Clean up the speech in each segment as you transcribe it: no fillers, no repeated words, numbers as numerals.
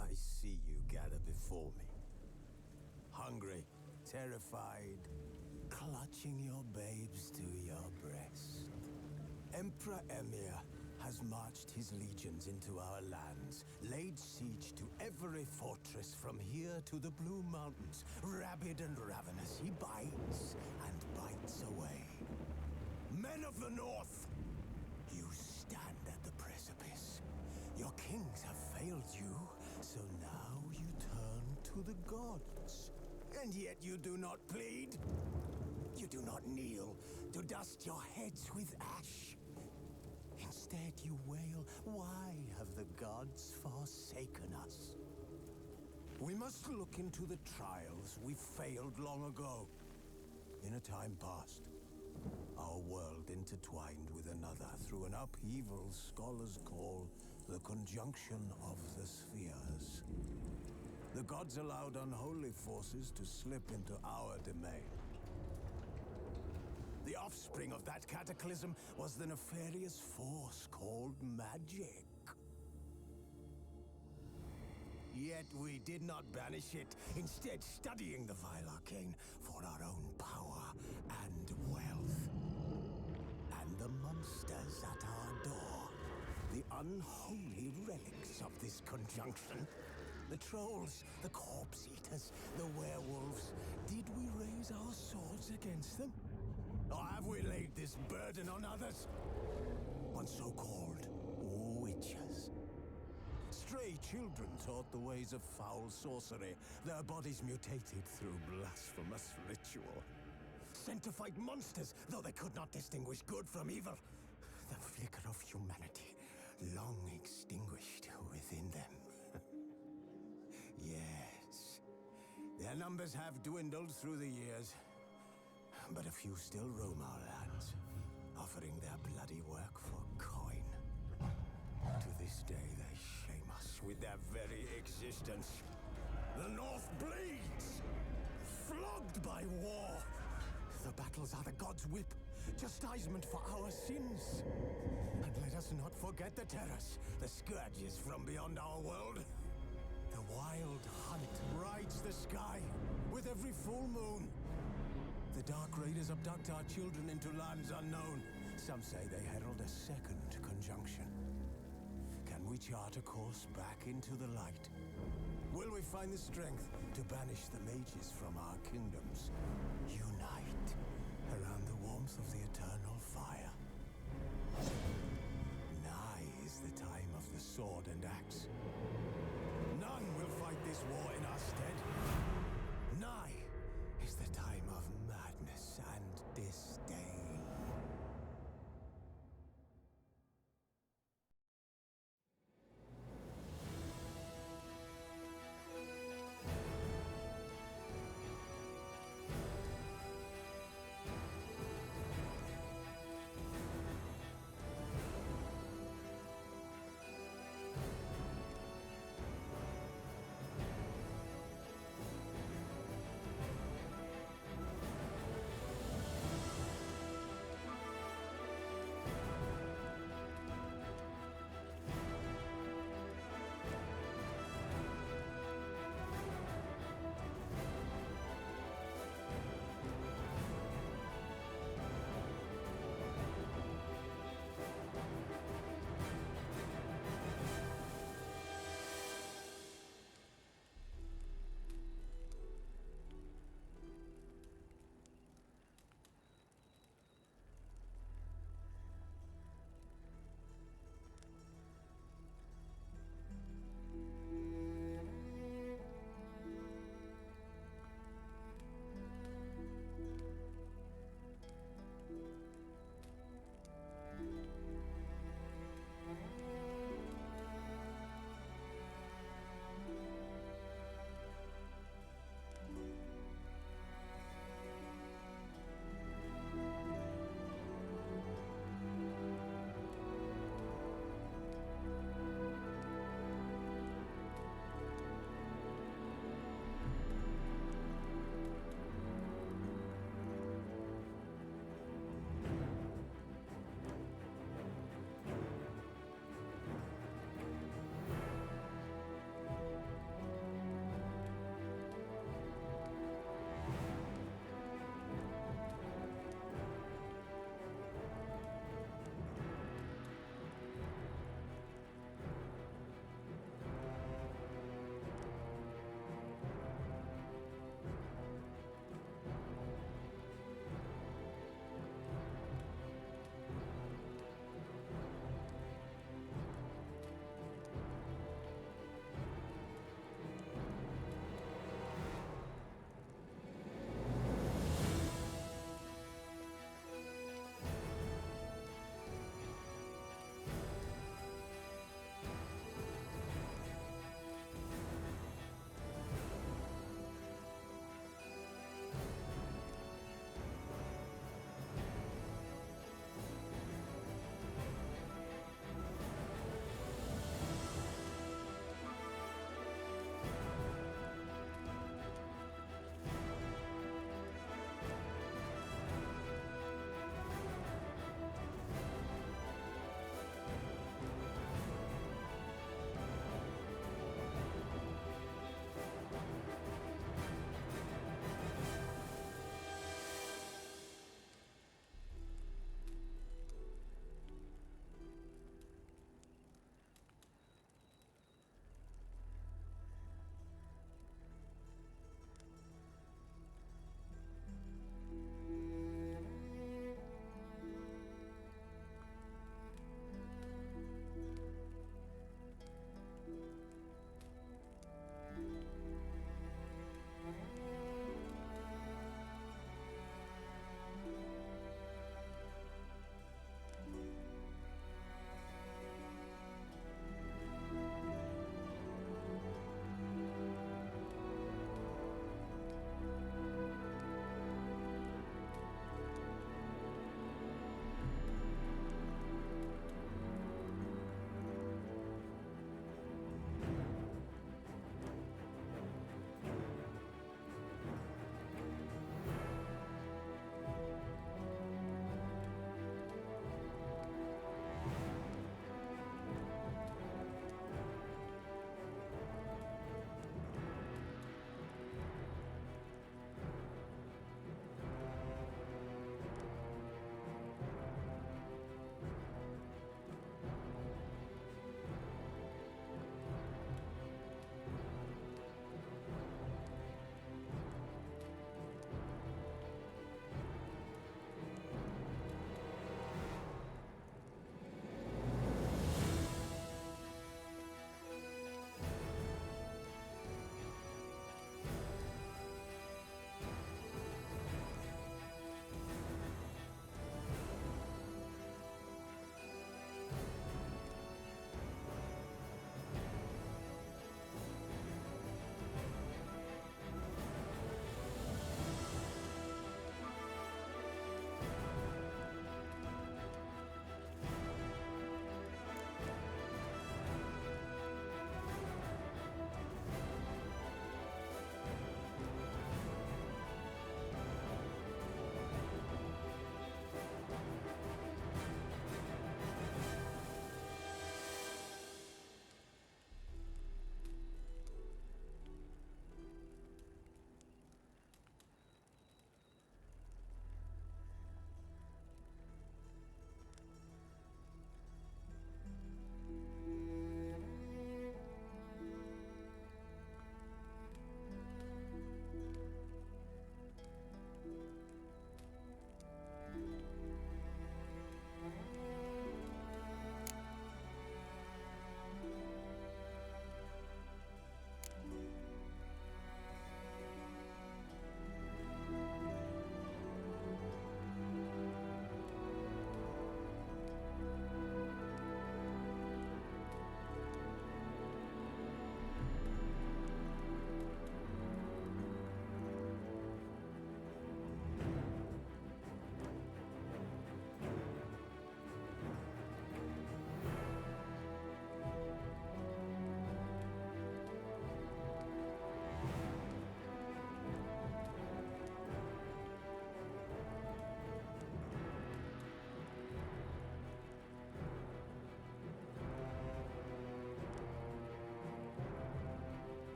I see you gather before me. Hungry, terrified, clutching your babes to your breast. Emperor Emir has marched his legions into our lands, laid siege to every fortress from here to the Blue Mountains. Rabid and ravenous, he bites and bites away. Men of the North, you stand at the precipice. Your kings have failed you, so now you turn to the gods. And yet you do not plead. You do not kneel to dust your heads with ash. Instead you wail, why have the gods forsaken us? We must look into the trials we failed long ago. In a time past, our world intertwined with another through an upheaval scholars call the conjunction of the spheres. The gods allowed unholy forces to slip into our domain. The offspring of that cataclysm was the nefarious force called magic. Yet we did not banish it, instead studying the vile arcane for our own power and wealth. And the monsters at our door, the unholy relics of this conjunction. The trolls, the corpse eaters, the werewolves. Did we raise our swords against them? Or have we laid this burden on others? On so-called witches. Stray children taught the ways of foul sorcery, their bodies mutated through blasphemous ritual. Sent to fight monsters, though they could not distinguish good from evil. The flicker of humanity, long extinguished within them. Yes. numbers have dwindled through the years, but a few still roam our lands, offering their bloody work for coin. To this day, they shame us with their very existence. The North bleeds, flogged by war. The battles are the gods' whip, chastisement for our sins. And let us not forget the terrors, the scourges from beyond our world. The wild hunt rides the sky with every full moon. The Dark Raiders abduct our children into lands unknown. Some say they herald a second conjunction. Can we chart a course back into the light? Will we find the strength to banish the mages from our kingdoms? Unite around the warmth of the eternal fire. Nigh is the time of the sword and axe. None will fight this war in our stead. Nigh is the time of madness and disdain.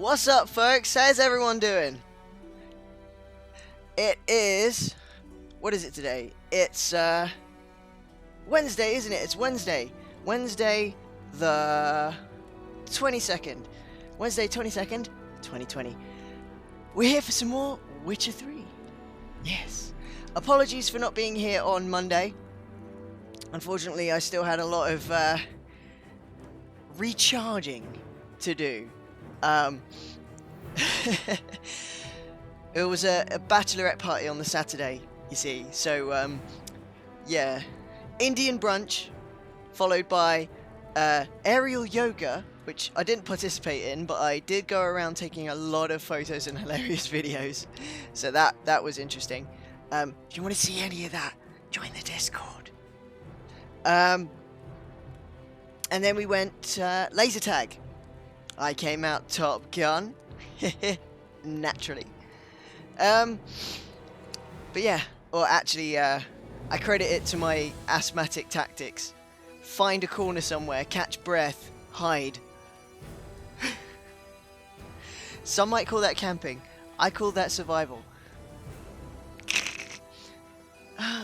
What's up, folks? How's everyone doing? It is... What is it today? It's, Wednesday, isn't it? It's Wednesday. Wednesday the 22nd. Wednesday 22nd, 2020. We're here for some more Witcher 3. Yes. Apologies for not being here on Monday. Unfortunately, I still had a lot of, recharging to do. It was a bachelorette party on the Saturday, you see. So, yeah. Indian brunch, followed by aerial yoga, which I didn't participate in, but I did go around taking a lot of photos and hilarious videos. So that was interesting. If you want to see any of that, join the Discord. And then we went laser tag. I came out Top Gun. Naturally. But yeah, or actually, I credit it to my asthmatic tactics. Find a corner somewhere, catch breath, hide. Some might call that camping. I call that survival.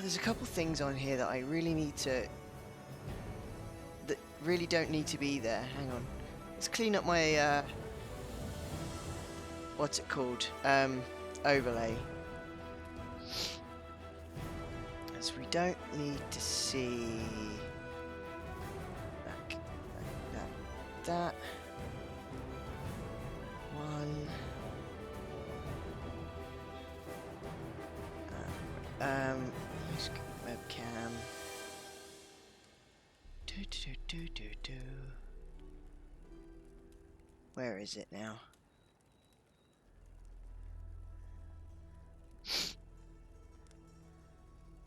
There's a couple things on here that I really need to... that really don't need to be there. Hang on. Let's clean up my, what's it called? Overlay. As we don't need to see that one. Use webcam. Where is it now?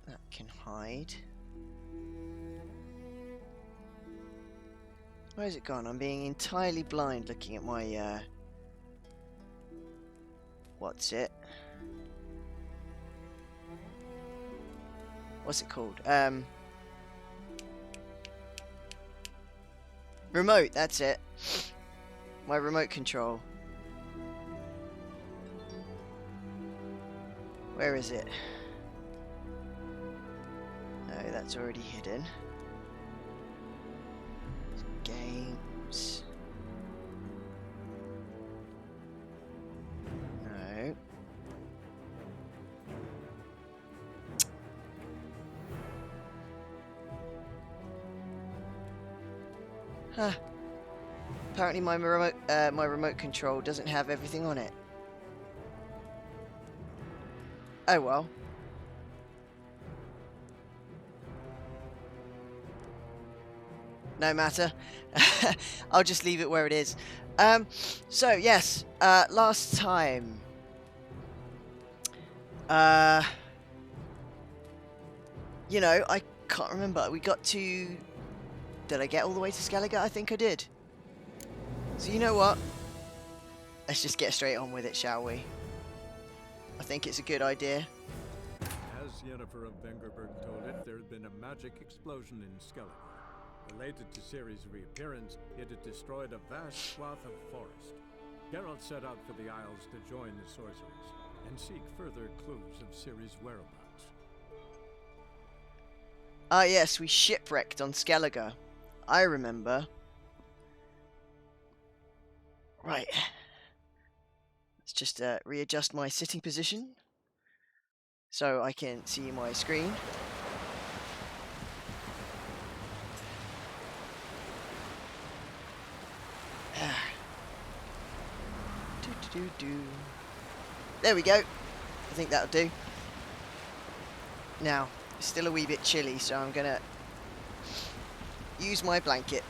That can hide. Where's it gone? I'm being entirely blind looking at my, what's it? What's it called? Remote, that's it. My remote control. Where is it? No, that's already hidden. Games. No. Huh. Apparently my remote control doesn't have everything on it. Oh well. No matter. I'll just leave it where it is. So yes, last time. You know, I can't remember. We got to... Did I get all the way to Skellige? I think I did. So you know what? Let's just get straight on with it, shall we? I think it's a good idea. As Yennefer of Vengerberg told it, there had been a magic explosion in Skellige. Related to Ciri's reappearance, it had destroyed a vast swath of forest. Geralt set out for the Isles to join the sorcerers and seek further clues of Ciri's whereabouts. Ah yes, we shipwrecked on Skellige. I remember. Right. Let's just readjust my sitting position so I can see my screen. There we go. I think that'll do. Now, it's still a wee bit chilly, so I'm gonna use my blanket.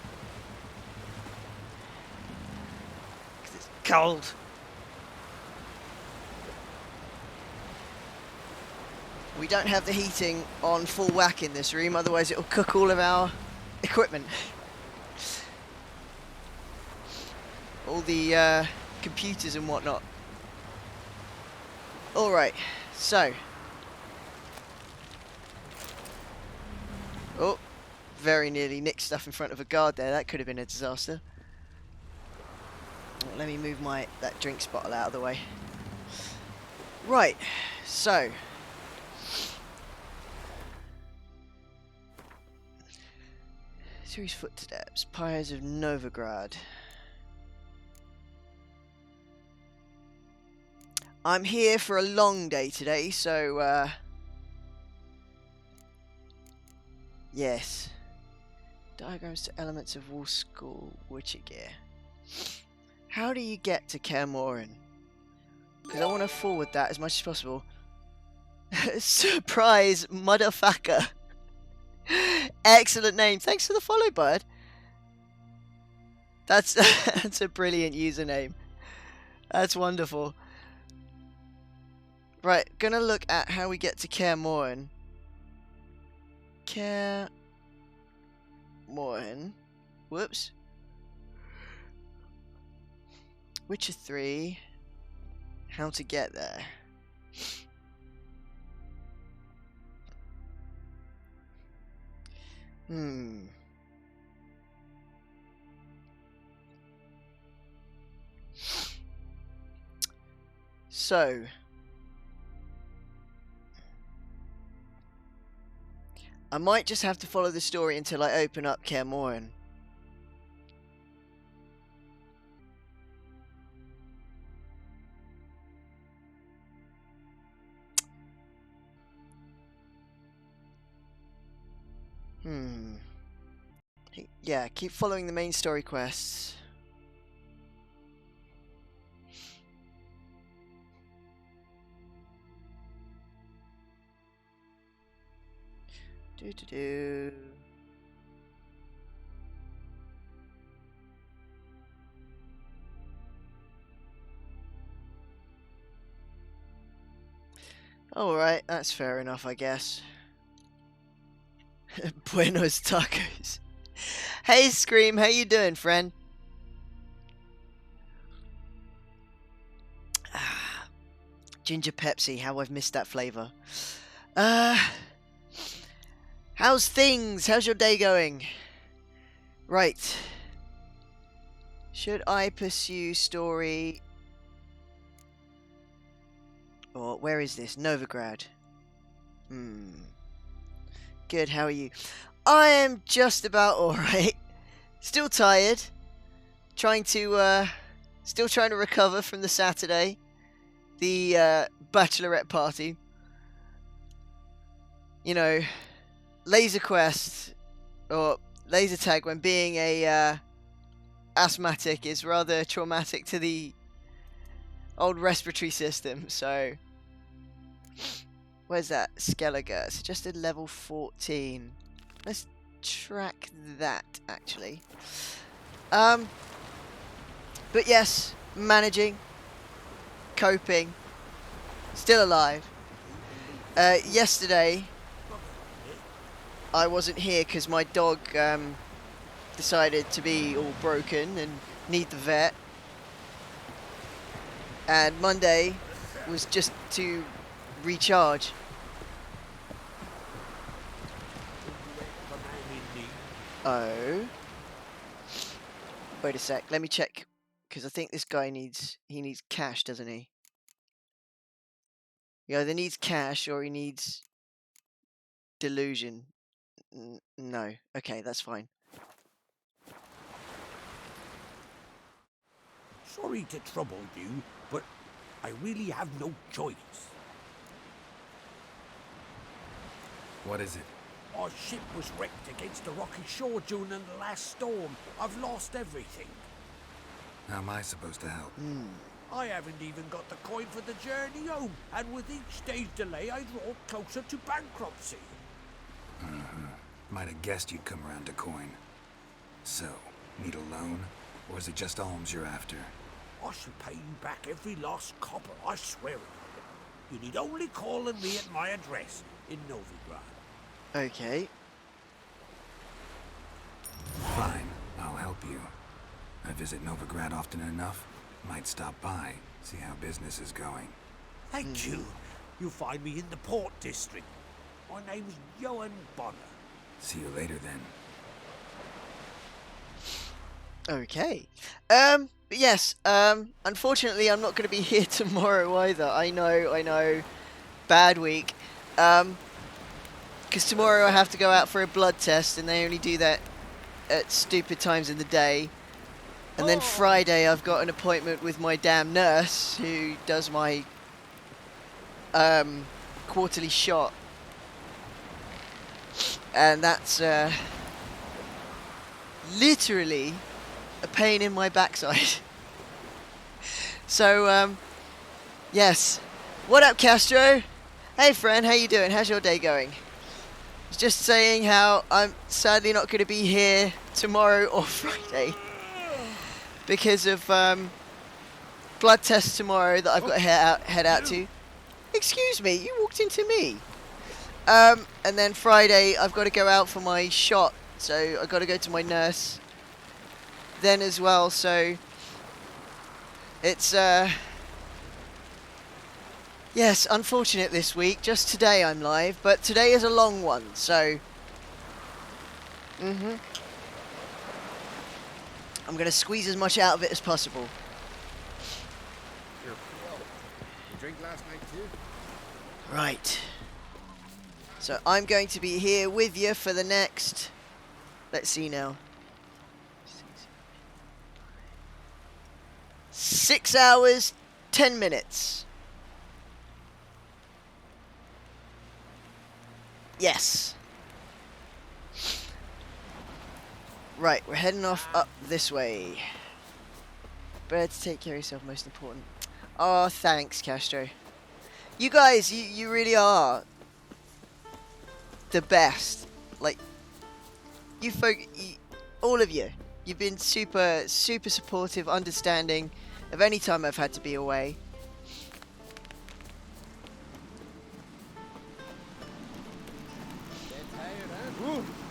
'Cause it's cold. We don't have the heating on full whack in this room, otherwise it'll cook all of our equipment. All the computers and whatnot. Alright, so. Oh, very nearly nicked stuff in front of a guard there. That could have been a disaster. Let me move that drinks bottle out of the way. Right, so series footsteps, Pyres of Novigrad. I'm here for a long day today, so yes. Diagrams to elements of Wolf School Witcher gear. How do you get to Kaer Morhen? Because I want to forward that as much as possible. Surprise, motherfucker. Excellent name. Thanks for the follow, bud. That's that's a brilliant username. That's wonderful. Right, gonna look at how we get to Kaer Morhen. Kaer Morhen. Whoops. Witcher 3. How to get there. So I might just have to follow the story until I open up Kaer Morhen. Yeah, keep following the main story quests. Do. Alright, that's fair enough, I guess. Buenos tacos. Hey Scream, how you doing, friend? Ginger Pepsi, how I've missed that flavour. How's things? How's your day going? Right. Should I pursue story? Or where is this? Novigrad. Good, how are you? I am just about alright. Still tired. Still trying to recover from the Saturday. The bachelorette party. You know, laser quest or laser tag when being a asthmatic is rather traumatic to the old respiratory system. So where's that? Skellige. Suggested level 14. Let's track that actually. But yes, managing, coping, still alive. Yesterday I wasn't here because my dog decided to be all broken and need the vet. And Monday was just to recharge. Oh. Wait a sec, let me check. Because I think this guy needs cash, doesn't he? He either needs cash or he needs delusion. No. Okay, that's fine. Sorry to trouble you, but I really have no choice. What is it? Our ship was wrecked against a rocky shore during the last storm. I've lost everything. How am I supposed to help? I haven't even got the coin for the journey home, and with each day's delay, I draw closer to bankruptcy. Might have guessed you'd come around to coin. So, need a loan? Or is it just alms you're after? I shall pay you back every last copper, I swear it. You need only call on me at my address in Novigrad. Okay. Fine, I'll help you. I visit Novigrad often enough. Might stop by, see how business is going. Thank you. You'll find me in the Port District. My name's Johan Bonner. See you later then. Okay. But yes, unfortunately I'm not going to be here tomorrow either. I know. Bad week. Because tomorrow I have to go out for a blood test, and they only do that at stupid times in the day. And then Friday I've got an appointment with my damn nurse who does my quarterly shot. And that's literally a pain in my backside. So, yes. What up, Castro? Hey, friend, how you doing? How's your day going? I was just saying how I'm sadly not going to be here tomorrow or Friday because of blood tests tomorrow that I've got to head out to. Excuse me, you walked into me. And then Friday I've got to go out for my shot, so I've got to go to my nurse then as well, so it's yes, unfortunate this week. Just today I'm live, but today is a long one, so I'm going to squeeze as much out of it as possible. You drink last night too? Right. So I'm going to be here with you for the next, let's see now, 6 hours, 10 minutes. Yes. Right, we're heading off up this way. Better to take care of yourself, most important. Oh, thanks, Castro. You guys, you really are the best. Like, you folk, all of you, you've been super supportive, understanding of any time I've had to be away.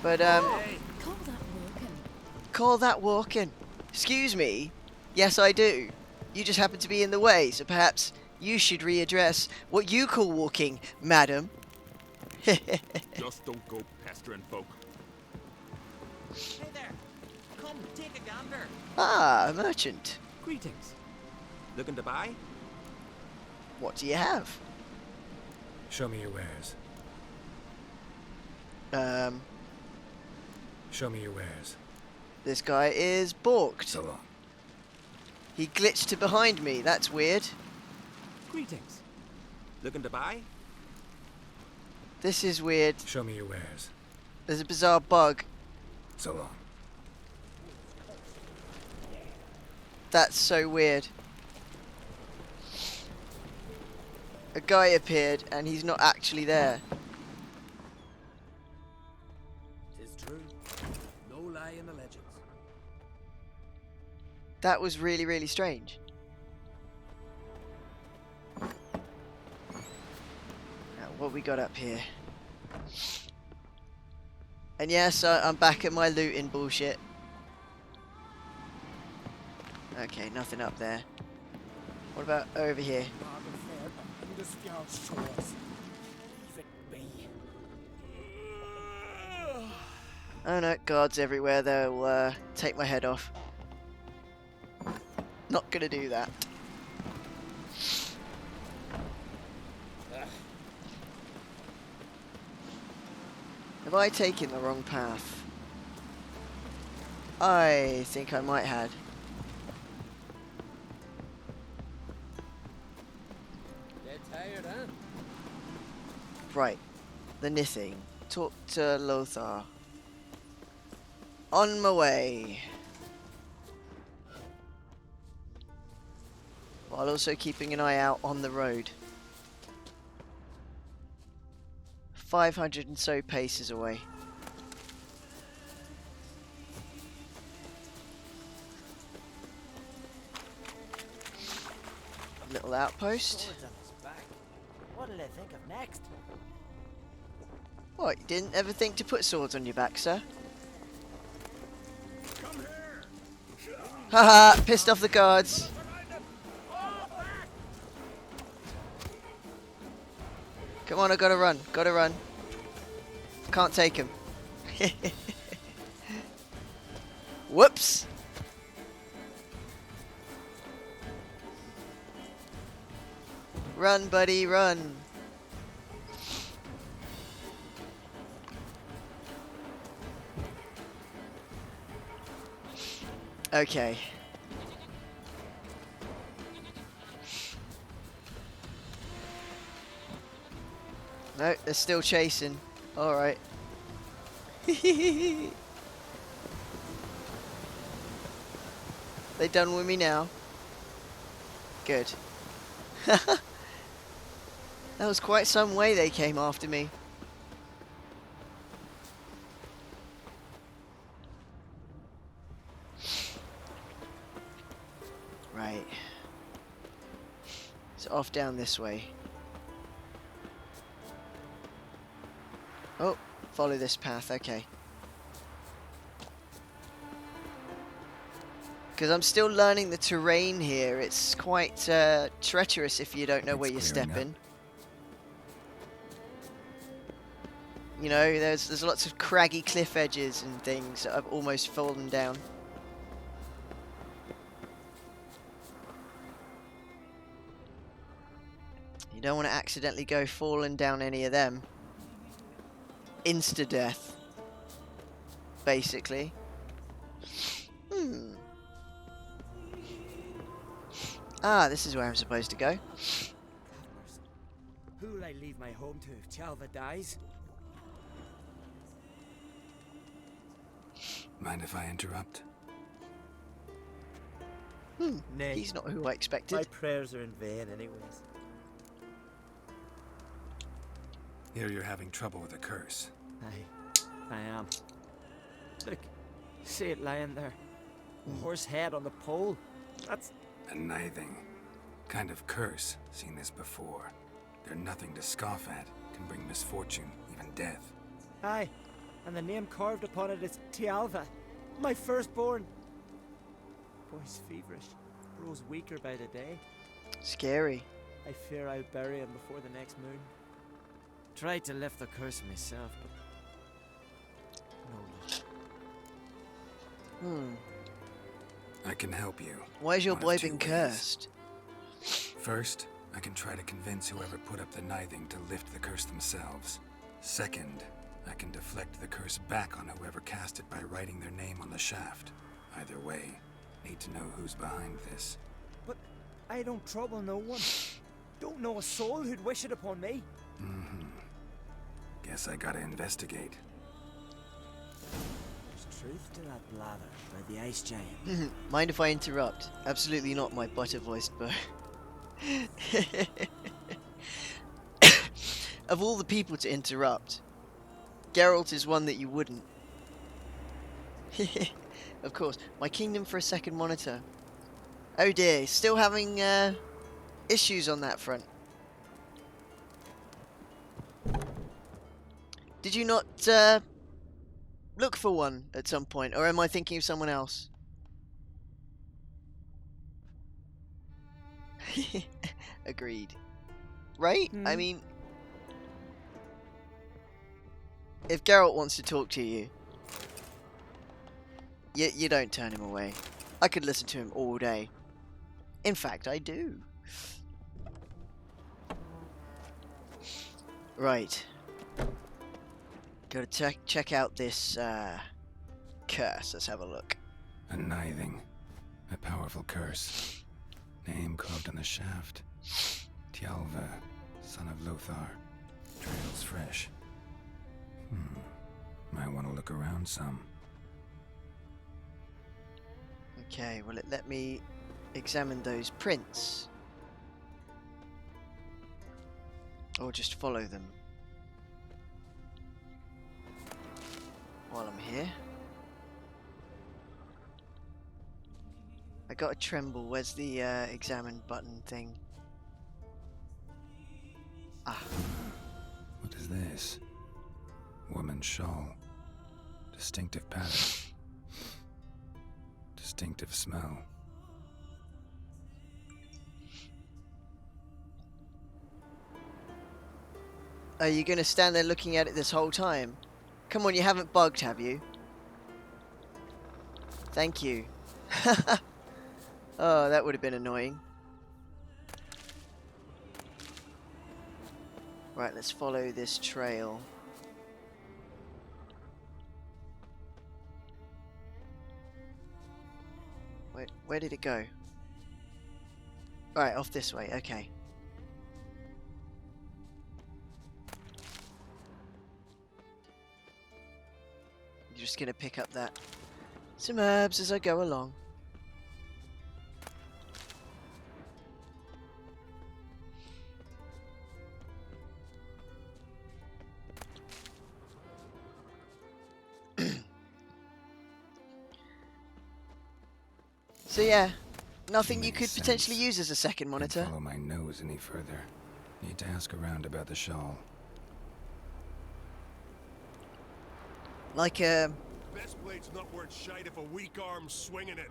But call that walking. Excuse me. Yes, I do. You just happen to be in the way, so perhaps you should readdress what you call walking, madam. Just don't go pestering folk. Hey there! Come, take a gander! Ah, a merchant. Greetings. Looking to buy? What do you have? Show me your wares. Show me your wares. This guy is balked. So long. He glitched to behind me. That's weird. Greetings. Looking to buy? This is weird. Show me your wares. There's a bizarre bug. So long. That's so weird. A guy appeared and he's not actually there. Tis true. No lie in the legends. That was really strange. Now, what we got up here? And yes, I'm back at my looting bullshit. Okay, nothing up there. What about over here? Oh no, guards everywhere. They'll take my head off. Not gonna do that. Have I taken the wrong path? I think I might have. Get tired, huh? Right. The Nithing. Talk to Lothar. On my way. While also keeping an eye out on the road. 500 and so paces away. Little outpost. Swords on his back. What'll they think of next? What, you didn't ever think to put swords on your back, sir? Haha, pissed off the guards. Come on, I gotta run, gotta run. Can't take him. Whoops. Run, buddy, run. Okay. No, they're still chasing. Alright. They done with me now? Good. That was quite some way they came after me. Right. So off down this way. Oh, follow this path, okay. Because I'm still learning the terrain here. It's quite treacherous if you don't know where you're stepping. You know, there's lots of craggy cliff edges and things that I've almost fallen down. You don't want to accidentally go falling down any of them. Insta-death. Basically. Ah, this is where I'm supposed to go. Who'll I leave my home to if Chalva dies? Mind if I interrupt? Nay. He's not who I expected. My prayers are in vain anyways. Here you're having trouble with a curse. I am. Look, see it lying there. A horse head on the pole. That's... A nithing. Kind of curse. Seen this before. They're nothing to scoff at. Can bring misfortune, even death. Aye, and the name carved upon it is Tialva, my firstborn. Boy's feverish, grows weaker by the day. Scary. I fear I'll bury him before the next moon. Tried to lift the curse myself, but no luck. I can help you. Why is your One of boy two been ways. cursed? First, I can try to convince whoever put up the nithing to lift the curse themselves. Second, I can deflect the curse back on whoever cast it by writing their name on the shaft. Either way, need to know who's behind this. But I don't trouble no one. Don't know a soul who'd wish it upon me. Guess I gotta investigate. There's truth to that blather by the ice giant. Mind if I interrupt? Absolutely not, my butter-voiced boy. Of all the people to interrupt, Geralt is one that you wouldn't. Of course. My kingdom for a second monitor. Oh dear, still having issues on that front. Did you not look for one at some point, or am I thinking of someone else? Agreed. Right? I mean, if Geralt wants to talk to you, you don't turn him away. I could listen to him all day. In fact, I do. Right. Gotta check out this curse. Let's have a look. A nithing. A powerful curse. Name carved on the shaft. Tialva, son of Lothar. Trails fresh. Might want to look around some. Okay, well, let me examine those prints. Or just follow them. While I'm here. I got a tremble. Where's the examine button thing? Ah. What is this? Woman's shawl. Distinctive pattern. Distinctive smell. Are you going to stand there looking at it this whole time? Come on, you haven't bugged, have you? Thank you. Oh, that would have been annoying. Right, let's follow this trail. Wait, where did it go? Right, off this way, okay. I'm just gonna pick up some herbs as I go along. So yeah, nothing you could potentially use as a second monitor. Can't follow my nose any further. Need to ask around about the shawl. Like Best blade's not worth shite if a weak arm's swinging it,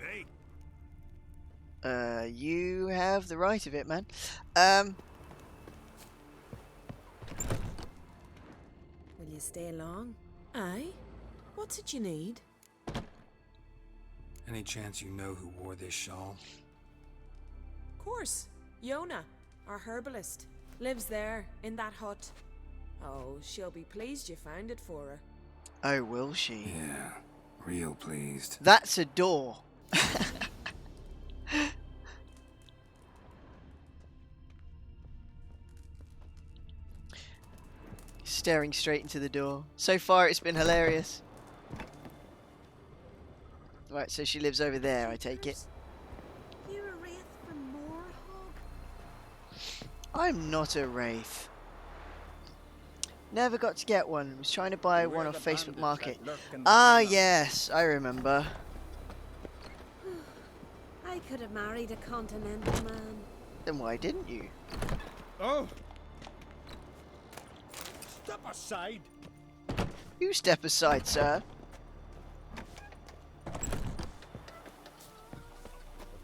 eh? You have the right of it, man. Will you stay long? Aye? What's it you need? Any chance you know who wore this shawl? Course. Yona, our herbalist. Lives there, in that hut. Oh, she'll be pleased you found it for her. Oh, will she? Yeah, real pleased. That's a door. Staring straight into the door. So far, it's been hilarious. Right, so she lives over there, I take it. You a wraith from Moorhog? I'm not a wraith. Never got to get one. Was trying to buy one off Facebook Market. Ah, yes, I remember. I could have married a continental man. Then why didn't you? Oh! Step aside! You step aside, sir.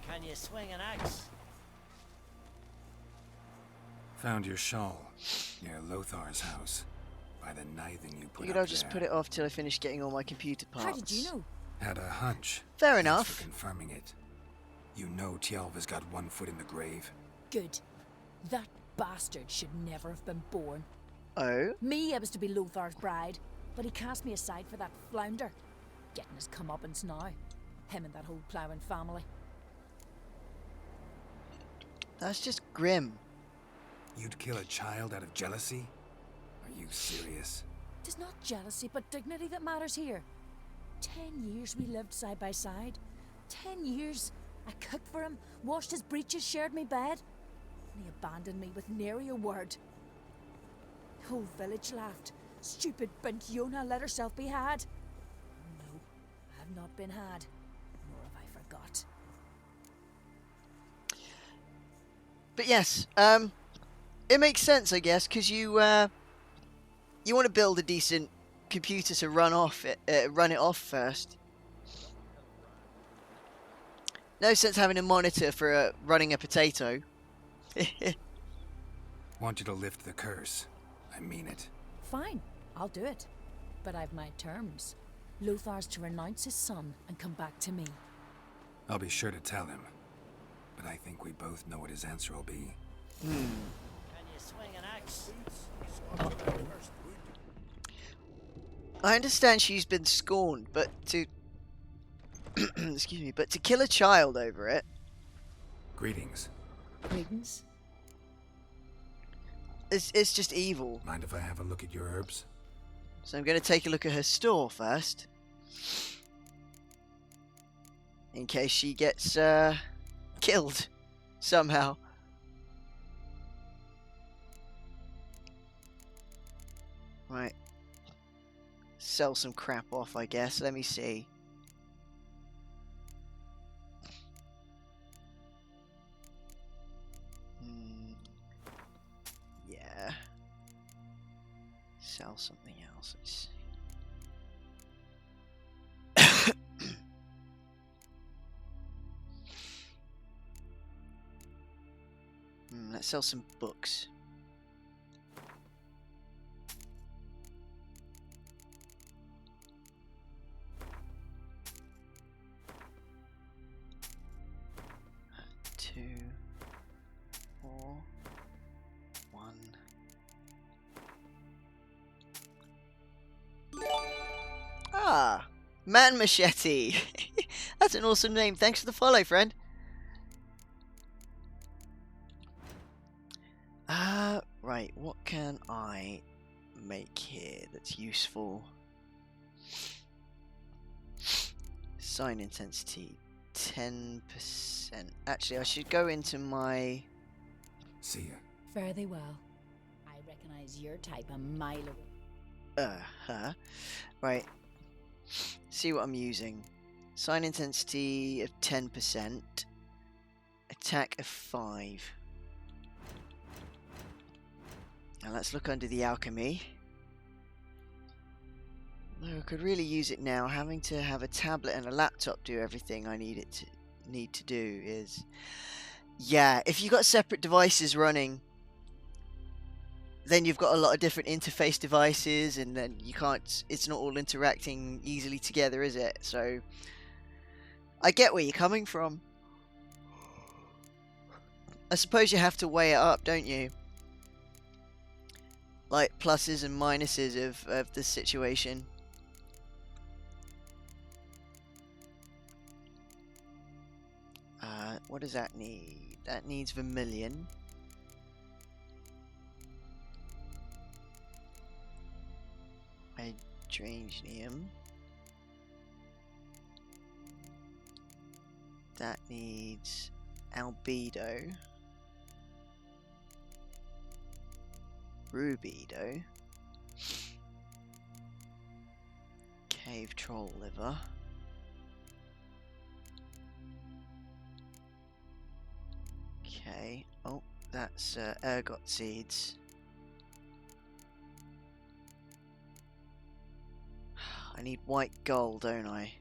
Can you swing an axe? Found your shawl near Lothar's house. By the knithing you put Figured up I'll just there. put it off till I finish getting all my computer parts. How did you know? Had a hunch. Fair Thanks enough. for confirming it. You know Tjalva's got one foot in the grave. Good. That bastard should never have been born. Oh? Me, I was to be Lothar's bride, but he cast me aside for that flounder. Getting his comeuppance now. Him and that whole ploughing family. That's just grim. You'd kill a child out of jealousy? Are you serious? Tis not jealousy, but dignity that matters here. 10 years we lived side by side. 10 years. I cooked for him, washed his breeches, shared my bed. And he abandoned me with nary a word. The whole village laughed. Stupid bint Yona let herself be had. No, I have not been had. Nor have I forgot. But yes, it makes sense, I guess, because you want to build a decent computer to run it off first. No sense having a monitor for running a potato. Want you to lift the curse. I mean it. Fine, I'll do it. But I've my terms. Lothar's to renounce his son and come back to me. I'll be sure to tell him. But I think we both know what his answer will be. Can you swing an axe? I understand she's been scorned, but to excuse me, but to kill a child over it. Greetings. Greetings. It's just evil. Mind if I have a look at your herbs? So I'm going to take a look at her store first. In case she gets killed somehow. Right. Sell some crap off, I guess. Let me see. Yeah. Sell something else. Let's see. Let's sell some books. Two, 4, 1, Ah, Man Machete. That's an awesome name. Thanks for the follow, friend. Right. What can I make here that's useful? Sign intensity 10%. Actually, I should go into my... See ya. Fare thee well. I recognize your type a mile away. Right. See what I'm using. Sign intensity of 10%. Attack of 5. Now let's look under the alchemy. I could really use it now. Having to have a tablet and a laptop do everything I need to do is... Yeah, if you've got separate devices running, then you've got a lot of different interface devices, and then you can't... It's not all interacting easily together, is it? So, I get where you're coming from. I suppose you have to weigh it up, don't you? Like, pluses and minuses of the situation. What does that need? That needs vermilion. Hydrangenium. That needs albedo. Rubido. Cave troll liver. Okay. Oh, that's ergot seeds. I need white gold, don't I?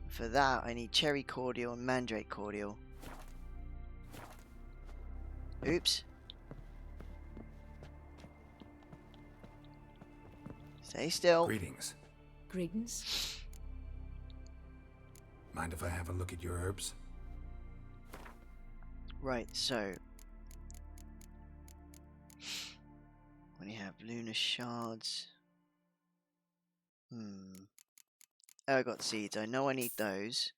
For that, I need cherry cordial and mandrake cordial. Oops. Stay still. Greetings. Greetings. Mind if I have a look at your herbs? Right, so when you have lunar shards, ergot seeds. I know I need those.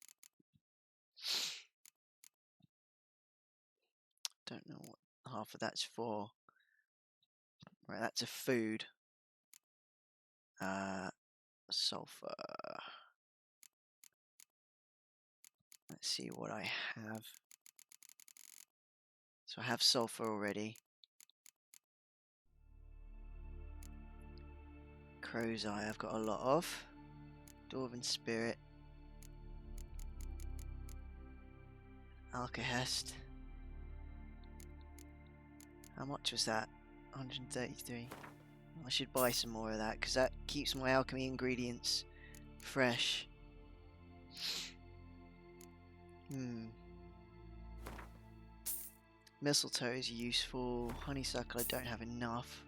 Don't know what half of that's for. Right, that's a food. Sulfur. Let's see what I have. So I have sulfur already. Crow's Eye I've got a lot of. Dwarven Spirit. Alkahest. How much was that? 133. I should buy some more of that because that keeps my alchemy ingredients fresh. Mistletoe is useful. Honeysuckle I don't have enough.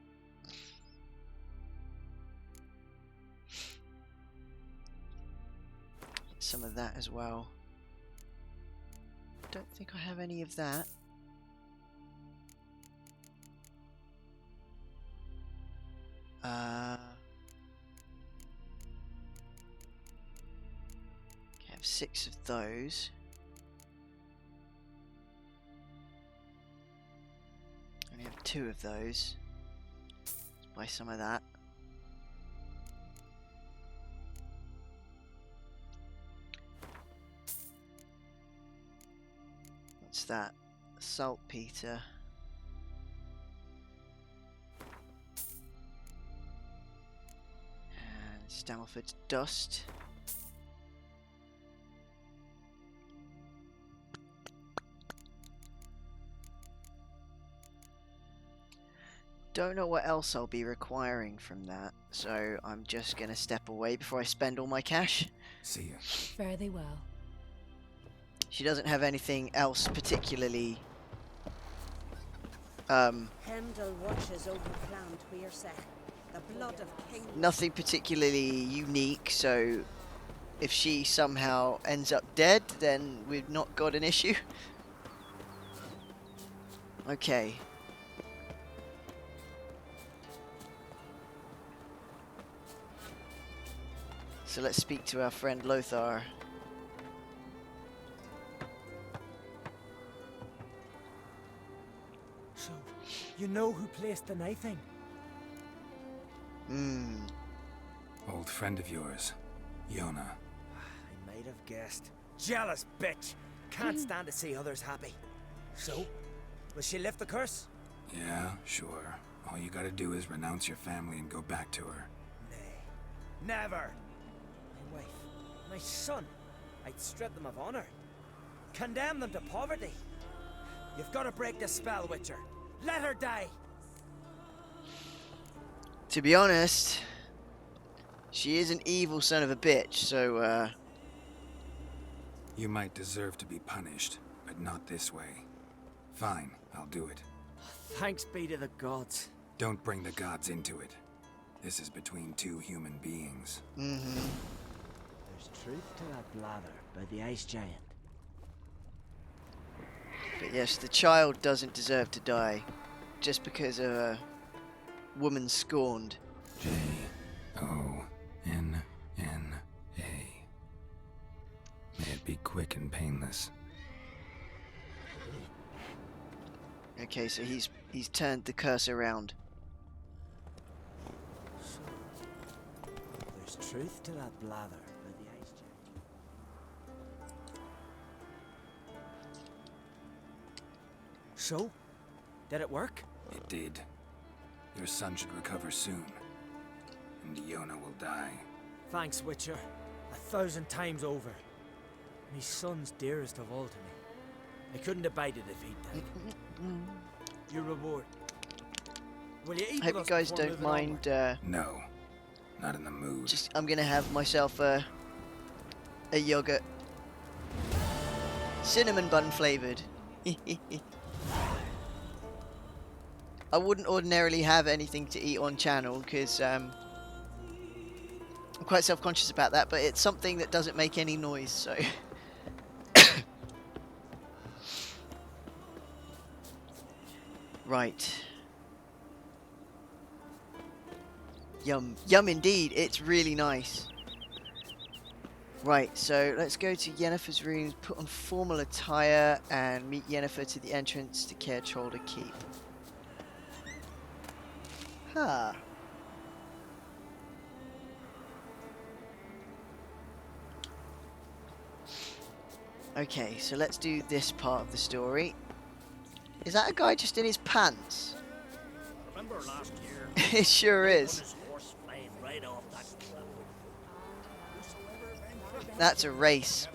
Some of that as well. Don't think I have any of that. Okay, I have 6 of those. Only have 2 of those. Let's buy some of that. What's that? Saltpeter. And Stamford's dust. Don't know what else I'll be requiring from that, so I'm just gonna step away before I spend all my cash. See ya. Fare thee well. She doesn't have anything else particularly Hemdall watches over Clan Tweersech, the blood of kings. nothing particularly unique, so if she somehow ends up dead, then we've not got an issue. Okay. So let's speak to our friend Lothar. So, you know who placed the knifing? Old friend of yours, Yona. I might have guessed. Jealous bitch! Can't stand to see others happy. So, will she lift the curse? Yeah, sure. All you gotta do is renounce your family and go back to her. Nay, never! My wife, my son, I'd strip them of honor. Condemn them to poverty. You've got to break the spell, Witcher. Let her die! To be honest, she is an evil son of a bitch, so, You might deserve to be punished, but not this way. Fine, I'll do it. Thanks be to the gods. Don't bring the gods into it. This is between two human beings. There's truth to that blather by the ice giant. But yes, the child doesn't deserve to die just because of a woman scorned. J-O-N-N-A. May it be quick and painless. Okay, so he's turned the curse around. There's truth to that blather by the ice giant. So, did it work? It did. Your son should recover soon. And Yona will die. Thanks, Witcher. 1,000 times over. My son's dearest of all to me. I couldn't abide the defeat, Dad. Your reward. Will you eat Hope with you us guys before don't moving mind. No. Not in the mood. I'm gonna have myself a yogurt, cinnamon bun flavored. I wouldn't ordinarily have anything to eat on channel because I'm quite self-conscious about that, but it's something that doesn't make any noise, so. Right. Yum. Yum indeed. It's really nice. Right, so let's go to Yennefer's room, put on formal attire, and meet Yennefer to the entrance to Caretroller Keep. Huh. Okay, so let's do this part of the story. Is that a guy just in his pants? Remember last year? It sure is. That's a race.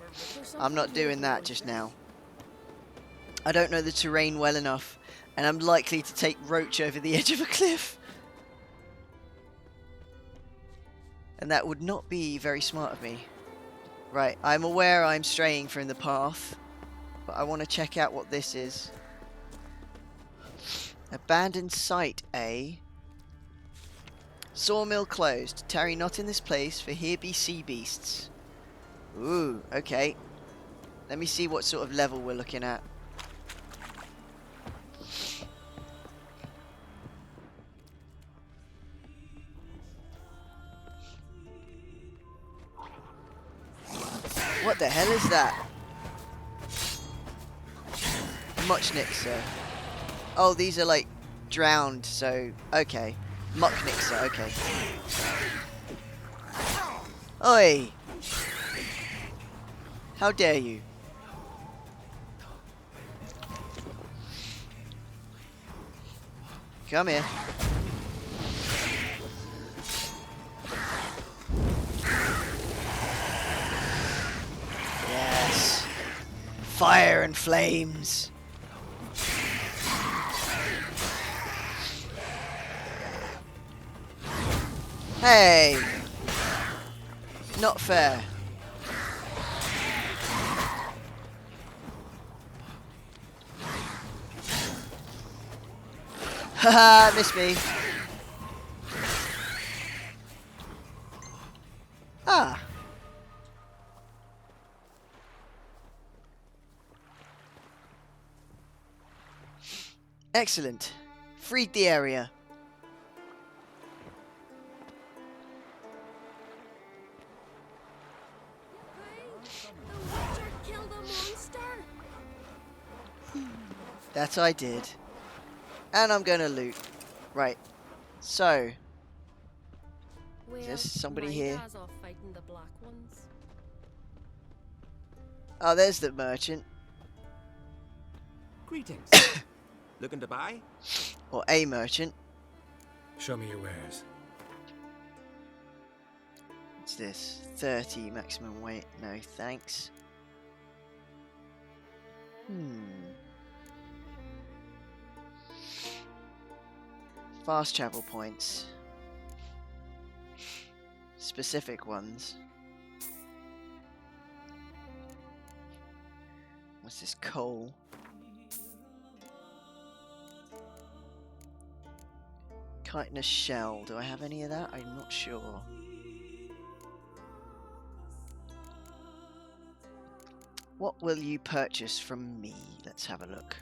I'm not doing that just now. I don't know the terrain well enough, and I'm likely to take Roach over the edge of a cliff. And that would not be very smart of me. Right, I'm aware I'm straying from the path, but I want to check out what this is. Abandoned site, eh? Sawmill closed. Tarry not in this place, for here be sea beasts. Ooh, okay. Let me see what sort of level we're looking at. What the hell is that? Muchnixer. Oh, these are like drowned, so okay. Mucknixer, okay. Oi! How dare you? Come here. Yes. Fire and flames. Hey! Not fair. Haha, missed me. Ah. Excellent. Freed the area. That I did. And I'm going to loot. Right. So. Is there somebody here? Off fighting the black ones. Oh, there's the merchant. Greetings. Looking to buy? Or a merchant. Show me your wares. What's this? 30 maximum weight. No, thanks. Fast travel points. Specific ones. What's this? Coal. Chitinous shell. Do I have any of that? I'm not sure. What will you purchase from me? Let's have a look.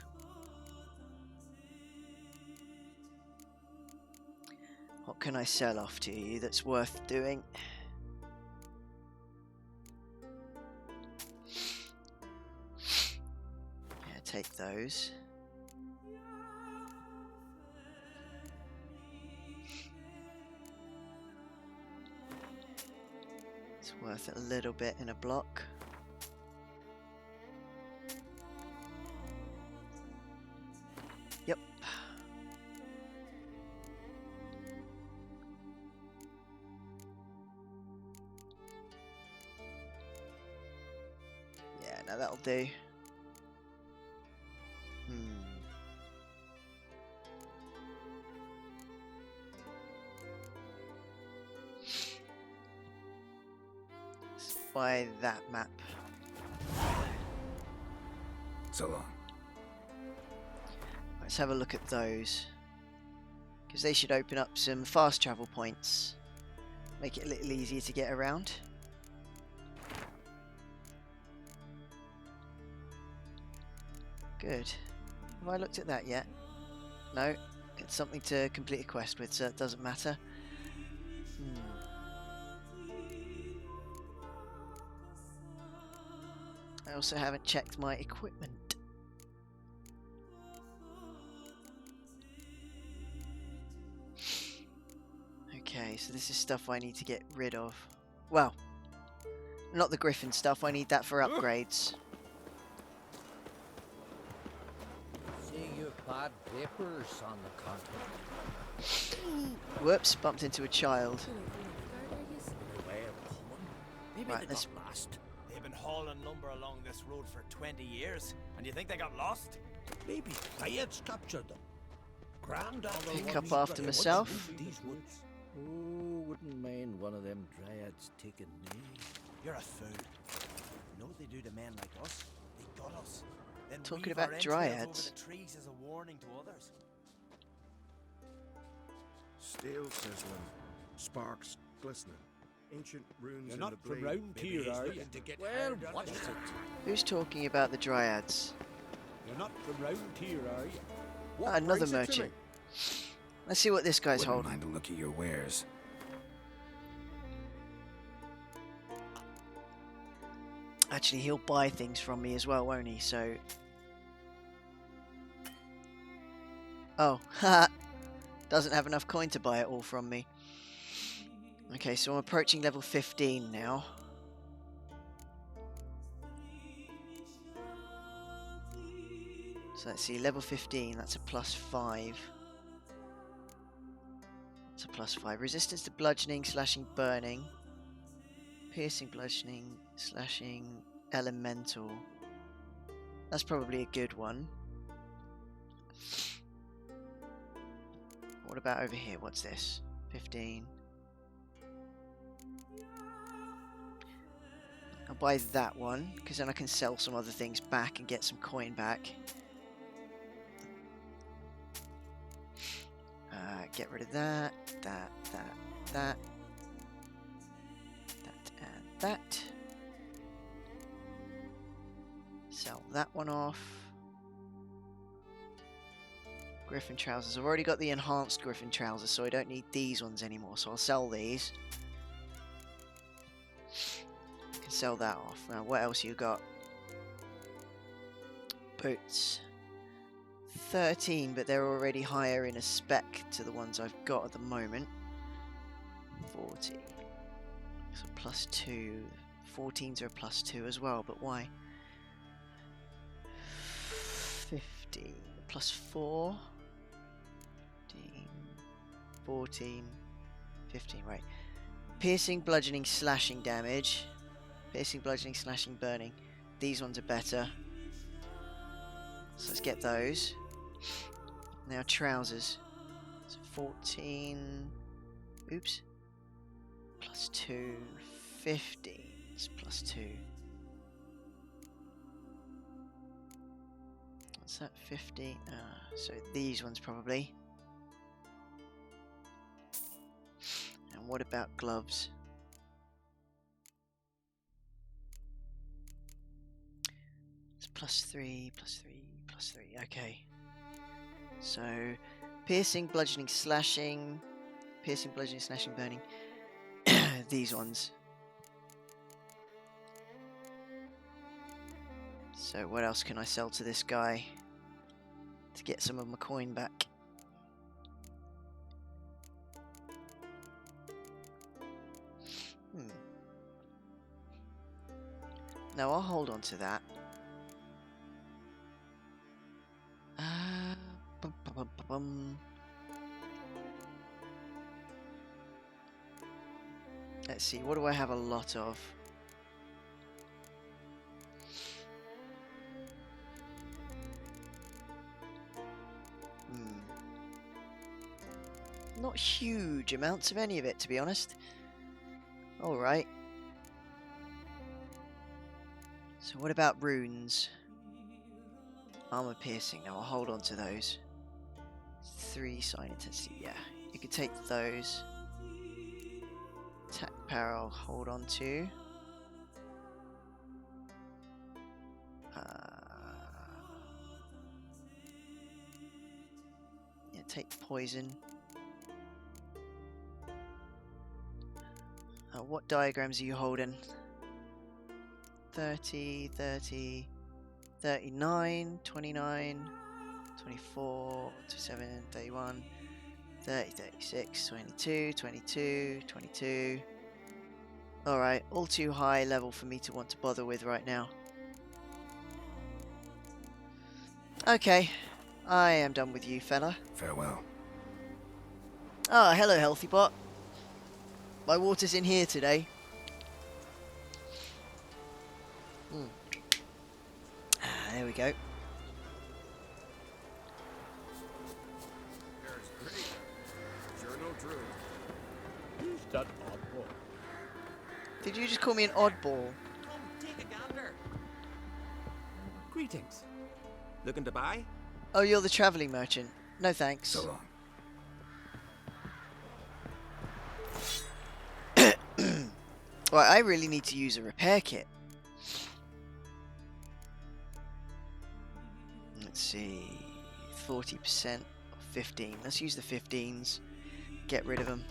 What can I sell off to you that's worth doing? Yeah, take those. It's worth a little bit in a block. Yep. Yeah, now that'll do. Let's buy that map. So long. Let's have a look at those. Because they should open up some fast travel points. Make it a little easier to get around. Good. Have I looked at that yet? No. It's something to complete a quest with, so it doesn't matter. I also haven't checked my equipment. Okay, so this is stuff I need to get rid of. Well, not the Griffin stuff, I need that for upgrades. See you bad vapors on the continent. Whoops, bumped into a child. Maybe Right, they let's... got lost. They've been hauling lumber along this road for 20 years, and you think they got lost? Maybe Dryads captured them. Grandad Pick up after myself. These woods. Oh, wouldn't mind one of them Dryads taking me. You're a fool. You know what they do to men like us? They got us. Then Talking weave about our entrails Dryads. over the trees as a warning to others. Steel sizzling, sparks glistening, ancient runes You're in not the from blade. round here, are you? Well, what is it? Who's talking about the Dryads? You're not from round here, are you? Ah, another merchant. Let's see what this guy's Wouldn't holding. mind a look at your wares. Actually, he'll buy things from me as well, won't he? So... Oh, haha. Doesn't have enough coin to buy it all from me. Okay, so I'm approaching level 15 now. So let's see, level 15, that's a +5. It's a +5. Resistance to bludgeoning, slashing, burning. Piercing, bludgeoning, slashing, elemental. That's probably a good one. What about over here? What's this? 15. I'll buy that one, because then I can sell some other things back and get some coin back. Get rid of that, that, and that. Sell that one off. Griffin trousers. I've already got the enhanced Griffin trousers, so I don't need these ones anymore, so I'll sell these. I can sell that off. Now, what else you got? Boots. 13, but they're already higher in a spec to the ones I've got at the moment. 40. So +2. 14s are a +2 as well, but why? 15. +4. 15. 14. 15, right. Piercing, bludgeoning, slashing damage. Piercing, bludgeoning, slashing, burning. These ones are better. So let's get those. Now trousers. So 14. Oops. +2. 15. It's +2. What's that? 50. So these ones probably. And what about gloves? It's +3, +3, +3. Okay. So piercing, bludgeoning, slashing. Piercing, bludgeoning, slashing, burning. These ones. So what else can I sell to this guy to get some of my coin back? No, I'll hold on to that. Bum, bum, bum, bum. Let's see, what do I have a lot of? Not huge amounts of any of it, to be honest. Alright. So what about runes? Armor piercing. Now I'll hold on to those. 3 sign intensity. Yeah, you can take those. Attack power I'll hold on to. Yeah, take poison. What diagrams are you holding? 30, 30, 39, 29, 24, 27, 31, 30, 36, 22, 22, 22. Alright, all too high level for me to want to bother with right now. Okay, I am done with you, fella. Farewell. Ah, hello, Healthy Pot. My water's in here today. There we go. There's great. Sure no true. Who's that oddball? Did you just call me an oddball? Come, take a gander. Greetings. Looking to buy? Oh, you're the travelling merchant. No thanks. So long. Right, I really need to use a repair kit. Let's see. 40% or 15. Let's use the 15s. Get rid of them.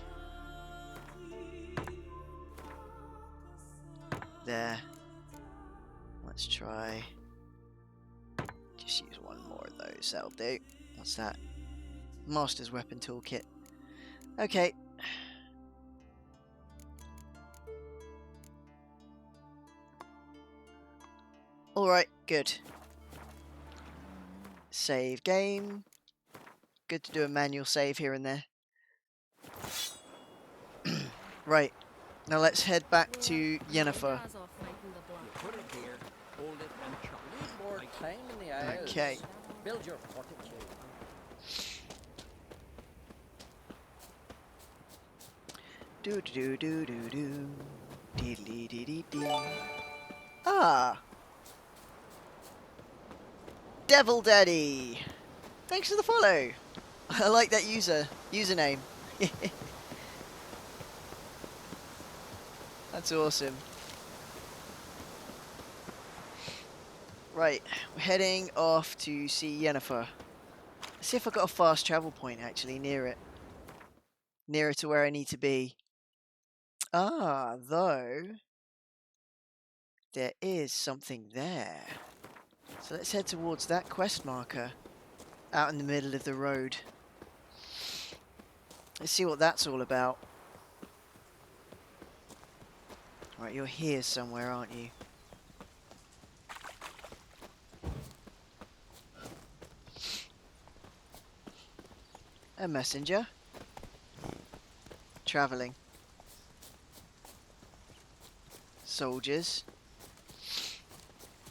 There. Let's try. Just use one more of those. That'll do. What's that? Master's Weapon Toolkit. Okay. Alright, good. Save game. Good to do a manual save here and there. Right. Now let's head back to Yennefer. Put it here, hold it, and chop. Need more time in the aisles. Okay. Build your fortitude. Do do do do do. Diddly diddy dee. Ah. Devil Daddy. Thanks for the follow. I like that username. That's awesome. Right, we're heading off to see Yennefer. Let's see if I've got a fast travel point actually near it. Nearer to where I need to be. Ah, though, there is something there. So let's head towards that quest marker. Out in the middle of the road. Let's see what that's all about. Right, you're here somewhere, aren't you? A messenger. Travelling. Soldiers.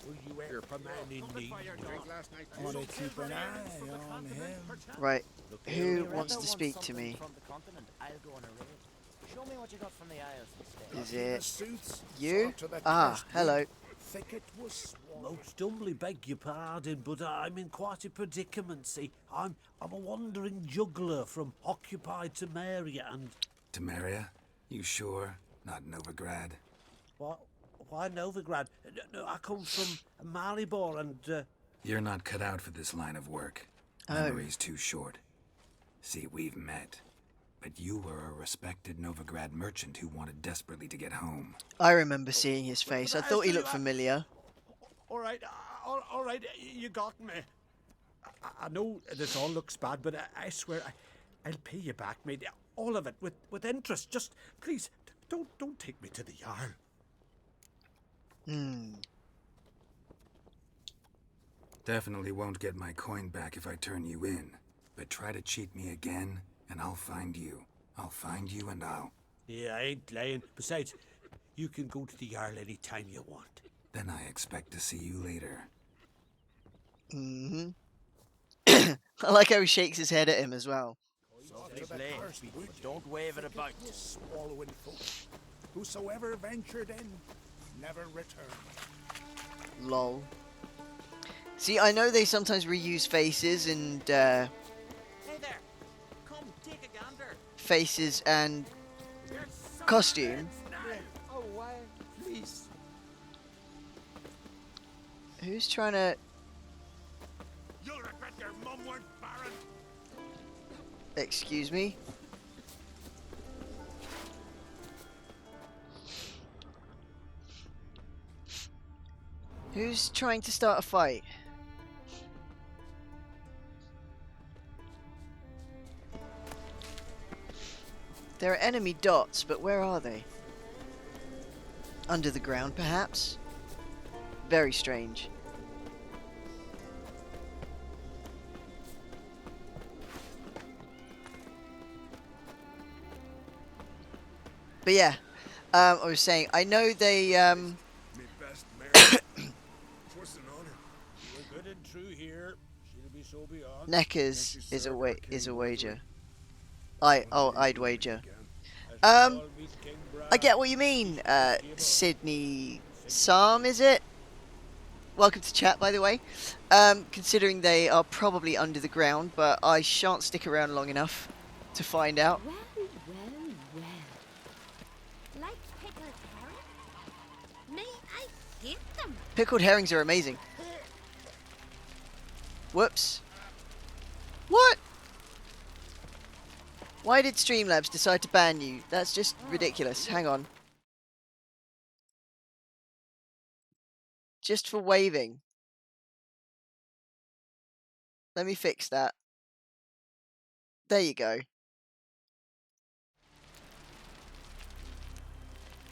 Were you ever a man in need? Want to keep an eye on him. Right. Who wants to speak to me? From the continent, I'll go on a raid. Show me what you got from the Isles instead. Is it you? Ah, hello. Most humbly beg your pardon, but I'm in quite a predicament. See, I'm a wandering juggler from occupied Temeria and... Temeria? You sure? Not Novigrad? What? Why Novigrad? No, I come from Maribor and... You're not cut out for this line of work. Memory's too short. See, we've met. But you were a respected Novigrad merchant who wanted desperately to get home. I remember seeing his face. I thought he looked familiar. All right, you got me. I know this all looks bad, but I swear I'll pay you back, mate. All of it, with interest. Just, please, don't take me to the Jarl. Definitely won't get my coin back if I turn you in. But try to cheat me again, and I'll find you. I'll find you and I'll... Yeah, I ain't lying. Besides, you can go to the Jarl any time you want. Then I expect to see you later. I like how he shakes his head at him as well. Don't wave it about. Swallowing folk. Whosoever ventured in, never returned. Lol. See, I know they sometimes reuse faces and, Hey there. Come, take a gander. faces and costume. Oh, why? Please. Who's trying to... You'll regret your mum weren't barren. Excuse me? Who's trying to start a fight? There are enemy dots, but where are they? Under the ground, perhaps? Very strange. But yeah, I was saying, I know they, Me best mare. Twas an honor. We're good and true here. She'll be so beyond. Neckers is a wager. I'd wager. I get what you mean, Sydney Sam, is it? Welcome to chat, by the way. Considering they are probably under the ground, but I shan't stick around long enough to find out. Well. Like pickled herring? Nay, I hate them. Pickled herrings are amazing. Whoops. What? Why did Streamlabs decide to ban you? That's just ridiculous. Hang on. Just for waving. Let me fix that. There you go.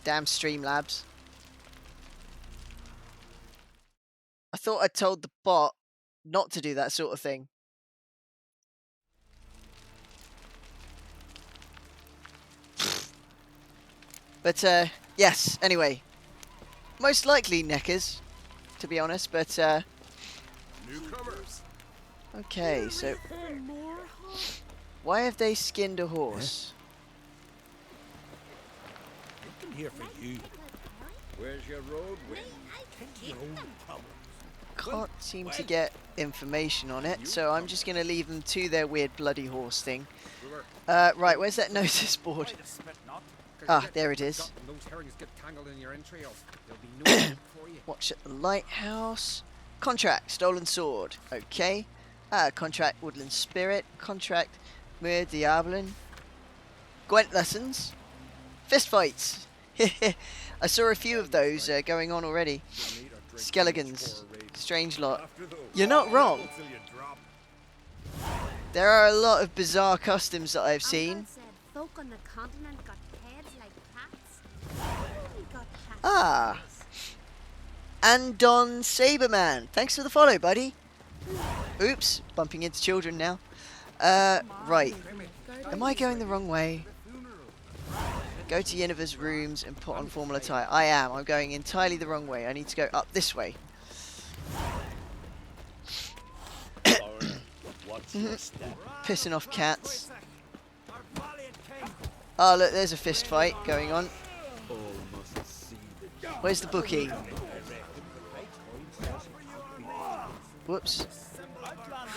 Damn Streamlabs. I thought I told the bot not to do that sort of thing. But, yes, anyway. Most likely Neckers, to be honest, but, Newcomers. okay, so... Why have they skinned a horse? I'm here for you. Where's your road? Your own problem. Can't seem to get information on it, so I'm just going to leave them to their weird bloody horse thing. Right, where's that notice board? Ah, there it is. Those herrings get tangled in your entrails. There'll be no for you. Watch at the lighthouse. Contract, stolen sword. Okay. Contract, woodland spirit. Contract, Mir Diablin. Gwent lessons. Fist fights. I saw a few of those going on already. Skelegons. Strange lot. You're not wrong. There are a lot of bizarre customs that I've seen. Uncle said folk on the continent got heads like cats. We got cats. Ah. Andon Saberman. Thanks for the follow, buddy. Oops. Bumping into children now. Right. Am I going the wrong way? Go to Yennefer's rooms and put on formal attire. I am. I'm going entirely the wrong way. I need to go up this way. Pissing off cats. Oh, look, there's a fist fight going on. Where's the bookie? Whoops.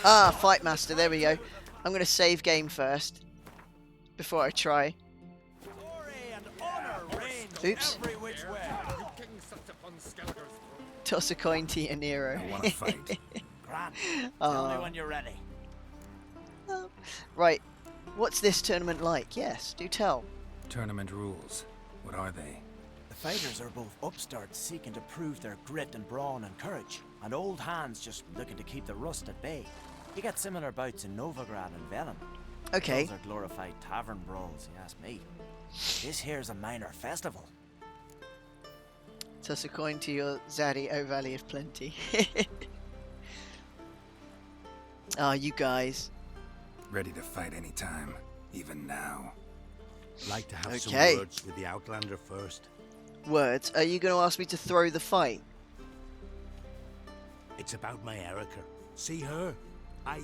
Ah, Fight Master, there we go. I'm going to save game first. Before I try. Oops. Toss a coin to your Nero. I want to fight. Grant, tell me when you're ready. Right. What's this tournament like? Yes, do tell. Tournament rules. What are they? The fighters are both upstarts seeking to prove their grit and brawn and courage, and old hands just looking to keep the rust at bay. You get similar bouts in Novigrad and Vellum. Okay. Those are glorified tavern brawls, you ask me. This here's a minor festival. Toss a coin to your Zaddy, O Valley of Plenty. Ah, you guys. Ready to fight anytime, even now. Like to have some Okay. words with the Outlander first. Words? Are you going to ask me to throw the fight? It's about my Erica. See her? I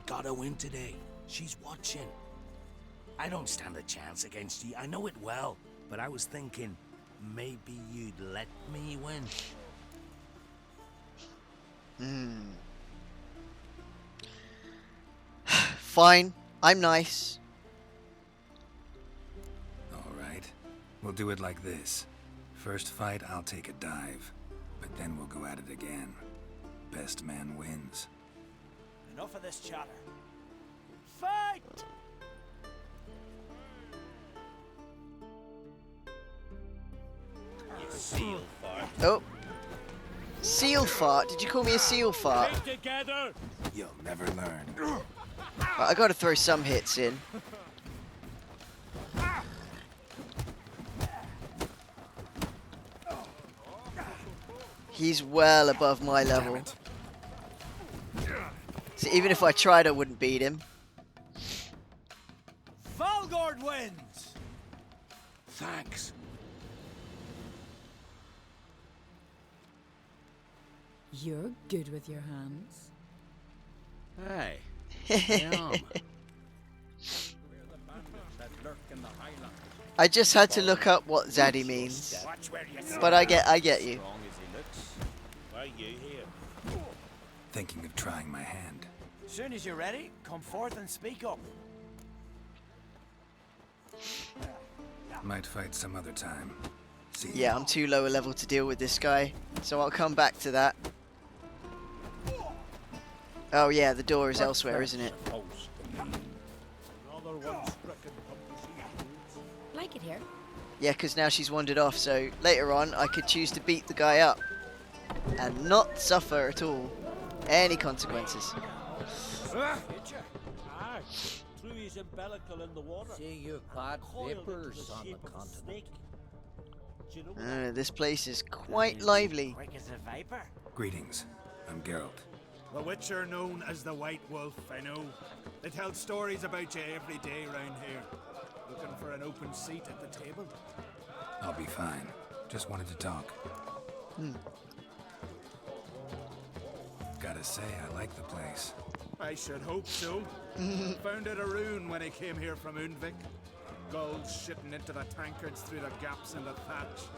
got a win today. She's watching. I don't stand a chance against you. I know it well, but I was thinking maybe you'd let me win. Fine. I'm nice. All right. We'll do it like this. First fight, I'll take a dive. But then we'll go at it again. Best man wins. Enough of this chatter. Fight! You seal fart. Oh. Seal fart? Did you call me a seal fart? Together. You'll never learn. Right, I gotta throw some hits in. He's well above my level. So even if I tried, I wouldn't beat him. Valgord wins! Thanks. You're good with your hands. Hey. I just had to look up what Zaddy means. But I get you. Thinking of trying my hand. Soon as you're ready, come forth and speak up. Might fight some other time. See Yeah, I'm too low a level to deal with this guy. So I'll come back to that. Oh yeah, the door is elsewhere, isn't it? Like it here. Yeah, because now she's wandered off, so later on I could choose to beat the guy up. And not suffer at all any consequences. Threw his umbilical in the water. See you bad vapors on the continent. This place is quite lively. Quick as a viper. Greetings. I'm Geralt. The Witcher known as the White Wolf, I know. They tell stories about you every day round here. Looking for an open seat at the table? I'll be fine. Just wanted to talk. Gotta say, I like the place. I should hope so. Found out a rune when I came here from Undvik. Gulls shitting into the tankards through the gaps in the thatch.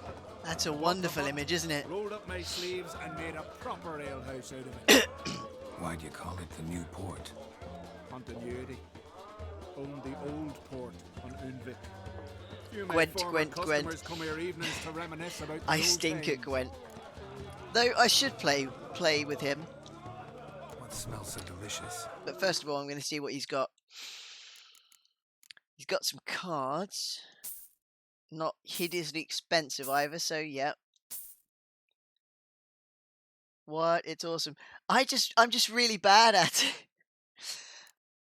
That's a wonderful image, isn't it? Rolled up my sleeves and made a proper alehouse out of it. Why'd you call it the new port? Continuity. Owned the old port on Undvik. Few of my Gwent, former Gwent, Gwent. customers come here evenings to reminisce about the I old stink at times. Gwent. Though I should play with him. What smells so delicious? But first of all, I'm going to see what he's got. He's got some cards. Not hideously expensive either, so yeah. What? It's awesome. I'm just really bad at it.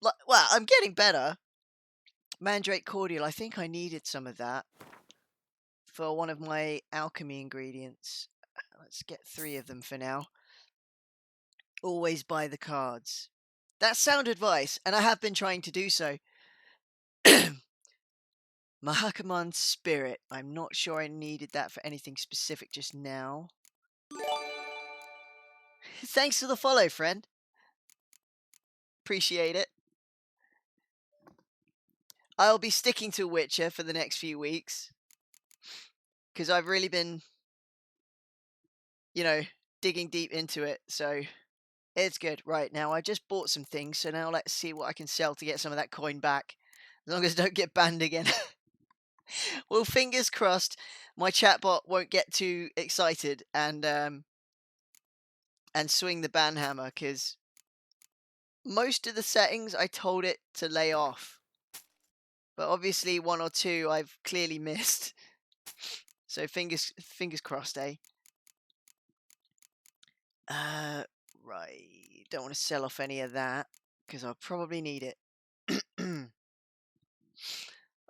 Well, I'm getting better. Mandrake cordial. I think I needed some of that for one of my alchemy ingredients. Let's get 3 of them for now. Always buy the cards. That's sound advice, and I have been trying to do so. Mahakaman Spirit. I'm not sure I needed that for anything specific just now. Thanks for the follow, friend. Appreciate it. I'll be sticking to Witcher for the next few weeks. Because I've really been, digging deep into it. So it's good. Right, now I just bought some things. So now let's see what I can sell to get some of that coin back. As long as I don't get banned again. Well, fingers crossed my chatbot won't get too excited and swing the ban hammer, because most of the settings I told it to lay off. But obviously 1 or 2 I've clearly missed. So fingers crossed, eh? Right. Don't want to sell off any of that, because I'll probably need it.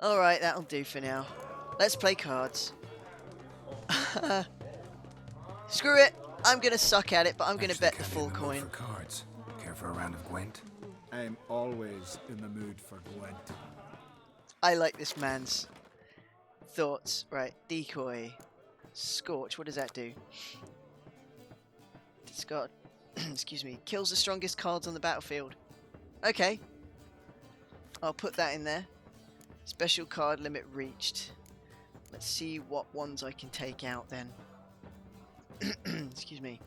Alright, that'll do for now. Let's play cards. Screw it! I'm gonna suck at it, but I'm gonna bet the full coin. For cards. Care for a round of Gwent? I'm always in the mood for Gwent. I like this man's thoughts. Right, decoy. Scorch, what does that do? Discard. Excuse me. Kills the strongest cards on the battlefield. Okay. I'll put that in there. Special card limit reached. Let's see what ones I can take out then. Excuse me.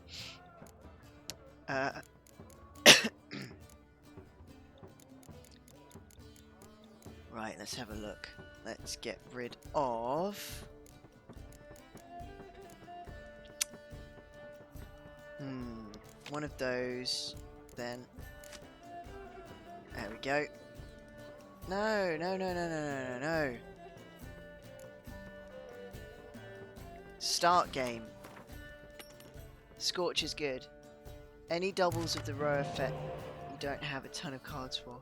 Right, let's have a look. Let's get rid of... one of those, then... There we go. No. Start game. Scorch is good. Any doubles of the row effect you don't have a ton of cards for.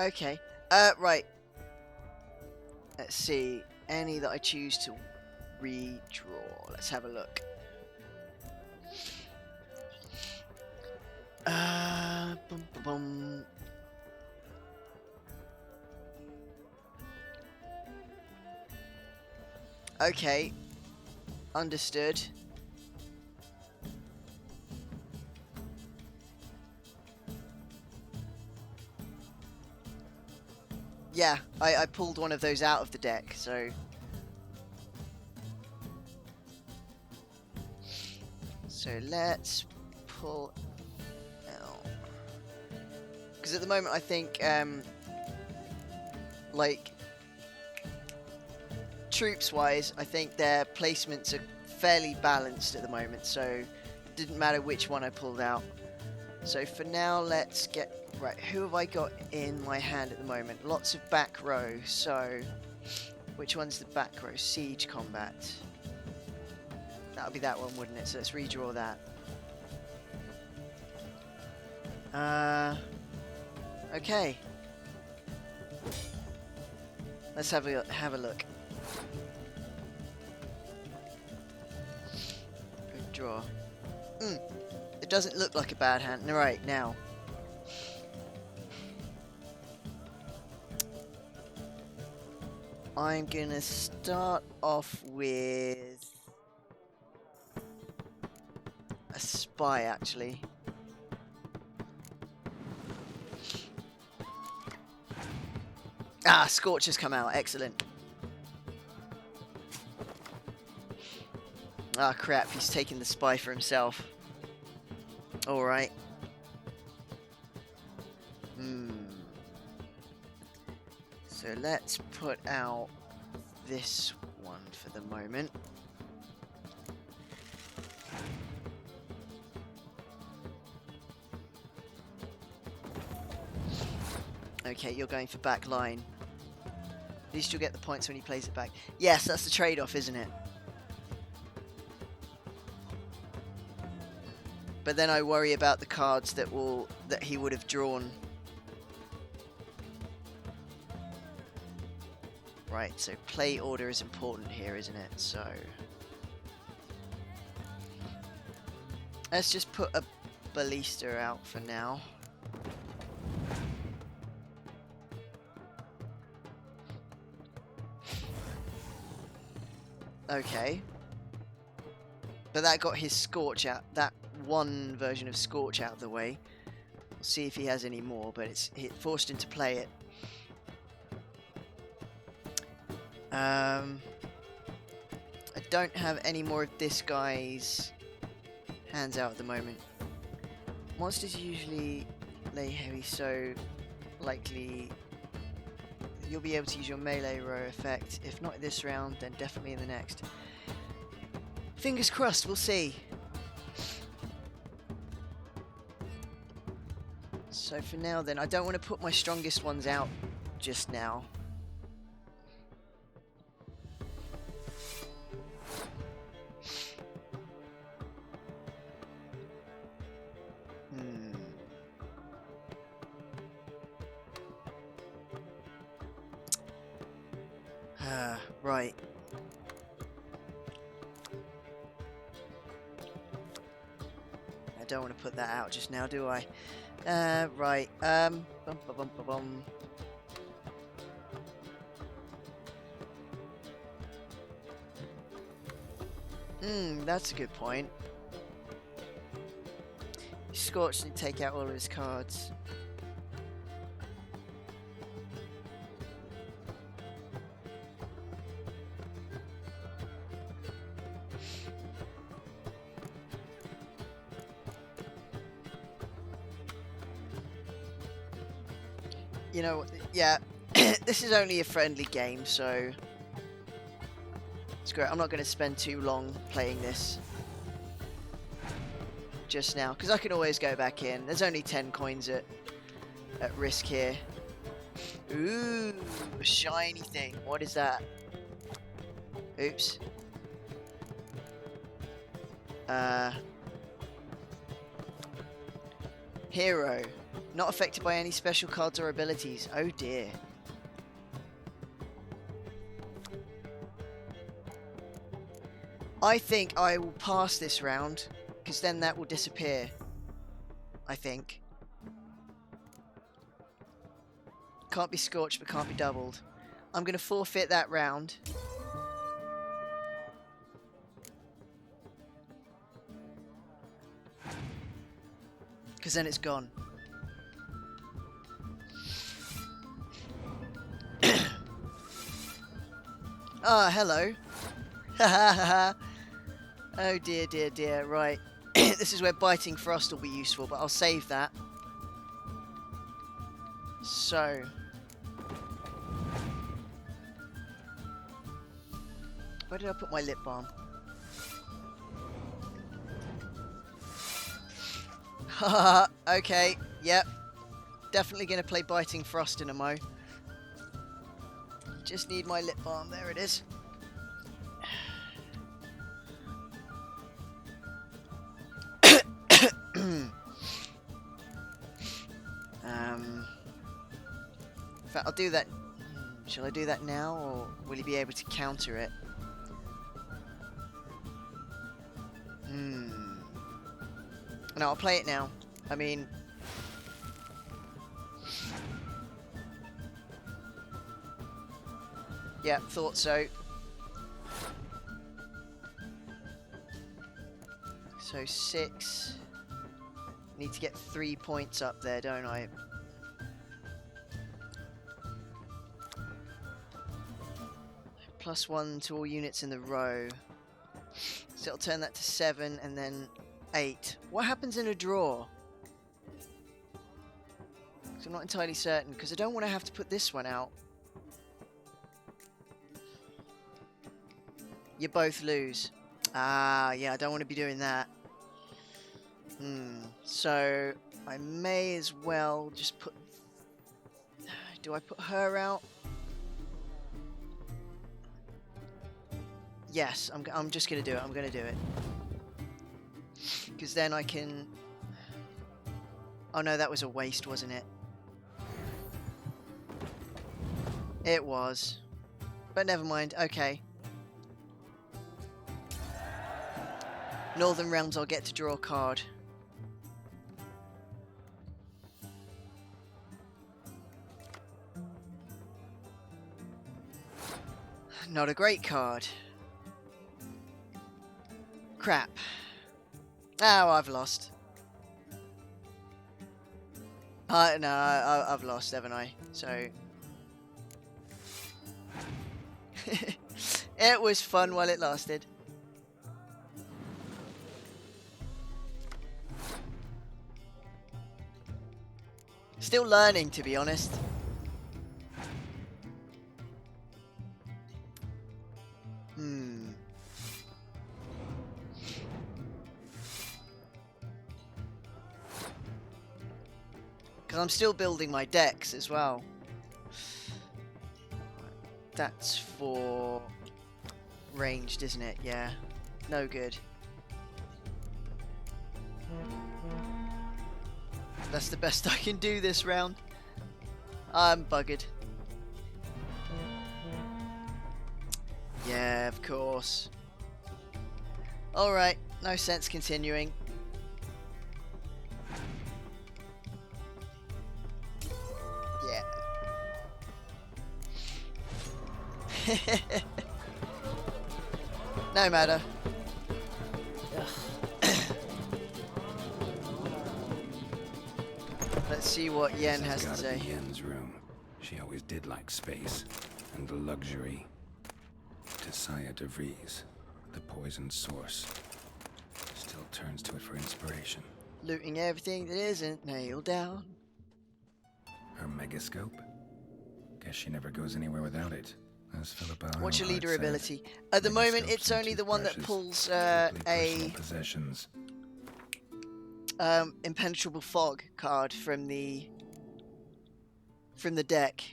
Okay. Right. Let's see. Any that I choose to redraw. Let's have a look. Okay. Understood. Yeah, I pulled one of those out of the deck, so... So let's pull out... Because at the moment I think, like, troops-wise, I think their placements are fairly balanced at the moment, so it didn't matter which one I pulled out. So for now, let's get... Right, who have I got in my hand at the moment? Lots of back row, so... Which one's the back row? Siege combat. That'll be that one, wouldn't it? So let's redraw that. Okay. Let's have a look. Good draw. It doesn't look like a bad hand. Right, now. I'm gonna start off with a spy, actually. Ah, Scorch has come out. Excellent. Ah, crap. He's taking the spy for himself. Alright. So let's put out this one for the moment. Okay, you're going for back line. At least you'll get the points when he plays it back. Yes, that's the trade-off, isn't it? But then I worry about the cards that he would have drawn. Right, so play order is important here, isn't it? So let's just put a ballista out for now. Okay. But that got his Scorch out, that one version of Scorch out of the way. We'll see if he has any more, but it forced him to play it. I don't have any more of this guy's hands out at the moment. Monsters usually lay heavy, so likely you'll be able to use your melee row effect. If not this round, then definitely in the next. Fingers crossed, we'll see. So for now then, I don't want to put my strongest ones out just now. Right. I don't want to put that out just now, do I? Right. Bum, ba, bum, ba, bum. That's a good point. Scorch and take out all of his cards. You know, yeah, this is only a friendly game, so it's great. I'm not going to spend too long playing this just now, because I can always go back in. There's only 10 coins at risk here. Ooh, a shiny thing. What is that? Oops. Hero. Not affected by any special cards or abilities. Oh dear. I think I will pass this round, because then that will disappear. I think. Can't be scorched, but can't be doubled. I'm going to forfeit that round. Because then it's gone. Ah, hello. Oh dear, dear, dear. Right. This is where Biting Frost will be useful, but I'll save that. So. Where did I put my lip balm? Haha, okay. Yep. Definitely going to play Biting Frost in a mo. Just need my lip balm. There it is. In fact, I'll do that. Shall I do that now, or will he be able to counter it? No, I'll play it now. I mean... yeah, thought so. So 6. Need to get 3 points up there, don't I? +1 to all units in the row. So it'll turn that to 7 and then 8. What happens in a draw? So I'm not entirely certain, because I don't want to have to put this one out. You both lose. Ah, yeah, I don't want to be doing that. So I may as well just put... do I put her out? Yes, I'm just going to do it. I'm going to do it. Because then I can... Oh no, that was a waste, wasn't it? It was. But never mind, okay. Northern Realms, I'll get to draw a card. Not a great card. Crap. Oh, I've lost. No, I've lost, haven't I? So... It was fun while it lasted. Still learning, to be honest. Because I'm still building my decks as well. That's for ranged, isn't it? Yeah. No good. That's the best I can do this round. I'm buggered. Yeah, of course. Alright, no sense continuing. Yeah. No matter. Let's see what Yen has to say. Yen's room. She always did like space and the luxury. Tisaya DeVries, the poison source, still turns to it for inspiration. Looting everything that isn't nailed down. Her megascope? Guess she never goes anywhere without it. As Philippa What's your Earnhardt leader said, ability? At the moment, megascopes it's and only the one that toothbrushes, pulls personal possessions. Impenetrable Fog card from the deck.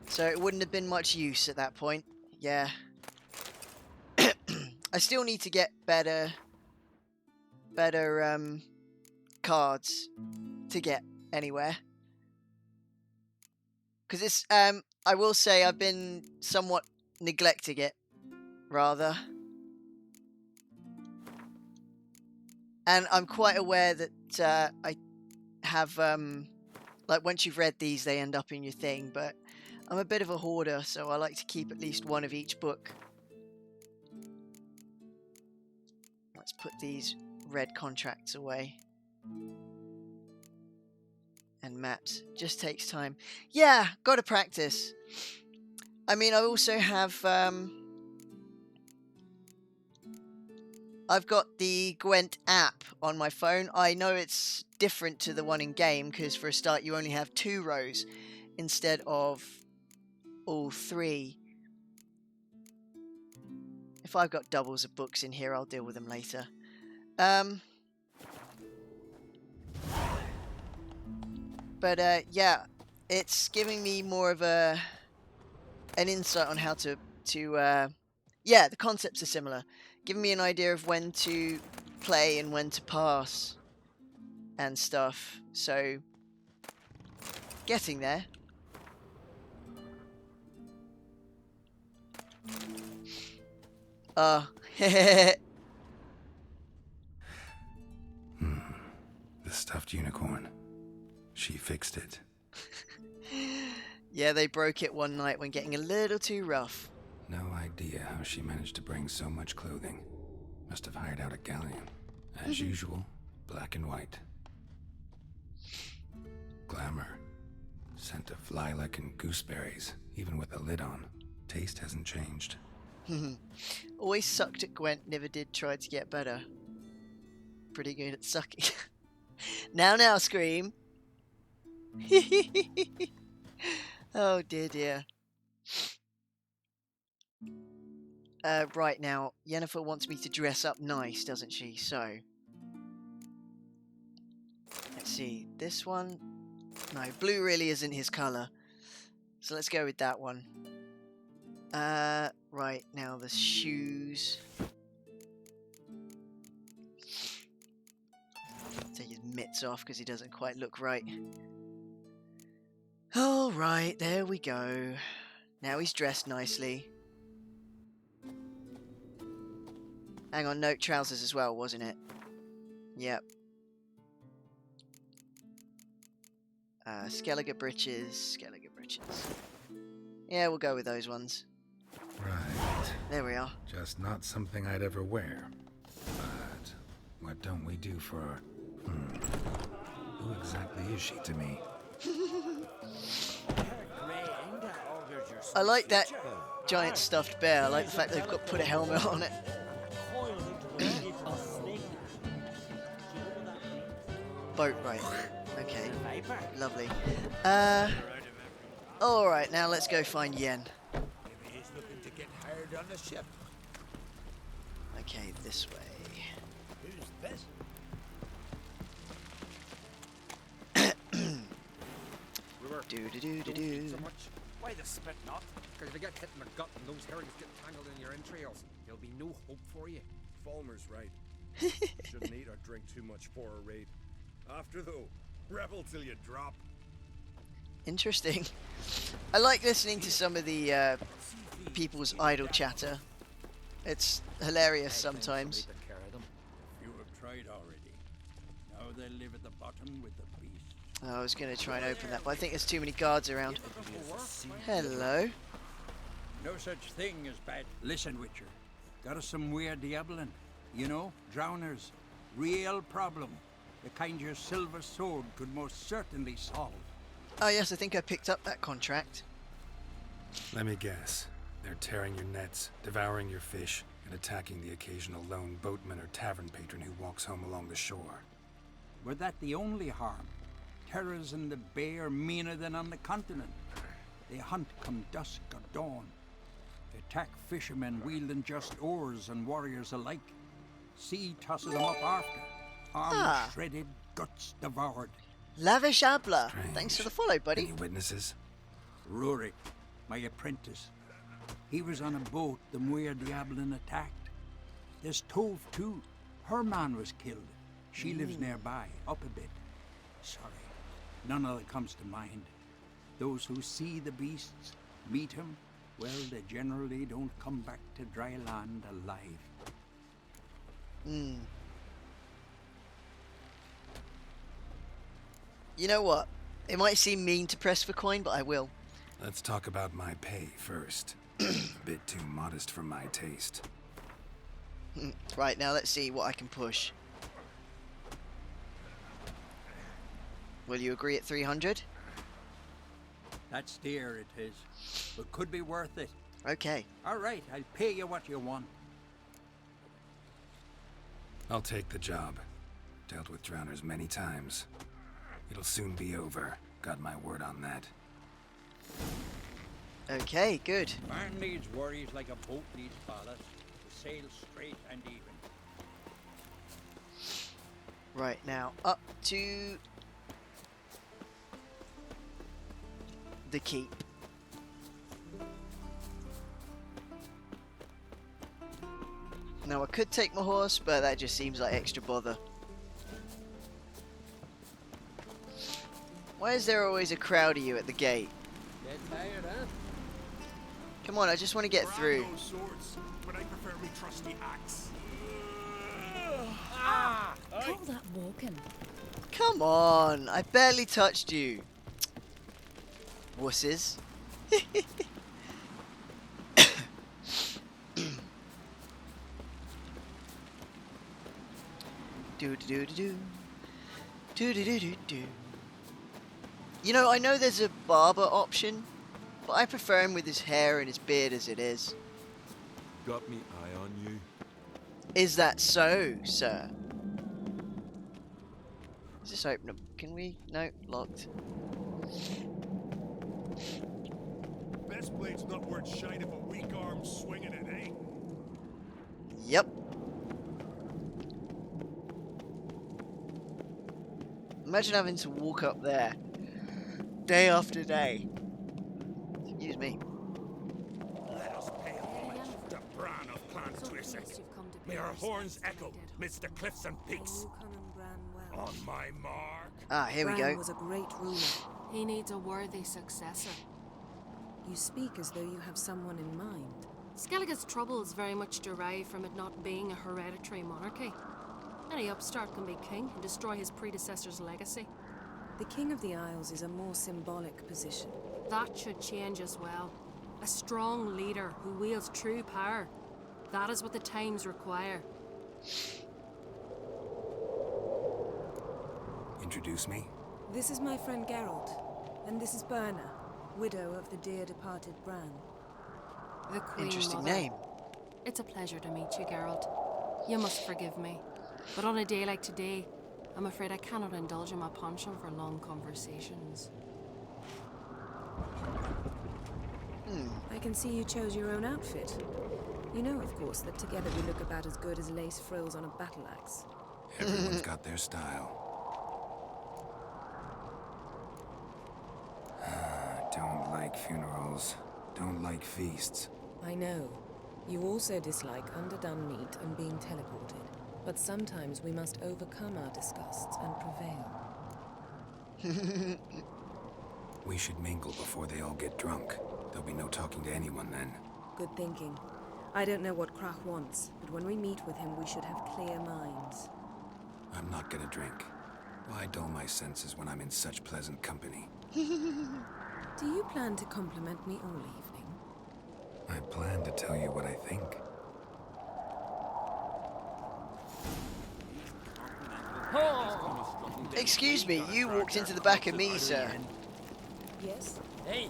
So it wouldn't have been much use at that point. Yeah. I still need to get better cards to get anywhere. Because it's I will say I've been somewhat neglecting it, rather. And I'm quite aware that I have like once you've read these, they end up in your thing, but I'm a bit of a hoarder, so I like to keep at least one of each book. Let's put these red contracts away. And maps. Just takes time. Yeah, gotta practice. I mean, I also have... I've got the Gwent app on my phone. I know it's different to the one in game, because for a start you only have 2 rows instead of all 3. If I've got doubles of books in here, I'll deal with them later. But yeah, it's giving me more of an insight on how to yeah, the concepts are similar. Giving me an idea of when to play and when to pass and stuff. So, getting there. The stuffed unicorn. She fixed it. Yeah, they broke it one night when getting a little too rough. No idea how she managed to bring so much clothing. Must have hired out a galleon. As usual, black and white. Glamour. Scent of lilac and gooseberries, even with the lid on. Taste hasn't changed. Always sucked at Gwent, never did try to get better. Pretty good at sucking. Now, Scream. Oh dear. Right now, Yennefer wants me to dress up nice, doesn't she? So, let's see. This one? No, blue really isn't his colour. So let's go with that one. Right, now the shoes. Take his mitts off because he doesn't quite look right. Alright, there we go. Now he's dressed nicely. Hang on, no, trousers as well, wasn't it? Yep. Skellige breeches, Skellige breeches. Yeah, we'll go with those ones. Right. There we are. Just not something I'd ever wear. But what don't we do for her? Who exactly is she to me? I like that giant stuffed bear. I like the fact they've got put a helmet on it. Boat right. Okay. Lovely. Alright, now let's go find Yen. Maybe he's looking to get hired on the ship. Okay, this way. Who's this? Do. So much. Why the spit not? Because if you get hit in the gut and those herrings get tangled in your entrails, there'll be no hope for you. Falmer's right. Shouldn't eat or drink too much for a raid. After though, rebel till you drop. Interesting. I like listening to some of the people's idle chatter. It's hilarious sometimes. You have tried already. Now they live at the bottom with the beast. I was going to try and open that, but I think there's too many guards around. Hello. No such thing as bad. Listen, Witcher. Got us some weird diabling. You know, drowners. Real problem. The kind your silver sword could most certainly solve. Oh yes, I think I picked up that contract. Let me guess. They're tearing your nets, devouring your fish, and attacking the occasional lone boatman or tavern patron who walks home along the shore. Were that the only harm? Terrors in the bay are meaner than on the continent. They hunt come dusk or dawn. They attack fishermen wielding just oars and warriors alike. Sea tosses them up after. Arms shredded, guts devoured. Lavish Abla. Thanks for the follow, buddy. Any witnesses? Rurik, my apprentice. He was on a boat the Muir Diablin attacked. There's Tove too. Her man was killed. She lives nearby, up a bit. Sorry, none of it comes to mind. Those who see the beasts, meet him, well, they generally don't come back to dry land alive. You know what? It might seem mean to press for coin, but I will. Let's talk about my pay first. A bit too modest for my taste. Right, now let's see what I can push. Will you agree at 300? That's dear, it is. But could be worth it. Okay. All right, I'll pay you what you want. I'll take the job. Dealt with drowners many times. It'll soon be over. Got my word on that. Okay, good. Man needs worries like a boat needs ballast. To sail straight and even. Right, now up to the keep. Now I could take my horse, but that just seems like extra bother. Why is there always a crowd of you at the gate? Get tired, huh? Come on, I just want to get through. No swords, but I prefer me trusty axe. Call that walking. Come on, I barely touched you. Wusses. Do. You know, I know there's a barber option, but I prefer him with his hair and his beard as it is. Got me eye on you. Is that so, sir? Is this open? Can we? No, locked. Best blade's not worth shite if a weak arm's swinging it, eh? Yep. Imagine having to walk up there day after day. Excuse me. Let us Isaac. you've come to May pay our respects horns to my echo dead midst the cliffs and peaks. On my mark. Ah, here we Bran go. was a great ruler. He needs a worthy successor. You speak as though you have someone in mind. Skellige's troubles very much derive from it not being a hereditary monarchy. Any upstart can be king and destroy his predecessor's legacy. The King of the Isles is a more symbolic position. That should change as well. A strong leader who wields true power. That is what the times require. Introduce me? This is my friend Geralt, and this is Berna, widow of the dear departed Bran. The Queen Interesting Mother. name. It's a pleasure to meet you, Geralt. You must forgive me, but on a day like today, I'm afraid I cannot indulge in my penchant for long conversations. I can see you chose your own outfit. You know, of course, that together we look about as good as lace frills on a battle axe. Everyone's got their style. Don't like funerals. Don't like feasts. I know. You also dislike underdone meat and being teleported. But sometimes we must overcome our disgusts and prevail. We should mingle before they all get drunk. There'll be no talking to anyone then. Good thinking. I don't know what Krach wants, but when we meet with him, we should have clear minds. I'm not gonna drink. Why dull my senses when I'm in such pleasant company? Do you plan to compliment me all evening? I plan to tell you what I think. Excuse me, you walked into the back of me, sir. Yes? Hey!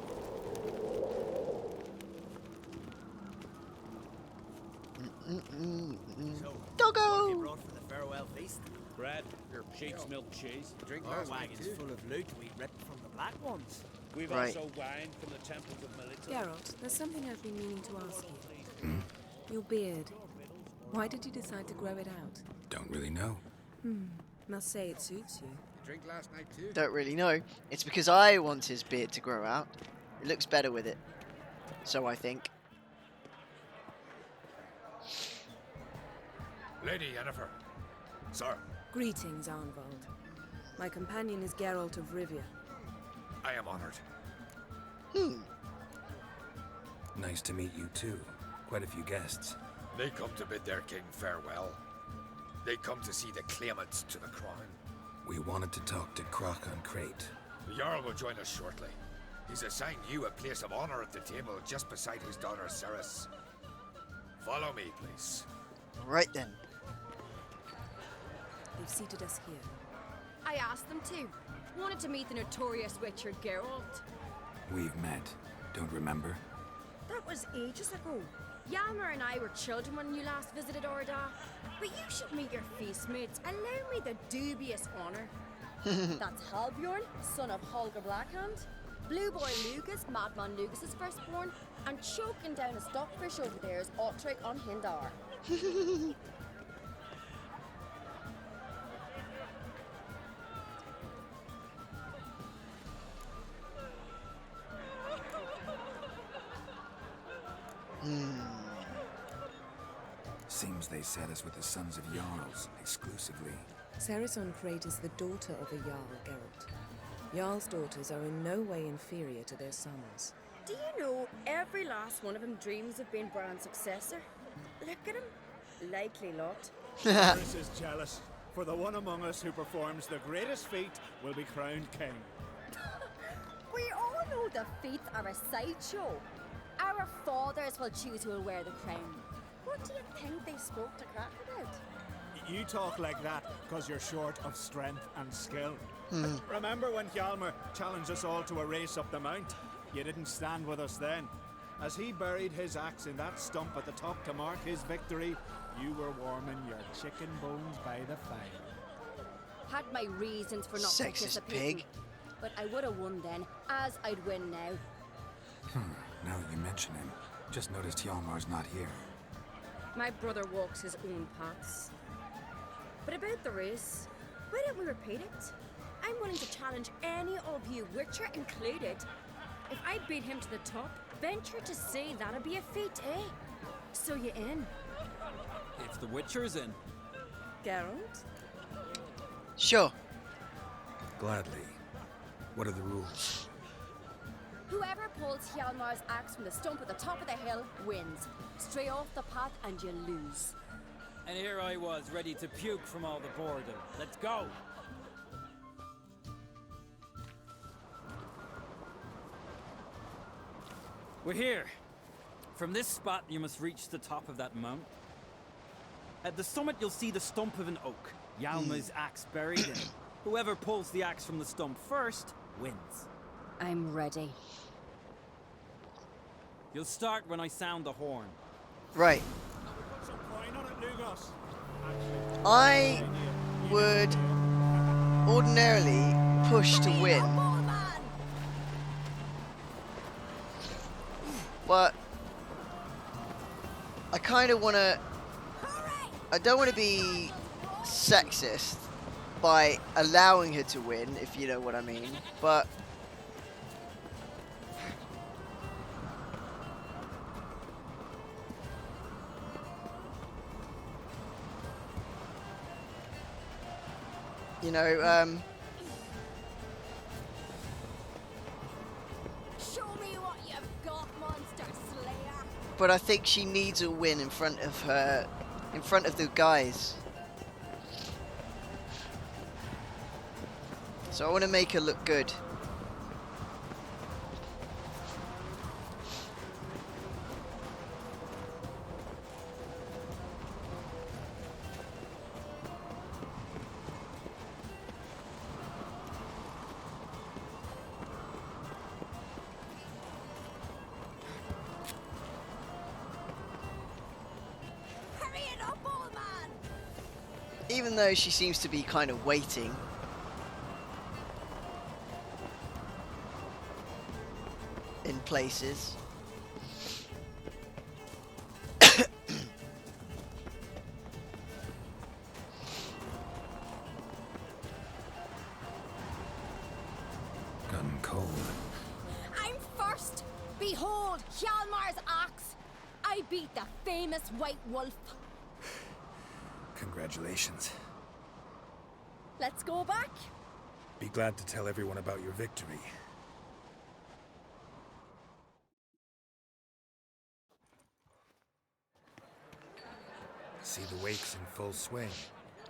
Doggo! You brought for the farewell feast? Bread, sheep's milk cheese. Drink our wagons full of loot we ripped from the Black Ones. We've Right. also wine from the temples of Melita. Geralt, there's something I've been meaning to ask you. Your beard. Why did you decide to grow it out? Don't really know. Must say it suits you. Drink last night too. Don't really know. It's because I want his beard to grow out. It looks better with it. So I think. Lady Yennefer. Sir, Greetings, Arnvald. My companion is Geralt of Rivia. I am honored. Nice to meet you too. Quite a few guests. They come to bid their king farewell. They come to see the claimants to the crown. We wanted to talk to Krach on Crate. The Jarl will join us shortly. He's assigned you a place of honor at the table just beside his daughter Ceres. Follow me, please. Right then. They've seated us here. I asked them to. Wanted to meet the notorious Witcher Geralt. We've met. Don't remember? That was ages ago. Yalmer and I were children when you last visited Orda. But you should meet your feast mates. Allow me the dubious honor. That's Halbjorn, son of Holger Blackhand. Blue Boy Lucas, Madman Lucas's firstborn. And choking down a stockfish over there is Otric on Hindar. Seems they set us with the sons of Jarls, exclusively. Ceres on Crate is the daughter of a Jarl, Geralt. Jarl's daughters are in no way inferior to their sons. Do you know every last one of them dreams of being Bran's successor? Look at him. Likely lot. Ceres is jealous, for the one among us who performs the greatest feat will be crowned king. We all know the feats are a sideshow. Our fathers will choose who will wear the crown. What do you think they spoke to Krach about? You talk like that because you're short of strength and skill. Remember when Hjalmar challenged us all to a race up the mount? You didn't stand with us then. As he buried his axe in that stump at the top to mark his victory, you were warming your chicken bones by the fire. Had my reasons for not Sexist participating. pig. But I would have won then, as I'd win now. Now that you mention him, just noticed Hjalmar's not here. My brother walks his own paths. But about the race, why don't we repeat it? I'm willing to challenge any of you, Witcher included. If I beat him to the top, venture to say that'd be a feat, eh? So you in? If the Witcher's in. Geralt? Sure. Gladly. What are the rules? Whoever pulls Hjalmar's axe from the stump at the top of the hill wins. Stray off the path and you lose. And here I was, ready to puke from all the boredom. Let's go! We're here. From this spot, you must reach the top of that mount. At the summit, you'll see the stump of an oak. Hjalmar's axe buried in it. Whoever pulls the axe from the stump first wins. I'm ready. You'll start when I sound the horn. Right. I would ordinarily push to win. But I kind of want to... I don't want to be sexist by allowing her to win, if you know what I mean. But... you know, Show me what you've got, monster slayer. but I think she needs a win in front of her, in front of the guys. So I want to make her look good. Even though she seems to be kind of waiting. In places. Gotten cold. I'm first. Behold Hjalmar's axe. I beat the famous White Wolf. Congratulations. Let's go back. Be glad to tell everyone about your victory. See the wakes in full swing.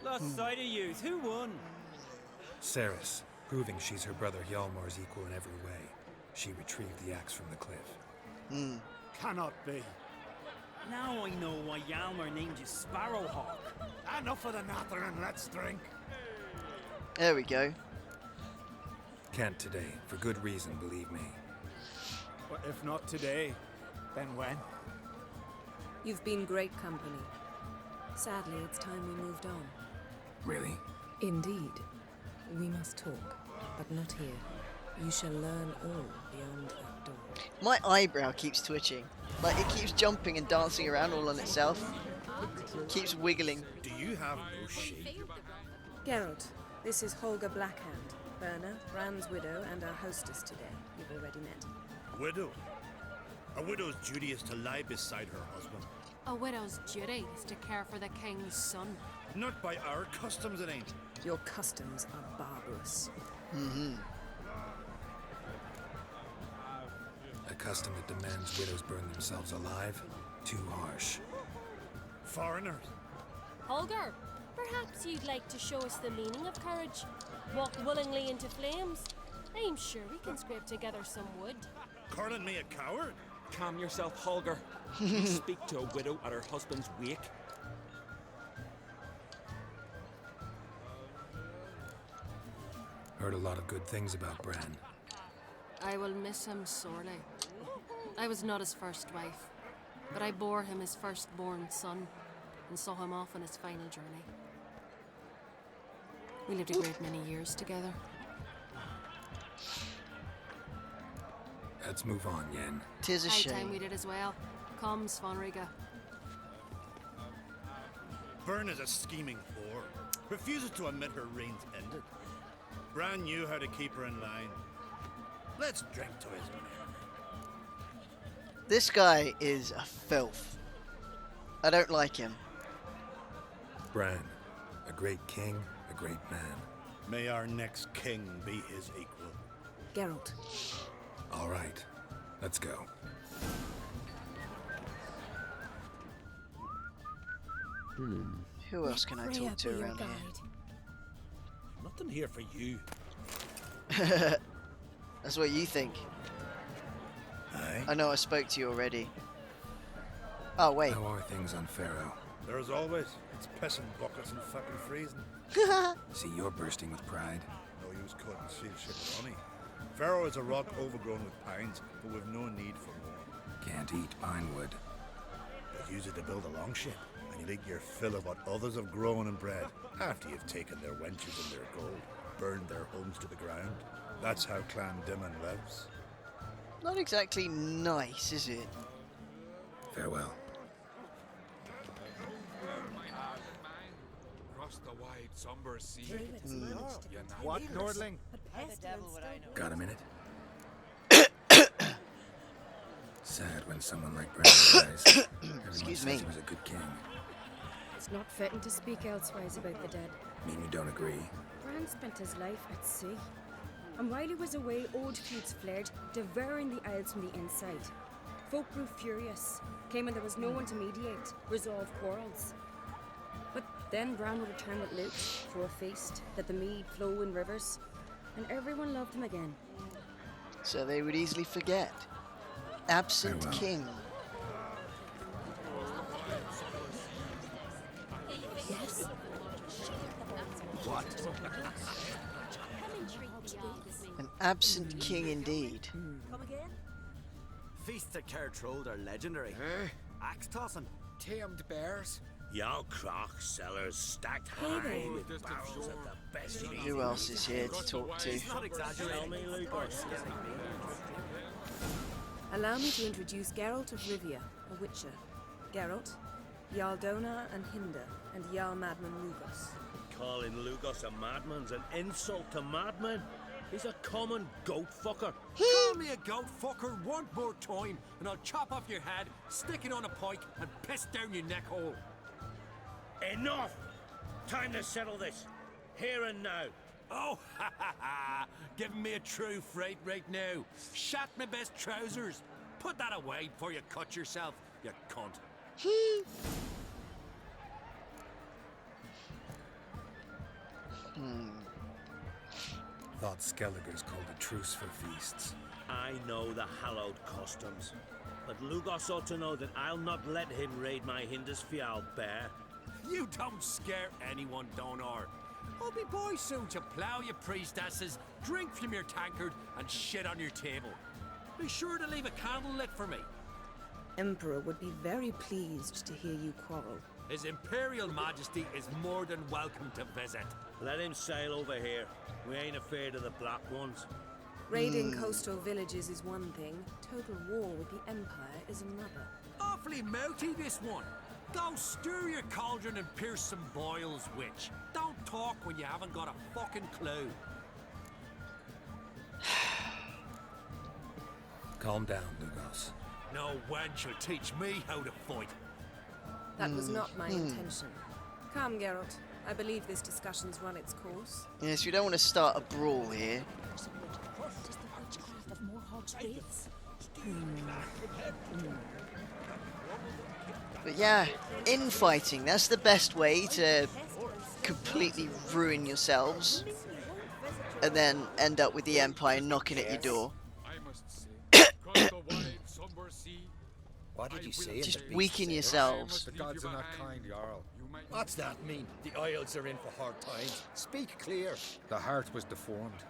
Lost sight of yous. Who won? Ceres, proving she's her brother Hjalmar's equal in every way. She retrieved the axe from the cliff. Cannot be. Now I know why Hjalmar named you Sparrowhawk. Enough of the nattering, let's drink. There we go. Can't today, for good reason, believe me. But if not today, then when? You've been great company. Sadly, it's time we moved on. Really? Indeed. We must talk, but not here. You shall learn all beyond that door. My eyebrow keeps twitching. Like, it keeps jumping and dancing around all on itself. Keeps wiggling. Do you have no shame? Geralt, this is Holger Blackhand, Berna, Brand's widow, and our hostess today. You've already met. Widow? A widow's duty is to lie beside her husband. A widow's duty is to care for the king's son. Not by our customs, it ain't. Your customs are barbarous. A custom that demands widows burn themselves alive? Too harsh. Foreigners? Holger, perhaps you'd like to show us the meaning of courage. Walk willingly into flames. I'm sure we can scrape together some wood. Calling me a coward? Calm yourself, Holger. You speak to a widow at her husband's wake. Heard a lot of good things about Bran. I will miss him sorely. I was not his first wife, but I bore him his firstborn son and saw him off on his final journey. We lived a great many years together. Let's move on, Yen. 'Tis a High time shame. we did as well. Come, Svanriga. Byrne is a scheming whore. Refuses to admit her reign's ended. Bran knew how to keep her in line. Let's drink to his memory. This guy is a filth. I don't like him. Bran, a great king, a great man. May our next king be his equal. Geralt. All right, let's go. Who else can I talk to around here? Nothing here for you. That's what you think. Aye. I know I spoke to you already. Oh, wait. How are things on Pharaoh? There as always. It's pissing buckets and fucking freezing. See, you're bursting with pride. No use cutting seal shit with honey. Pharaoh is a rock overgrown with pines, but we've no need for more. Can't eat pine wood. But use it to build a longship, and you'll eat your fill of what others have grown and bred, after you've taken their wenches and their gold, burned their homes to the ground. That's how Clan Dimon lives. Not exactly nice, is it? Farewell. Across the wide, somber sea. What, Nordling? Got a minute? Sad when someone like Bran dies. Everyone Excuse says me. he was a good king. It's not fitting to speak elsewise about the dead. Mean you don't agree? Bran spent his life at sea. And while he was away, old feuds flared, devouring the Isles from the inside. Folk grew furious, came when there was no one to mediate, resolve quarrels. But then Bran would return with loot, throw a feast, let the mead flow in rivers, and everyone loved him again. So they would easily forget. Absent Farewell. king. Yes. What? An absent king indeed. Feasts at Cairtrode are legendary. Axe tossing. Tamed bears. Yow crock sellers stacked high with barrels of the best meat. Who else is here to talk to? Not exaggerating. Allow me to introduce Geralt of Rivia, a witcher. Geralt, Jarl Dona and Hinder, and Jarl Madman Lugos. Calling Lugos a madman's an insult to madmen. He's a common goat fucker. Call me a goat fucker one more time, and I'll chop off your head, stick it on a pike, and piss down your neck hole. Enough! Time to settle this. Here and now. Oh, ha ha ha! Giving me a true fright right now. Shat my best trousers. Put that away before you cut yourself, you cunt. Thought Skelliger's called a truce for feasts. I know the hallowed customs. But Lugos ought to know that I'll not let him raid my Hindisfial bear. You don't scare anyone, Donar. I'll be boy soon to plough your priestesses, drink from your tankard, and shit on your table. Be sure to leave a candle lit for me. Emperor would be very pleased to hear you quarrel. His Imperial Majesty is more than welcome to visit. Let him sail over here. We ain't afraid of the black ones. Raiding coastal villages is one thing, total war with the Empire is another. Awfully mouthy, this one. Go stir your cauldron and pierce some boils, witch. Don't talk when you haven't got a fucking clue. Calm down, Lugos. No wench will teach me how to fight. That was not my intention. Come, Geralt. I believe this discussion's run its course. Yes, we don't want to start a brawl here. Does the witchcraft of Morhogg's wraiths? But yeah, infighting, that's the best way to completely ruin yourselves. And then end up with the Empire knocking at your door. What did you say? Just weaken yourselves. The gods are not kind, Jarl. What's that mean? The Isles are in for hard times. Speak clear. The heart was deformed.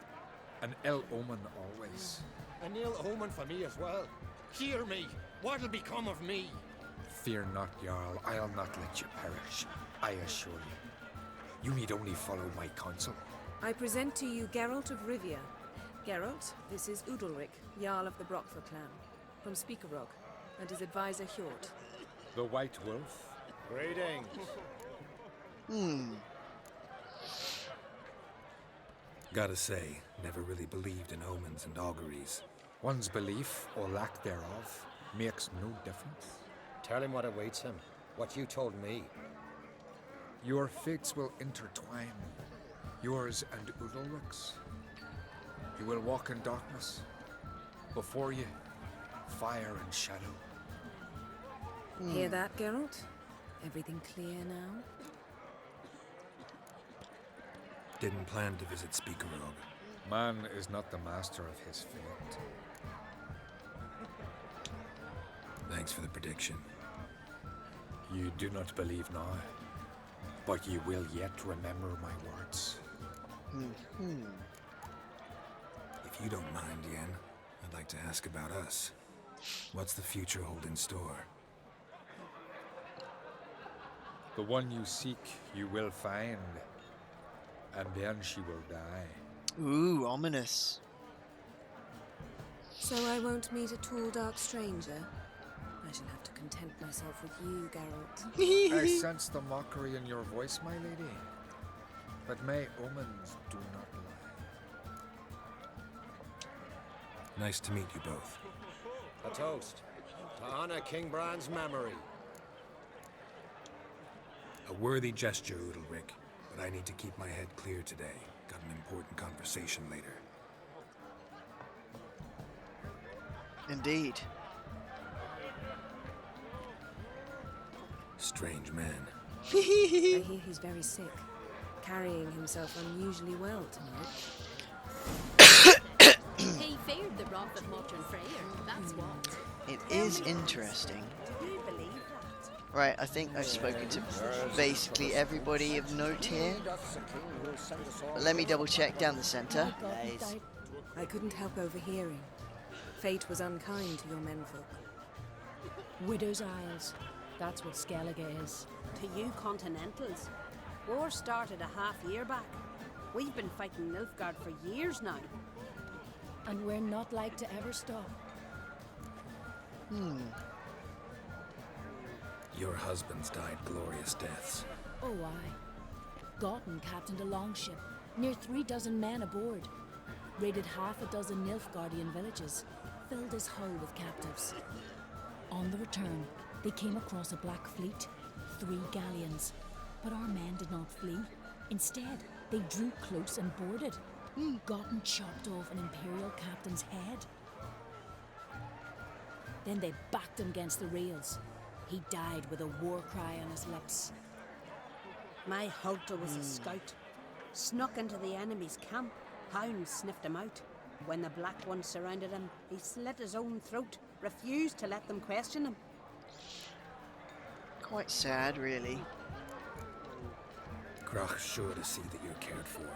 An ill omen always. An ill omen for me as well. Hear me. What'll become of me? Fear not, Jarl. I'll not let you perish. I assure you. You need only follow my counsel. I present to you Geralt of Rivia. Geralt, this is Udalric, Jarl of the Brockfer clan, from Speakerog, and his advisor Hjort. The White Wolf. Greetings. Gotta say, never really believed in omens and auguries. One's belief, or lack thereof, makes no difference. Tell him what awaits him. what you told me. Your fates will intertwine, yours and Udalruk's. You will walk in darkness. Before you, fire and shadow. Hear that, Geralt? Everything clear now? Didn't plan to visit Speakerog. Man is not the master of his fate. Thanks for the prediction. You do not believe now, but you will yet remember my words. If you don't mind, Yen, I'd like to ask about us. What's the future hold in store? The one you seek, you will find, and then she will die. Ooh, ominous. So I won't meet a tall, dark stranger? I shall have to content myself with you, Geralt. I sense the mockery in your voice, my lady. But may omens do not lie. Nice to meet you both. A toast to honor King Bran's memory. A worthy gesture, Udalric, but I need to keep my head clear today. Got an important conversation later. Indeed. Strange man. I hear he's very sick, carrying himself unusually well tonight. He feared the wrath of Morton Freyr, that's what. It is interesting. Do you believe that? Right, I think I've spoken to basically everybody of note here. But let me double check down the centre. I couldn't help overhearing. Fate was unkind to your menfolk. Widow's Isles. That's what Skellige is. To you Continentals. War started a half year back. We've been fighting Nilfgaard for years now. And we're not like to ever stop. Your husbands died glorious deaths. Oh, aye. Gotten captained a longship, near 36 men aboard. Raided half a dozen Nilfgaardian villages, filled his hull with captives. On the return, they came across a black fleet, 3 galleons. But our men did not flee. Instead, they drew close and boarded. Gotten chopped off an Imperial captain's head. Then they backed him against the rails. He died with a war cry on his lips. My Hulter was a scout. Snuck into the enemy's camp. Hounds sniffed him out. When the Black Ones surrounded him, he slit his own throat, refused to let them question him. Quite sad, really. Grach's sure to see that you're cared for.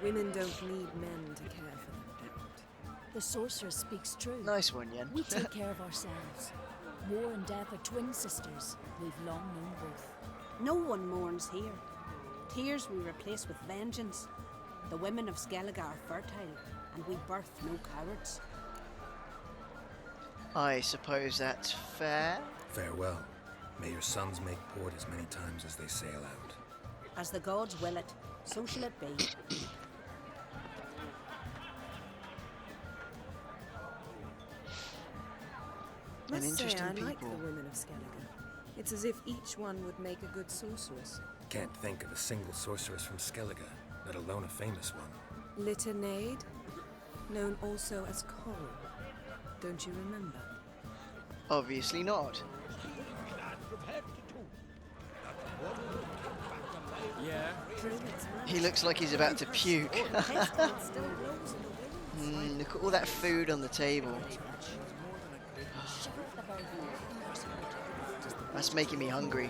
Women don't need men to care for them, Geralt. The sorceress speaks true. Nice one, Yen. We take care of ourselves. War and death are twin sisters. We've long known both. No one mourns here. Tears we replace with vengeance. The women of Skellige are fertile, and we birth no cowards. I suppose that's fair. Farewell. May your sons make port as many times as they sail out. As the gods will it, so shall it be. Must interesting say, I like people. the women of Skellige. It's as if each one would make a good sorceress. Can't think of a single sorceress from Skellige, let alone a famous one. Litternaid, known also as Coral. Don't you remember? Obviously not. Yeah. He looks like he's about to puke. Look at all that food on the table. That's making me hungry.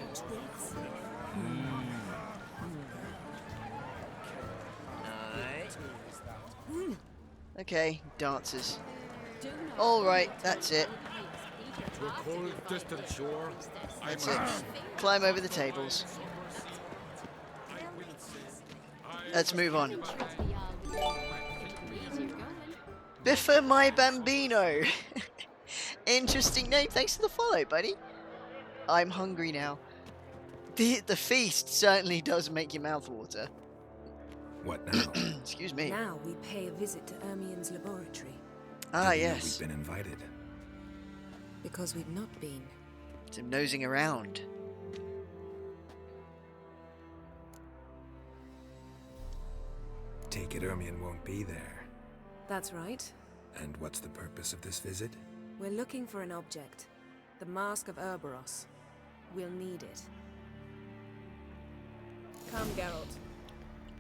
Okay, dancers. Alright, that's it. To a cold, distant shore, That's it. Climb over the tables. Let's move on. Biffa my Bambino. Interesting name. Thanks for the follow, buddy. I'm hungry now. The feast certainly does make your mouth water. What now? Excuse me. Now we pay a visit to Ermien's laboratory. Ah, Didn't know yes. We've been invited. Because we've not been. Some nosing around. take it Ermion won't be there. That's right. And what's the purpose of this visit? We're looking for an object. The Mask of Ouroboros. We'll need it. Come, Geralt.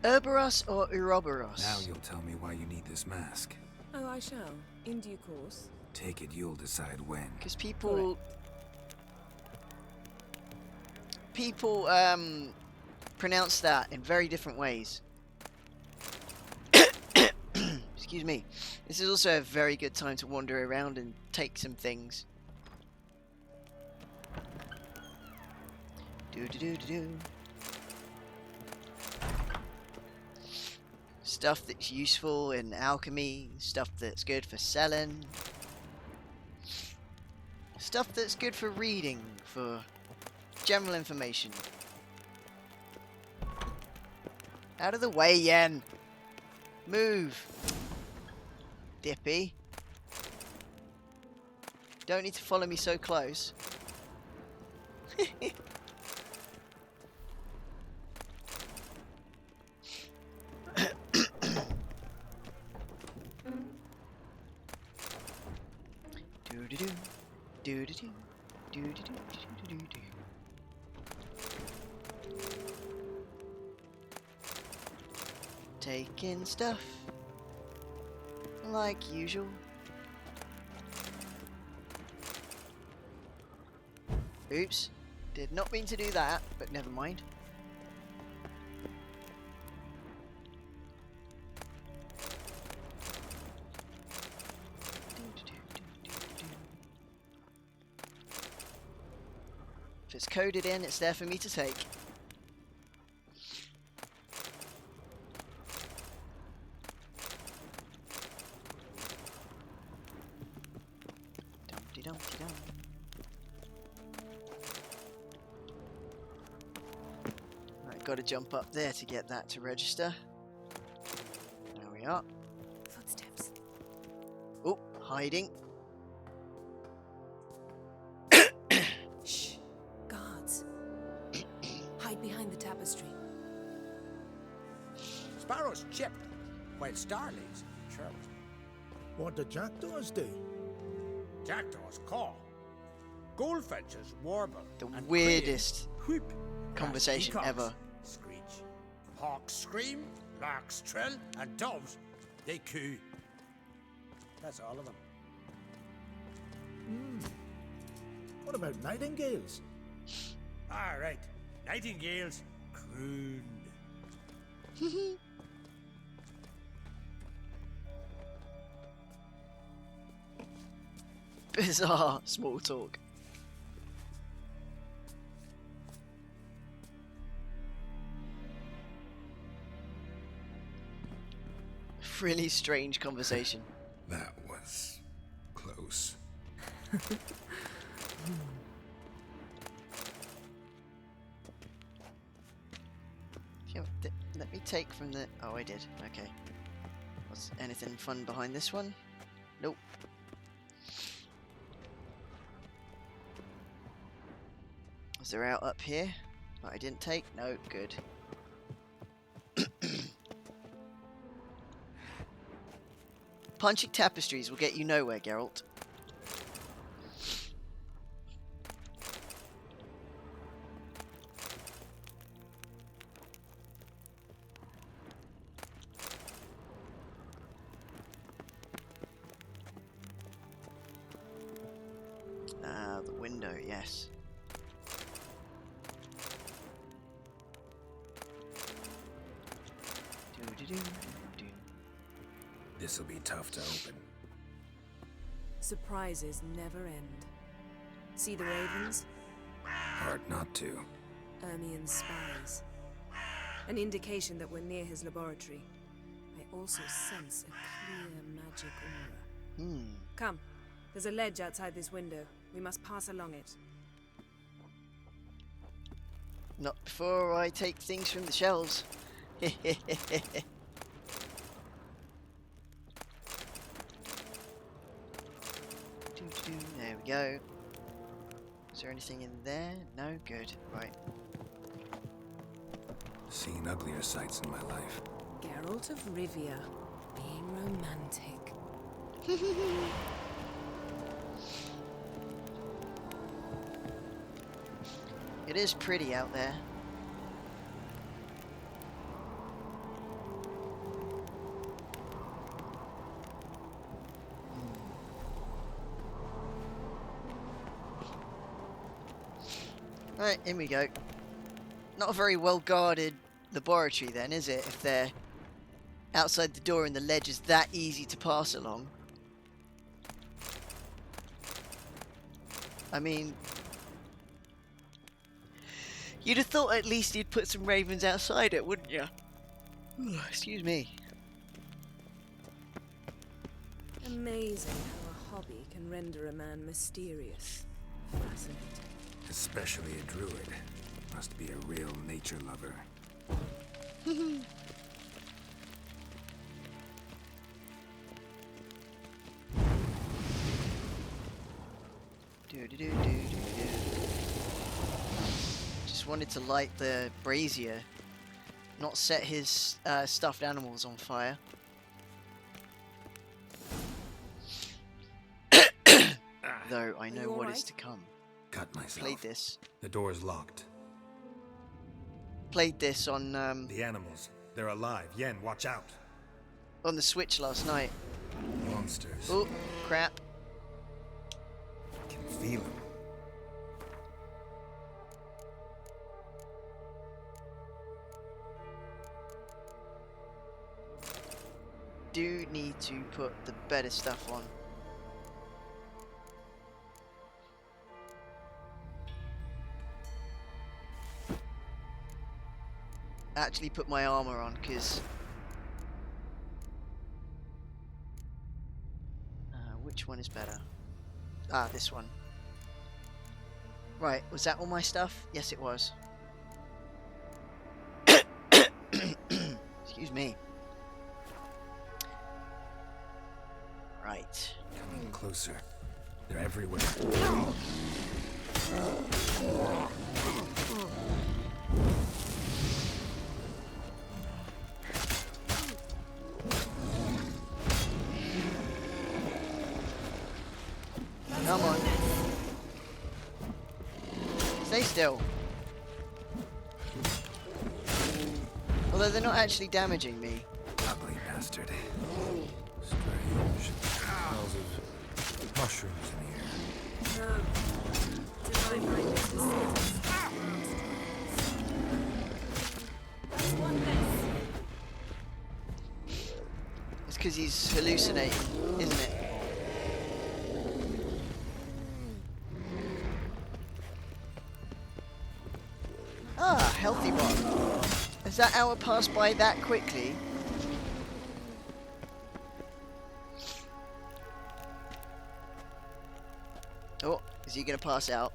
Ouroboros or Ouroboros? Now you'll tell me why you need this mask. Oh, I shall. In due course. Take it you'll decide when. Because people pronounce that in very different ways. Excuse me. This is also a very good time to wander around and take some things. Do. Stuff that's useful in alchemy, stuff that's good for selling, stuff that's good for reading, for general information. Out of the way, Yen! Move! Dippy. Don't need to follow me so close. Taking stuff like usual. Oops, did not mean to do that, but never mind. If it's coded in, it's there for me to take. Dumpty-dum. Right, got to jump up there to get that to register. There we are. Footsteps. Oh, hiding. Shh. Guards. Hide behind the tapestry. Sparrows chip, while starlings chirp. What do jackdaws do? Jackdaws caw. Goldfinches warble. The and weirdest cranes whoop. conversation Peacocks ever. Screech. Hawks scream, larks trill, and doves, they coo. That's all of them. What about nightingales? All right, nightingales crooned. Bizarre small talk. Really strange conversation. That was close. Let me take from the... Oh, I did. Okay. Was anything fun behind this one? Nope. Was there out up here that I didn't take? No, good. Punching tapestries will get you nowhere, Geralt. Ah, the window, yes. This'll be tough to open. Surprises never end. See the ravens? Hard not to. Ermion's spies. An indication that we're near his laboratory. I also sense a clear magic aura. Come. There's a ledge outside this window. We must pass along it. Not before I take things from the shelves. There we go. Is there anything in there? No? Good. Right. Seen uglier sights in my life. Geralt of Rivia, being romantic. It is pretty out there. Right, in we go. Not a very well guarded laboratory then, is it? If they're outside the door and the ledge is that easy to pass along. I mean, you'd have thought at least you'd put some ravens outside it, wouldn't you? Excuse me. Amazing how a hobby can render a man mysterious. Fascinating. Especially a druid. Must be a real nature lover. Just wanted to light the brazier, not set his stuffed animals on fire. Though I know what is to come. Cut myself. Played this. The door's locked. Played this on The animals. They're alive. Yen, watch out. on the Switch last night. Monsters. Oh, crap. Can feel them. Do need to put the better stuff on. Actually put my armor on, because which one is better? Ah, this one. Right, was that all my stuff? Yes, it was. Excuse me. Right. Coming closer. They're everywhere. Come on. Stay still. Although they're not actually damaging me. Ugly bastard. Strange. Smells of mushrooms in here. It's because he's hallucinating, isn't it? Ah, healthy one. Has that hour passed by that quickly? Oh, is he gonna pass out?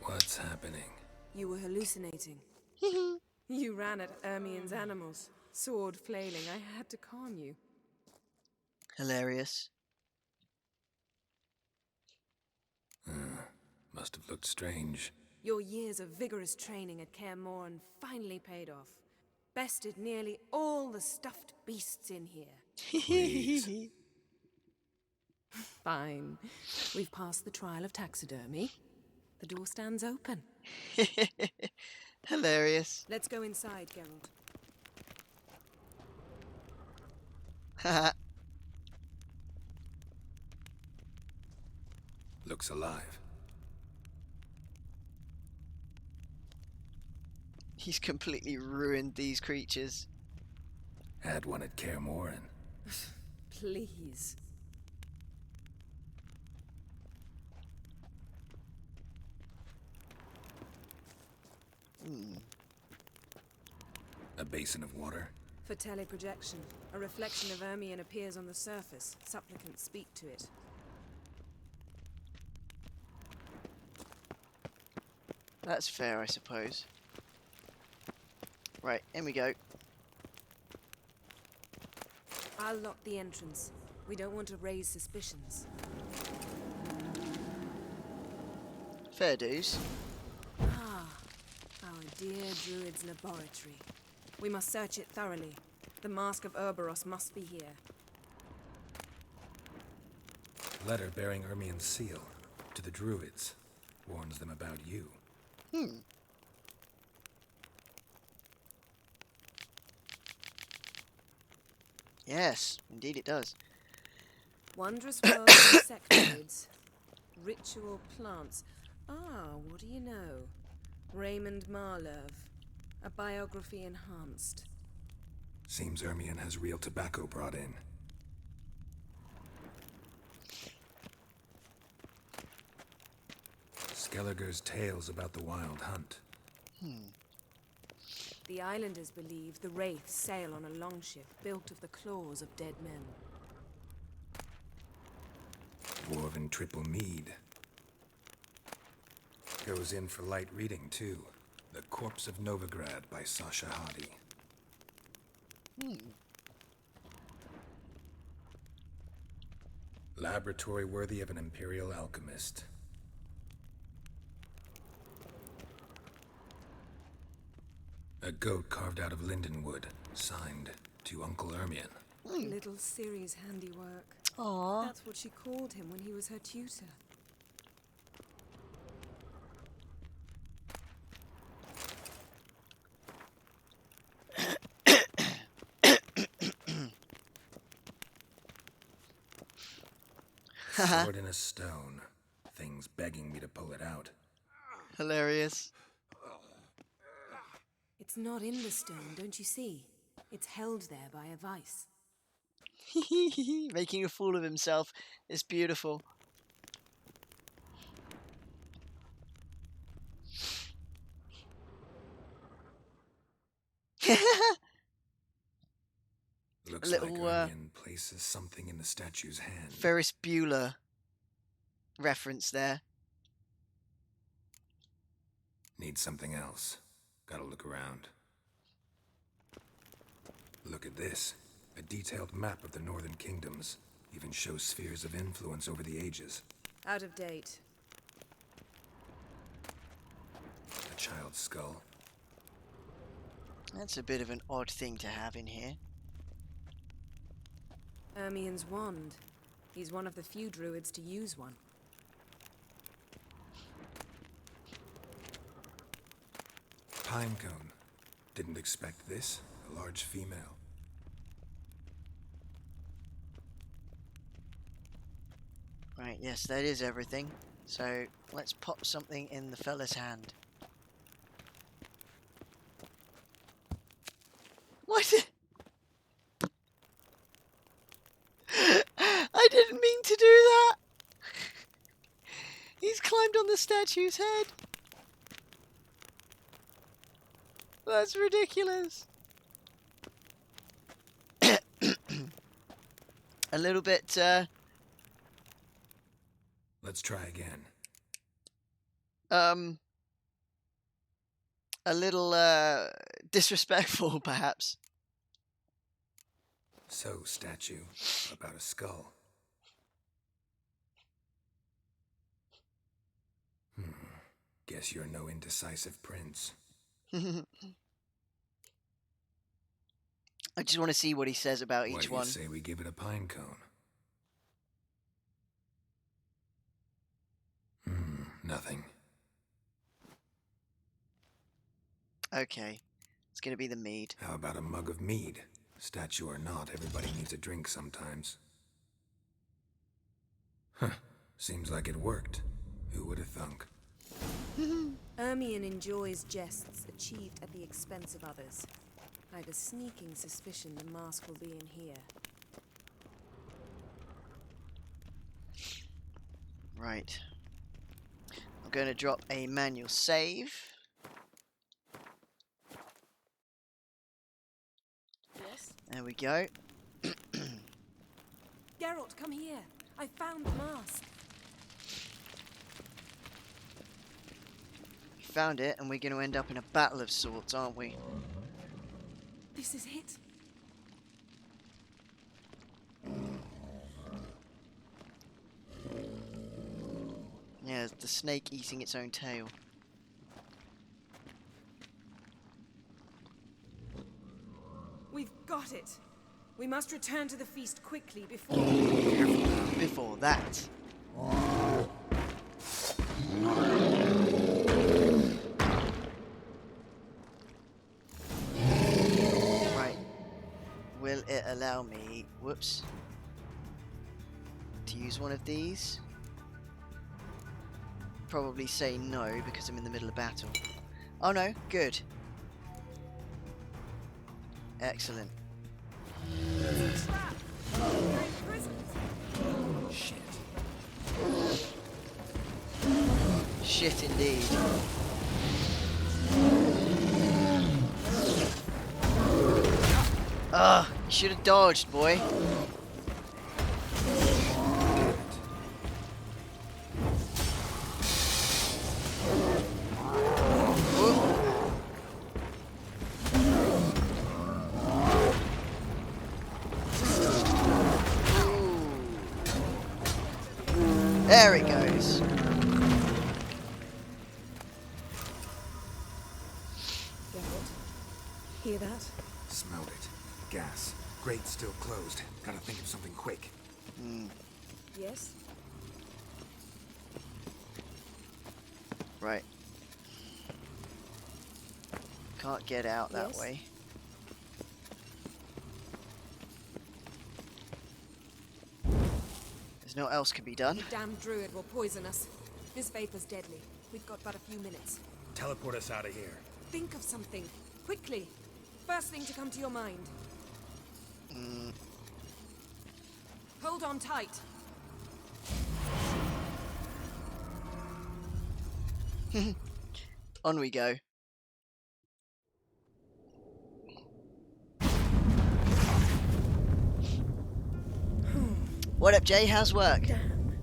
What's happening? You were hallucinating. You ran at Ermien's animals, sword flailing. I had to calm you. Hilarious. Must have looked strange. Your years of vigorous training at Kaer Morhen finally paid off. Bested nearly all the stuffed beasts in here. Fine. We've passed the trial of taxidermy. The door stands open. Hilarious. Let's go inside, Geralt. Haha. Looks alive. He's completely ruined these creatures. Had one at Kaer Morhen. Please. A basin of water. For teleprojection, a reflection of Ermien appears on the surface. Supplicants speak to it. That's fair, I suppose. Right, in we go. I'll lock the entrance. We don't want to raise suspicions. Fair dues. Ah, Our dear Druid's laboratory. We must search it thoroughly. The Mask of Ouroboros must be here. Letter bearing Ermien's seal to the Druids. Warns them about you. Yes, indeed it does. Wondrous world of insectoids. Ritual plants. Ah, what do you know? Raymond Marlove. A biography enhanced. Seems Ermien has real tobacco brought in. Skelliger's tales about the wild hunt. The islanders believe the wraiths sail on a longship built of the claws of dead men. Dwarven triple mead. Goes in for light reading, too. The Corpse of Novigrad by Sasha Hadi. Laboratory worthy of an imperial alchemist. A goat carved out of lindenwood, signed to Uncle Ermien. Little Ciri's handiwork. Aww. That's what she called him when he was her tutor. Sword in a stone. Things begging me to pull it out. Hilarious. It's not in the stone, don't you see? It's held there by a vice. Making a fool of himself is beautiful. Looks little, like Ermien places something in the statue's hand. Ferris Bueller reference there. Need something else. Gotta look around. Look at this. A detailed map of the northern kingdoms. Even shows spheres of influence over the ages. Out of date. A child's skull. That's a bit of an odd thing to have in here. Ermien's wand. He's one of the few druids to use one. Pinecone. Didn't expect this. A large female. Right, yes, that is everything. So, let's pop something in the fella's hand. What? I didn't mean to do that! He's climbed on the statue's head. That's ridiculous. A little bit, Let's try again. a little, disrespectful, perhaps. So, statue. About a skull. Guess you're no indecisive prince. I just want to see what he says about Why each do one. you say we give it a pine cone? Nothing. Okay. It's gonna be the mead. How about a mug of mead? Statue or not, everybody needs a drink sometimes. Huh. Seems like it worked. Who would have thunk? Ermien enjoys jests achieved at the expense of others. I've a sneaking suspicion the mask will be in here. Right. I'm going to drop a manual save. Yes? There we go. Geralt, come here. I found the mask. We found it, and we're going to end up in a battle of sorts, aren't we? This is it. Yeah, the snake eating its own tail. got it. We must return to the feast quickly before... Before that. Right. Will it allow me... Whoops. To use one of these? Probably say no because I'm in the middle of battle. Oh no, good. Excellent. Shit. Shit indeed. Ah, you should have dodged, boy. There it goes. Hear that? Smelled it. Gas. Grate still closed. Gotta think of something quick. Yes? Right. Can't get out that way. There's no else can be done. The damn druid will poison us. This vapor's deadly. We've got but a few minutes. Teleport us out of here. Think of something. Quickly. First thing to come to your mind. Hold on tight. On we go. What up, Jay? How's work? Damn.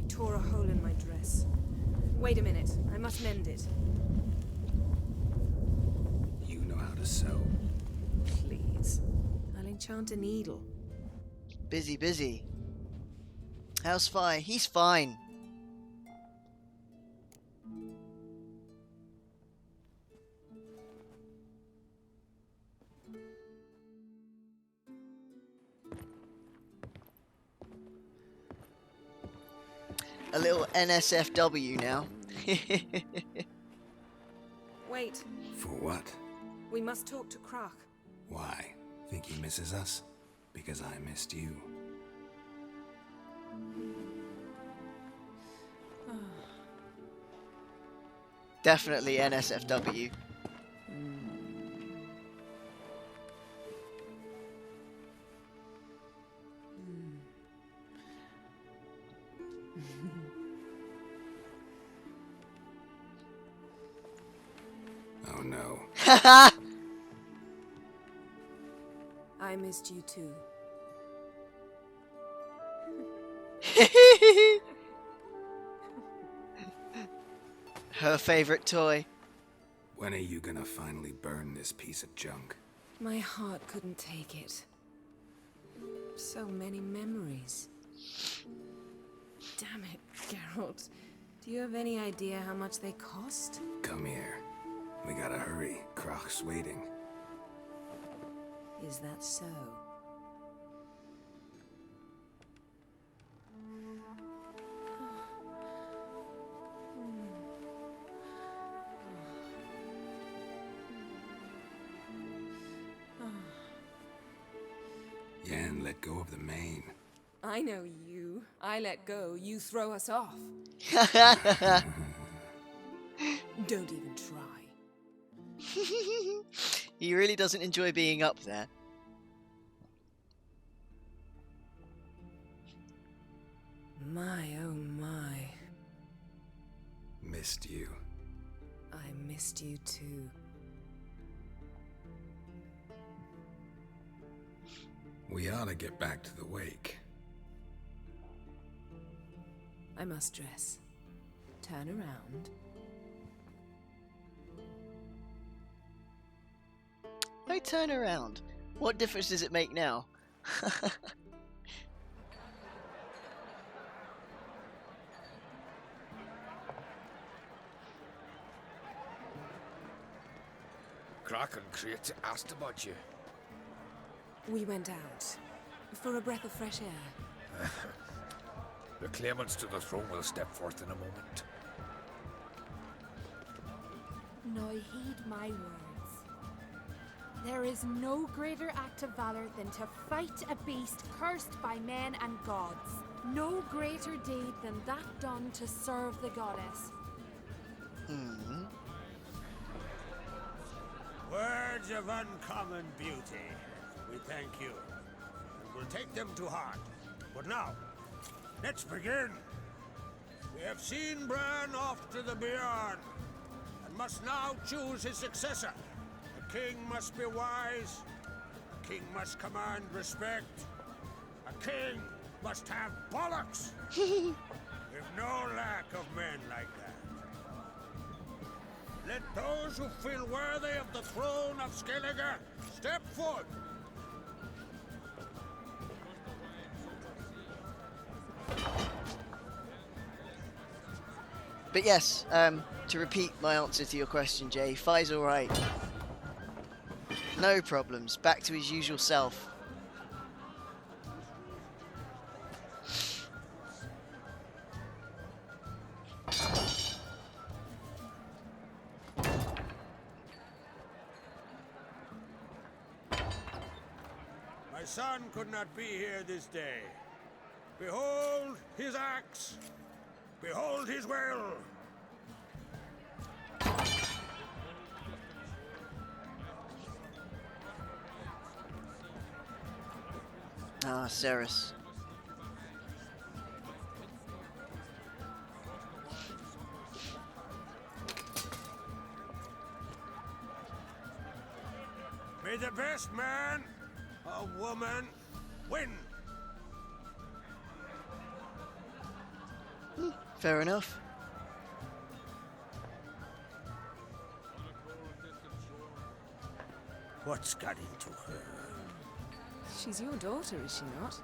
I tore a hole in my dress. Wait a minute. I must mend it. You know how to sew. Please. I'll enchant a needle. Busy, busy. How's Fi? He's fine. A little NSFW now. Wait. For what? We must talk to Croc. Why? Think he misses us? Because I missed you. Definitely NSFW. Oh no. I missed you too. Her favorite toy. When are you gonna finally burn this piece of junk? My heart couldn't take it. So many memories. Damn it, Geralt. Do you have any idea how much they cost? Come here. We gotta hurry. Croc's waiting. Is that so? Yan let go of the mane. I know you. I let go, you throw us off. Don't even try. He really doesn't enjoy being up there. My, oh my. Missed you. I missed you too. We ought to get back to the wake. I must dress. Turn around. I turn around. What difference does it make now? Croc and Crate asked about you. We went out for a breath of fresh air. The claimants to the throne will step forth in a moment. Now heed my words. There is no greater act of valor than to fight a beast cursed by men and gods. No greater deed than that done to serve the goddess. Words of uncommon beauty. We thank you, and we'll take them to heart. But now, let's begin. We have seen Bran off to the beyond, and must now choose his successor. A king must be wise. A king must command respect. A king must have bollocks. We've no lack of men like that. Let those who feel worthy of the throne of Skellige step forth. But yes, to repeat my answer to your question, Jay, Fi's alright. No problems. Back to his usual self. My son could not be here this day. Behold his axe. Behold his will. Ah, Ceres. May the best man or woman win. Fair enough. What's got into her? She's your daughter, is she not?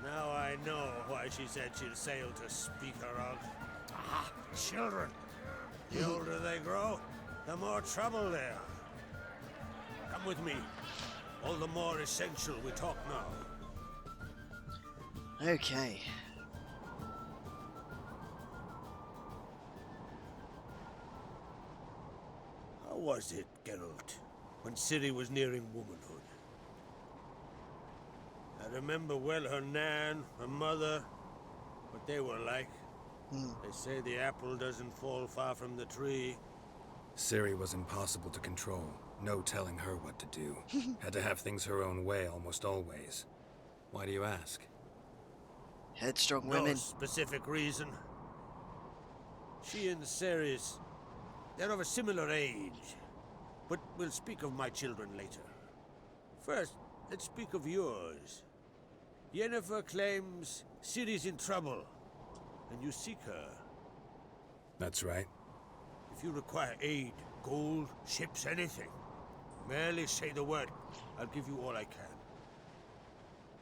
Now I know why she said she'll sail to speak her of. Ah, children. The older they grow, the more trouble they are. Come with me. All the more essential we talk now. Okay. How was it, Geralt, when Ciri was nearing womanhood? I remember well her nan, her mother, what they were like. They say the apple doesn't fall far from the tree. Ciri was impossible to control. No telling her what to do. Had to have things her own way almost always. Why do you ask? Headstrong No women. specific reason. She and Ceres, they're of a similar age. But we'll speak of my children later. First, let's speak of yours. Yennefer claims Ciri's in trouble, and you seek her. That's right. If you require aid, gold, ships, anything, merely say the word. I'll give you all I can.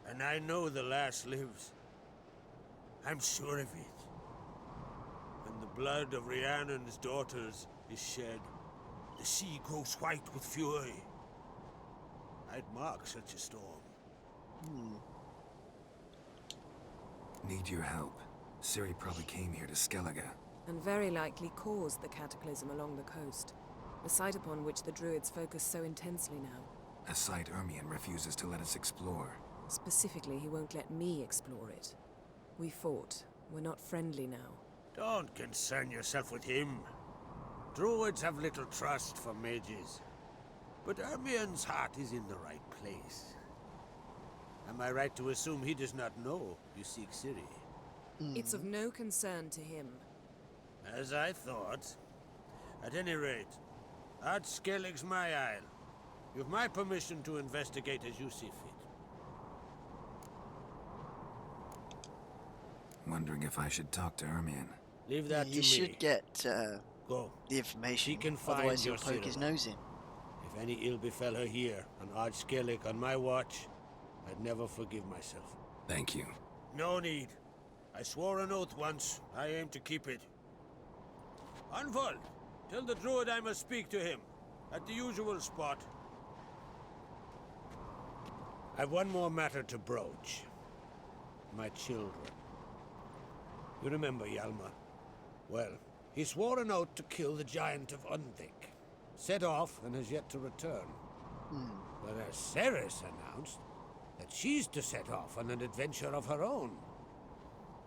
And I know the lass lives. I'm sure of it. When the blood of Rhiannon's daughters is shed, the sea grows white with fury. I'd mark such a storm. Need your help. Ciri probably came here to Skellige. And very likely caused the cataclysm along the coast. A site upon which the druids focus so intensely now. A site Ermion refuses to let us explore. Specifically, he won't let me explore it. We fought. We're not friendly now. Don't concern yourself with him. Druids have little trust for mages. But Ermion's heart is in the right place. Am I right to assume he does not know you seek Ciri? It's of no concern to him. As I thought. At any rate, Ard Skellig's my isle. You've my permission to investigate as you see fit. Wondering if I should talk to Ermion. Leave that to me. You should get Go. the information. She can find Otherwise, your he'll poke his Ciri. nose in. If any ill befell her here, on Ard Skellig on my watch, I'd never forgive myself. Thank you. No need. I swore an oath once. I aim to keep it. Unfold. Tell the druid I must speak to him. At the usual spot. I've one more matter to broach. My children. You remember Hjalmar? Well, he swore an oath to kill the giant of Undvik. Set off and has yet to return. But as Ceres announced that she's to set off on an adventure of her own.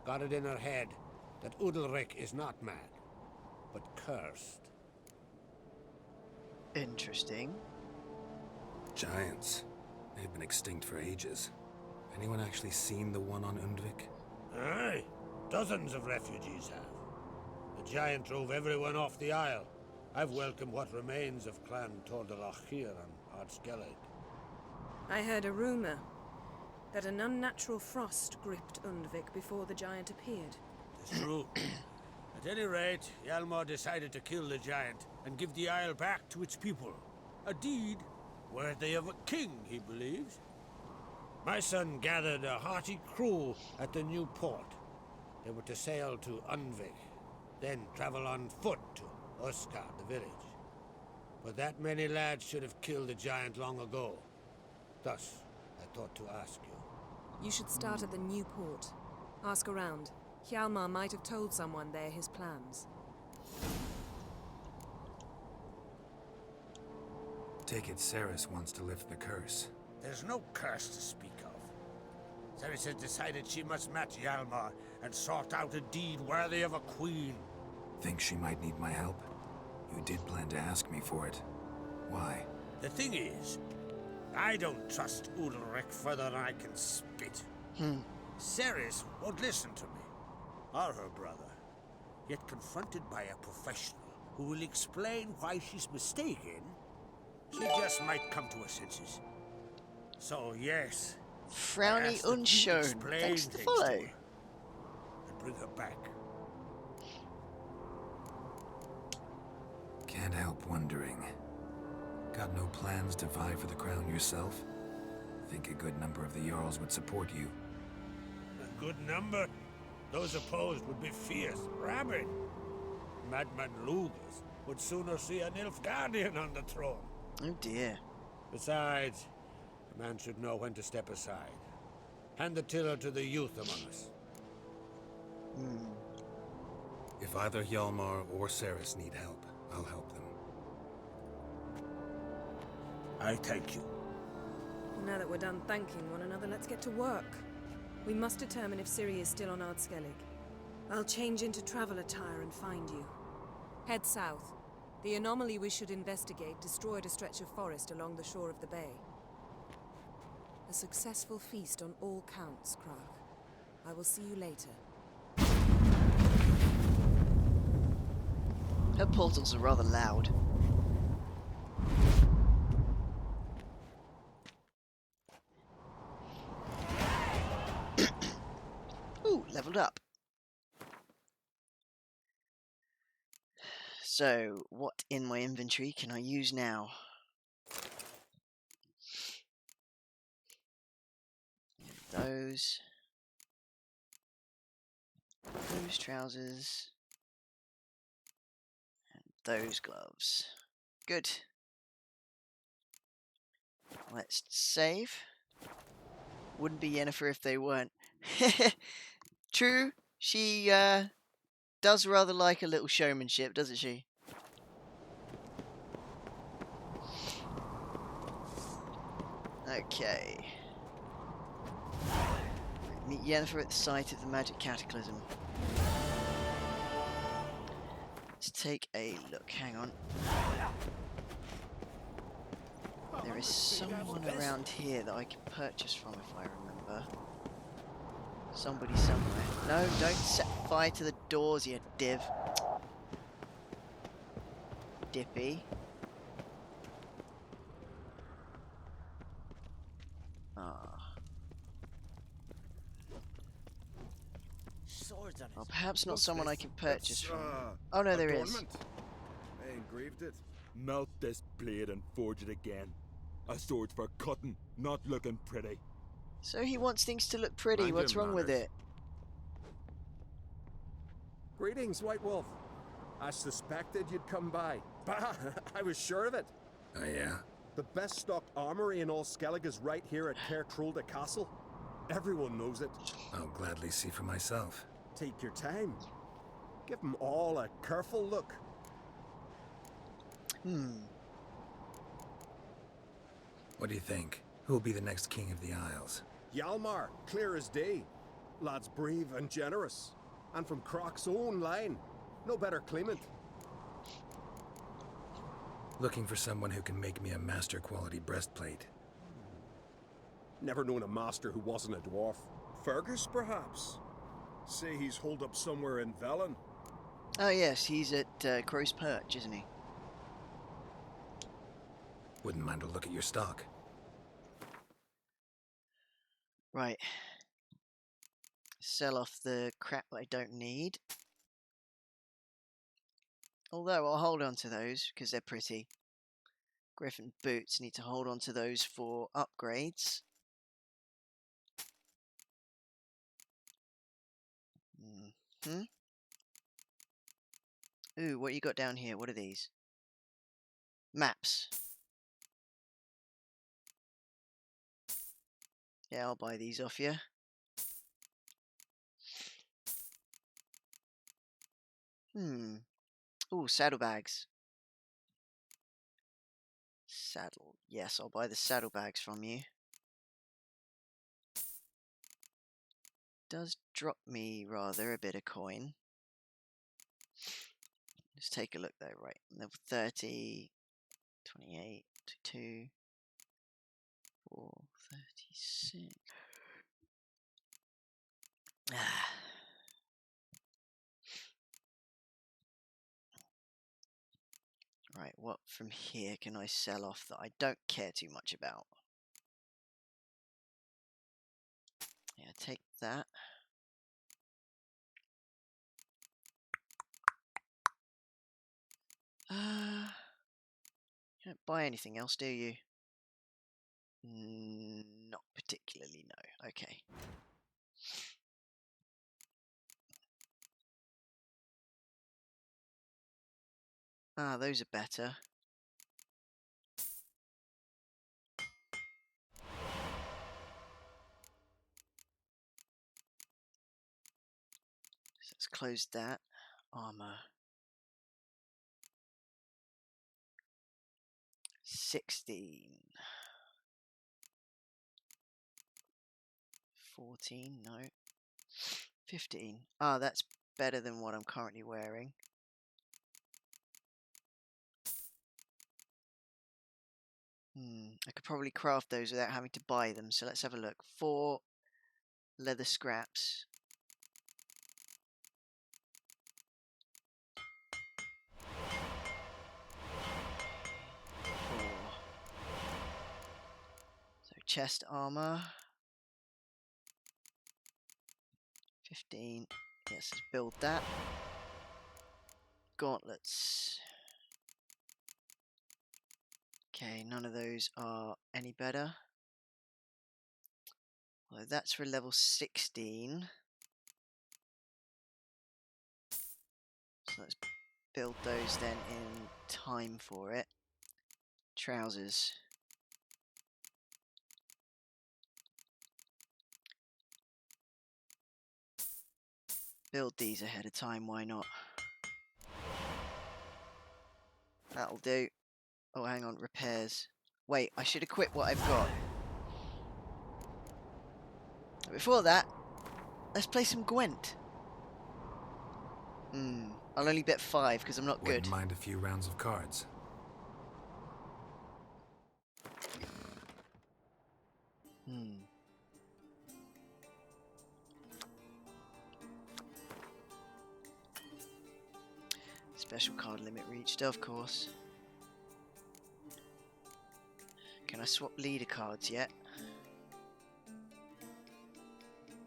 Got it in her head that Udalrik is not mad, but cursed. Interesting. Giants. They've been extinct for ages. Anyone actually seen the one on Undvik? Aye, dozens of refugees have. The giant drove everyone off the isle. I've welcomed what remains of Clan Tordalachir and Ardskellig. I heard a rumor that an unnatural frost gripped Undvik before the giant appeared. It's true. At any rate, Hjalmar decided to kill the giant and give the isle back to its people. A deed worthy of a king, he believes. My son gathered a hearty crew at the new port. They were to sail to Undvik, then travel on foot to Osgard, the village. But that many lads should have killed the giant long ago. Thus, I thought to ask you. You should start at the new port. Ask around. Hjalmar might have told someone there his plans. Take it Ceres wants to lift the curse. There's no curse to speak of. Ceres has decided she must match Hjalmar and sort out a deed worthy of a queen. Think she might need my help? You did plan to ask me for it. Why? The thing is, I don't trust Udalrik further than I can spit. Ceres won't listen to me, or her brother. Yet confronted by a professional who will explain why she's mistaken, she just might come to her senses. So yes, Frowny unshown. Thanks to follow. And bring her back. Can't help wondering. Got no plans to vie for the crown yourself? Think a good number of the Jarls would support you. A good number? Those opposed would be fierce, rabid. Madman Lugas would sooner see an Nilfgaardian on the throne. Oh dear. Besides, a man should know when to step aside. Hand the tiller to the youth among us. If either Hjalmar or Ceres need help, I'll help them. I thank you. Now that we're done thanking one another, let's get to work. We must determine if Ciri is still on Ardskellig. I'll change into travel attire and find you. Head south. The anomaly we should investigate destroyed a stretch of forest along the shore of the bay. A successful feast on all counts, Krag. I will see you later. Her portals are rather loud. Ooh, leveled up. So, what in my inventory can I use now? Those trousers, and those gloves. Good. Let's save. Wouldn't be Yennefer if they weren't. True, she does rather like a little showmanship, doesn't she? Okay. Meet Yennefer at the site of the magic cataclysm. Let's take a look. Hang on. There is someone around here that I can purchase from if I remember. Somebody somewhere. No, don't set fire to the doors, you div. Dippy. Swords on Well, perhaps not someone I can purchase from. That's, Oh no, there is. adornment. I engraved it. Melt this blade and forge it again. A sword for cutting, not looking pretty. So he wants things to look pretty. Mind What's your wrong with manners. it? Greetings, White Wolf. I suspected you'd come by. Bah, I was sure of it. Oh yeah? The best stocked armory in all Skellig is right here at Caer Trolda Castle. Everyone knows it. I'll gladly see for myself. Take your time. Give them all a careful look. What do you think? Who will be the next king of the Isles? Hjalmar, clear as day. Lad's brave and generous. And from Croc's own line. No better claimant. Looking for someone who can make me a master-quality breastplate. Never known a master who wasn't a dwarf. Fergus, perhaps? Say he's holed up somewhere in Velen. Oh yes, he's at Crow's Perch, isn't he? Wouldn't mind a look at your stock. Right. Sell off the crap that I don't need. Although I'll hold on to those because they're pretty. Griffin boots, need to hold on to those for upgrades. Ooh, what you got down here? What are these? Maps. Yeah, I'll buy these off you. Ooh, saddlebags. Saddle. Yes, I'll buy the saddlebags from you. Does drop me rather a bit of coin. Let's take a look though, right. Level 30, 28, 22, 4, 36. Right, what from here can I sell off that I don't care too much about? Yeah, take that. You don't buy anything else, do you? Not particularly, no. Okay. Ah, those are better. So let's close that. Armor. 16. 14, no. 15. Ah, that's better than what I'm currently wearing. I could probably craft those without having to buy them, so let's have a look. 4 leather scraps. So chest armor. 15. Yes, let's build that. Gauntlets. Okay, none of those are any better. Although that's for level 16. So let's build those then in time for it. Trousers. Build these ahead of time, why not? That'll do. Oh, hang on, repairs. Wait, I should equip what I've got. Before that, let's play some Gwent. I'll only bet 5 because I'm not good. Wouldn't mind a few rounds of cards. Special card limit reached, of course. Can I swap leader cards yet?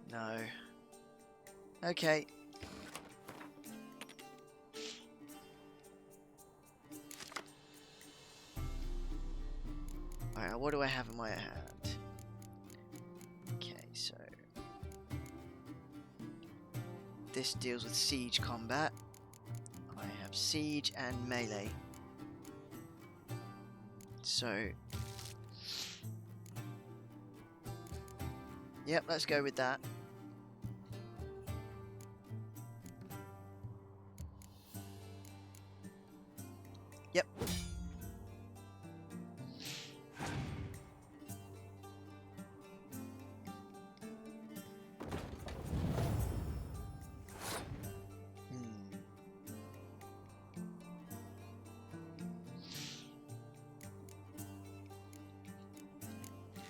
No. Okay. Alright, what do I have in my hand? Okay, so this deals with siege combat. I have siege and melee. So Yep, let's go with that. Yep.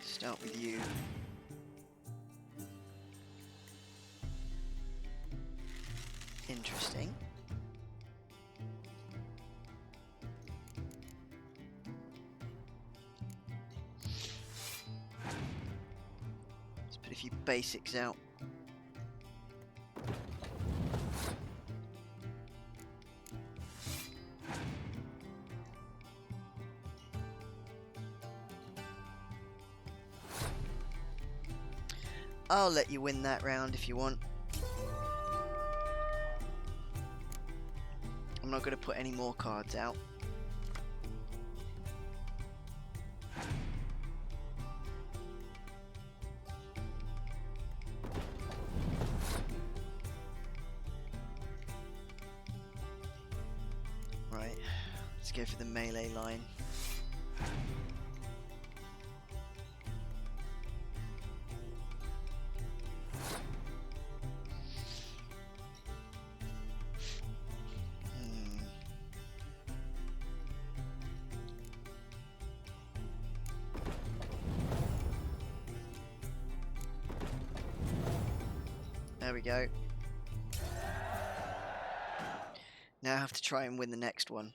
Start with you. Interesting. Let's put a few basics out. I'll let you win that round if you want. I'm not going to put any more cards out. Right, let's go for the melee line. There we go. Now I have to try and win the next one.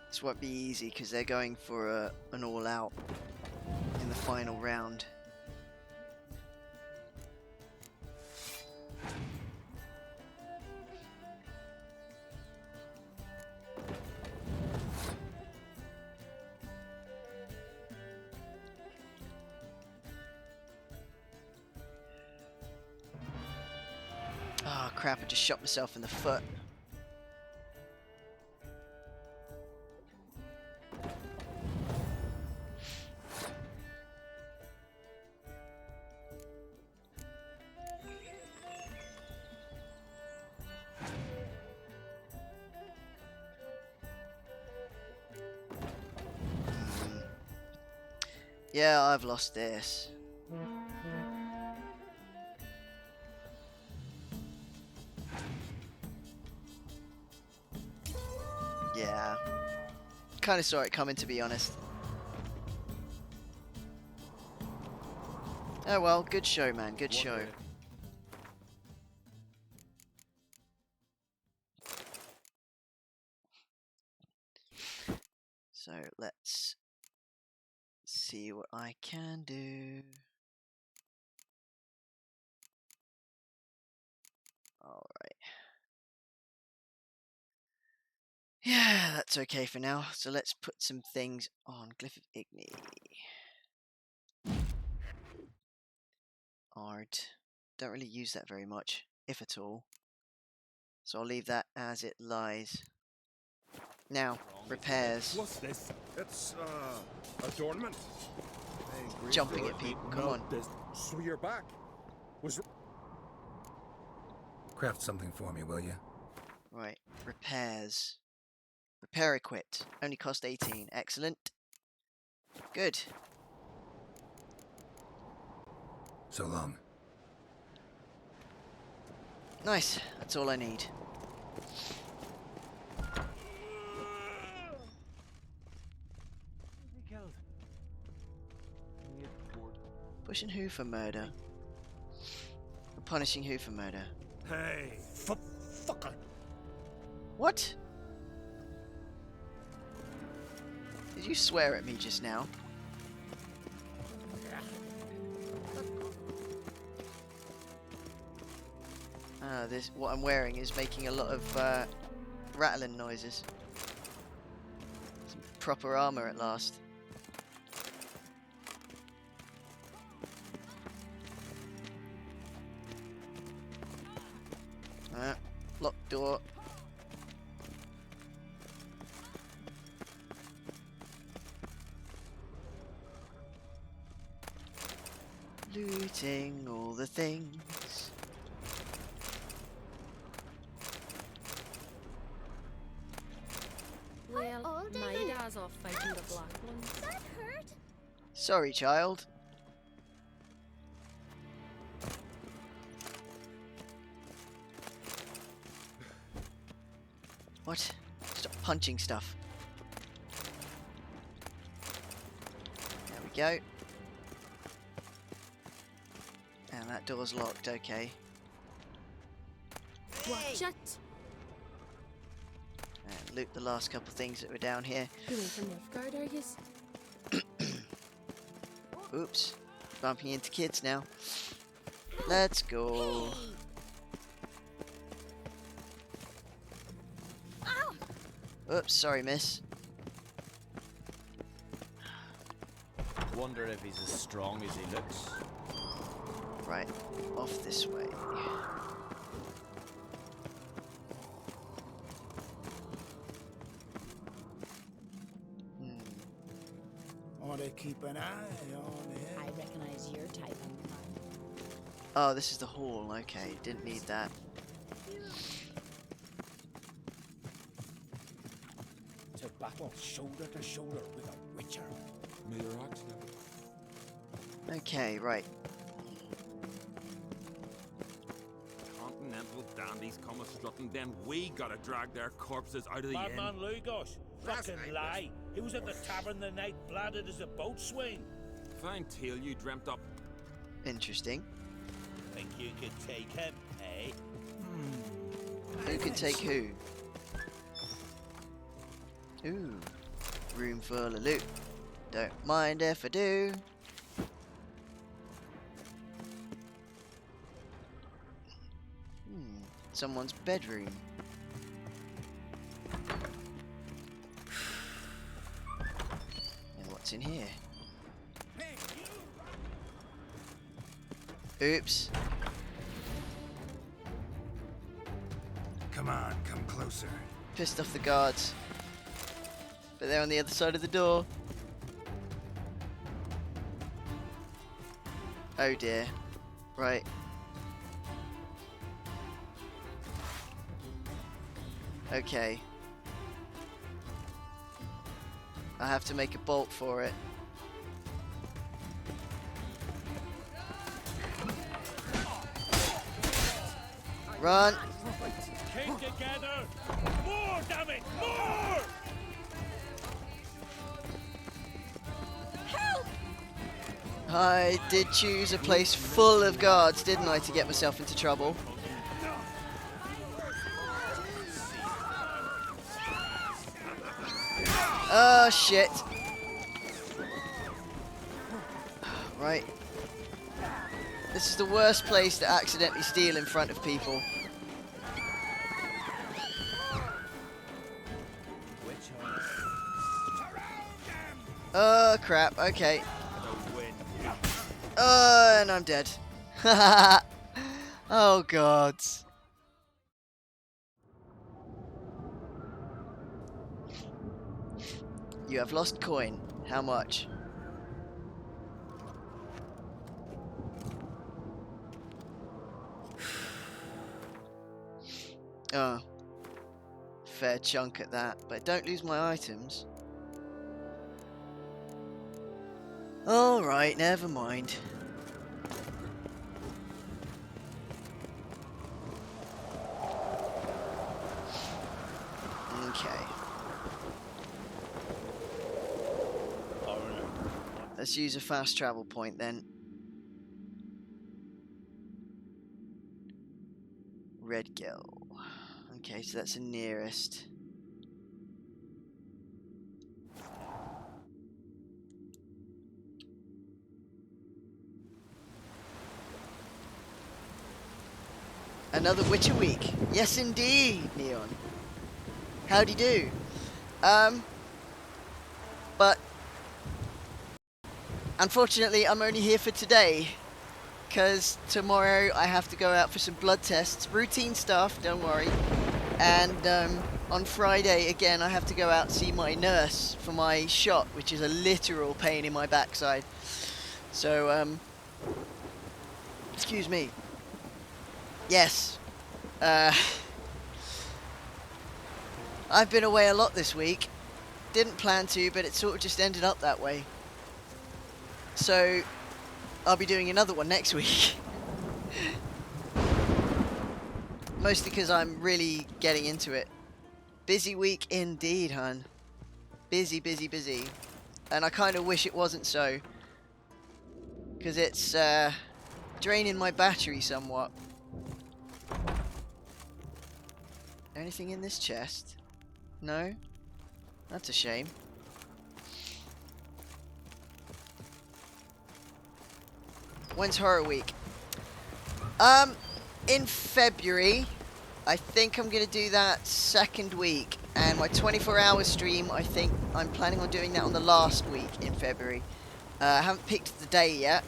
This won't be easy because they're going for an all-out in the final round. Oh crap, I just shot myself in the foot. Yeah, I've lost this. Yeah. Kind of saw it coming, to be honest. Oh well, good show, man. Good show. So let's see what I can do. Alright. Yeah, that's okay for now. So let's put some things on. Glyph of Igni. Art. Don't really use that very much, if at all. So I'll leave that as it lies. Now, repairs. What's this? It's adornment. Jumping at people, come on. So you're back. Was Craft something for me, will you? Right, repairs. Repair equipped. Only cost 18. Excellent. Good. So long. Nice. That's all I need. Pushing who for murder? Or punishing who for murder? Hey, fucker. What? Did you swear at me just now? This what I'm wearing is making a lot of rattling noises. Some proper armor at last. Locked door. Looting all the things. Well, my dad's off fighting the black ones. That hurt. Sorry, child. What? Stop punching stuff. There we go. And that door's locked, okay. Watch it. And loot the last couple things that were down here. Going for Nilfgaard, are yous? Oops. Bumping into kids now. Let's go. Oops, sorry, miss. Wonder if he's as strong as he looks. Right, off this way. Ought to keep an eye on it. I recognize your type. Oh, this is the hall. Okay, didn't need that. To battle shoulder to shoulder with a witcher. May your ox know. Okay, right. Continental dandies come a strutting, then we gotta drag their corpses out of the inn. Madman Lugos, fucking lie. He was at the tavern the night, bladdered as a boatswain. Fine tale you dreamt up. Interesting. Think you could take him, eh? Who could take who? Ooh, room full of loot. Don't mind if I do. Someone's bedroom. And what's in here? Oops. Come on, come closer. Pissed off the guards. But they're on the other side of the door. Oh dear. Right. Okay. I have to make a bolt for it. Run! Came together! More, damn it! More! Help! I did choose a place full of guards, didn't I, to get myself into trouble? Oh, shit. Right. This is the worst place to accidentally steal in front of people. Oh, crap. Okay. Oh, and I'm dead. Oh, God. You have lost coin. How much? Oh. Fair chunk at that, but don't lose my items. Alright, never mind. Okay. Let's use a fast travel point then. Red Gill. Okay, so that's the nearest. Another Witcher week. Yes, indeed, Neon. Howdy do. But unfortunately, I'm only here for today, because tomorrow I have to go out for some blood tests. Routine stuff, don't worry. And on Friday, again, I have to go out and see my nurse for my shot, which is a literal pain in my backside. So, excuse me. Yes. I've been away a lot this week. Didn't plan to, but it sort of just ended up that way. So, I'll be doing another one next week. Mostly because I'm really getting into it. Busy week indeed, hun. Busy, busy, busy. And I kind of wish it wasn't so. Because it's draining my battery somewhat. Anything in this chest? No? That's a shame. When's Horror Week? In February. I think I'm gonna do that second week. And my 24-hour stream, I think I'm planning on doing that on the last week in February. I haven't picked the day yet.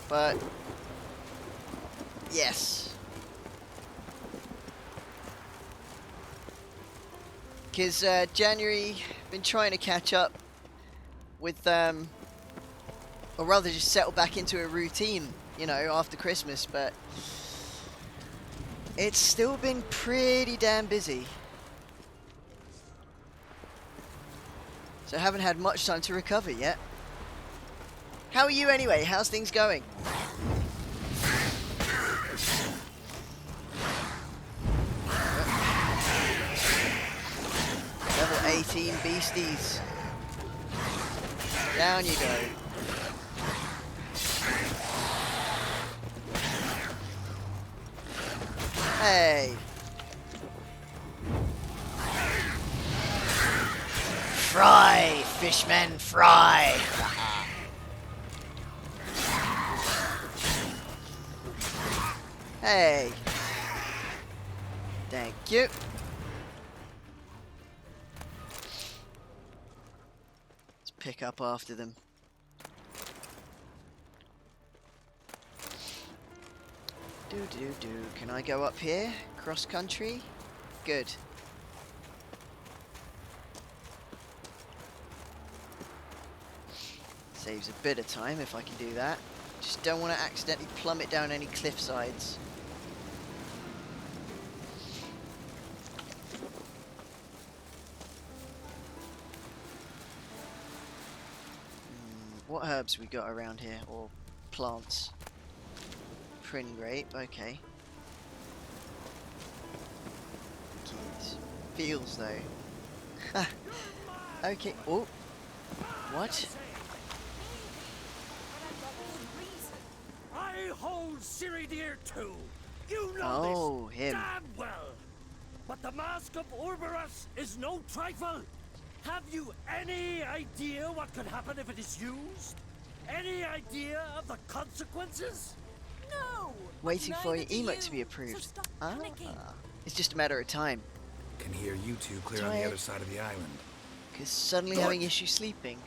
But yes. Because January, been trying to catch up with, or rather just settle back into a routine, you know, after Christmas, but it's still been pretty damn busy. So I haven't had much time to recover yet. How are you anyway? How's things going? Level 18 beasties. Down you go. Hey. Fry, fishmen, fry. Hey. Thank you. Let's pick up after them. Do. Can I go up here? Cross country? Good. Saves a bit of time if I can do that. Just don't want to accidentally plummet down any cliff sides. What herbs we got around here? Or plants? Prin grape, okay. Keys. Feels though. Okay. Oh. What? I hold Ciridir too. You know this him. damn well. But the Mask of Orberus is no trifle. Have you any idea what could happen if it is used? Any idea of the consequences? No! Waiting for your emote to be approved. It's just a matter of time. Can hear you two clear on the other side of the island. Because suddenly having issues sleeping.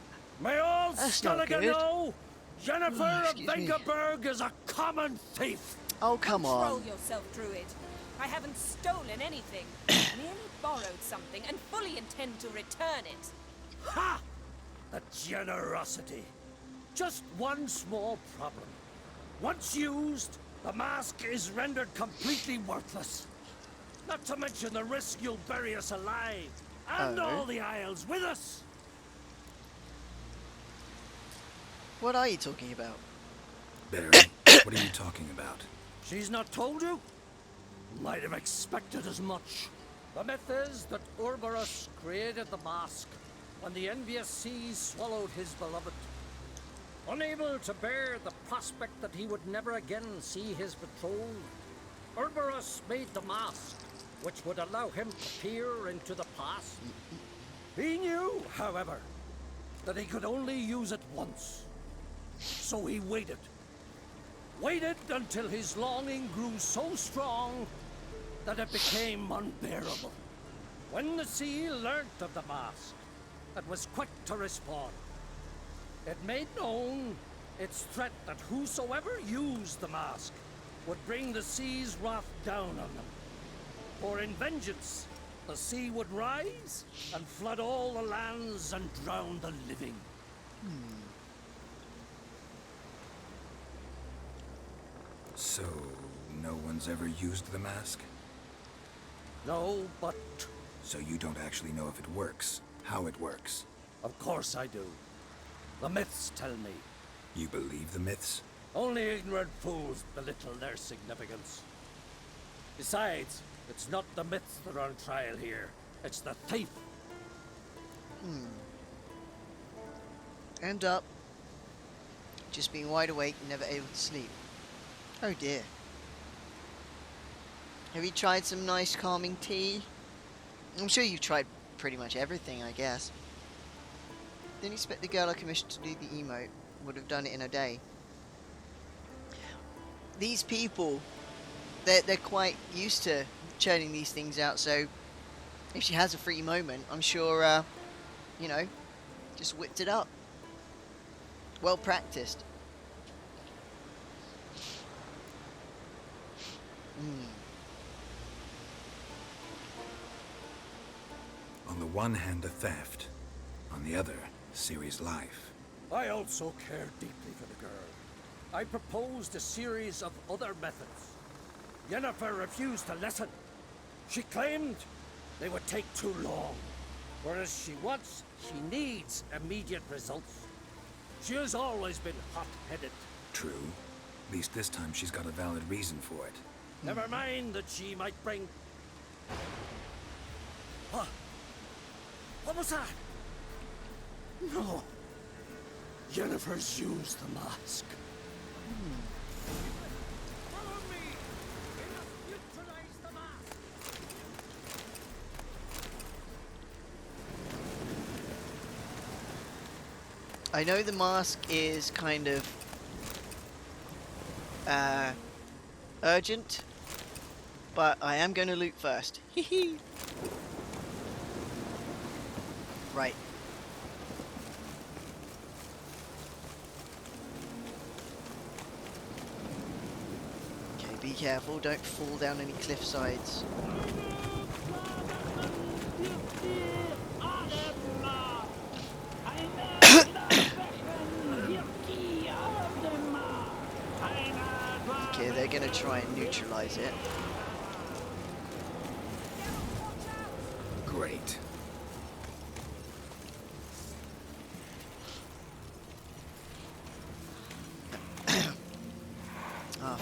May all That's not Skellige good. know Jennifer of Excuse me. Vengerberg is a common thief. Oh, come Control on. yourself, Druid. I haven't stolen anything. Merely borrowed something and fully intend to return it. Ha! The generosity. Just one small problem. Once used, the mask is rendered completely worthless. Not to mention the risk you'll bury us alive, and all the Isles with us. What are you talking about? Barry, what are you talking about? She's not told you? Might have expected as much. The myth is that Orberus created the mask when the envious seas swallowed his beloved. Unable to bear the prospect that he would never again see his betrothed, Orberus made the mask, which would allow him to peer into the past. He knew, however, that he could only use it once. So he waited, waited until his longing grew so strong that it became unbearable. When the sea learnt of the mask, it was quick to respond. It made known its threat that whosoever used the mask would bring the sea's wrath down on them. For in vengeance, the sea would rise and flood all the lands and drown the living. So, no one's ever used the mask? No, but... So you don't actually know if it works, how it works? Of course I do. The myths tell me. You believe the myths? Only ignorant fools belittle their significance. Besides, it's not the myths that are on trial here. It's the thief. End up just being wide awake and never able to sleep. Oh dear. Have you tried some nice calming tea? I'm sure you've tried pretty much everything, I guess. Didn't expect the girl I commissioned to do the emote would have done it in a day. These people, they're quite used to churning these things out, so if she has a free moment, I'm sure, you know, just whipped it up. Well practiced. On the one hand, a theft. On the other, Ciri's life. I also care deeply for the girl. I proposed a series of other methods. Yennefer refused to listen. She claimed they would take too long, whereas she needs immediate results. She has always been hot-headed. True. At least this time she's got a valid reason for it. Never mind that she might bring... What was that? No. Yennefer's used the mask. Follow me! We must neutralize the mask! I know the mask is kind of urgent, but I am going to loot first. Right. Okay, be careful, don't fall down any cliff sides. Okay, they're gonna try and neutralize it. Great.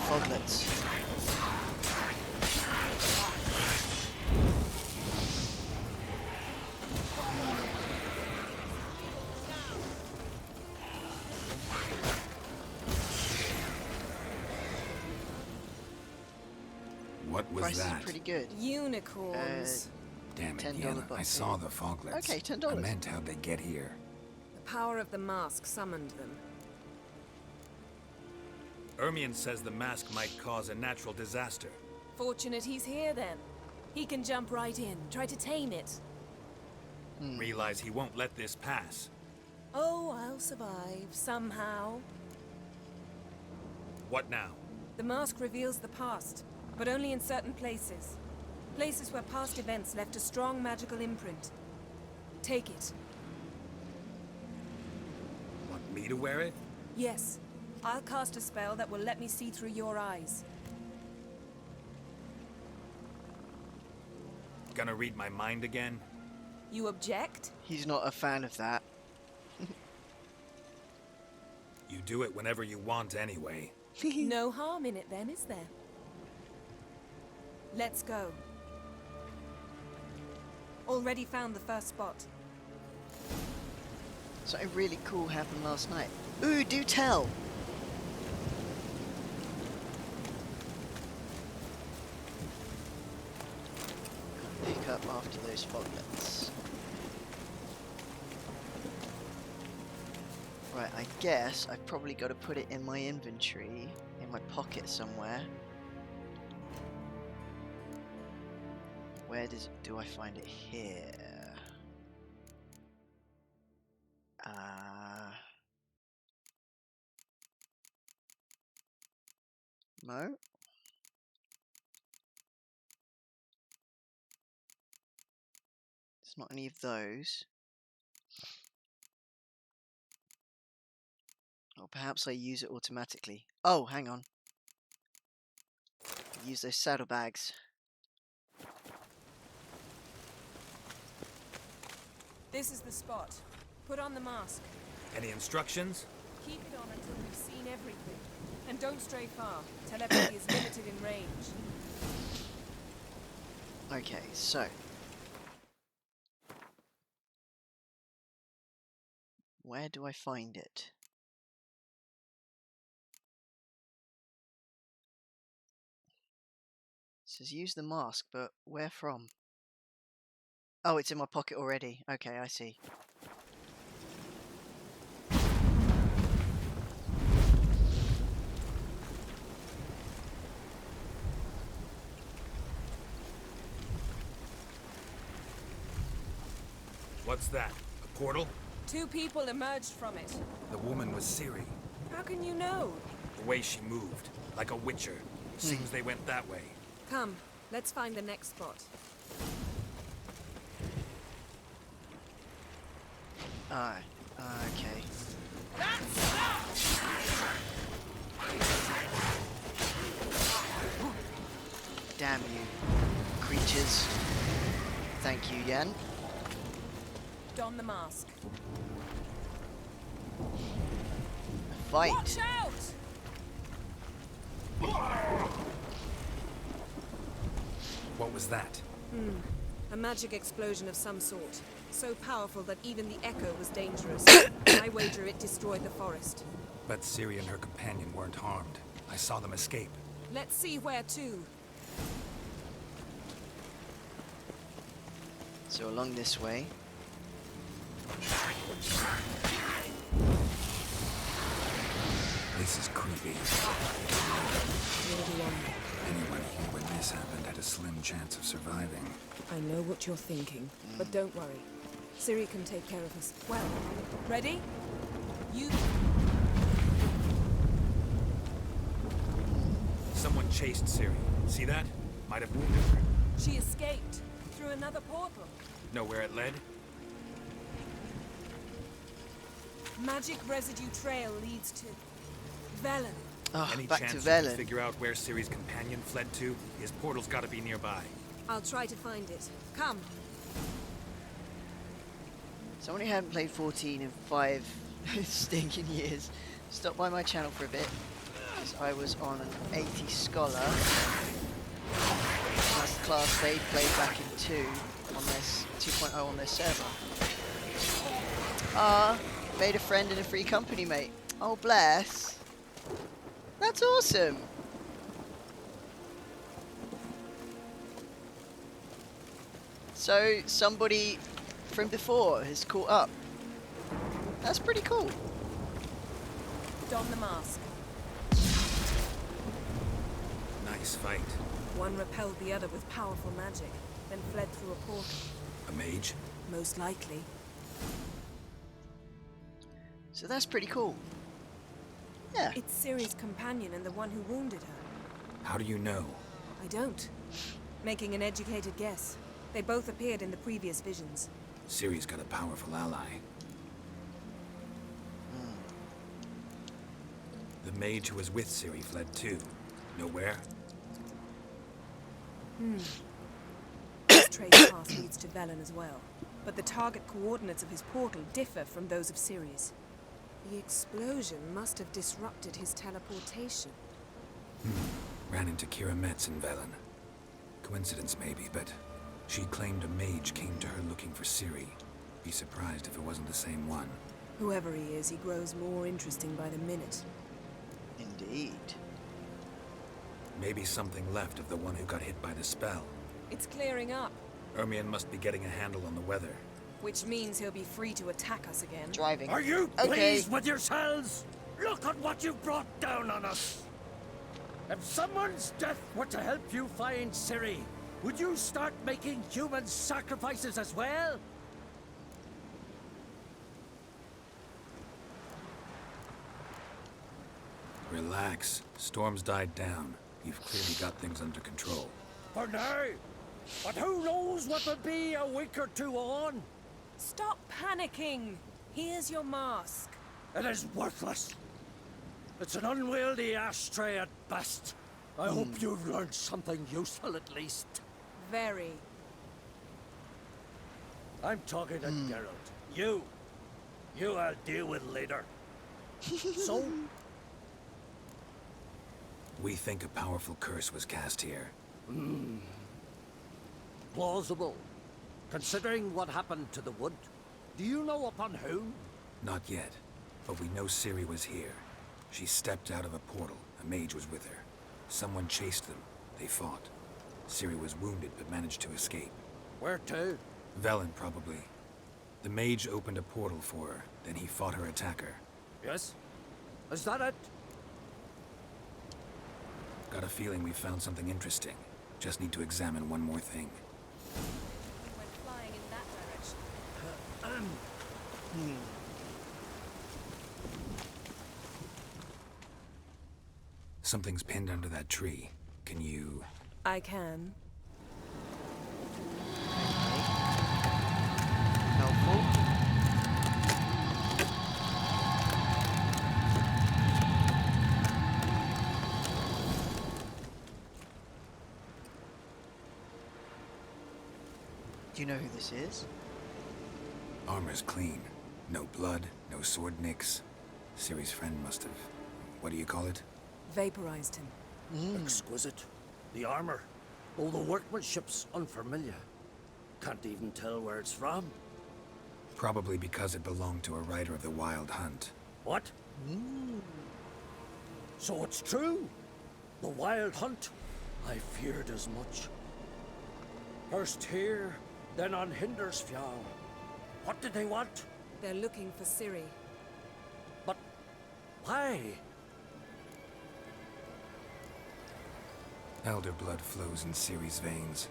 Foglets. What was Price that? is pretty good. Unicorns. Damn it, $10 Yenna, I bucks. saw the foglets. Okay, $10. I meant how'd they get here? The power of the mask summoned them. Ermion says the mask might cause a natural disaster. Fortunate he's here then. He can jump right in, try to tame it. Realize he won't let this pass. Oh, I'll survive, somehow. What now? The mask reveals the past, but only in certain places. Places where past events left a strong magical imprint. Take it. Want me to wear it? Yes. I'll cast a spell that will let me see through your eyes. Gonna read my mind again? You object? He's not a fan of that. You do it whenever you want anyway. No harm in it then, is there? Let's go. Already found the first spot. Something really cool happened last night. Ooh, do tell! Pick up after those foglets. Right, I guess I've probably got to put it in my inventory, in my pocket somewhere. Where do I find it here? No. It's not any of those. Or perhaps I use it automatically. Oh, hang on. Use those saddlebags. This is the spot. Put on the mask. Any instructions? Keep it on until we've seen everything. And don't stray far. Telepathy is limited in range. Okay, so. Where do I find it? It says use the mask, but where from? Oh, it's in my pocket already. Okay, I see. What's that? A portal? 2 people emerged from it. The woman was Ciri. How can you know? The way she moved, like a witcher. Seems they went that way. Come, let's find the next spot. Okay. Damn you, creatures. Thank you, Yen. Don the mask. Fight. Watch out! What was that? A magic explosion of some sort. So powerful that even the echo was dangerous. I wager it destroyed the forest. But Ciri and her companion weren't harmed. I saw them escape. Let's see where to. So along this way. This is creepy. Anyone here when this happened had a slim chance of surviving. I know what you're thinking, but don't worry. Ciri can take care of us. Well, ready? You... Someone chased Ciri. See that? Might have wounded her. She escaped through another portal. Know where it led? Magic residue trail leads to Velen. Oh, Any back chance to you Velen. can figure out where Ciri's companion fled to? His portal's gotta be nearby. I'll try to find it. Come. Someone who hadn't played 14 in 5 stinking years stopped by my channel for a bit, because I was on an 80 Scholar. That's the class they played back in 2 on this 2.0 on their server. Made a friend and a free company, mate. Oh, bless. That's awesome. So somebody from before has caught up. That's pretty cool. Don the mask. Nice fight. One repelled the other with powerful magic, then fled through a portal. A mage? Most likely. So that's pretty cool. Yeah. It's Ciri's companion and the one who wounded her. How do you know? I don't. Making an educated guess. They both appeared in the previous visions. Ciri's got a powerful ally. The mage who was with Ciri fled too. Know where? His trace path leads to Velen as well. But the target coordinates of his portal differ from those of Ciri's. The explosion must have disrupted his teleportation. Ran into Kira Metz in Velen. Coincidence maybe, but she claimed a mage came to her looking for Ciri. Be surprised if it wasn't the same one. Whoever he is, he grows more interesting by the minute. Indeed. Maybe something left of the one who got hit by the spell. It's clearing up, Ermion must be getting a handle on the weather. which means he'll be free to attack us again. Driving. Are you Okay. pleased with yourselves? Look at what you've brought down on us! If someone's death were to help you find Ciri, would you start making human sacrifices as well? Relax. Storm's died down. You've clearly got things under control. For now. But who knows what will be a week or two on? Stop panicking. Here's your mask. It is worthless. It's an unwieldy ashtray at best. I hope you've learned something useful at least. Very. I'm talking to Geralt. You I'll deal with later. So? We think a powerful curse was cast here. Plausible. Considering what happened to the wood. Do you know upon whom? Not yet, but we know Ciri was here. She stepped out of a portal. A mage was with her. Someone chased them. They fought. Ciri was wounded but managed to escape. Where to? Velen, probably. The mage opened a portal for her, then he fought her attacker. Yes? Is that it? Got a feeling we found something interesting. Just need to examine one more thing. Went flying in that direction. Something's pinned under that tree. Can you... I can. Helpful. Do you know who this is? Armor's clean. No blood, no sword nicks. Ciri's friend must have... What do you call it? Vaporized him. Exquisite. The armor. All the workmanship's unfamiliar. Can't even tell where it's from. Probably because it belonged to a rider of the Wild Hunt. What? So it's true? The Wild Hunt? I feared as much. First here, then on Hindersfjall. What did they want? They're looking for Ciri. But why? Elder blood flows in Ciri's veins.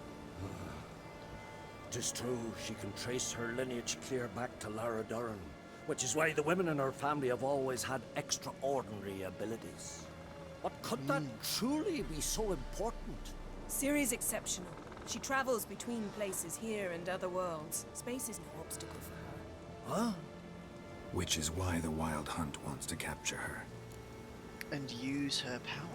Tis true, she can trace her lineage clear back to Lara Duran, which is why the women in her family have always had extraordinary abilities. But could that truly be so important? Ciri's exceptional. She travels between places here and other worlds. Space is no obstacle for her. Huh? Which is why the Wild Hunt wants to capture her. And use her power.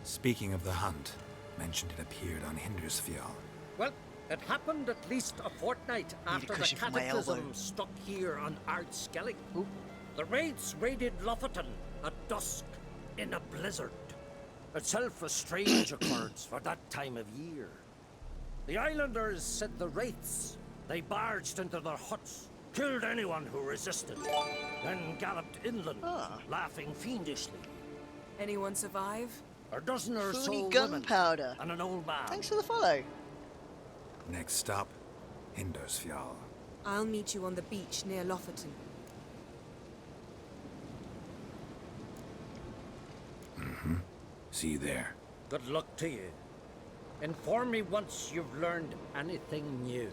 Speaking of the hunt, mentioned it appeared on Hindersfjall. Well, it happened at least a fortnight after the cataclysm struck here on Ardskellig. The raids raided Lofoten at dusk in a blizzard. Itself a strange occurrence for that time of year. The islanders said the wraiths. They barged into their huts, killed anyone who resisted, then galloped inland, laughing fiendishly. Anyone survive? A dozen or so women gunpowder. and an old man. Thanks for the follow. Next stop, Hindersfjall. I'll meet you on the beach near Lofoten. See you there. Good luck to you. Inform me once you've learned anything new.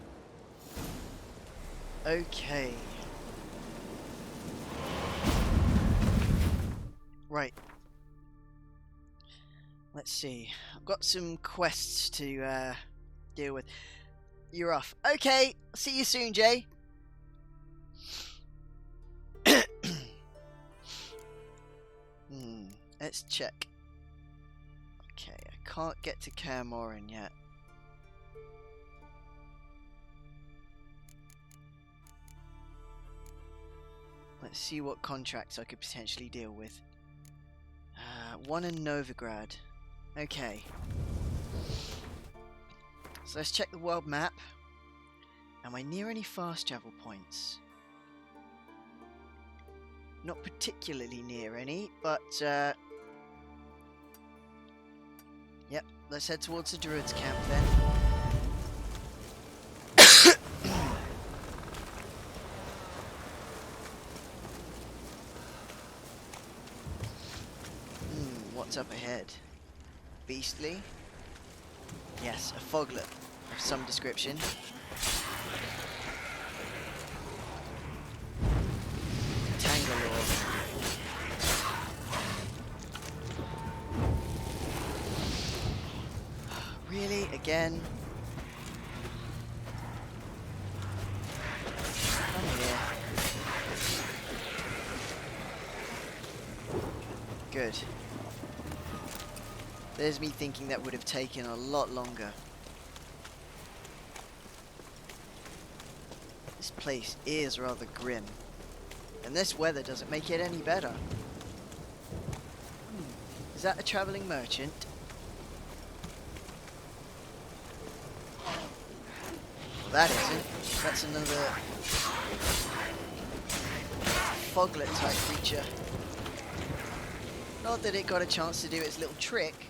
Okay. Right. Let's see. I've got some quests to deal with. You're off. Okay. See you soon, Jay. Let's check. Okay, I can't get to Kaer Morhen yet. Let's see what contracts I could potentially deal with. One in Novigrad. Okay. So let's check the world map. Am I near any fast travel points? Not particularly near any, but yep, let's head towards the Druids camp then. What's up ahead? beastly. Yes, a foglet of some description. Tangalore. Really? Again? Come here. Good. There's me thinking that would have taken a lot longer. This place is rather grim. And this weather doesn't make it any better. Is that a travelling merchant? Well, that isn't. That's another foglet type creature. Not that it got a chance to do its little trick.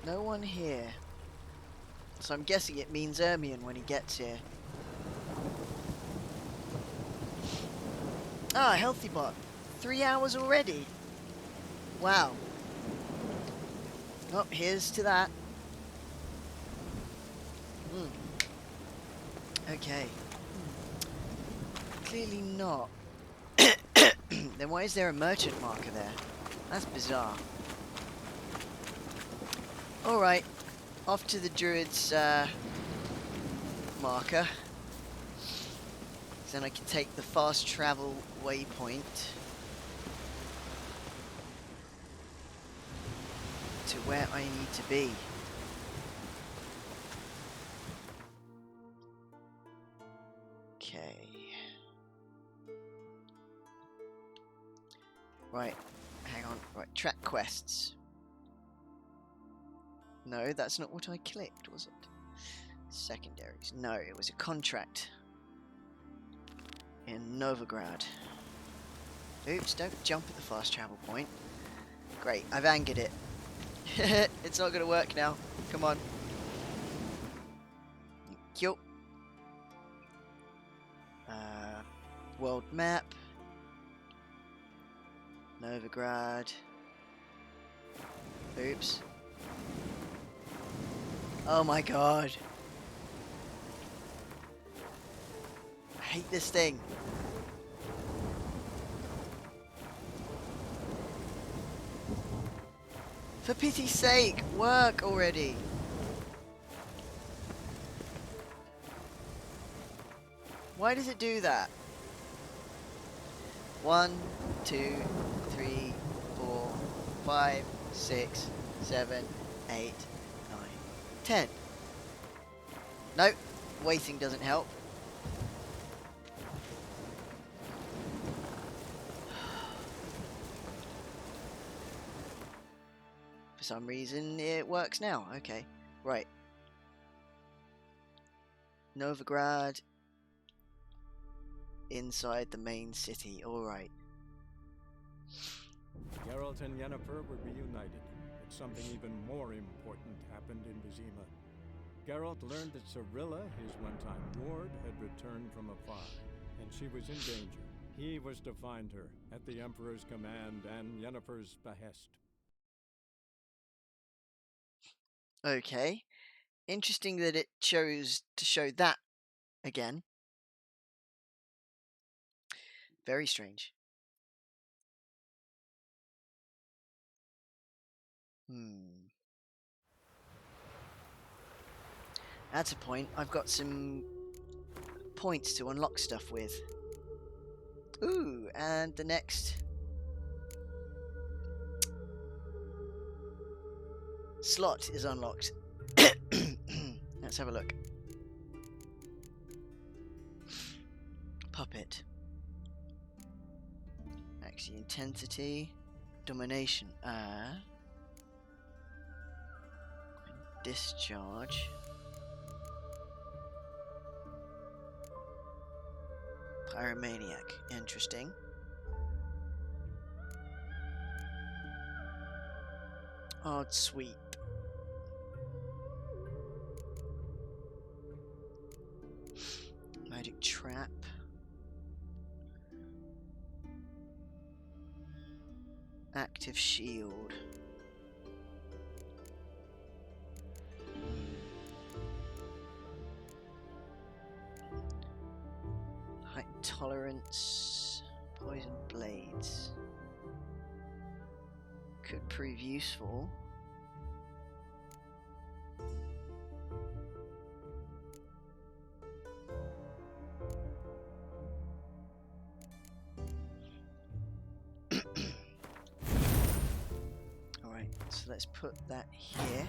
No one here. So I'm guessing it means Ermion when he gets here. Ah, healthy bot. 3 hours already. Wow. Oh, here's to that. Okay. Clearly not. Then why is there a merchant marker there? That's bizarre. Alright. Off to the druid's marker. So then I can take the fast travel waypoint to where I need to be. Okay. Right, hang on. Right, track quests. No, that's not what I clicked, was it? Secondaries. No, it was a contract in Novigrad. Oops, don't jump at the fast travel point. Great, I've angered it. It's not going to work now. Come on. Thank you. World map. Novigrad. Oops. Oh my god. I hate this thing. For pity's sake, work already. Why does it do that? 1, 2, 3, 4, 5, 6, 7, 8, 9, 10. Nope, waiting doesn't help. For some reason it works now. Okay, right. Novigrad. Inside the main city, alright. Geralt and Yennefer were reunited, but something even more important happened in Vizima. Geralt learned that Cirilla, his one-time ward, had returned from afar, and she was in danger. He was to find her, at the Emperor's command and Yennefer's behest. Okay. Interesting that it chose to show that again. Very strange. That's a point. I've got some points to unlock stuff with. Ooh, and the next slot is unlocked. Let's have a look. Puppet. Actually, intensity. Domination. Discharge. Pyromaniac. Interesting. Odd sweep. Magic trap. Protective shield. Height tolerance. Poison blades. Could prove useful. Alright, so let's put that here.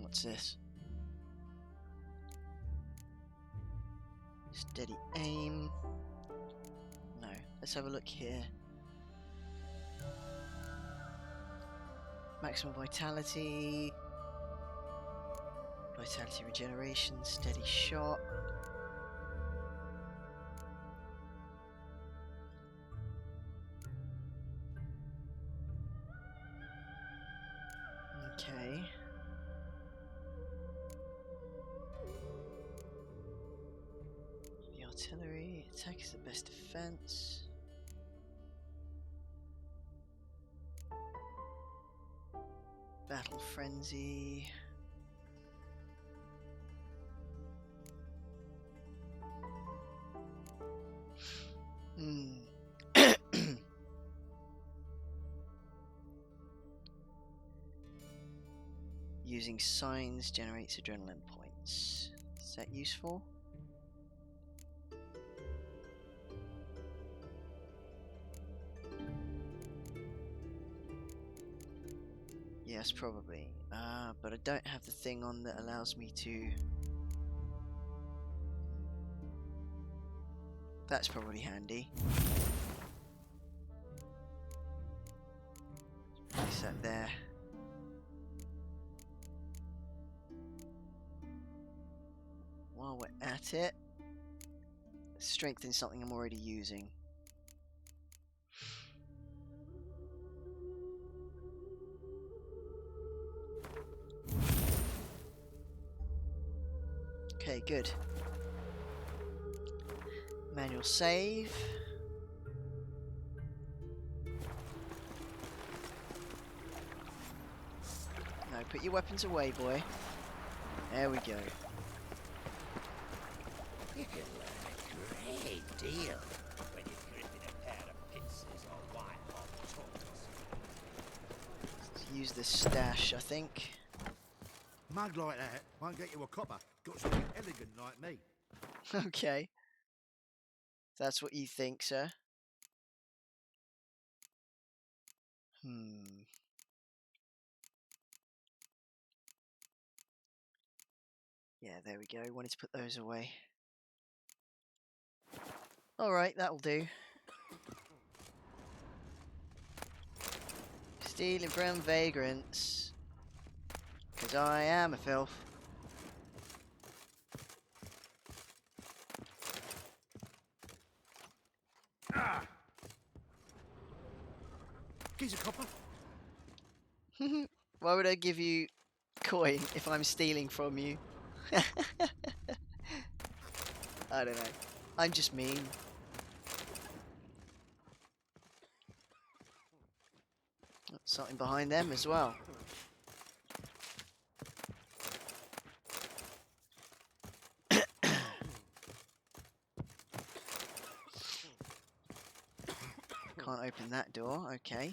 What's this? Steady aim. No, let's have a look here. Maximum vitality. Vitality regeneration, steady shot. Okay. The artillery attack is the best defense. Battle frenzy. Using signs generates adrenaline points. Is that useful? Yes, probably. But I don't have the thing on that allows me to... That's probably handy. Place that there. While we're at it, let's strengthen something I'm already using. Okay, good. Manual save. No, put your weapons away, boy. There we go. You can learn a great deal when you're gripping a pair of pincers or white-hot tongues. Let's use this stash, I think. Mug like that won't get you a copper. Got something elegant like me. Okay. That's what you think, sir. Yeah, there we go. Wanted to put those away. Alright, that'll do. Stealing from vagrants. Because I am a filth. Gives a copper. Why would I give you coin if I'm stealing from you? I don't know. I'm just mean. Something behind them as well. Can't open that door, okay.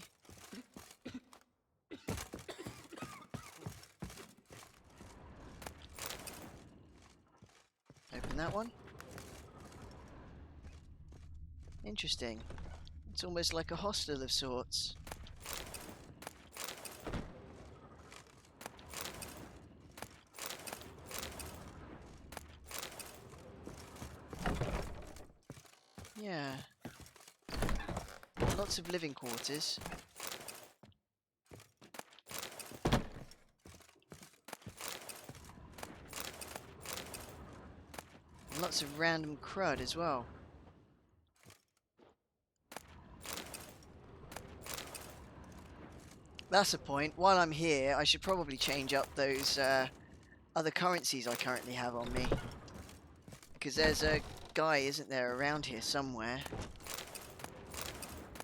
Open that one. Interesting. It's almost like a hostel of sorts. Yeah. Lots of living quarters. And lots of random crud as well. That's a point. While I'm here, I should probably change up those other currencies I currently have on me. Because there's a guy, isn't there, around here somewhere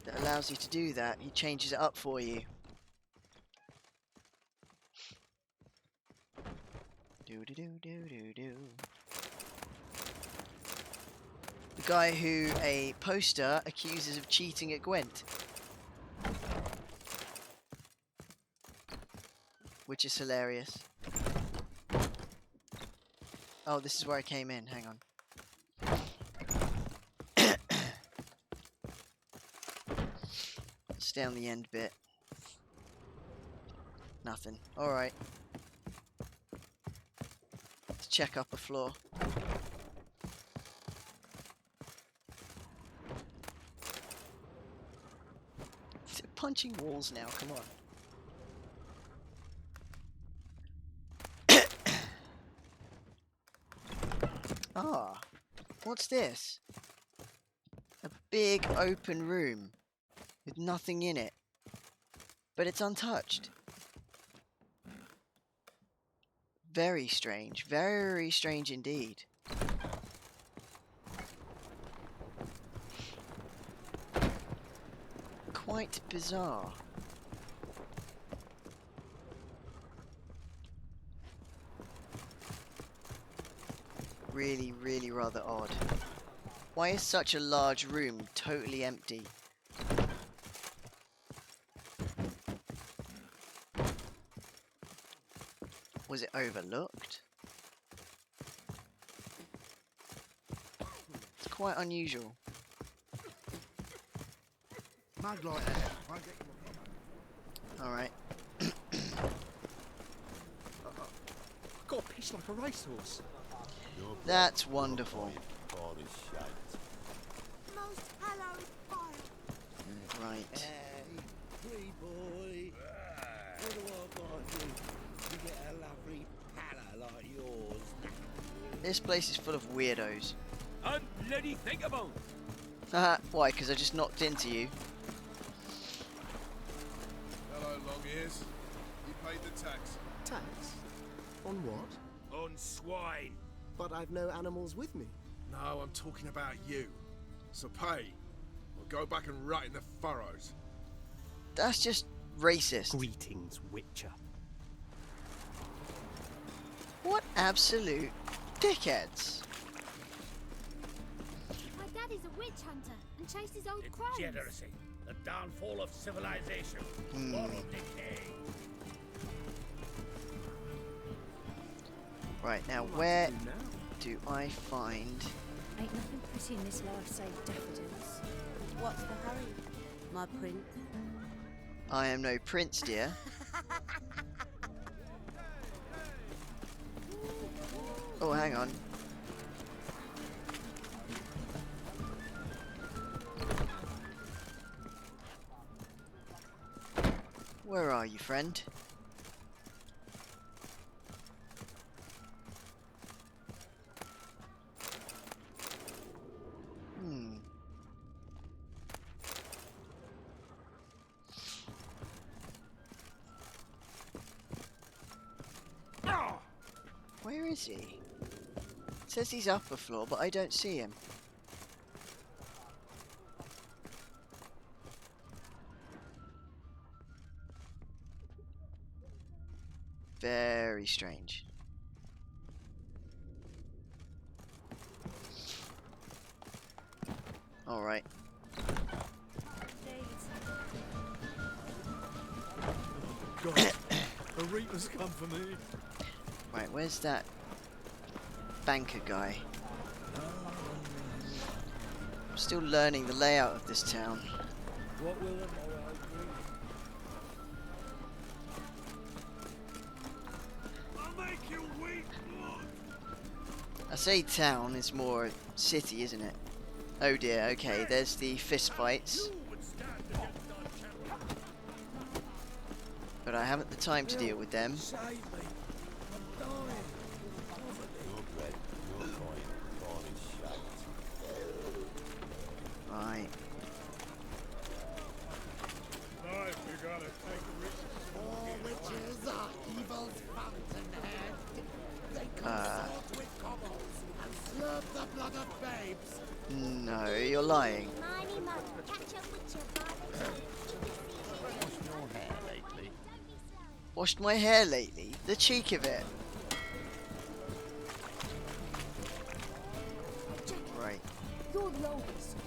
that allows you to do that. He changes it up for you. Do do do do do do. The guy who a poster accuses of cheating at Gwent. Which is hilarious. Oh, this is where I came in. Hang on. Stay on the end bit. Nothing. Alright. Let's check upper floor. Is it punching walls now? Come on. Ah, what's this? A big open room with nothing in it, but it's untouched. Very strange indeed. Quite bizarre. Really, really rather odd. Why is such a large room totally empty? Was it overlooked? It's quite unusual. Alright. Got a piece like a racehorse. That's wonderful. Most hallowed fire. Right. Hey, free boy. What do I got to do to get a lovely pala like yours? This place is full of weirdos. Unbloody think about. Haha, why? Because I just knocked into you. Hello, long ears. You paid the tax. Tax? On what? On swine. But I've no animals with me. No, I'm talking about you. So pay, or go back and rot in the furrows. That's just racist. Greetings, Witcher. What absolute dickheads. My daddy's a witch hunter and chases old crones. Degeneracy. The downfall of civilization. Moral decay. Right, now where do I find... Ain't nothing pretty in this life save daffodils. What's the hurry, my prince? I am no prince, dear. Oh, hang on. Where are you, friend? Where is he? It says he's upper floor, but I don't see him. Very strange. All right. God, the Reaper's come for me. Right, where's that banker guy? I'm still learning the layout of this town. What will the morrow bring? I'll make you weep, Lord. I say town, it's more city, isn't it? Oh dear, okay, there's the fist fights. But I haven't the time to deal with them. Right. All witches are evil's fountainhead. They consort with cobbles and slurp the blood of babes Washed my hair lately? The cheek of it. Right. You're the oldest.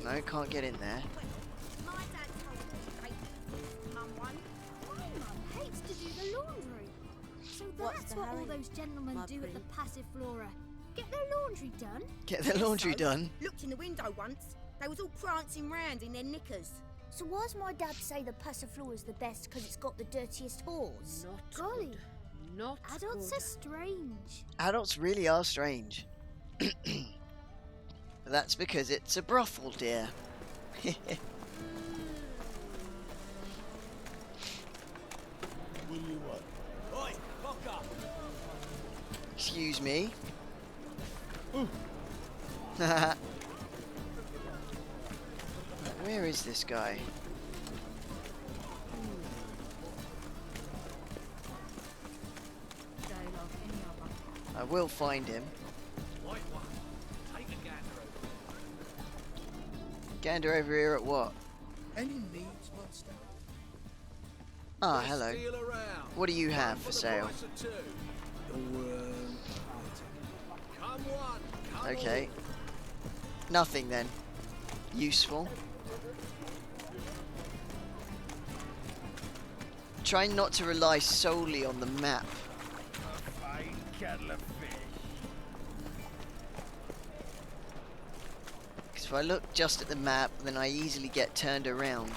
No, can't get in there. My dad told me to hate Mum one. My mum hates to do the laundry. So that's what all those gentlemen do at the Passive Flora. Get their laundry done. Get their laundry done? Looked in the window once. They was all prancing round in their knickers. So why does my dad say the Passiflora's the best because it's got the dirtiest halls? Not Golly. good. Not Adults good. are strange. Adults really are strange. That's because it's a brothel, dear. What do you want? Oi, fuck up! Excuse me. Where is this guy? I will find him. White one. Take a gander over. Gander over here at what? Any needs, master? Ah, hello. What do you have for sale? Okay. Nothing then. Useful. Try not to rely solely on the map. A fine kettle of fish. Because if I look just at the map, then I easily get turned around.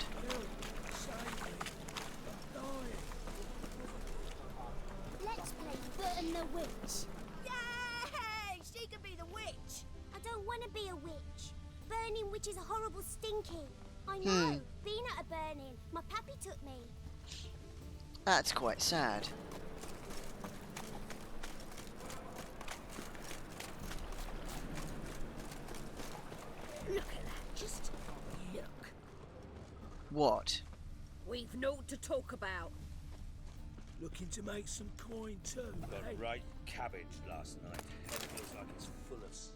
Let's play Burton the Witch. Yay! She could be the witch. I don't want to be a witch. Burning witches are horrible stinky. I know. Been at a burning. My pappy took me. That's quite sad. Look at that. Just look. What? We've naught to talk about. Looking to make some coin too. Got eh? right cabbage last night. Head feels like it's full of slime.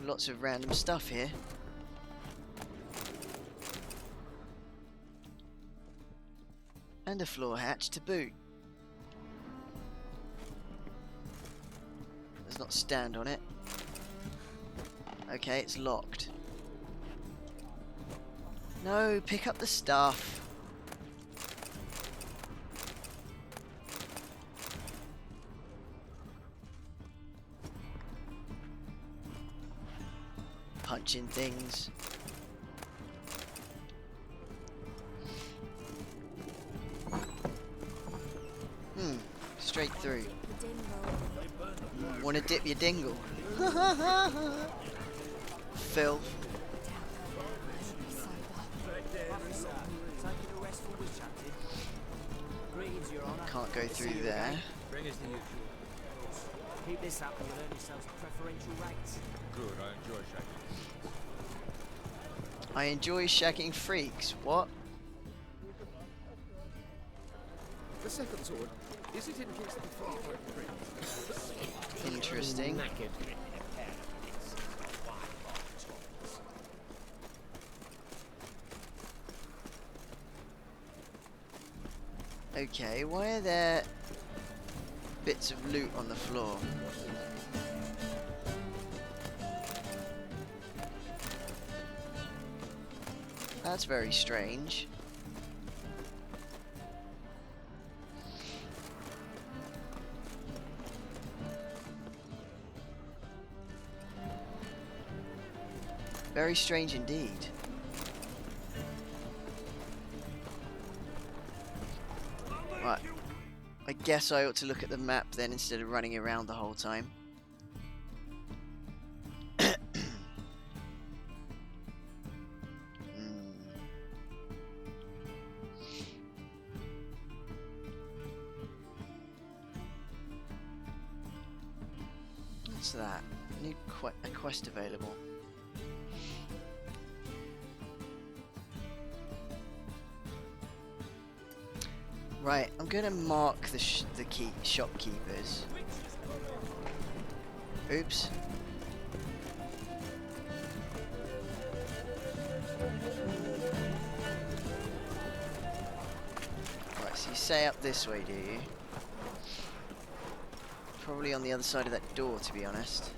Ooh, lots of random stuff here. And a floor hatch to boot. Does not stand on it. Okay, it's locked. No, pick up the stuff. Punching things. Straight through. Wanna dip your dingle? Phil. Can't go through there. Bring us the usual. Keep this up and we'll earn yourselves preferential rates. Good, I enjoy shagging. I enjoy shagging freaks. What? The second sword, is it in case the far Interesting. Okay, why are there bits of loot on the floor? That's very strange. Very strange indeed. Right. I guess I ought to look at the map then instead of running around the whole time. What's that? New a quest available. Right, I'm gonna mark the shopkeepers. Oops. say up this way, do you? Probably on the other side of that door, to be honest.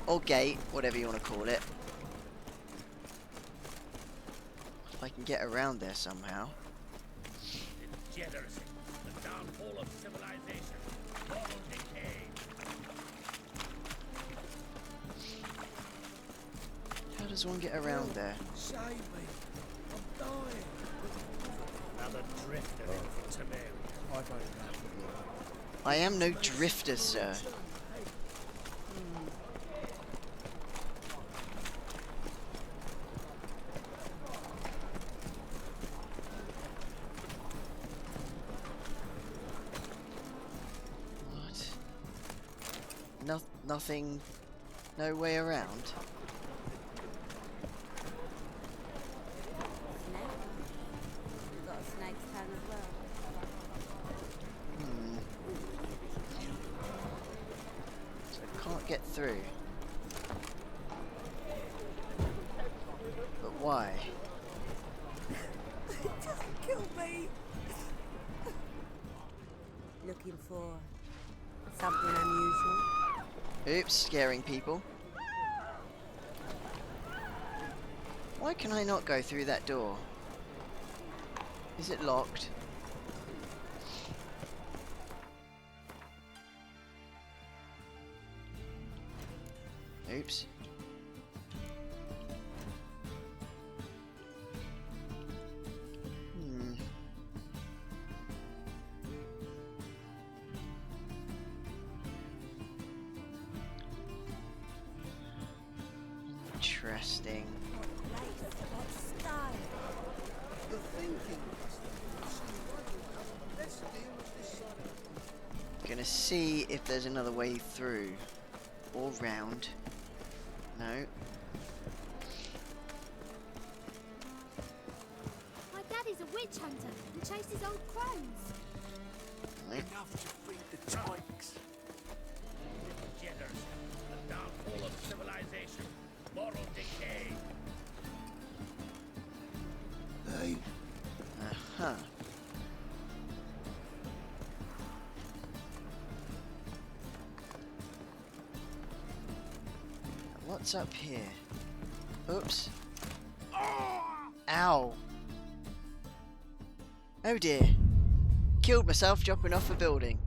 Or gate, whatever you want to call it. If I can get around there somehow. Degeneracy, the downfall of civilization, moral decay. How does one get around there? Save me. I'm dying. Another drifter in Tamaria. I am no drifter, sir. What? Nothing. No way around. We've got a snake's tongue as well. So I can't get through. But why? Don't kill me. Looking for something unusual? Oops, scaring people. Why can I not go through that door? Is it locked? Oops. Interesting. The thinking. Let's deal with this side of it. Gonna see if there's another way through. Or round. No. My daddy's a witch hunter and chases old crones. Enough to feed the tykes. Degeneracy, the downfall of civilization, moral decay. Hey. Uh-huh. What's up here? Oops. Ow. Oh dear. Killed myself jumping off a building.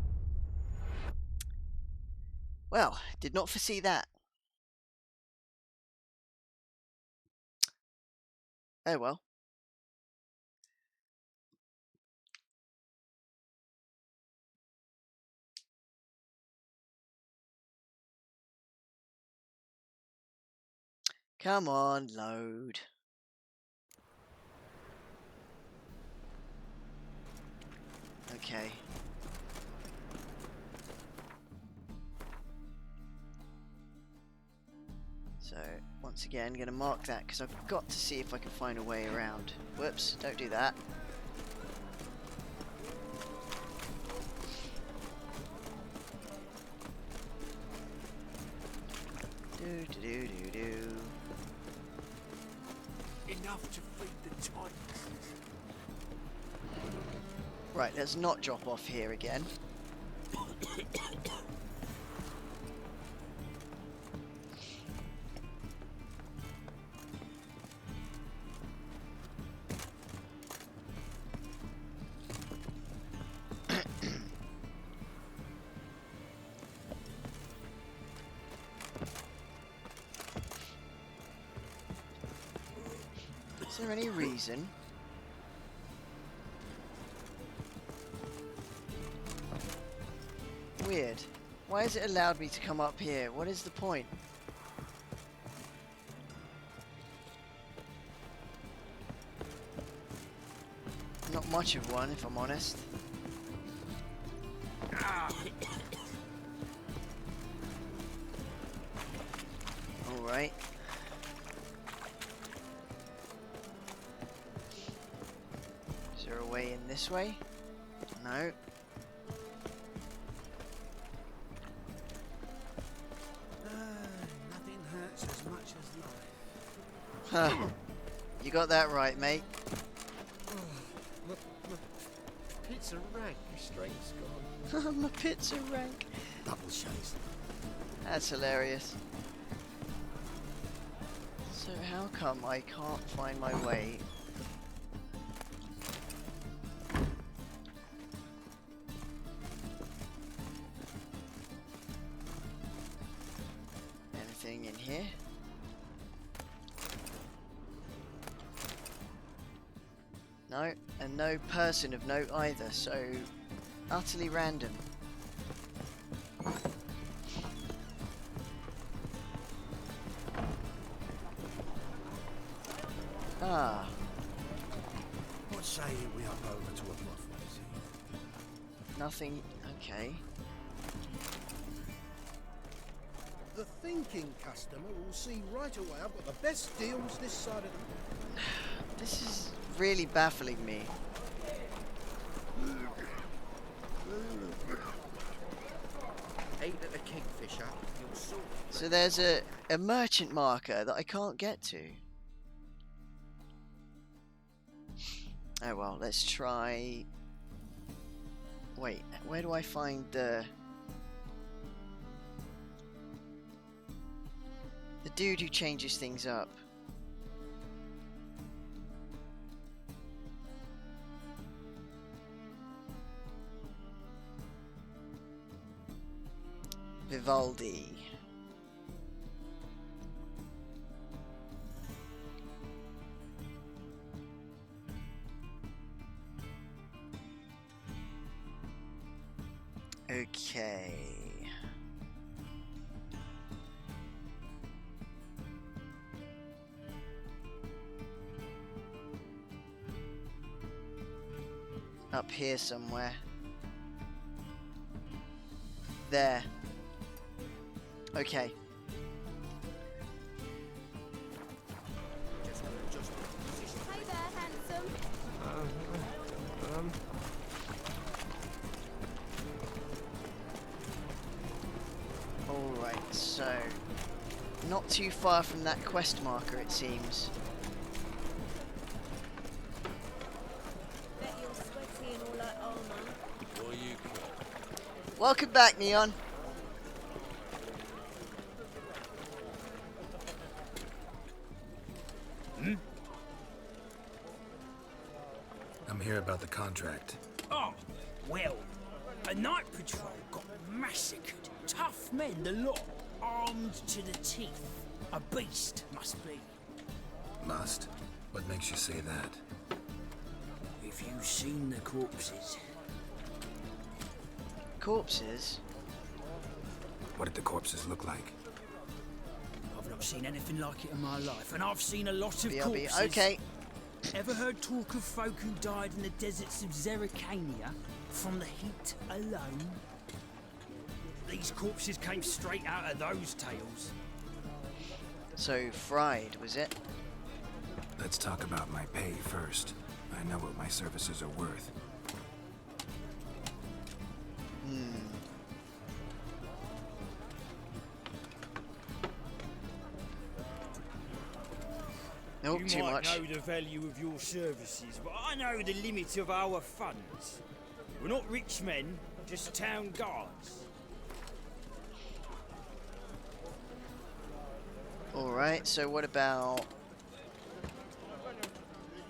Well, did not foresee that. Oh well. Come on, load. Okay. So, once again, going to mark that because I've got to see if I can find a way around. Whoops, don't do that. Do. Enough to feed the tykes. Right, let's not drop off here again. Is there any reason? Weird. Why has it allowed me to come up here? What is the point? Not much of one, if I'm honest. Alright. Is there a way in this way? No. Nothing hurts as much as life. Huh. You got that right, mate. pits are rank. Your strength's gone. My pits are rank. Double shows. That's hilarious. So how come I can't find my way? Anything in here? No, and no person of note either, so utterly random. Ah. What say we up over to a brothel? Nothing. Okay. The thinking customer will see right away I've got the best deals this side of the... This is really baffling me. Ain't at a kingfisher. You'll sort. So there's a merchant marker that I can't get to. Oh well, let's try... Wait, where do I find the dude who changes things up? Vivaldi. Okay. Up here somewhere. There. Okay. Hey there, handsome. Alright, so not too far from that quest marker, it seems. Bet you're sweaty and all that armor. Or you Welcome back, Neon. I'm here about the contract. Oh, well, a night patrol got massacred. Tough men, the lot, armed to the teeth. A beast, must be. Must? What makes you say that? If you've seen the corpses. Corpses? What did the corpses look like? I've not seen anything like it in my life, and I've seen a lot of BRB. corpses. Okay. Ever heard talk of folk who died in the deserts of Zerrikania from the heat alone? These corpses came straight out of those tales. So, fried, was it? Let's talk about my pay first. I know what my services are worth. Nope, you too might much. know the value of your services, but I know the limit of our funds. We're not rich men, just town guards. Alright, so what about...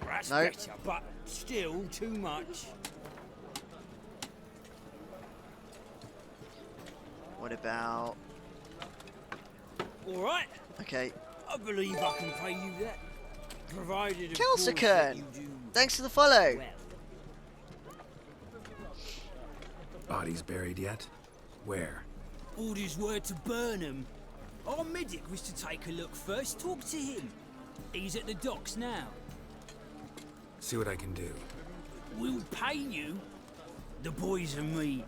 That's Nope. better, but still too much. What about... All right. Okay. I believe I can pay you that, provided of course that Kelsakern! you do Thanks for the follow! well. Bodies buried yet? Where? Orders were to burn him. Our medic was to take a look first. Talk to him. He's at the docks now. See what I can do. We'll pay you. The boys and me,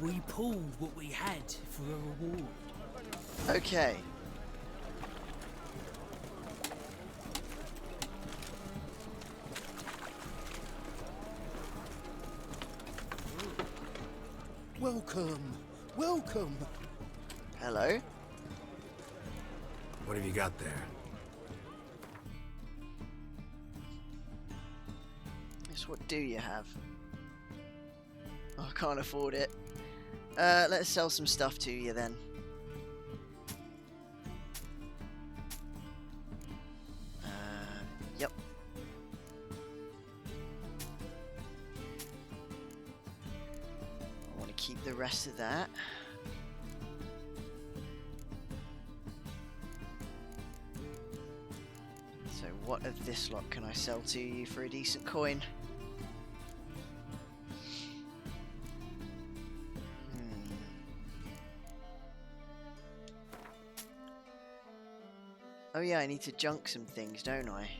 we pulled what we had for a reward. Okay. Welcome. Welcome. Hello? What have you got there? Yes, what do you have? I can't afford it. Let's sell some stuff to you then. Yep. I want to keep the rest of that. So what of this lot can I sell to you for a decent coin? Oh yeah, I need to junk some things, don't I?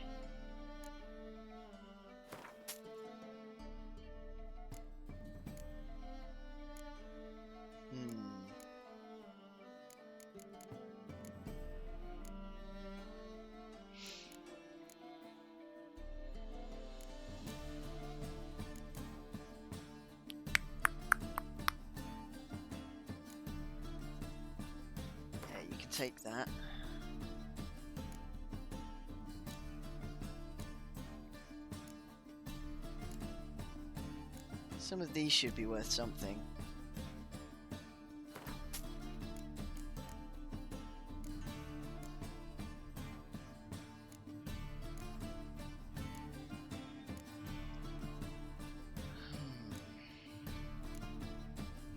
Yeah, you can take that. Some of these should be worth something.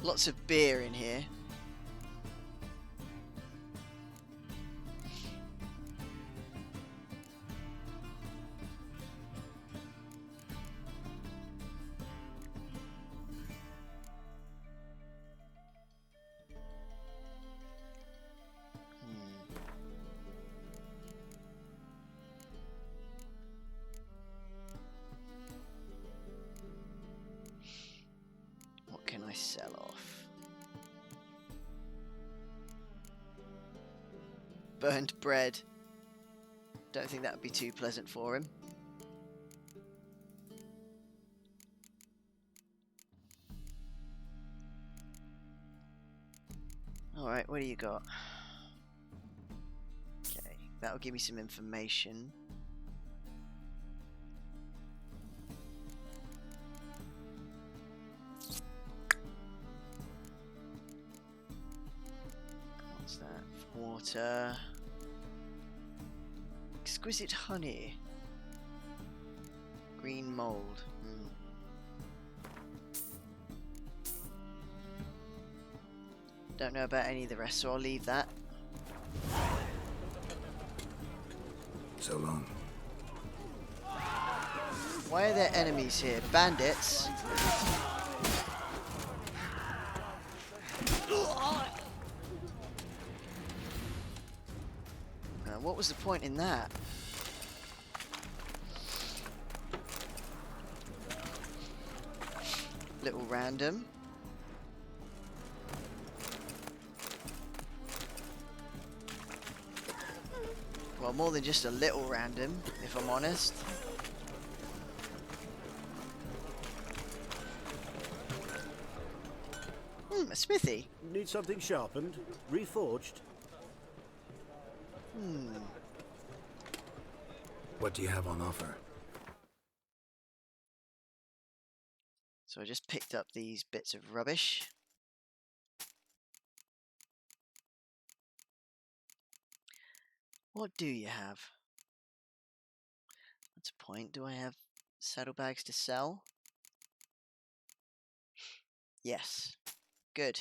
Lots of beer in here. What can I sell off? Burnt bread. Don't think that would be too pleasant for him. Alright, what do you got? Okay, that'll give me some information. What's that? Water. Exquisite honey. Green mold. Don't know about any of the rest, so I'll leave that. So long. Why are there enemies here? Bandits? What was the point in that? Little random. Well, more than just a little random, if I'm honest. A smithy. Need something sharpened? Reforged? What do you have on offer? So I just picked up these bits of rubbish. What do you have? That's a point. Do I have saddlebags to sell? Yes. Good.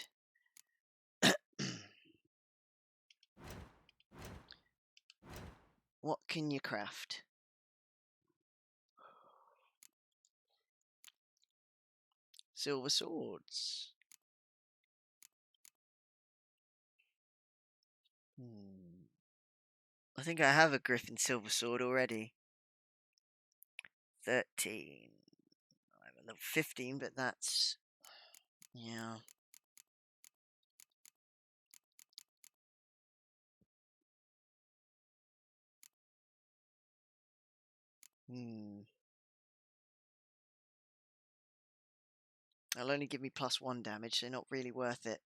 What can you craft? Silver swords. I think I have a Griffin silver sword already. 13. I have a level 15, but that's... yeah. They'll only give me +1 damage, so not really worth it.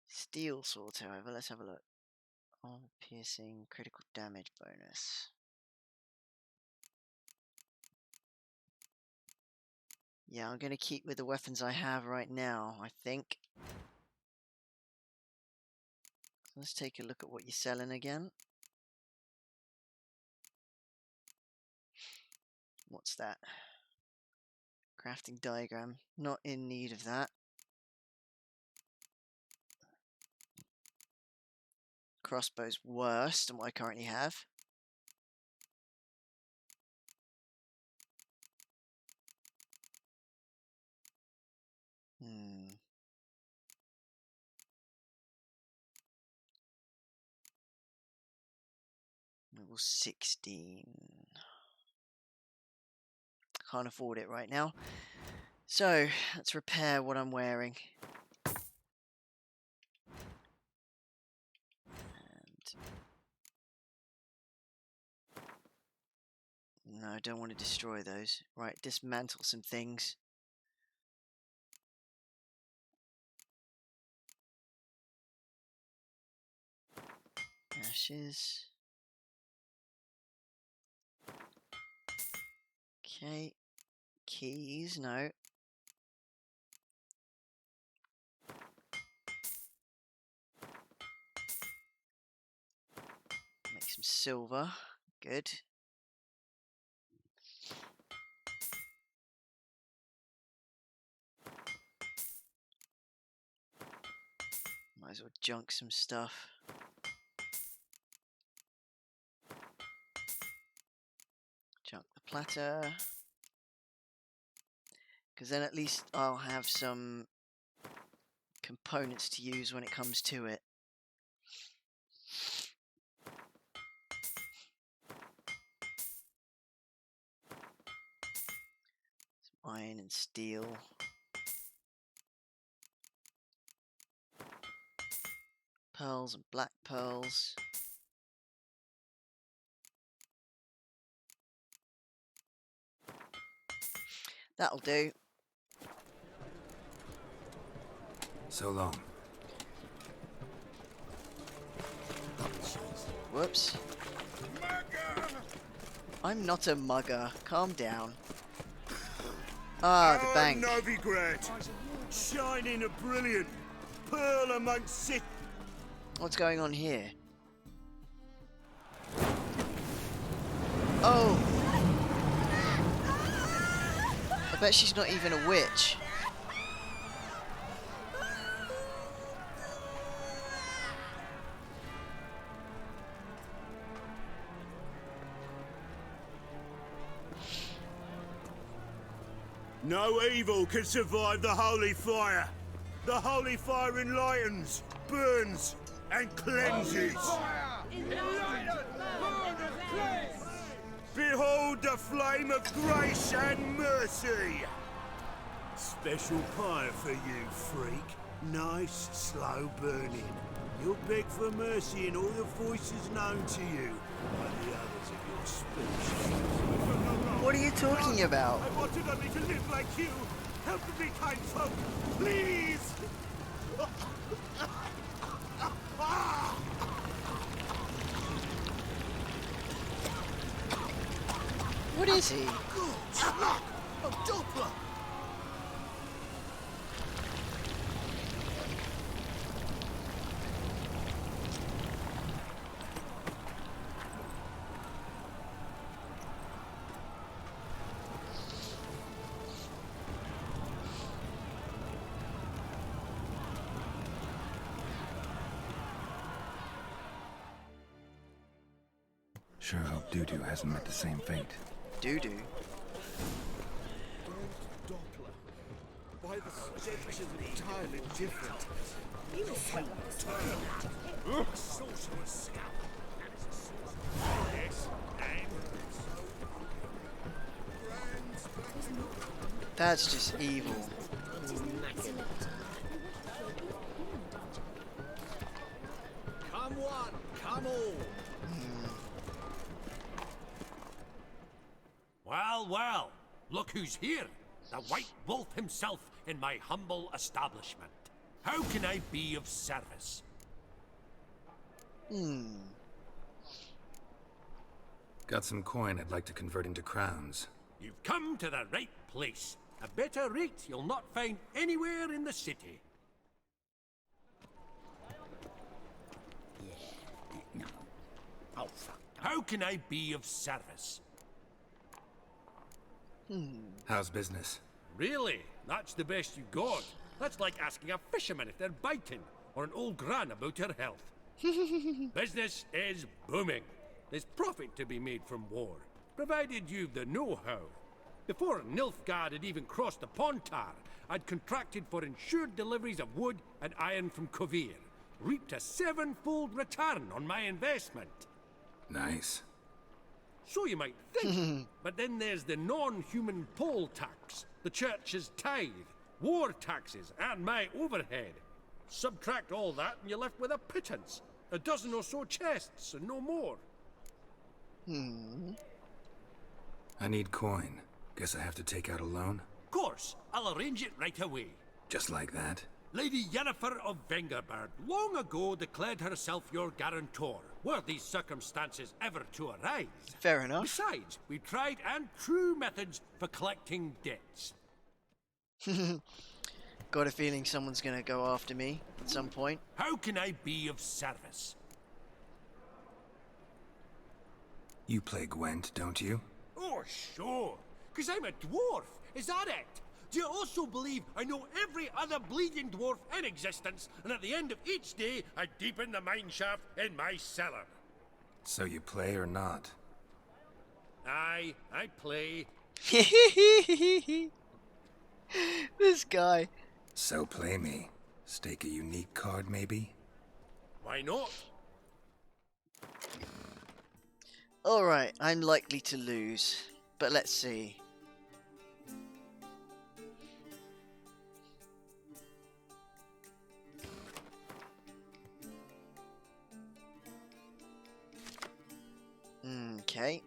Steel sword, however, let's have a look. Armor piercing, critical damage bonus. Yeah, I'm going to keep with the weapons I have right now, I think. Let's take a look at what you're selling again. What's that? Crafting diagram. Not in need of that. Crossbow's worse than what I currently have. Level 16. Can't afford it right now. So, let's repair what I'm wearing. No, I don't want to destroy those. Right, dismantle some things. Ashes. Okay. Keys, no. Make some silver. Good. Might as well junk some stuff. Junk the platter. Because then at least I'll have some components to use when it comes to it. Some iron and steel. Pearls and black pearls. That'll do. So long. Whoops. I'm not a mugger. Calm down. Ah, the bank. Novigrad, shining and brilliant, pearl amongst sit. What's going on here? Oh! I bet she's not even a witch. No evil can survive the holy fire. The holy fire enlightens, burns, and cleanses. Behold the flame of grace and mercy. Special pie for you, freak. Nice, slow burning. You'll beg for mercy in all the voices known to you by the others of your species. What are you talking about? I wanted only to live like you. Help me, kind folk, please. What is he? A Doppler. Sure hope Doo-Doo hasn't met the same fate. Doo-Doo? Doppler. By the stitches entirely different. You Sorcerer's scalp. Yes, That's just evil. Come one, come all. Well, well, look who's here. The White Wolf himself in my humble establishment. How can I be of service? Got some coin I'd like to convert into crowns. You've come to the right place. A better rate you'll not find anywhere in the city. No. Oh, fuck. How can I be of service? How's business? Really? That's the best you got? That's like asking a fisherman if they're biting, or an old gran about her health. Business is booming. There's profit to be made from war, provided you've the know-how. Before Nilfgaard had even crossed the Pontar, I'd contracted for insured deliveries of wood and iron from Kovir, reaped a 7-fold return on my investment. Nice. So you might think, but then there's the non-human poll tax, the church's tithe, war taxes, and my overhead. Subtract all that and you're left with a pittance. A dozen or so chests and no more. I need coin. Guess I have to take out a loan? Of course, I'll arrange it right away. Just like that? Lady Yennefer of Vengerberg long ago declared herself your guarantor, were these circumstances ever to arise. Fair enough. Besides, we tried and true methods for collecting debts. Got a feeling someone's gonna go after me at some point. How can I be of service? You play Gwent, don't you? Oh, sure. 'Cause I'm a dwarf. Is that it? Do you also believe I know every other bleeding dwarf in existence, and at the end of each day, I deepen the mine shaft in my cellar? So you play or not? Aye, I play. This guy. So play me. Stake a unique card, maybe? Why not? Alright, I'm likely to lose. But let's see. Okay.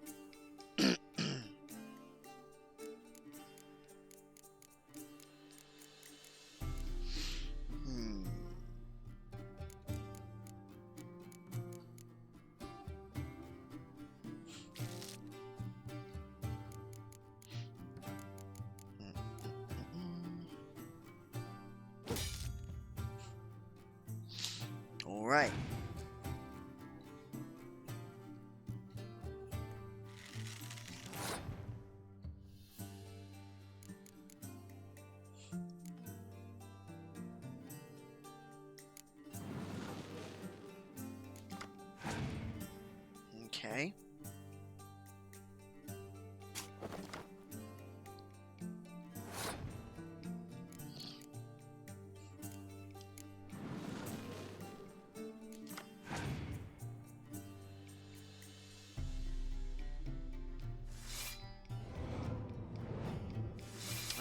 All right. Okay.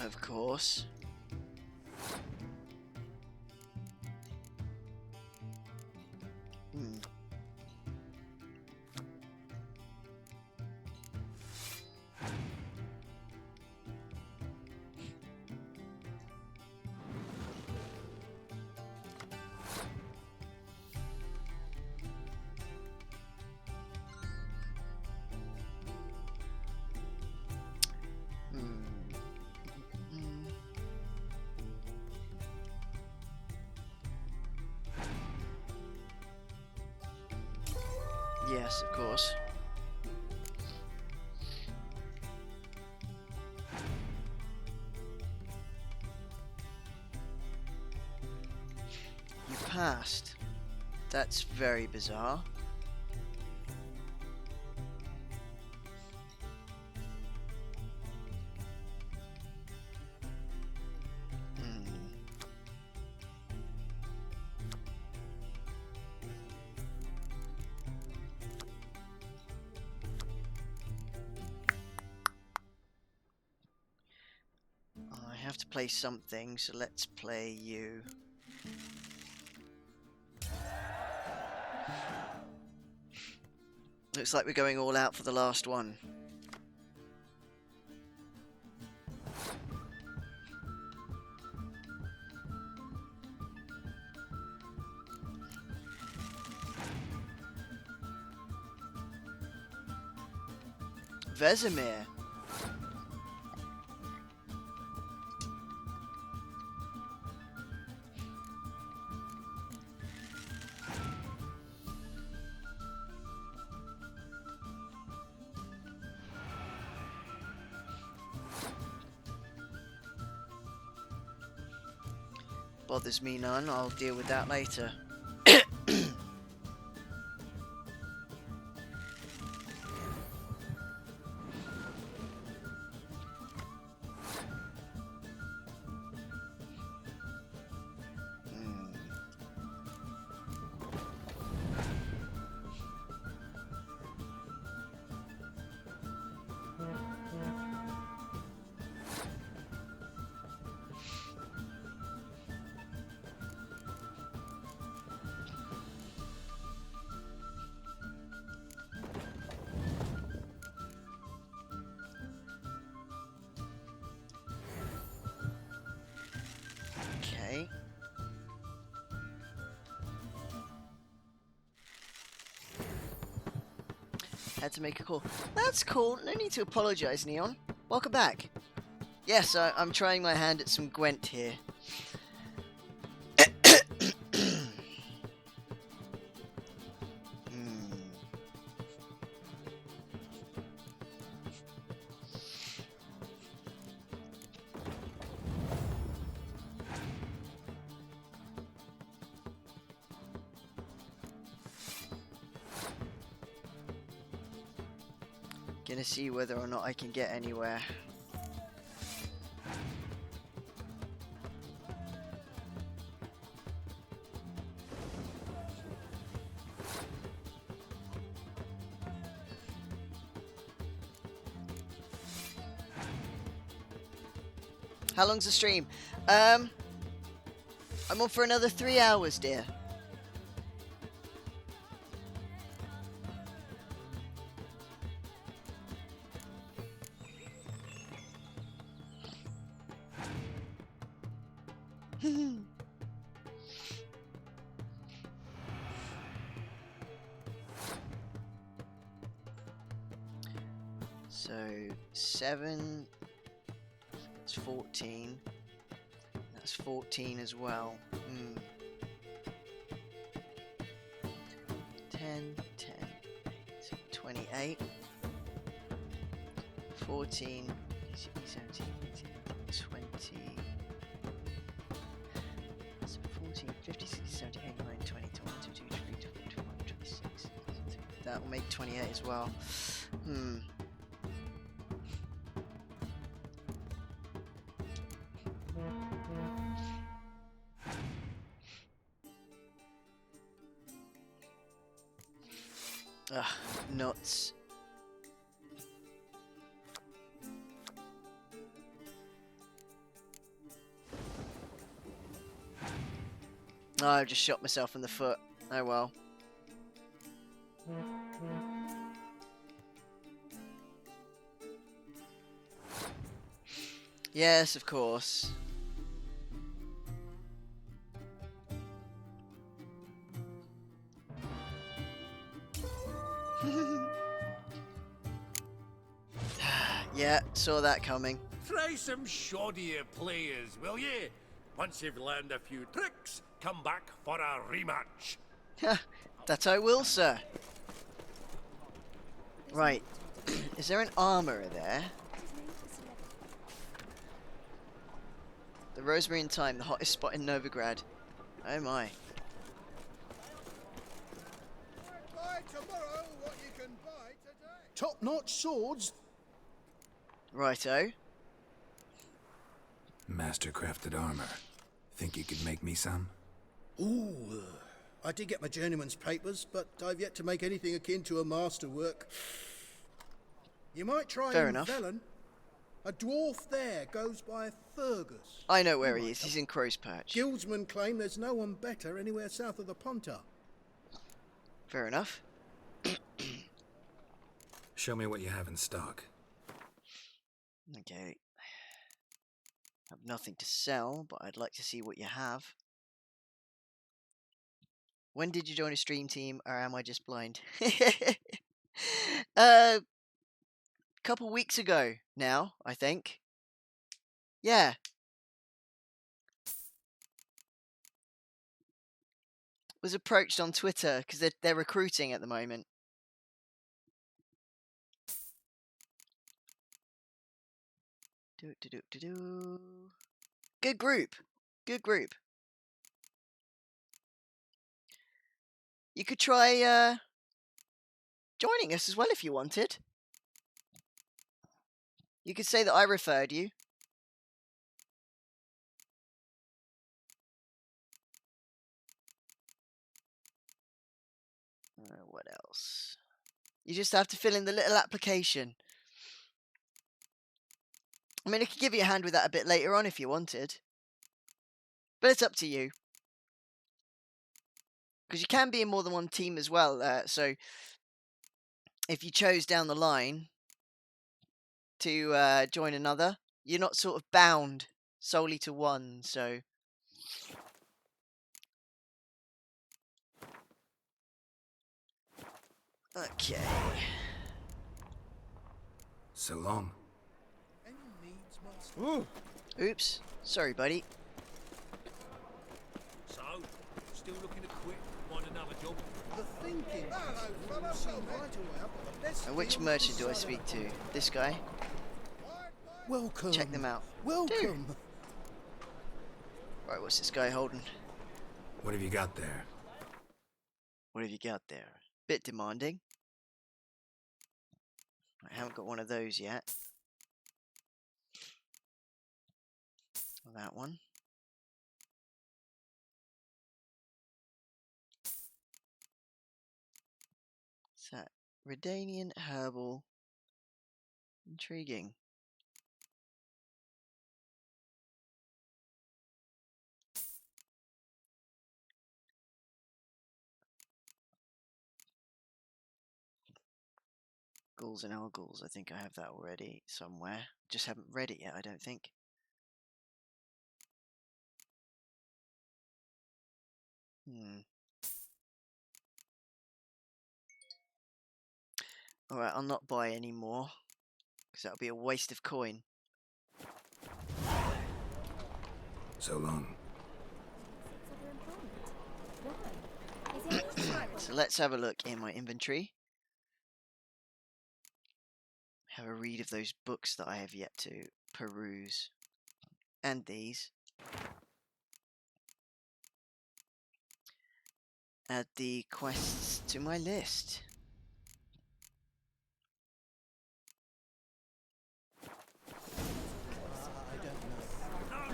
Of course. Yes, of course. You passed. That's very bizarre. I have to play something, so let's play you. Looks like we're going all out for the last one. Vesemir. Bothers me none. I'll deal with that later. Okay. Had to make a call. That's cool. No need to apologise, Neon. Welcome back. Yes, I'm trying my hand at some Gwent here. Gonna see whether or not I can get anywhere. How long's the stream? I'm on for another 3 hours, dear. So 7, that's 14. That's 14 as well. 10, 8, 28. 14, 17, 18, 20. So 14, 50, 60, 70, 80, 90, 20, 21, 22, 23, 24, 25, 26. That will make 28 as well. Ugh, nuts. Oh, I just shot myself in the foot. Oh well. Yes, of course. Yeah, saw that coming. Try some shoddier players, will ye? Once you've learned a few tricks, come back for a rematch. That I will, sir. Right. Is there an armourer there? The Rosemary and Thyme, the hottest spot in Novigrad. Oh my. Buy tomorrow what you can buy today. Top-notch swords. Righto. Master-crafted armor. Think you could make me some? Ooh, I did get my journeyman's papers, but I've yet to make anything akin to a masterwork. You might try Fair enough. Velen. A dwarf there goes by Fergus. I know where he is. He's in Crow's Patch. Guildsmen claim there's no one better anywhere south of the Pontar. Fair enough. Show me what you have in stock. Okay. I have nothing to sell, but I'd like to see what you have. When did you join a stream team, or am I just blind? Couple weeks ago now, I think. Yeah. Was approached on Twitter because they're recruiting at the moment. Good group. Good group. you could try joining us as well if you wanted. You could say that I referred you. What else? You just have to fill in the little application. I mean, I could give you a hand with that a bit later on if you wanted. But it's up to you. Because you can be in more than one team as well. So if you chose down the line to join another, you're not sort of bound solely to one. So okay. So long. Ooh. Oops. Sorry, buddy. So, still looking to quit, find another job? The thinking. Hello, fella. Right away. I've got the best And which deal merchant do I this speak side to? This guy? Welcome. Check them out. Welcome. Right, what's this guy holding? What have you got there? What have you got there? Bit demanding. I haven't got one of those yet. That one. What's that? Redanian herbal. Intriguing. Ghouls and Alghouls. I think I have that already somewhere. Just haven't read it yet, I don't think. Alright, I'll not buy any more. Because that'll be a waste of coin. So long. So let's have a look in my inventory. Have a read of those books that I have yet to peruse. And these. Add the quests to my list.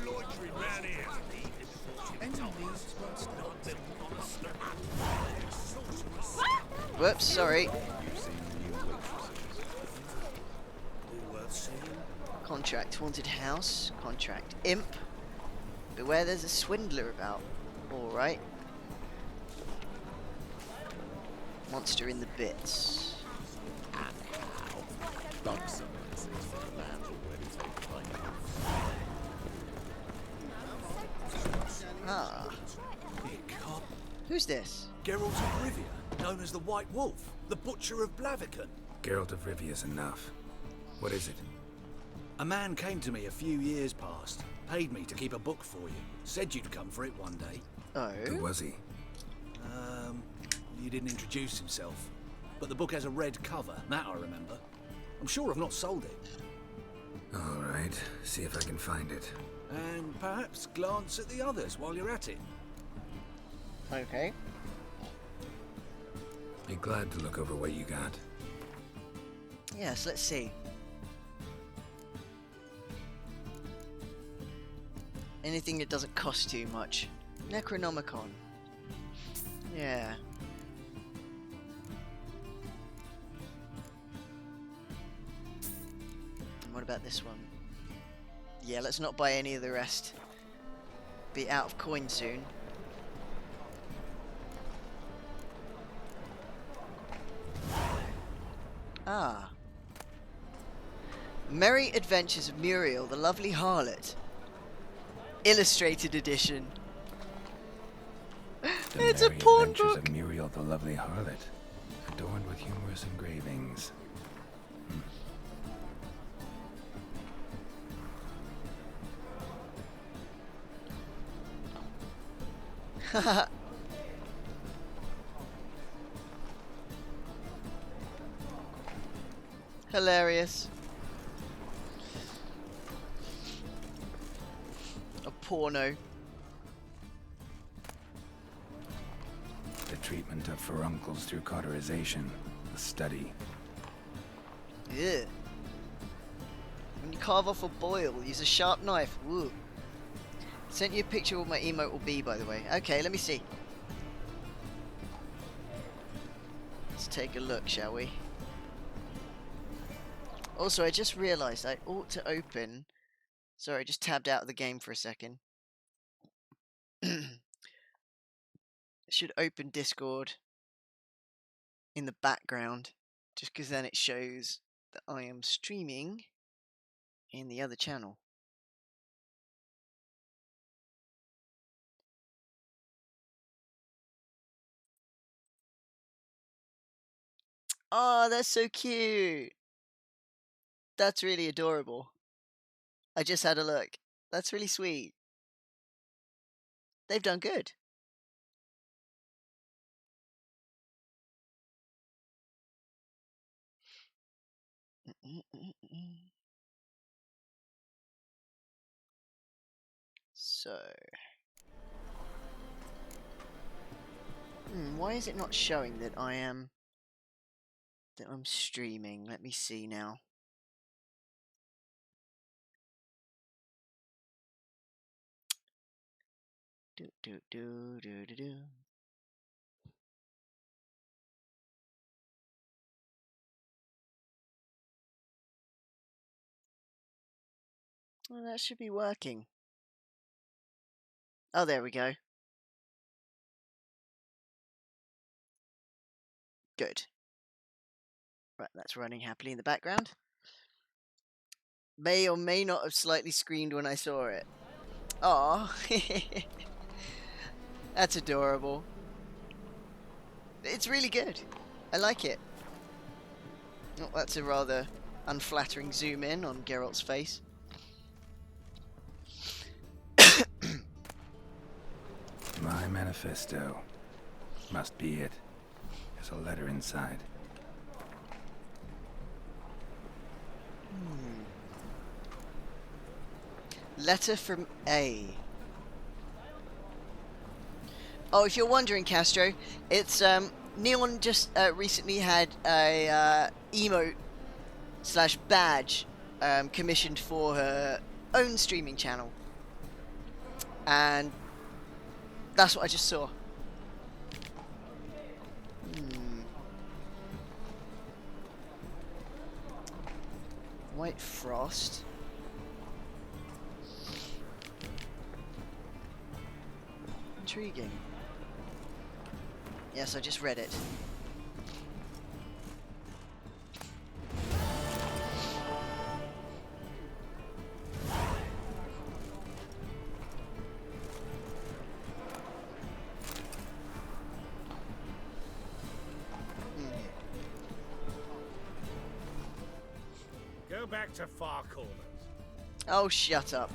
No loitering round here. Whoops, sorry. Contract haunted house. Contract imp. Beware, there's a swindler about. Alright. Monster in the bits. Ah. Who's this? Geralt of Rivia, known as the White Wolf, the Butcher of Blaviken. Geralt of Rivia's enough. What is it? A man came to me a few years past, paid me to keep a book for you, said you'd come for it one day. Oh? Who was he? He didn't introduce himself, but the book has a red cover, that I remember. I'm sure I've not sold it. All right, see if I can find it. And perhaps glance at the others while you're at it. Okay. Be glad to look over what you got. Yes, let's see. Anything that doesn't cost too much. Necronomicon. Yeah. And what about this one? Yeah, let's not buy any of the rest. Be out of coin soon. Ah. Merry Adventures of Muriel, the Lovely Harlot. Illustrated edition. It's a porn Adventures book. of Muriel, the Lovely Harlot, adorned with humorous engravings. Hilarious. A porno. The treatment of furuncles through cauterization. A study. Yeah. When you carve off a boil, use a sharp knife. Woo. Sent you a picture of what my emote will be, by the way. Okay, let me see. Let's take a look, shall we? Also, I just realised I ought to open... Sorry, I just tabbed out of the game for a second. Should open Discord in the background, just because then it shows that I am streaming in the other channel. Oh, that's so cute. That's really adorable. I just had a look. That's really sweet. They've done good. So, why is it not showing that I'm streaming? Let me see now. Do. Well, that should be working. Oh, there we go. Good. Right, that's running happily in the background. May or may not have slightly screamed when I saw it. Aw. That's adorable. It's really good. I like it. Oh, that's a rather unflattering zoom in on Geralt's face. My manifesto. Must be it. There's a letter inside. Letter from A. Oh, if you're wondering, Castro, it's Neon just recently had a emote / badge commissioned for her own streaming channel, and that's what I just saw. White Frost. Intriguing. Yes, I just read it. Go back to Far Corners. Oh, shut up.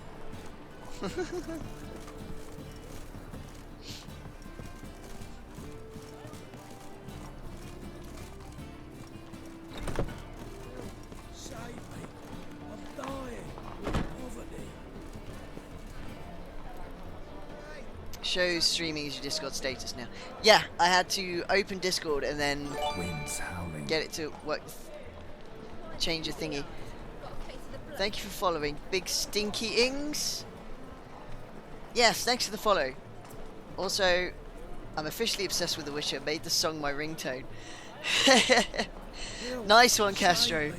Save me. I'm dying. Poverty. Shows streaming as your Discord status now. Yeah, I had to open Discord and then Winds howling. Get it to work. Change a thingy. Thank you for following. Big Stinky Ings. Yes, thanks for the follow. Also, I'm officially obsessed with The Witcher. Made the song my ringtone. Nice one, Castro.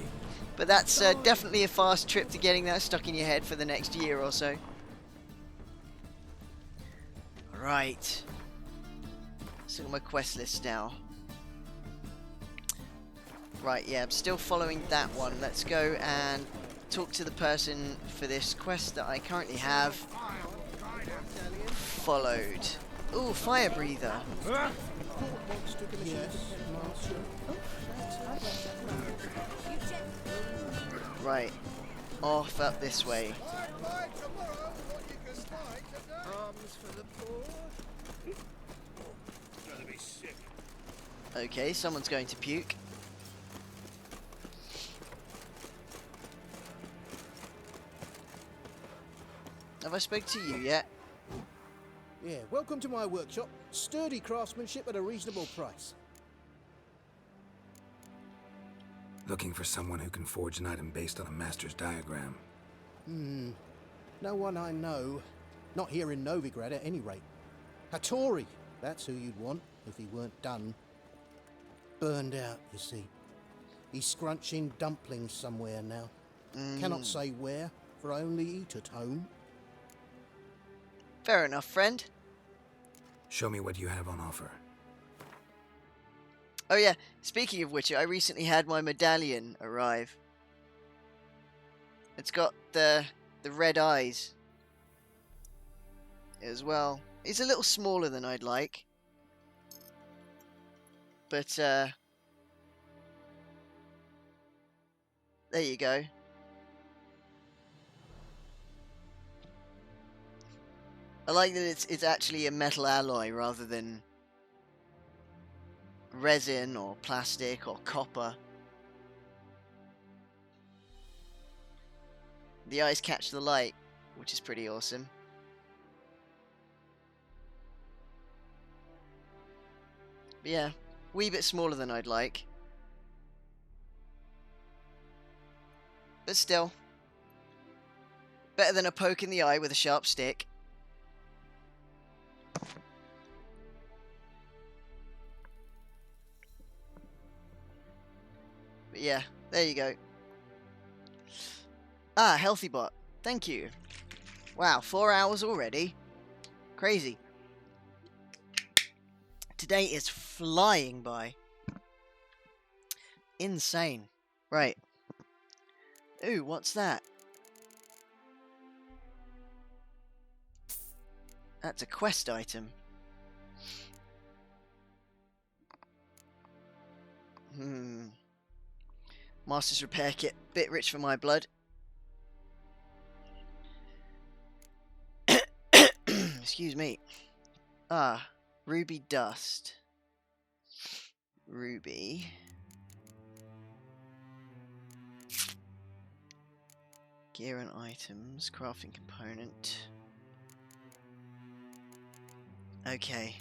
But that's definitely a fast trip to getting that stuck in your head for the next year or so. Right. Let's look at my quest list now. Right, yeah, I'm still following that one. Let's go and talk to the person for this quest that I currently have followed. Ooh, fire breather. Right, off up this way. Okay, someone's going to puke. Have I spoke to you yet? Yeah, welcome to my workshop. Sturdy craftsmanship at a reasonable price. Looking for someone who can forge an item based on a master's diagram. No one I know. Not here in Novigrad at any rate. Hattori, that's who you'd want if he weren't done. Burned out, you see. He's scrunching dumplings somewhere now. Cannot say where, for I only eat at home. Fair enough, friend. Show me what you have on offer. Oh yeah, speaking of which, I recently had my medallion arrive. It's got the red eyes as well. It's a little smaller than I'd like. But, there you go. I like that it's actually a metal alloy rather than resin or plastic or copper. The eyes catch the light, which is pretty awesome. But yeah, wee bit smaller than I'd like. But still, better than a poke in the eye with a sharp stick. But yeah, there you go. Ah, healthy bot. Thank you. Wow, 4 hours already. Crazy. Today is flying by. Insane. Right. Ooh, what's that? That's a quest item. Master's repair kit. Bit rich for my blood. Excuse me. Ah, ruby dust. Ruby. Gear and items. Crafting component. Okay.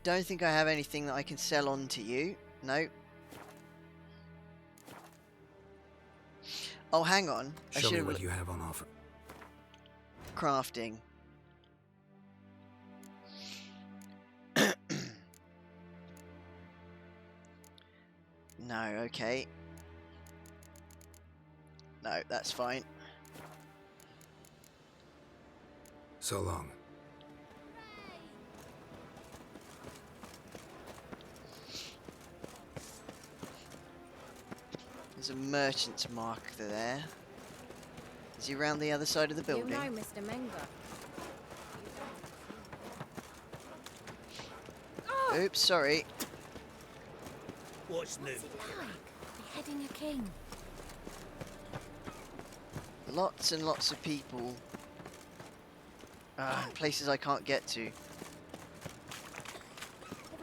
Don't think I have anything that I can sell on to you. No. Oh, hang on. Show me what you have on offer. Crafting. No, okay. No, that's fine. So long. There's a merchant's mark there. Is he around the other side of the building? You know, Mr. Menga. Oops, sorry. What's new? What's it like, beheading a king? Lots and lots of people. Places I can't get to. Little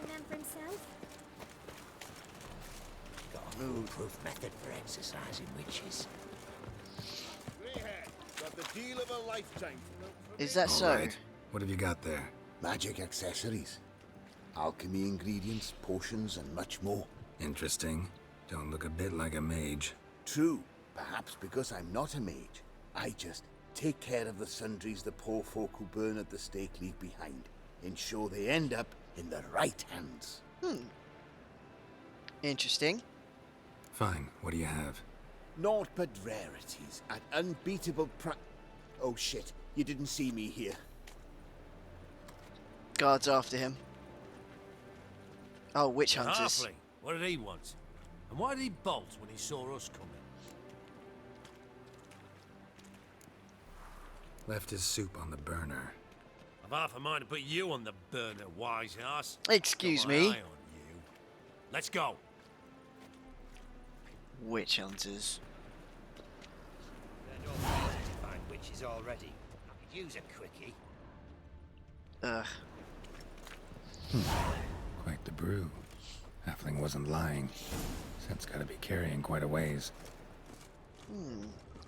man for himself? Got a foolproof method for exercising witches. Greyhead, got the deal of a lifetime. Is that so? Right. What have you got there? Magic accessories. Alchemy ingredients, potions, and much more. Interesting. Don't look a bit like a mage. True. Perhaps because I'm not a mage. I just take care of the sundries the poor folk who burn at the stake leave behind. Ensure they end up in the right hands. Interesting. Fine. What do you have? Naught but rarities at unbeatable Oh shit, you didn't see me here. Guards after him. Oh, witch hunters. Halfling. What did he want? And why did he bolt when he saw us coming? Left his soup on the burner. I've half a mind to put you on the burner, wise ass. Excuse Got my me. eye on you. Let's go. Witch hunters. They're no places to find witches already. I could use a quickie. Ugh. Quite the brew. Halfling wasn't lying. Scent's gotta be carrying quite a ways.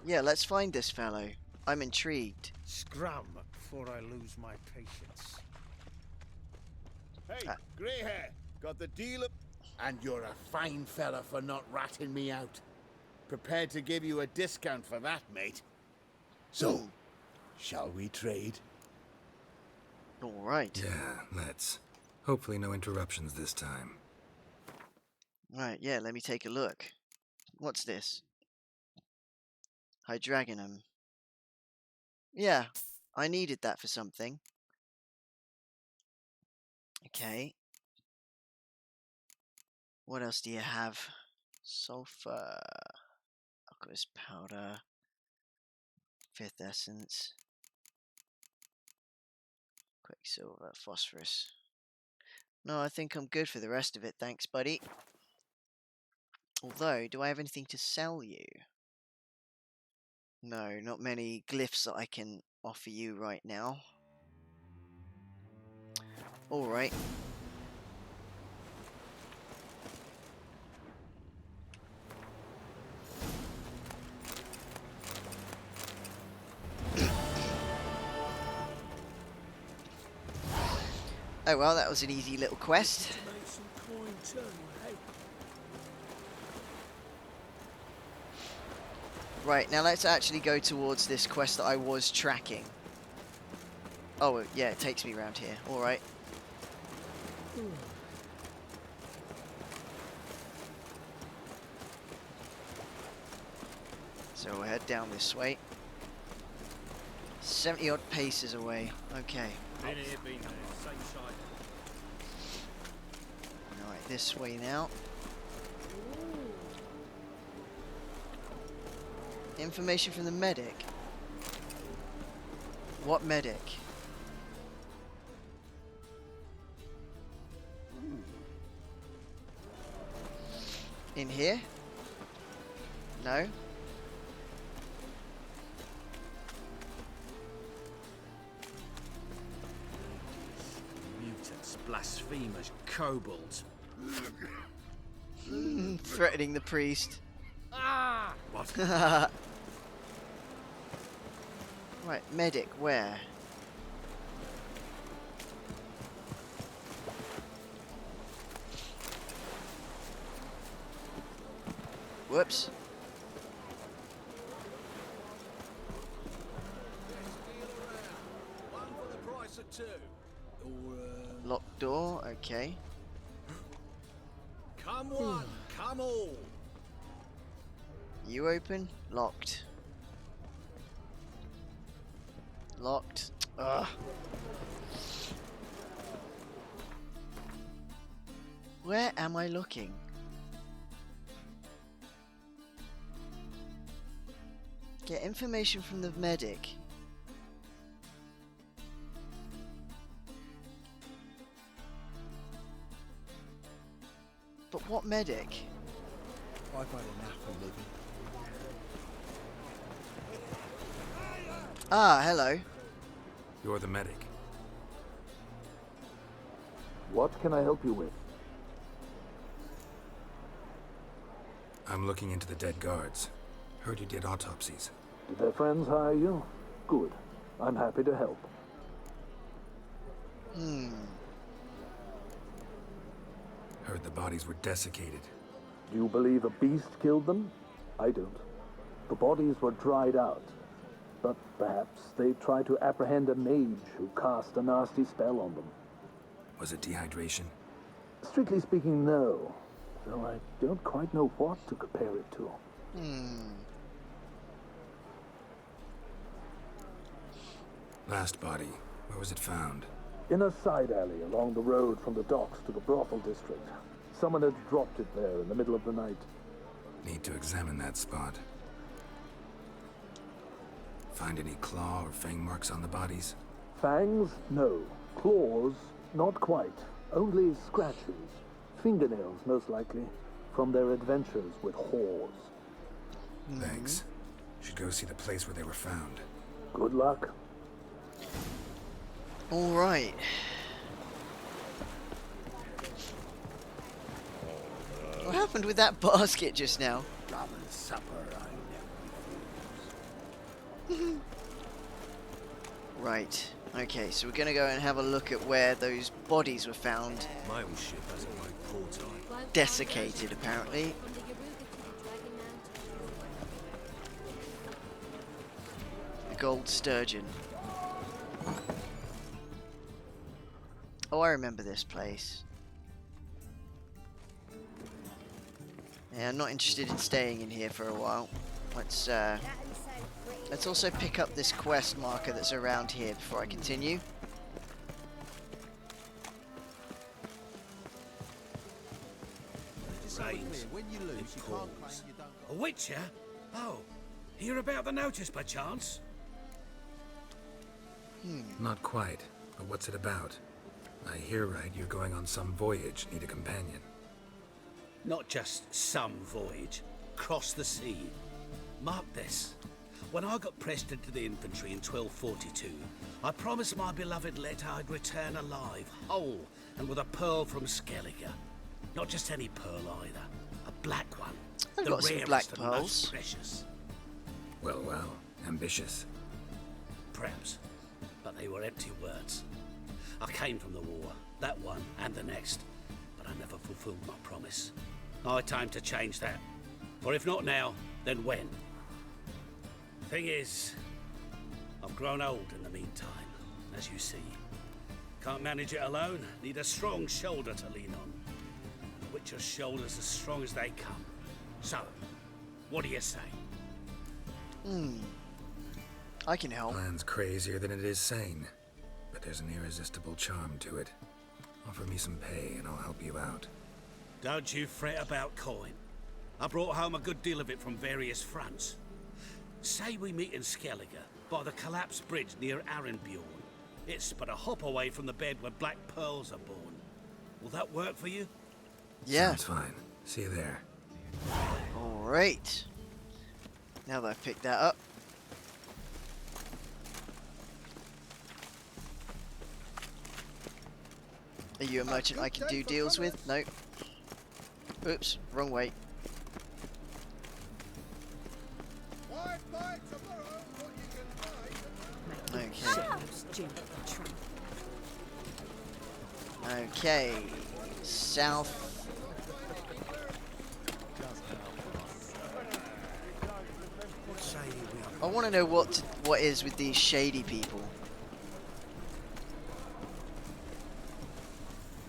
Yeah, let's find this fellow. I'm intrigued. Scram before I lose my patience. grey hair, got the deal up, and you're a fine fella for not ratting me out. Prepared to give you a discount for that, mate. So, shall we trade? All right. Yeah, let's. Hopefully no interruptions this time. Right, yeah, let me take a look. What's this? Hydragonum. Yeah, I needed that for something. Okay. What else do you have? Sulfur. Alchemist powder. Fifth essence. Quicksilver. Phosphorus. No, I think I'm good for the rest of it, thanks, buddy. Although, do I have anything to sell you? No, not many glyphs that I can offer you right now. Alright. Oh well, that was an easy little quest. Right, now let's actually go towards this quest that I was tracking. Oh, yeah, it takes me around here. Alright. So we'll head down this way. 70 odd paces away. Okay. Been here, been there. Same side. Alright, this way now. Information from the medic. What medic? In here? No? Mutants, blasphemers, kobolds. Threatening the priest. Ah! What? Right, medic, where? Whoops. One for the price of two. Or, Locked door, okay. come one, come all. You open? Locked. Locked. Ugh. Where am I looking? Get information from the medic. But what medic? I've had enough of living. Ah, hello. You're the medic. What can I help you with? I'm looking into the dead guards. Heard you did autopsies. Did their friends hire you? Good. I'm happy to help. Heard the bodies were desiccated. Do you believe a beast killed them? I don't. The bodies were dried out. But perhaps they tried to apprehend a mage who cast a nasty spell on them. Was it dehydration? Strictly speaking, no. Though I don't quite know what to compare it to. Last body, where was it found? In a side alley along the road from the docks to the brothel district. Someone had dropped it there in the middle of the night. Need to examine that spot. Find any claw or fang marks on the bodies? Fangs? No. Claws? Not quite. Only scratches. Fingernails, most likely. From their adventures with whores. Thanks. Should go see the place where they were found. Good luck. Alright. What happened with that basket just now? Robin's supper, Right. Okay, so we're gonna go and have a look at where those bodies were found. My old ship hasn't made poor time. Desiccated, apparently. The gold sturgeon. Oh, I remember this place. Yeah, I'm not interested in staying in here for a while. Let's also pick up this quest marker that's around here before I continue. Rains, it pours. A witcher? Oh, hear about the notice by chance? Not quite, but what's it about? I hear right, you're going on some voyage, need a companion. Not just some voyage, cross the sea. Mark this. When I got pressed into the infantry in 1242, I promised my beloved Letta I'd return alive, whole, and with a pearl from Skellige. Not just any pearl either, a black one. I've the got some rarest black and pearls. most precious. Well, well, ambitious. Perhaps, but they were empty words. I came from the war, that one and the next, but I never fulfilled my promise. High time to change that. For if not now, then when? Thing is, I've grown old in the meantime, as you see. Can't manage it alone, need a strong shoulder to lean on. The Witcher's shoulder's as strong as they come. So, what do you say? I can help. Plan's crazier than it is sane, but there's an irresistible charm to it. Offer me some pay and I'll help you out. Don't you fret about coin. I brought home a good deal of it from various fronts. Say we meet in Skellige, by the collapsed bridge near Arenbjorn. It's but a hop away from the bed where black pearls are born. Will that work for you? Yeah. Sounds fine. See you there. Alright. Now that I've picked that up. Are you a merchant I can do deals with? Nope. Oops, wrong way. Okay. Okay. South. I want to know what is with these shady people.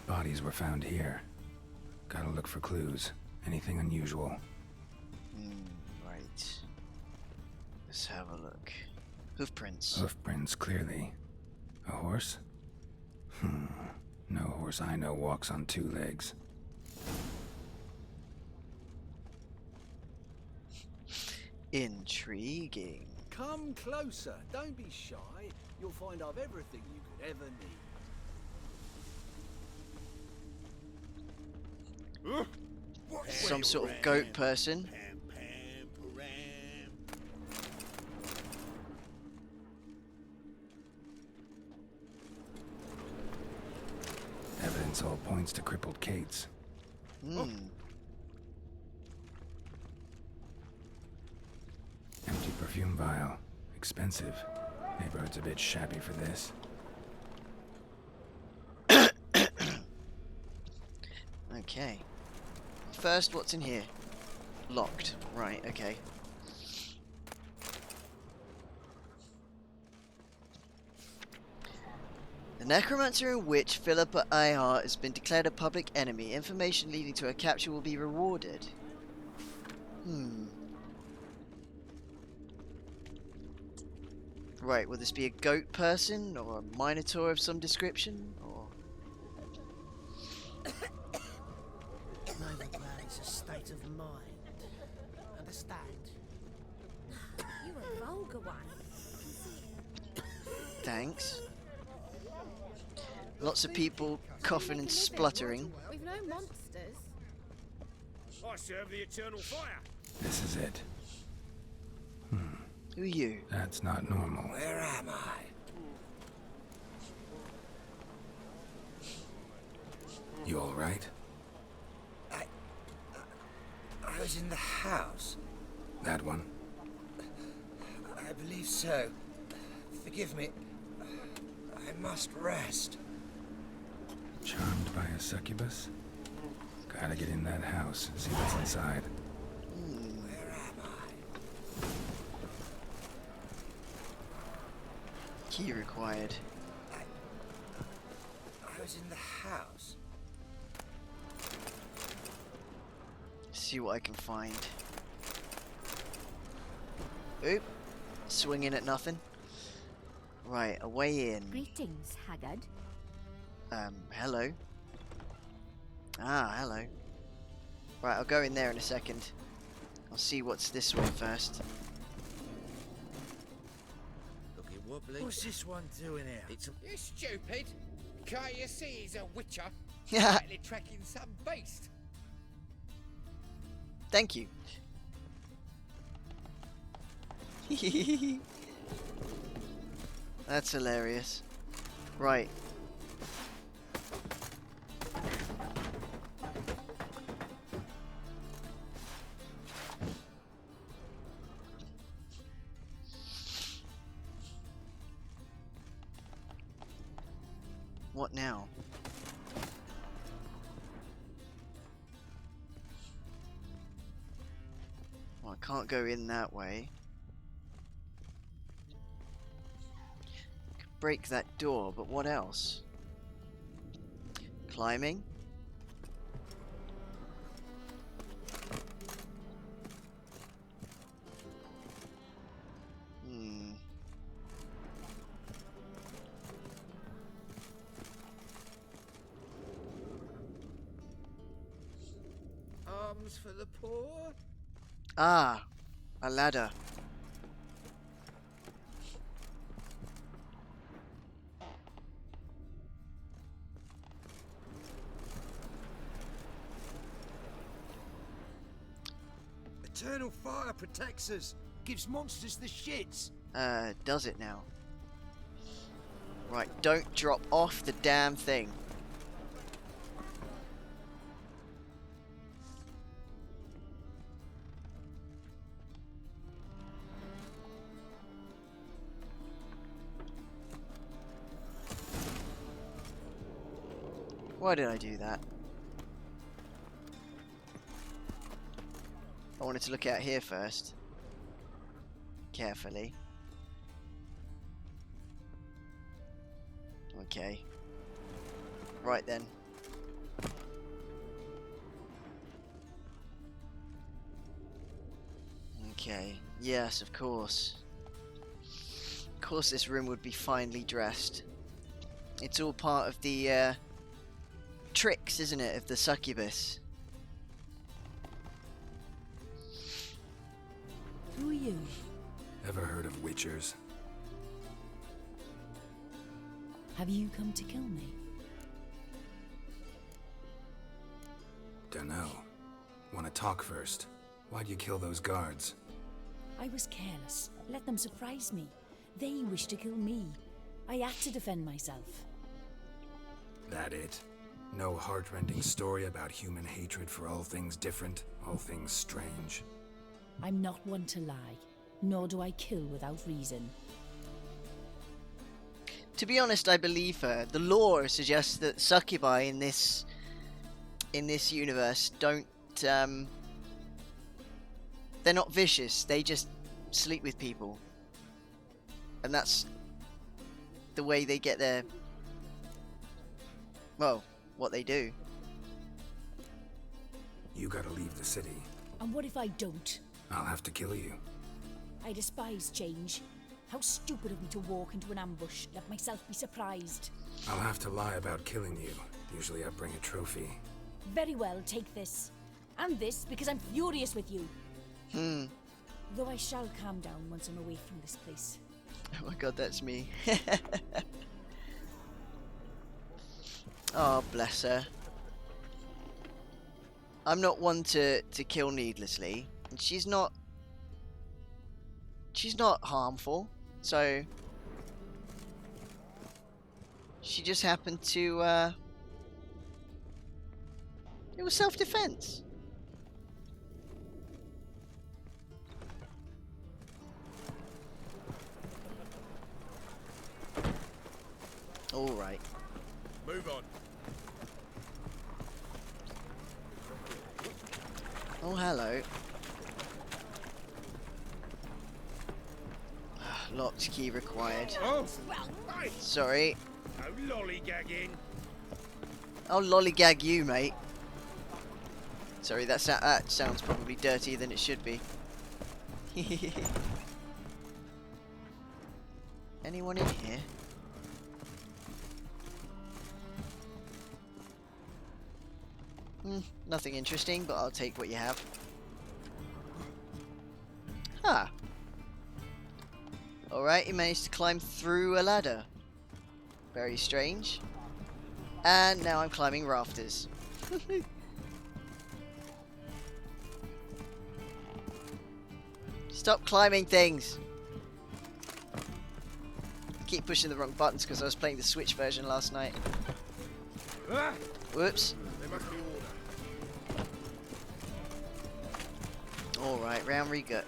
Bodies were found here. Gotta look for clues. Anything unusual. Right. Let's have a look. Hoofprints. Hoofprints, clearly. A horse? No horse I know walks on two legs. Intriguing. Come closer. Don't be shy. You'll find I've everything you could ever need. Some sort of goat person. Evidence all points to crippled Kate's. Empty perfume vial. Expensive. Neighborhood's a bit shabby for this. Okay. First, what's in here? Locked. Right, okay. The necromancer and witch Philippa Ihart has been declared a public enemy. Information leading to her capture will be rewarded. Right, will this be a goat person or a minotaur of some description? Or Novigrad is a state of mind. Understand? You a vulgar one. thanks. Lots of people coughing and spluttering. We've no monsters. I serve the eternal fire. This is it. Who are you? That's not normal. Where am I? You all right? I was in the house. That one? I believe so. Forgive me. must rest. Charmed by a succubus? Gotta get in that house, see what's inside. Where am I? Key required. I was in the house. See what I can find. Oop. Swinging at nothing. Right, a way in. Greetings, Haggard. Hello. Ah, hello. Right, I'll go in there in a second. I'll see what's this way first. Looking wobbly. What's this one doing here? You stupid! Can't you see he's a witcher? Yeah. Likely tracking some beast. Thank you. That's hilarious. Right. What now? Well, I can't go in that way. Could break that door, but what else? Climbing? Arms for the poor? Ah, a ladder. Eternal fire protects us. Gives monsters the shits. Does it now? Right, don't drop off the damn thing. Why did I do that? I wanted to look out here first. Carefully. Okay. Right then. Okay. Yes, of course. Of course this room would be finely dressed. It's all part of the, tricks, isn't it, of the succubus? Who are you? Ever heard of witchers? Have you come to kill me? Dunno. Wanna talk first? Why'd you kill those guards? I was careless. Let them surprise me. They wished to kill me. I had to defend myself. That it? No heartrending story about human hatred for all things different, all things strange? I'm not one to lie, nor do I kill without reason. To be honest, I believe her. The lore suggests that succubi in this universe don't they're not vicious. They just sleep with people. And that's the way they get their, well, what they do. You gotta leave the city. And what if I don't? I'll have to kill you. I despise change. How stupid of me to walk into an ambush, let myself be surprised. I'll have to lie about killing you. Usually I bring a trophy. Very well, take this. And this, because I'm furious with you. Though I shall calm down once I'm away from this place. Oh my god, that's me. Oh, bless her. I'm not one to kill needlessly. And she's not harmful. So she just happened to it was self-defense. All right. Move on. Oh, hello. Locked key required. Oh, sorry. No lollygagging. I'll lollygag you, mate. Sorry, that sounds probably dirtier than it should be. Anyone in here? Nothing interesting, but I'll take what you have. Ah. Alright, you managed to climb through a ladder. Very strange. And now I'm climbing rafters. Stop climbing things! I keep pushing the wrong buttons because I was playing the Switch version last night. Whoops. There must be order. Alright, round we go.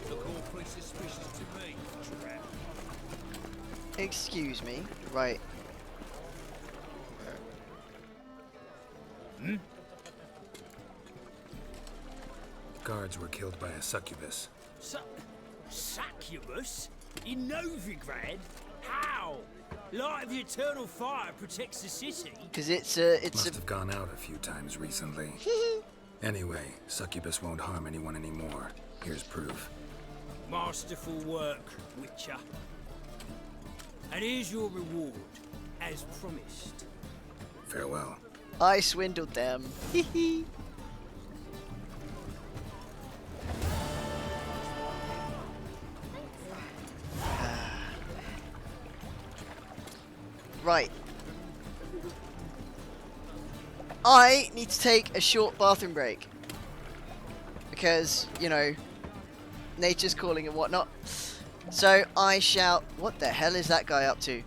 Look awfully suspicious to me, trap. Excuse me. Right. Guards were killed by a succubus. Succubus? In Novigrad? How? Light of the eternal fire protects the city. Because it's Must have gone out a few times recently. Anyway, succubus won't harm anyone anymore. Here's proof. Masterful work, Witcher. And here's your reward, as promised. Farewell. I swindled them. Right. I need to take a short bathroom break. Because, you know, nature's calling and whatnot. So I shall... What the hell is that guy up to?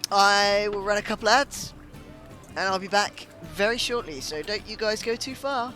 I will run a couple ads. And I'll be back very shortly. So don't you guys go too far.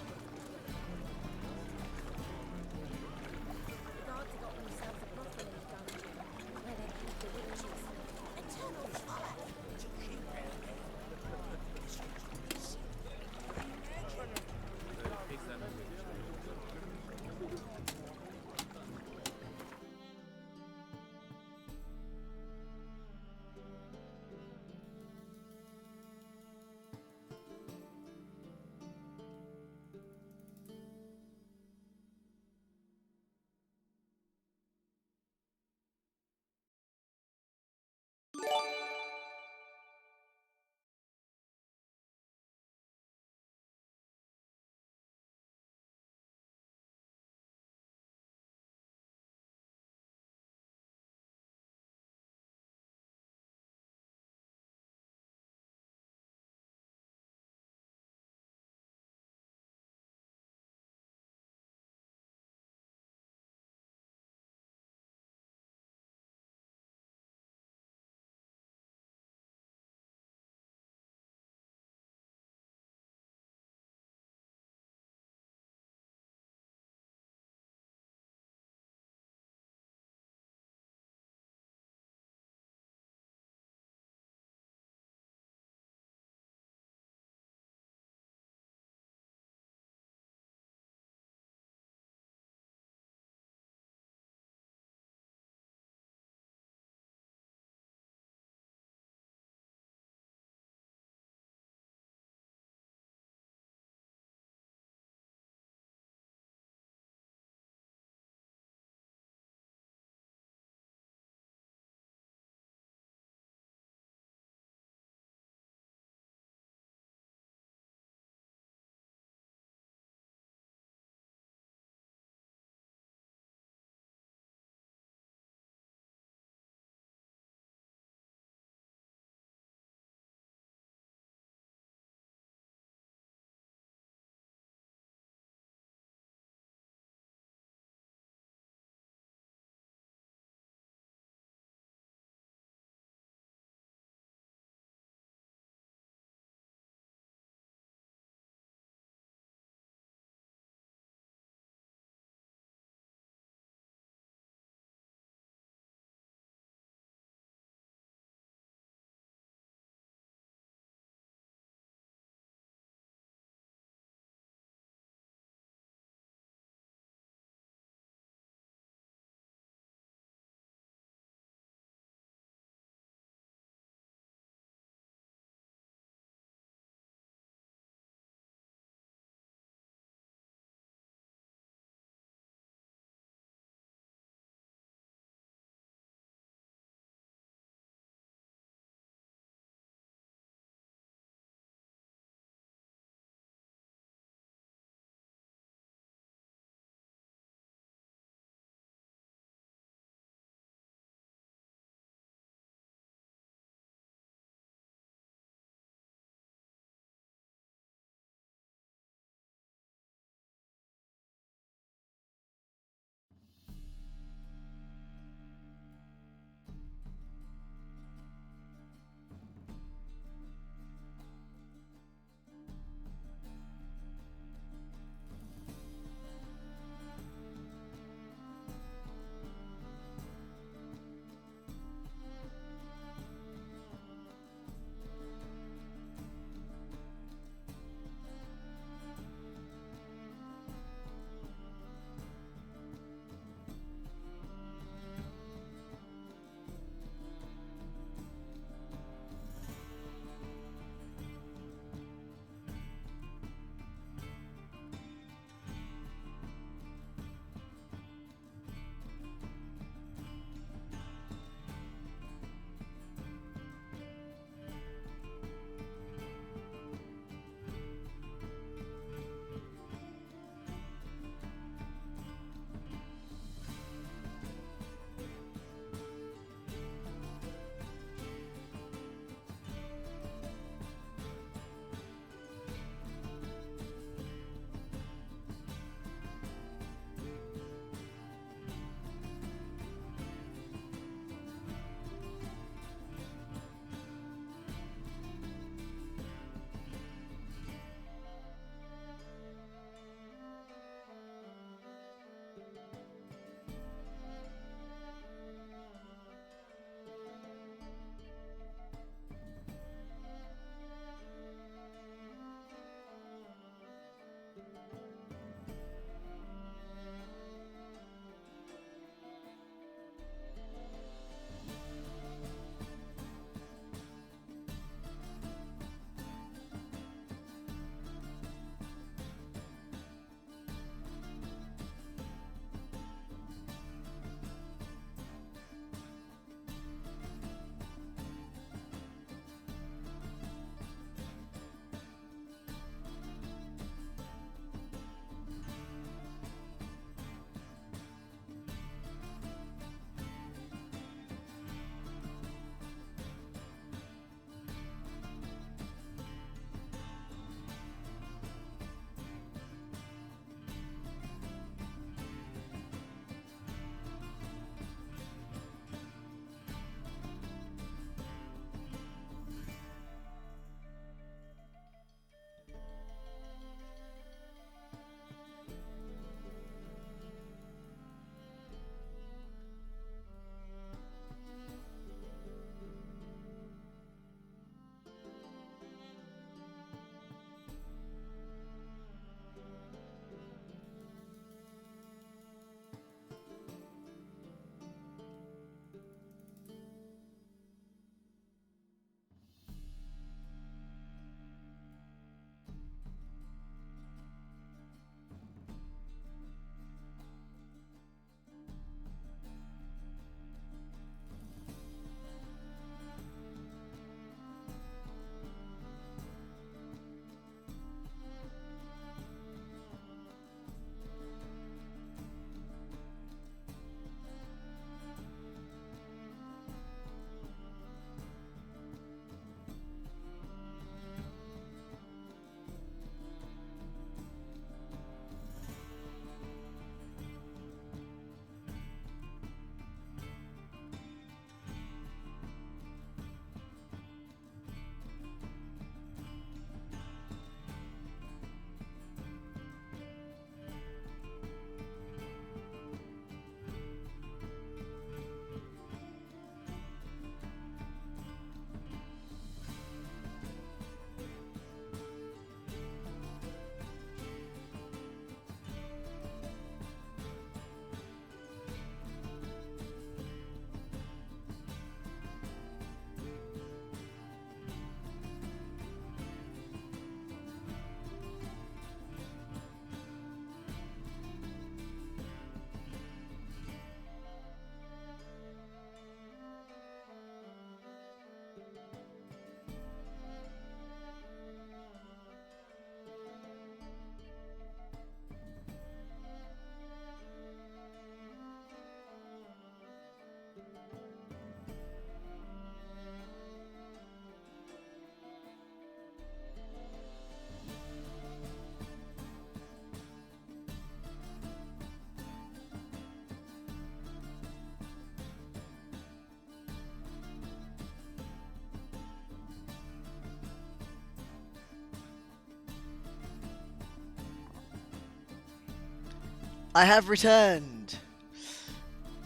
I have returned.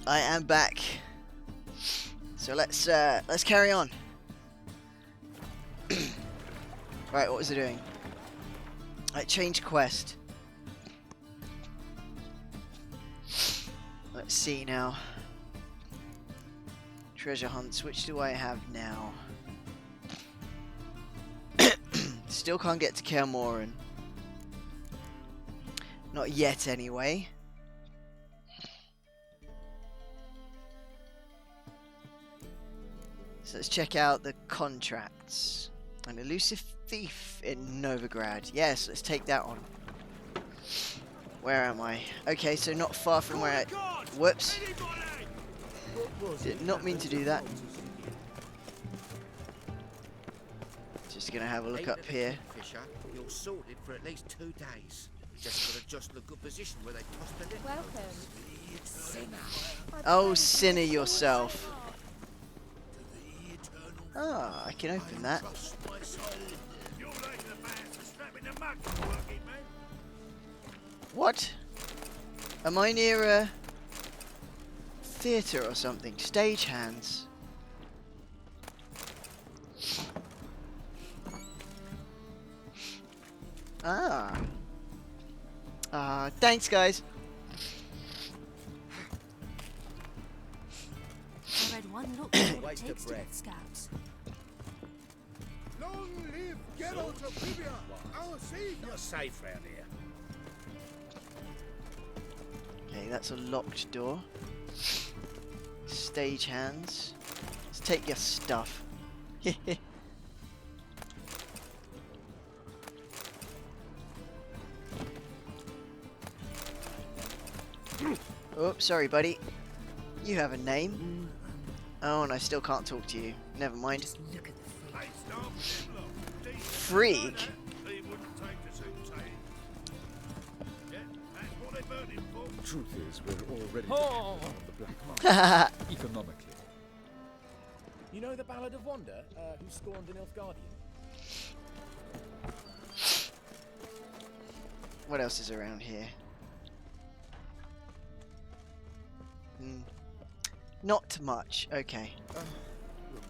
I am back. So let's carry on. Right, what was it doing? Right, change quest. Let's see now. Treasure hunts. Which do I have now? Still can't get to Kaer Morhen. Not yet, anyway. So let's check out the contracts. An elusive thief in Novigrad. Yes, let's take that on. Where am I? Okay, so not far from where I... Whoops. Did not mean to do that. Just gonna have a look up here. Fisher, you're sorted for at least 2 days. Just gotta adjust the good position where they tossed the lip. Welcome. Sinner. Oh, sinner yourself. Ah, I can open that. What? Am I near a theatre or something? Stagehands. Ah. Thanks, guys. I read one look at what it takes to get scouts. Long live Geralt of Rivia, our savior! You're safe round here. Okay, that's a locked door. Stagehands. Let's take your stuff. Oh, sorry, buddy. You have a name. Oh, and I still can't talk to you. Never mind. Freak? Truth is, we're already on the black market, economically. You know the Ballad of Wanda, who scorned an Nilfgaardian? What else is around here? Not much. Okay. The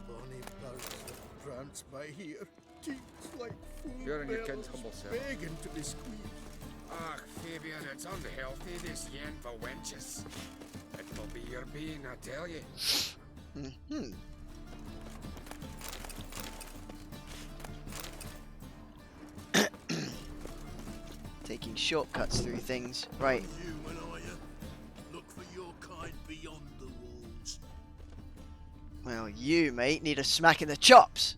bonny boats that prance by here, teats like full You're in your bells, kid's humble self. begging to be squeezed. Ah, Fabian, it's unhealthy, this yen for wenches. It will be your being, I tell you. Taking shortcuts through things. Right. You and I look for your kind beyond the walls. Well, you, mate, need a smack in the chops.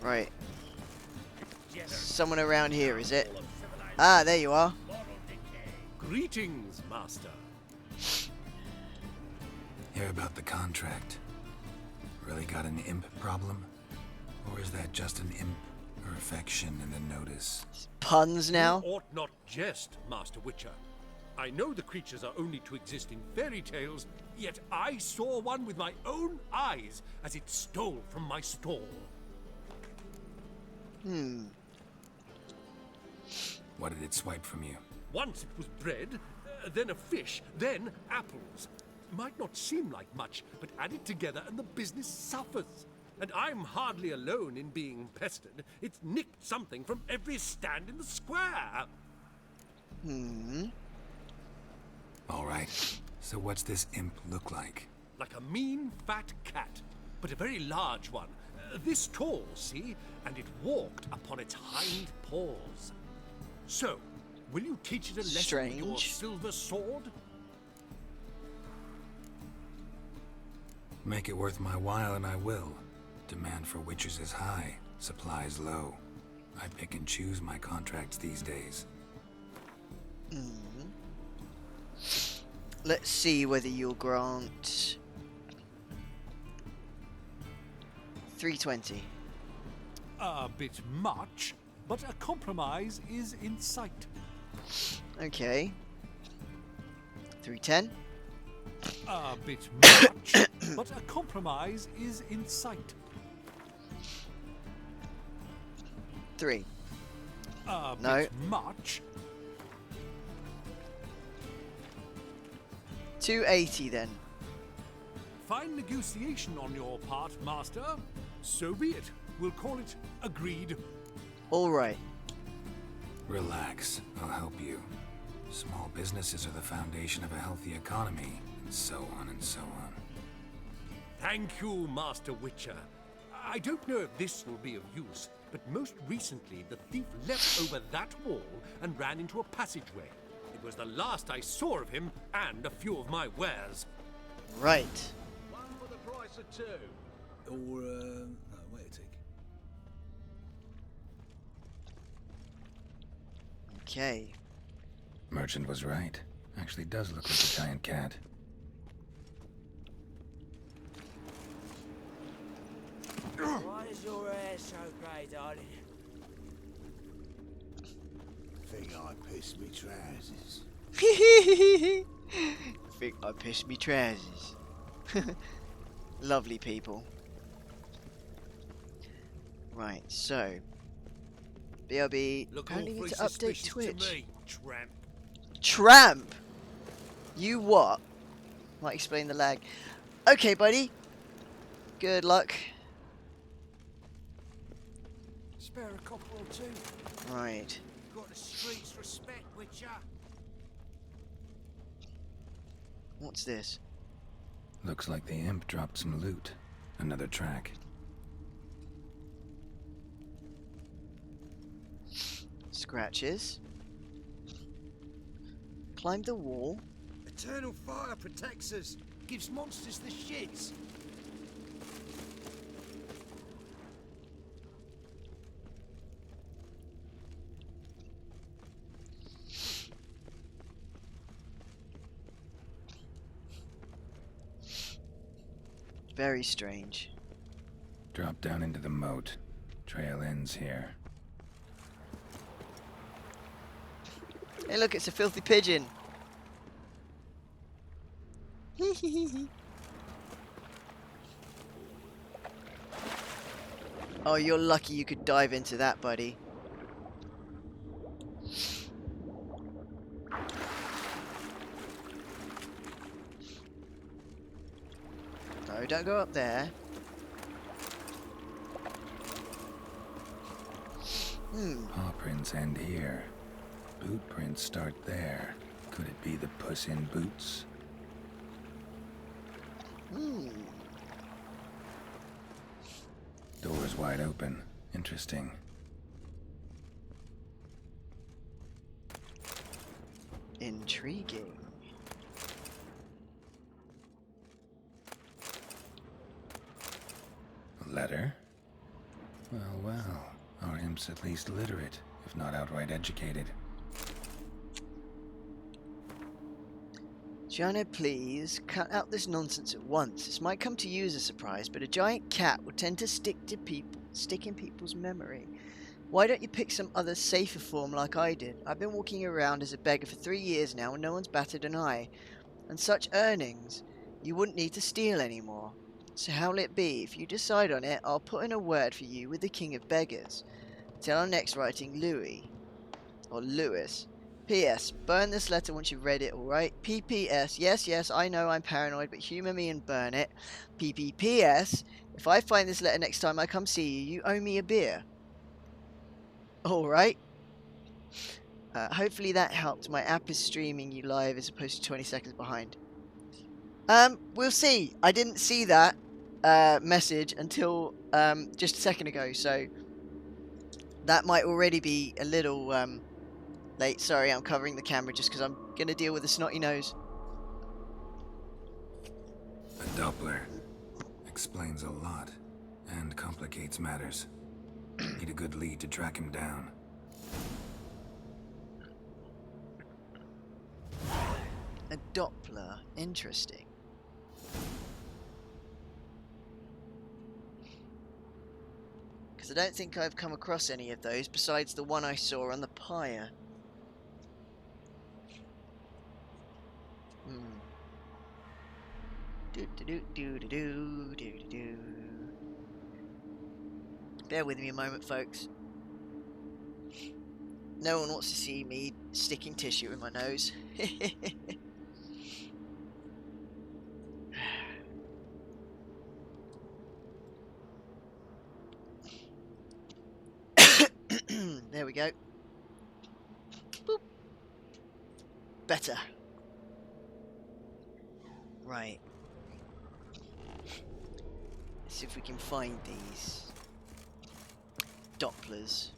Right. Someone around here, is it? Ah, there you are. Greetings, Master. Hear about the contract. Really got an imp problem? Or is that just an imp or affection in the notice? Puns now? You ought not jest, Master Witcher. I know the creatures are only to exist in fairy tales, yet I saw one with my own eyes as it stole from my stall. What did it swipe from you? Once it was bread, then a fish, then apples. Might not seem like much, but add it together and the business suffers. And I'm hardly alone in being pestered. It's nicked something from every stand in the square. All right. So what's this imp look like? Like a mean, fat cat, but a very large one. This tall, see? And it walked upon its hind paws. So, will you teach it a lesson with your silver sword? Make it worth my while and I will. Demand for witchers is high, supplies low. I pick and choose my contracts these days. Let's see whether you'll grant 320. A bit much, but a compromise is in sight. Okay. 310. A bit much, but a compromise is in sight. 3. A No. bit much. 280 then. Fine negotiation on your part, Master. So be it. We'll call it agreed. All right. Relax, I'll help you. Small businesses are the foundation of a healthy economy, and so on and so on. Thank you, Master Witcher. I don't know if this will be of use, but most recently the thief leapt over that wall and ran into a passageway. It was the last I saw of him and a few of my wares. Right. One for the price of two. Or, no, wait a tick. Okay. Merchant was right. Actually does look like a giant cat. Why is your hair so grey, darling? Think I pissed me trousers. Think I pissed me trousers. Lovely people. Right, so BRB apparently need to update Twitch. To me, tramp. Tramp? You what? Might explain the lag. Okay, buddy. Good luck. Spare a copper or two. Right. Got the streets respect, Witcher. What's this? Looks like the imp dropped some loot. Another track. Scratches. Climb the wall. Eternal fire protects us. Gives monsters the shits. Very strange. Drop down into the moat. Trail ends here. Hey look, it's a filthy pigeon. Oh, you're lucky you could dive into that, buddy. No, don't go up there. Paw prints end here. Boot prints start there. Could it be the Puss in Boots? Door's wide open. Interesting. Intriguing. A letter? Well, well. Our imp's at least literate, if not outright educated. Gianna, please, cut out this nonsense at once. This might come to you as a surprise, but a giant cat would tend to stick in people's memory. Why don't you pick some other safer form like I did? I've been walking around as a beggar for 3 years now and no one's batted an eye. And such earnings, you wouldn't need to steal anymore. So how'll it be? If you decide on it, I'll put in a word for you with the King of Beggars. Till our next writing, Louis. Or Lewis. P.S. Burn this letter once you've read it, alright? P.P.S. Yes, I know I'm paranoid, but humour me and burn it. P.P.P.S. If I find this letter next time I come see you, you owe me a beer. Alright. Hopefully that helped. My app is streaming you live as opposed to 20 seconds behind. We'll see. I didn't see that message until just a second ago, so that might already be a little late. Sorry, I'm covering the camera just because I'm going to deal with a snotty nose. A Doppler. Explains a lot and complicates matters. Need a good lead to track him down. A Doppler. Interesting. Because I don't think I've come across any of those besides the one I saw on the pyre. Bear with me a moment, folks. No one wants to see me sticking tissue in my nose. There we go. Boop. Better. Right. Let's see if we can find these Dopplers.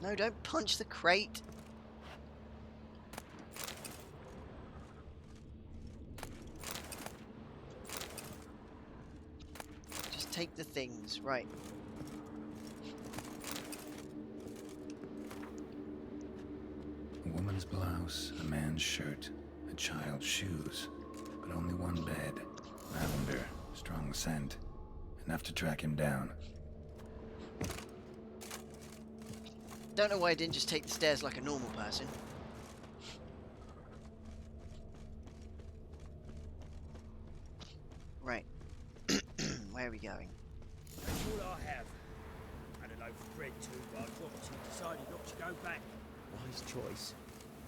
No, don't punch the crate. Just take the things, right. A woman's blouse, a man's shirt, a child's shoes, but only one bed. Lavender, strong scent, enough to track him down. Don't know why I didn't just take the stairs like a normal person. Right. Where are we going? That's all I have. Had a loaf of bread too, but I obviously decided not to go back. Wise choice.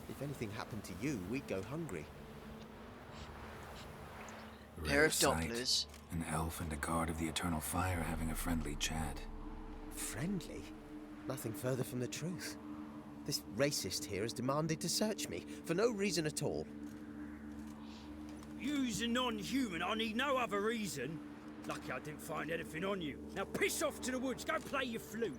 If anything happened to you, we'd go hungry. Pair of sight. Dopplers. An elf and a guard of the Eternal Fire having a friendly chat. Friendly? Nothing further from the truth. This racist here has demanded to search me, for no reason at all. You's a non-human, I need no other reason. Lucky I didn't find anything on you. Now piss off to the woods, go play your flute.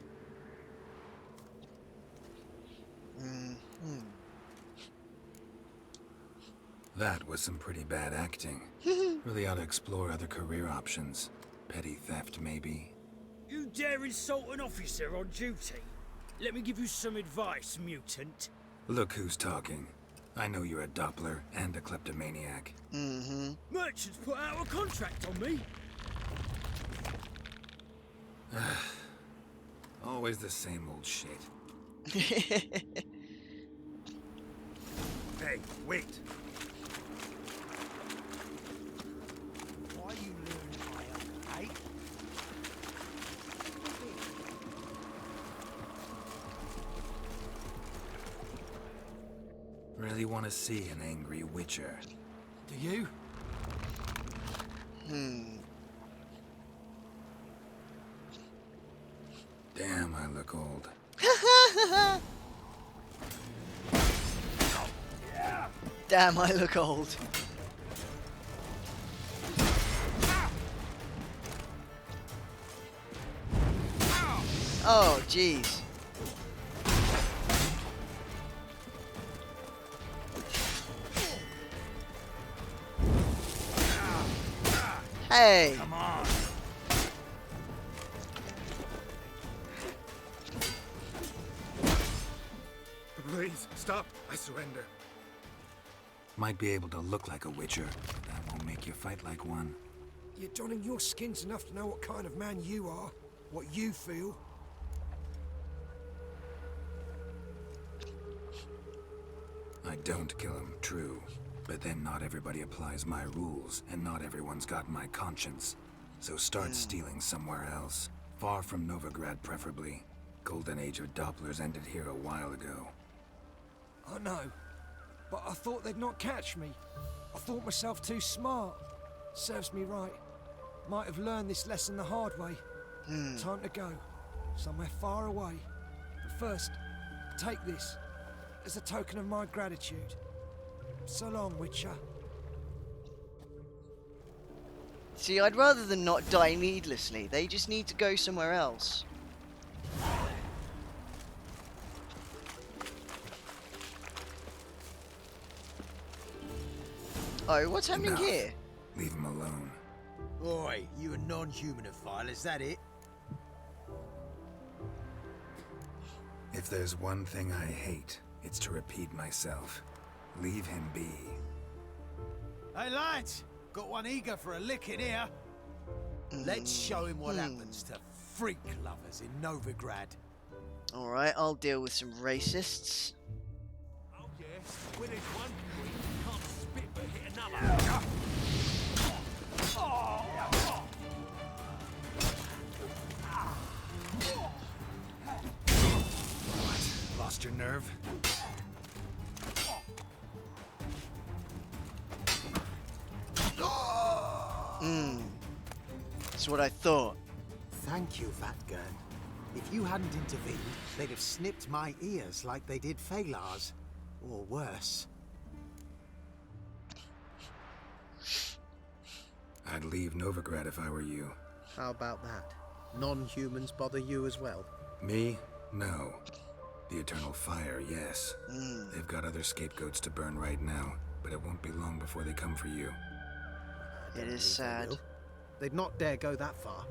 That was some pretty bad acting. Really ought to explore other career options. Petty theft, maybe. You dare insult an officer on duty? Let me give you some advice, mutant. Look who's talking. I know you're a Doppler and a kleptomaniac. Merchants put out a contract on me. Always the same old shit. Hey, wait. Why you learn I am, eh? Really want to see an angry witcher. Do you? Damn, I look old. Damn, I look old. Oh, jeez. Hey! Come on. Please, stop. I surrender. Might be able to look like a witcher, but that won't make you fight like one. You're donning your skins enough to know what kind of man you are, what you feel. I don't kill him, true. But then not everybody applies my rules, and not everyone's got my conscience. So start stealing somewhere else. Far from Novigrad, preferably. Golden age of Dopplers ended here a while ago. I know, but I thought they'd not catch me. I thought myself too smart. Serves me right. Might have learned this lesson the hard way. Time to go. Somewhere far away. But first, take this as a token of my gratitude. So long, Witcher. See, I'd rather them not die needlessly. They just need to go somewhere else. Oh, what's happening here? Leave him alone. Oi, you a non-humanophile, is that it? If there's one thing I hate, it's to repeat myself. Leave him be. Hey lads, got one eager for a lick in here. Let's show him what happens to freak lovers in Novigrad. Alright, I'll deal with some racists. Oh yes, when there's one queen, can't spit but hit another. Lost your nerve? That's what I thought. Thank you, Vatgern. If you hadn't intervened, they'd have snipped my ears like they did Phalar's. Or worse. I'd leave Novigrad if I were you. How about that? Non-humans bother you as well? Me? No. The Eternal Fire, yes. They've got other scapegoats to burn right now, but it won't be long before they come for you. It is sad. They'd not dare go that far.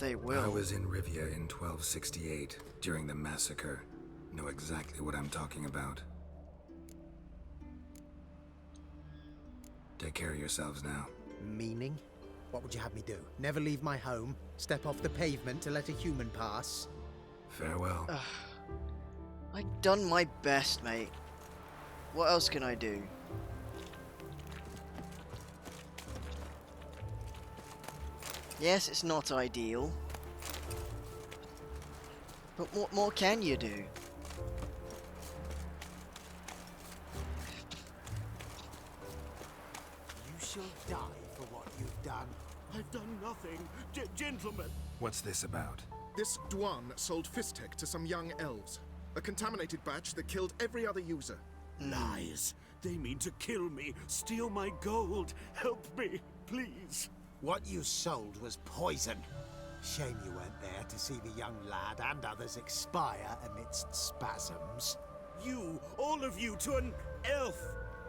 They will. I was in Rivia in 1268, during the massacre. Know exactly what I'm talking about. Take care of yourselves now. Meaning? What would you have me do? Never leave my home? Step off the pavement to let a human pass? Farewell. I've done my best, mate. What else can I do? Yes, it's not ideal. But what more can you do? You shall die for what you've done. I've done nothing. Gentlemen. What's this about? This Dwan sold Fistek to some young elves. A contaminated batch that killed every other user. Lies. They mean to kill me, steal my gold. Help me, please. What you sold was poison. Shame you weren't there to see the young lad and others expire amidst spasms. You, all of you, to an elf.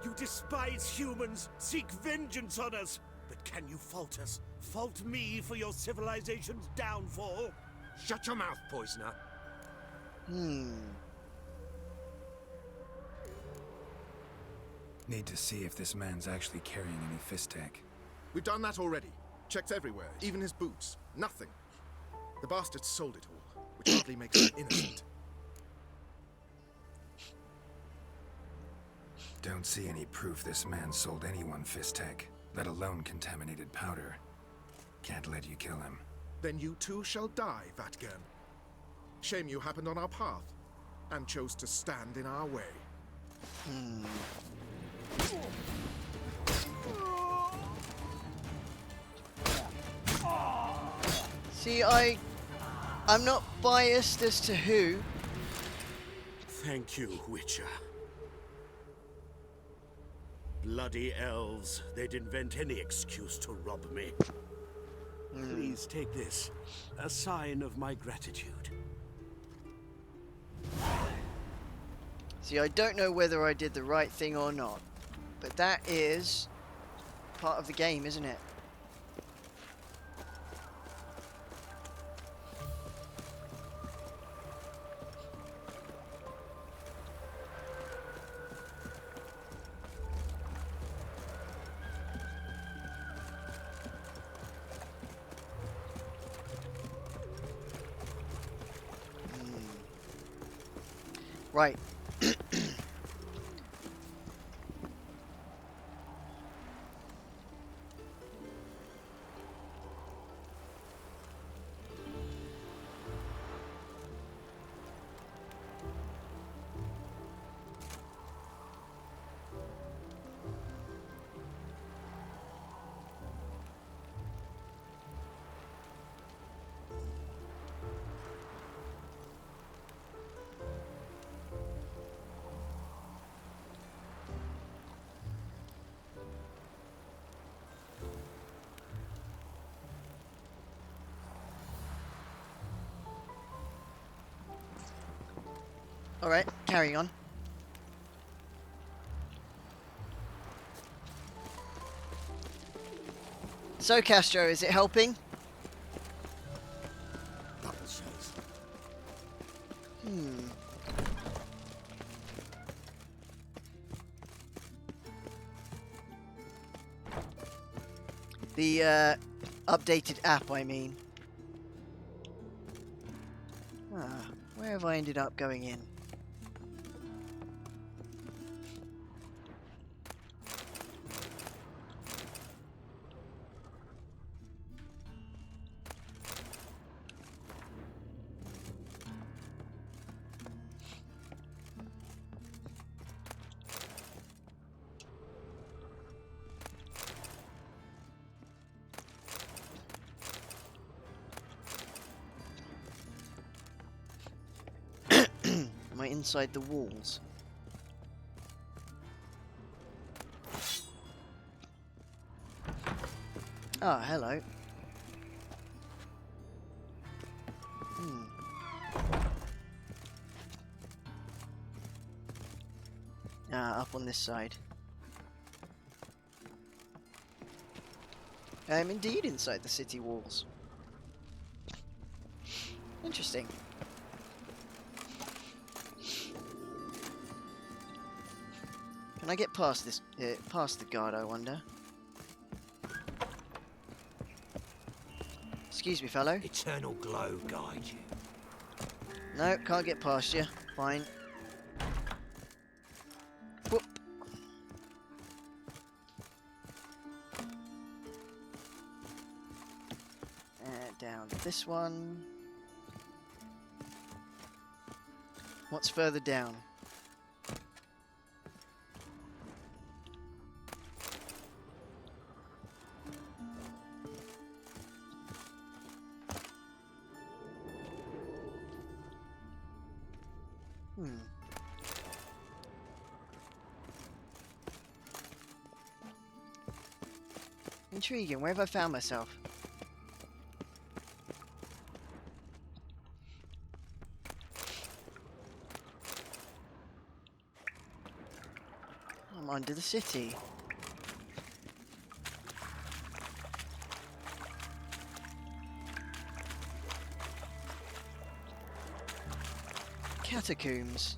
You despise humans, seek vengeance on us. But can you fault us? Fault me for your civilization's downfall? Shut your mouth, poisoner. Need to see if this man's actually carrying any Fistek. We've done that already. Checked everywhere, even his boots. Nothing. The bastards sold it all, which hardly makes him innocent. Don't see any proof this man sold anyone Fistek, let alone contaminated powder. Can't let you kill him. Then you too shall die, Vatgern. Shame you happened on our path, and chose to stand in our way. See, I'm not biased as to who. Thank you, Witcher. Bloody elves. They'd invent any excuse to rob me. Please take this. A sign of my gratitude. See, I don't know whether I did the right thing or not, but that is part of the game, isn't it? Right. Alright, carrying on. So, Castro, is it helping? The, updated app, I mean. Where have I ended up going in? inside the walls. Ah, hello. Up on this side. I am indeed inside the city walls. Interesting. Can I get past this, past the guard, I wonder? Excuse me, fellow. Eternal glow guide you. No, can't get past you. Fine. Whoop. Down this one. What's further down? Intriguing. Where have I found myself? I'm under the city. Catacombs.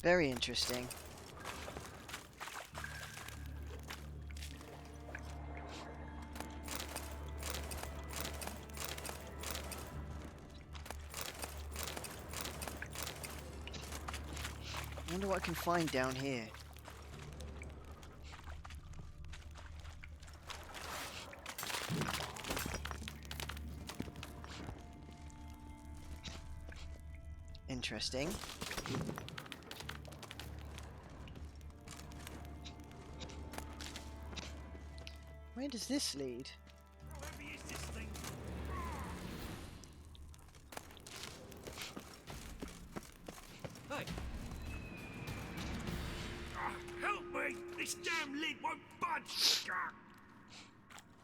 Very interesting. I wonder what I can find down here. Interesting. Where does this lead? Hey! Help me! This damn lid won't budge!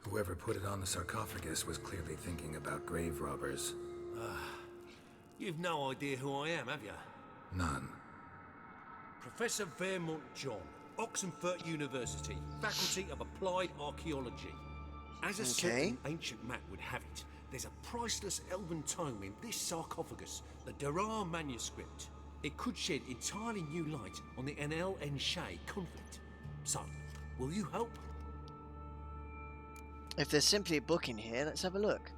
Whoever put it on the sarcophagus was clearly thinking about grave robbers. You've no idea who I am, have you? None. Professor Vermont John, Oxenford University, Faculty of Applied Archaeology. As a certain ancient map would have it, there's a priceless elven tome in this sarcophagus, the Durar manuscript. It could shed entirely new light on the Enel and Shay conflict. So, will you help? If there's simply a book in here, let's have a look.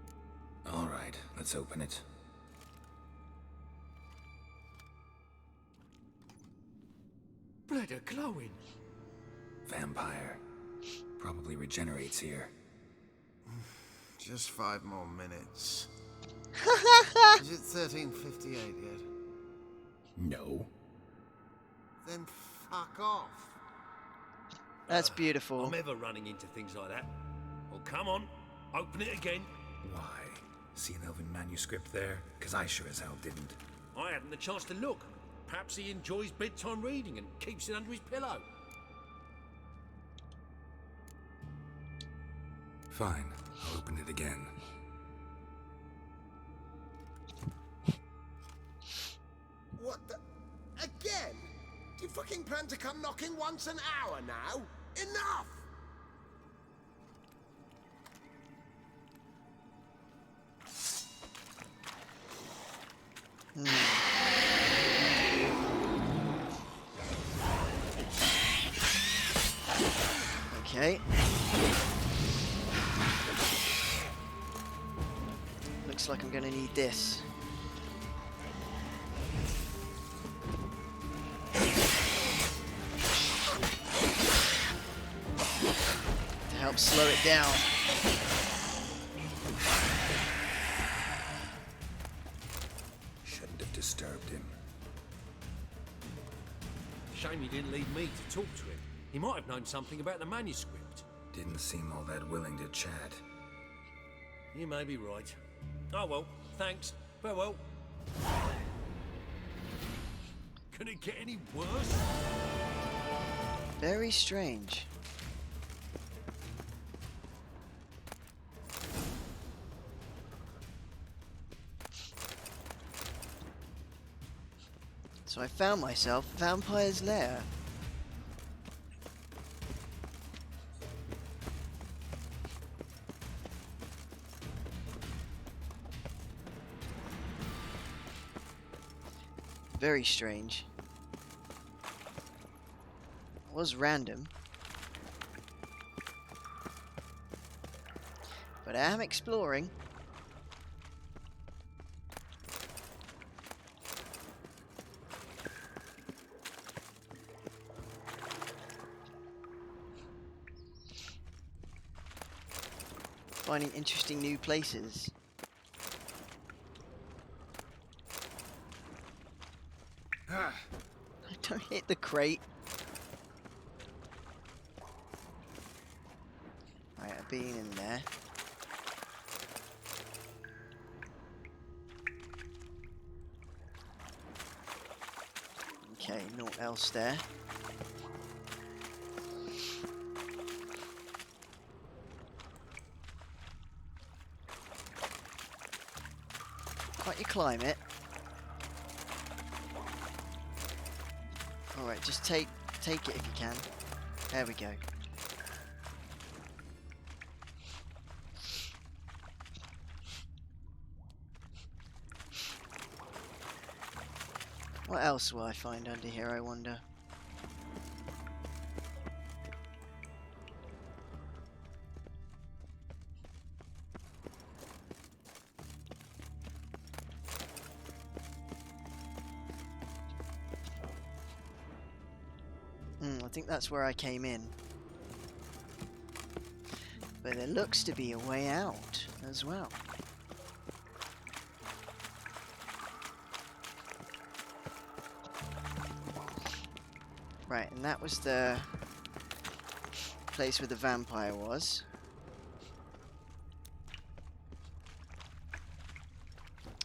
All right, let's open it. Blood are glowing. Vampire. Probably regenerates here. Just 5 more minutes. Is it 1358 yet? No. Then fuck off. That's beautiful. I'm ever running into things like that. Well, come on, open it again. Why? See an elven manuscript there? Because I sure as hell didn't. I hadn't the chance to look. Perhaps he enjoys bedtime reading and keeps it under his pillow. Fine, I'll open it again. What the? Again? Do you fucking plan to come knocking once an hour now? Enough! Okay. Looks like I'm gonna need this. To help slow it down. Shouldn't have disturbed him. Shame you didn't leave me to talk to him. He might have known something about the manuscript. Didn't seem all that willing to chat. You may be right. Oh well, thanks. Farewell. Can it get any worse? Very strange. So I found myself Vampire's Lair. Very strange. It was random. But I am exploring. Finding interesting new places. Don't hit the crate. Right, I've been in there. Okay, naught else there. Can't you climb it? Alright, just take it if you can. There we go. What else will I find under here, I wonder? I think that's where I came in. But there looks to be a way out as well. Right, and that was the place where the vampire was.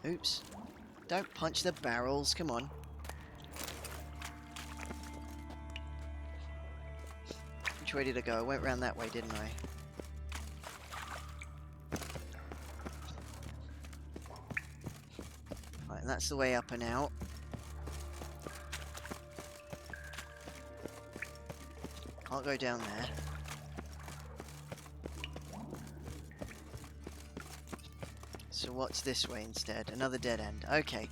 Oops. Don't punch the barrels, come on. Which way did I go? I went round that way, didn't I? Right, and that's the way up and out. Can't go down there. So what's this way instead? Another dead end. Okay.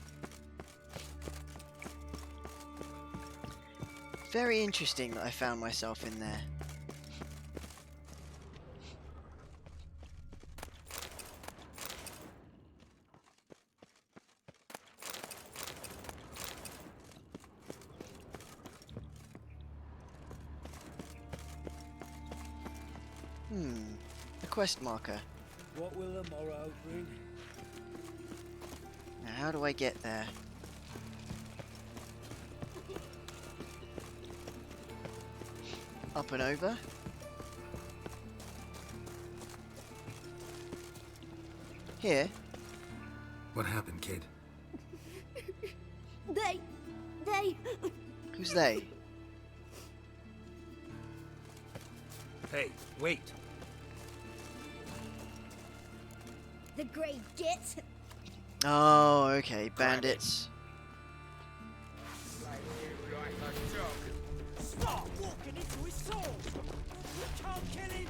Very interesting that I found myself in there. A quest marker. What will the morrow bring? Now how do I get there? Up and over? Here? What happened, kid? They... Who's they? Hey, wait. The Grey Git. Oh, okay, bandits. Stop walking into his soul! You can't kill him!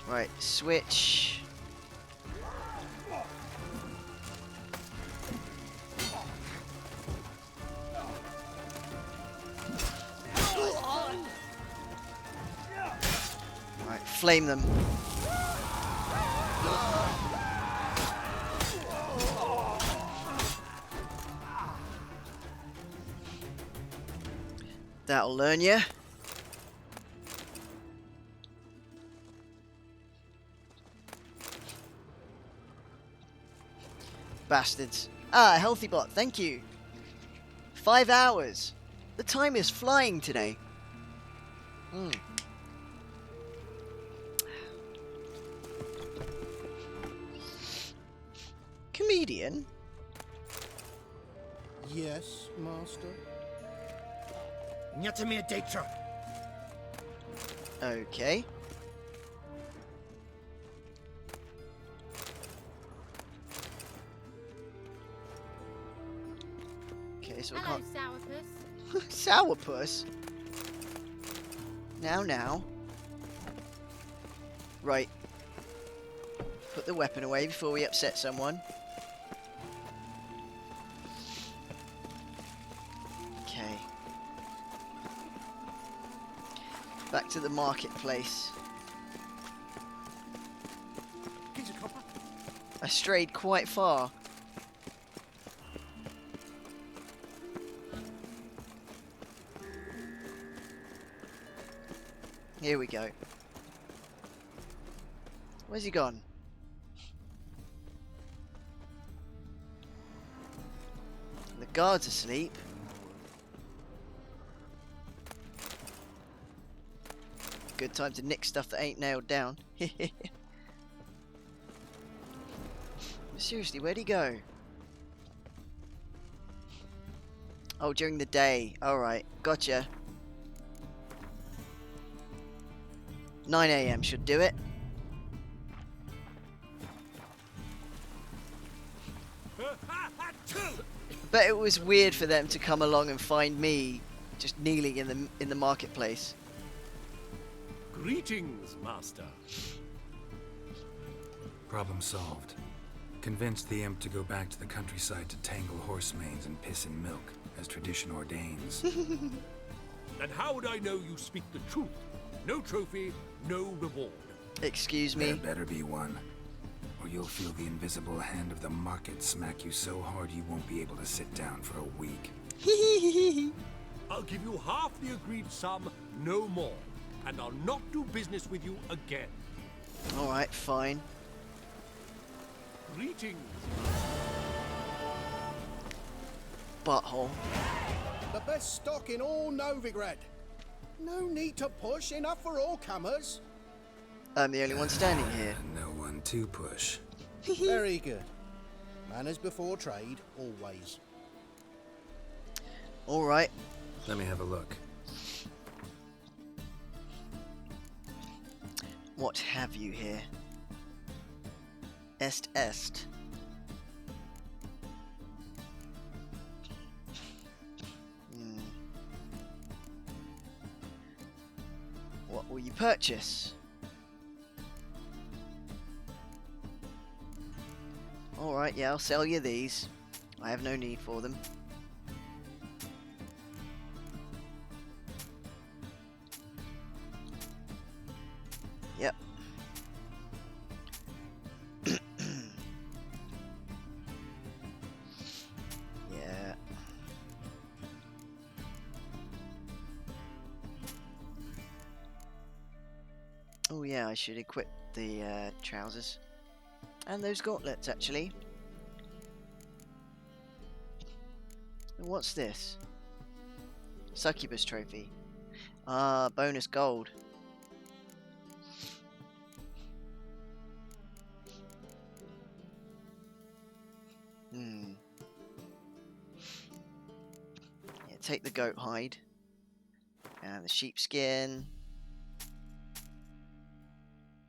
Right, switch. Right, flame them. That'll learn you. Bastards. Ah, healthy bot, thank you. 5 hours. The time is flying today. Comedian? Yes, master. Nyatamir Datra. Okay. Okay, so Hello, we Sourpuss. can't... Sourpuss? Now. Right. Put the weapon away before we upset someone. Okay. Back to the marketplace. I strayed quite far. Here we go. Where's he gone? The guard's asleep. Good time to nick stuff that ain't nailed down. Seriously, where'd he go? Oh, during the day. Alright, gotcha. 9 AM should do it. But it was weird for them to come along and find me just kneeling in the marketplace. Greetings, master. Problem solved. Convinced the imp to go back to the countryside to tangle horse manes and piss in milk, as tradition ordains. And how would I know you speak the truth? No trophy, no reward. Excuse me? There better be one. Or you'll feel the invisible hand of the market smack you so hard you won't be able to sit down for a week. I'll give you half the agreed sum, no more. And I'll not do business with you again. Alright, fine. Greetings. Butthole. The best stock in all Novigrad. No need to push, enough for all comers. I'm the only one standing here. No one to push. Very good. Manners before trade, always. Alright. Let me have a look. What have you here? Est. What will you purchase? Alright, yeah, I'll sell you these. I have no need for them. Yep. Yeah. Oh yeah, I should equip the trousers. And those gauntlets, actually. And what's this? Succubus trophy. Ah, bonus gold. Yeah, take the goat hide. And the sheepskin.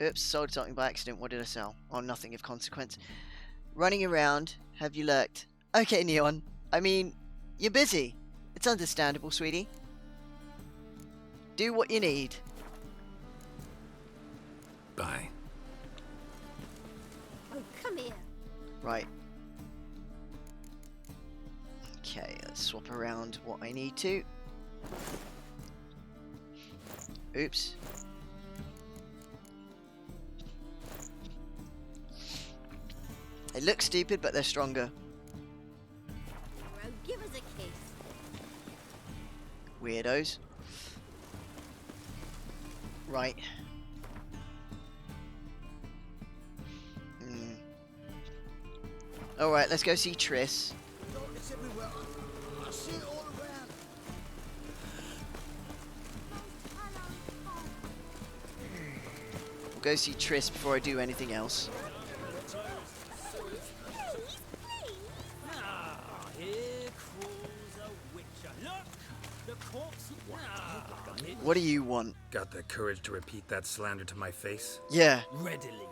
Oops, sold something by accident. What did I sell? Oh, nothing of consequence. Running around. Have you lurked? Okay, Neon. I mean, you're busy. It's understandable, sweetie. Do what you need. Bye. Oh, come here. Right. Okay, let's swap around what I need to. Oops. They look stupid, but they're stronger. Well, give us a kiss. Weirdos. Right. Alright, let's go see Triss. Darkness everywhere. I see it all go see Triss before I do anything else. Here crawls a witcher. Look! The corpse. What do you want? Got the courage to repeat that slander to my face? Yeah. Readily.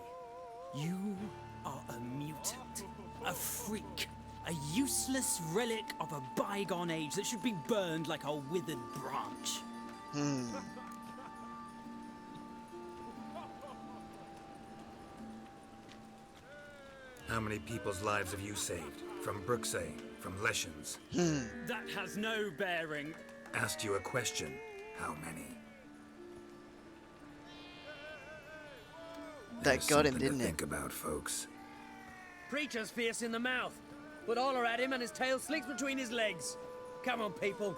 You are a mutant, a freak, a useless relic of a bygone age that should be burned like a withered branch. How many people's lives have you saved? From Brooksay, from Leshens? That has no bearing. Asked you a question. How many? That got him, Something didn't to it? think about, folks. Preacher's fierce in the mouth, but holler at him and his tail slicks between his legs. Come on, people.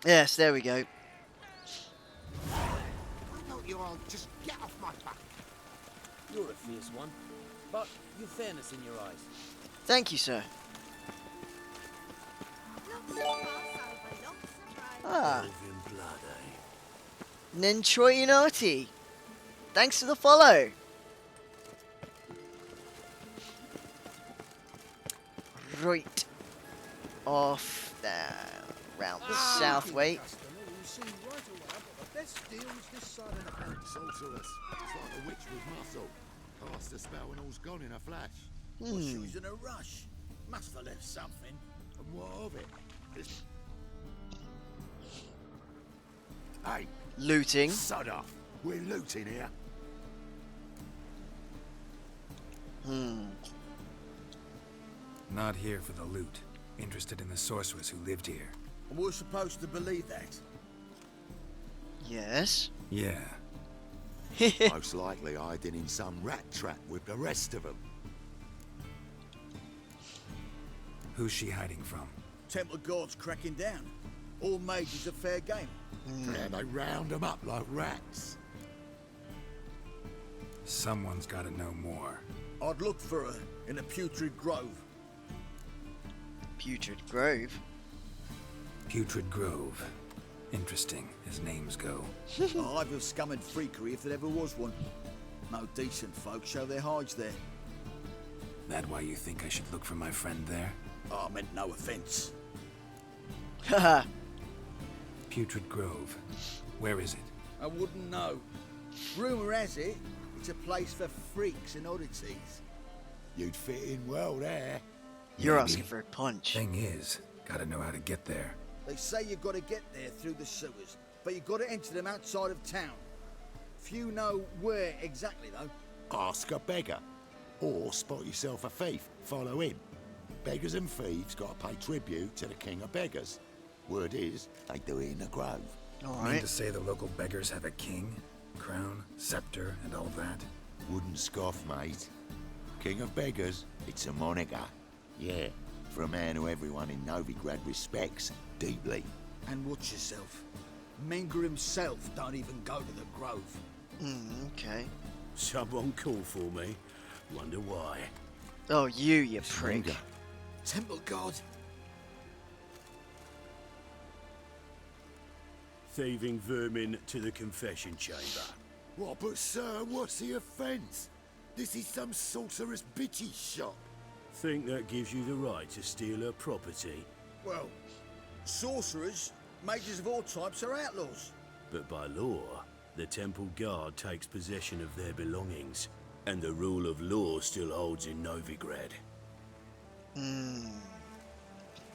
Yes, there we go. Why don't you all just get off my back? You're a fierce one, but you've fairness in your eyes. Thank you, sir. Ah. Nentroyinati. Thanks for the follow. Right. Off there. Round the south way. Best deals this side of the fence. Sorceress. It's like a witch with muscle. Cast a spell and all's gone in a flash. Well, she was in a rush. Must have left something. And what of it? Hey! Looting. Sod off. We're looting here. Not here for the loot. Interested in the sorceress who lived here. And we're supposed to believe that. Yes. Yeah. Most likely hiding in some rat trap with the rest of them. Who's she hiding from? Temple Guard's cracking down. All mages are fair game. Yeah, they round them up like rats. Someone's got to know more. I'd look for her in a putrid grove. Putrid Grove? Putrid Grove. Interesting, as names go. I've a scum and freakery if there ever was one. No decent folk show their hides there. That why you think I should look for my friend there? Oh, I meant no offense. Haha. Putrid Grove. Where is it? I wouldn't know. Rumour has it, it's a place for freaks and oddities. You'd fit in well there. You're Maybe. asking for a punch. Thing is, gotta know how to get there. They say you've got to get there through the sewers, but you've got to enter them outside of town. Few know where exactly, though. Ask a beggar. Or spot yourself a thief. Follow him. Beggars and thieves got to pay tribute to the king of beggars. Word is, they do it in the grove. Mean to say the local beggars have a king, crown, scepter, and all that? Wouldn't scoff, mate. King of beggars, it's a moniker. Yeah, for a man who everyone in Novigrad respects deeply. And watch yourself. Menger himself don't even go to the grove. Okay. Someone call for me. Wonder why. Oh, you prick. Temple God. Thieving vermin to the confession chamber. What, but sir, what's the offence? This is some sorcerer's bitchy shop. Think that gives you the right to steal her property? Well, sorcerers, mages of all types are outlaws. But by law, the temple guard takes possession of their belongings, and the rule of law still holds in Novigrad.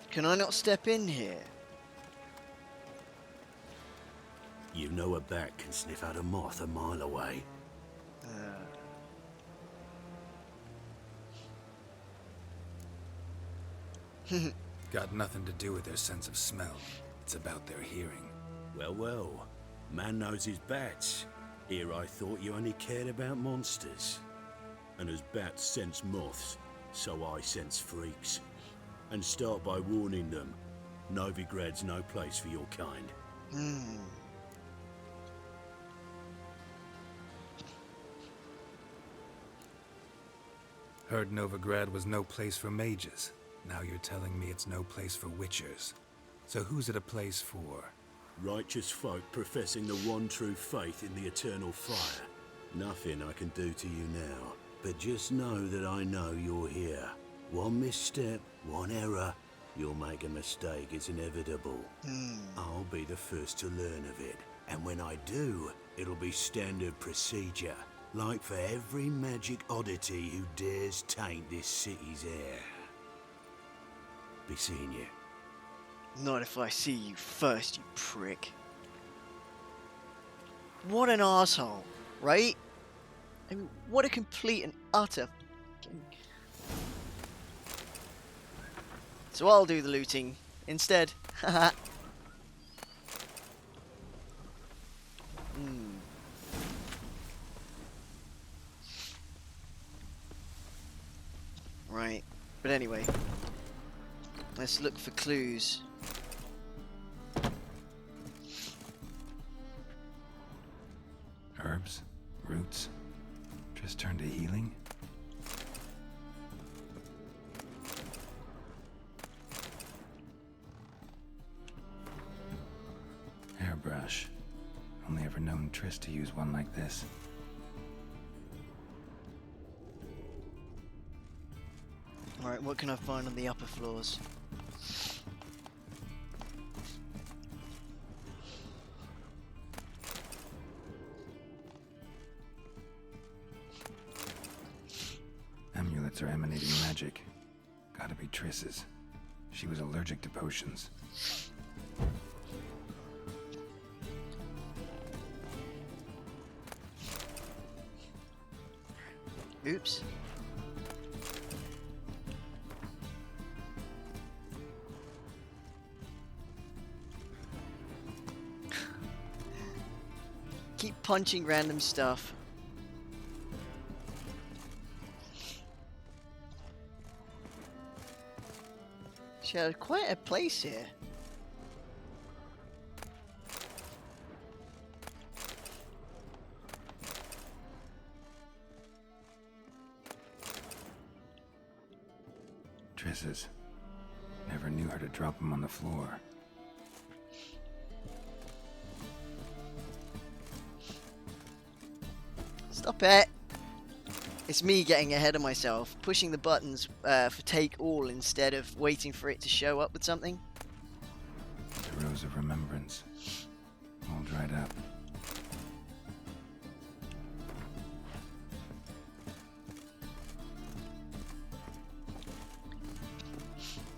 Can I not step in here? You know a bat can sniff out a moth a mile away. Got nothing to do with their sense of smell. It's about their hearing. Well, well. Man knows his bats. Here I thought you only cared about monsters. And as bats sense moths, so I sense freaks. And start by warning them, Novigrad's no place for your kind. Heard Novigrad was no place for mages. Now you're telling me it's no place for witchers. So who's it a place for? Righteous folk professing the one true faith in the eternal fire. Nothing I can do to you now, but just know that I know you're here. One misstep, one error, you'll make a mistake, it's inevitable. I'll be the first to learn of it, and when I do, it'll be standard procedure, like for every magic oddity who dares taint this city's air. Be seeing you. Not if I see you first, you prick. What an asshole, right? I mean, what a complete and utter... So I'll do the looting instead. Haha. Right, but anyway, let's look for clues. Herbs, roots, just turn to healing. Hairbrush. Only ever known Triss to use one like this. Alright, what can I find on the upper floors? Amulets are emanating magic. Gotta be Triss's. She was allergic to potions. Oops. Keep punching random stuff. She had quite a place here. Triss's. Never knew her to drop them on the floor. Stop it! It's me getting ahead of myself, pushing the buttons for take all instead of waiting for it to show up with something. The rose of remembrance. All dried up.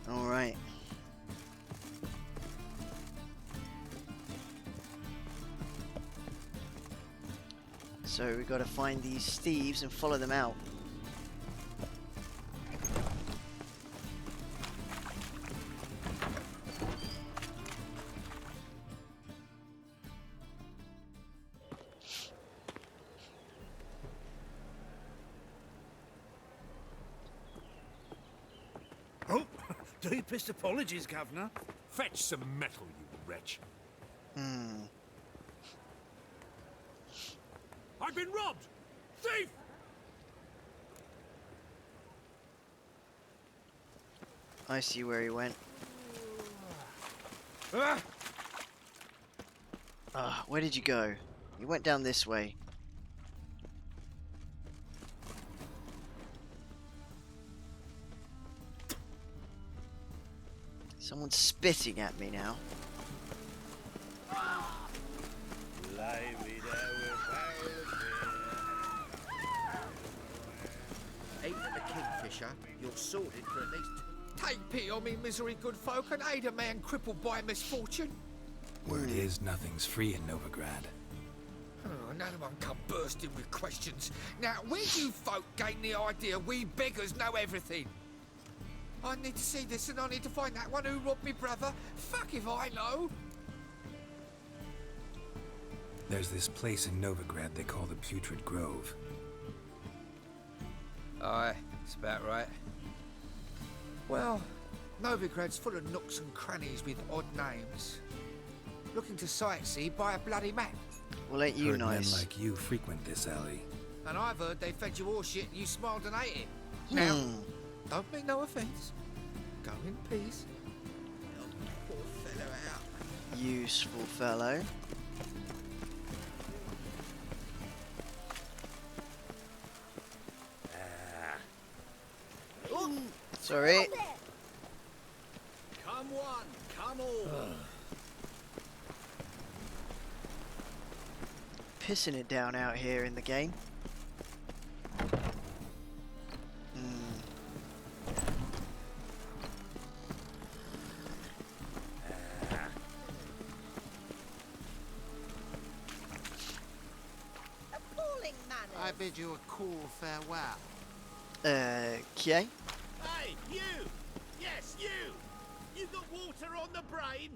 Alright. So we got to find these thieves and follow them out. Oh, deepest apologies, Governor. Fetch some metal, you wretch. I've been robbed! Thief! I see where he went. Where did you go? You went down this way. Someone's spitting at me now. Aim at the Kingfisher, you're sorted for at least... Take pity on me, misery good folk, and aid a man crippled by misfortune. Word is nothing's free in Novigrad. Oh, another one come bursting with questions. Now, where do you folk gain the idea we beggars know everything? I need to see this and I need to find that one who robbed me brother. Fuck if I know. There's this place in Novigrad they call the Putrid Grove. Aye, it's about right. Well, Novigrad's full of nooks and crannies with odd names. Looking to sightsee, buy a bloody map. Well, ain't you Heard nice? men like you frequent this alley. And I've heard they fed you all shit and you smiled and ate it. Now, don't mean no offence. Go in peace. Help the poor fellow out. Useful fellow. Sorry. Come one, come all. Pissing it down out here in the game. Appalling manners. I bid you a cool farewell. Okay. Hey, you! Yes, you! You got water on the brain?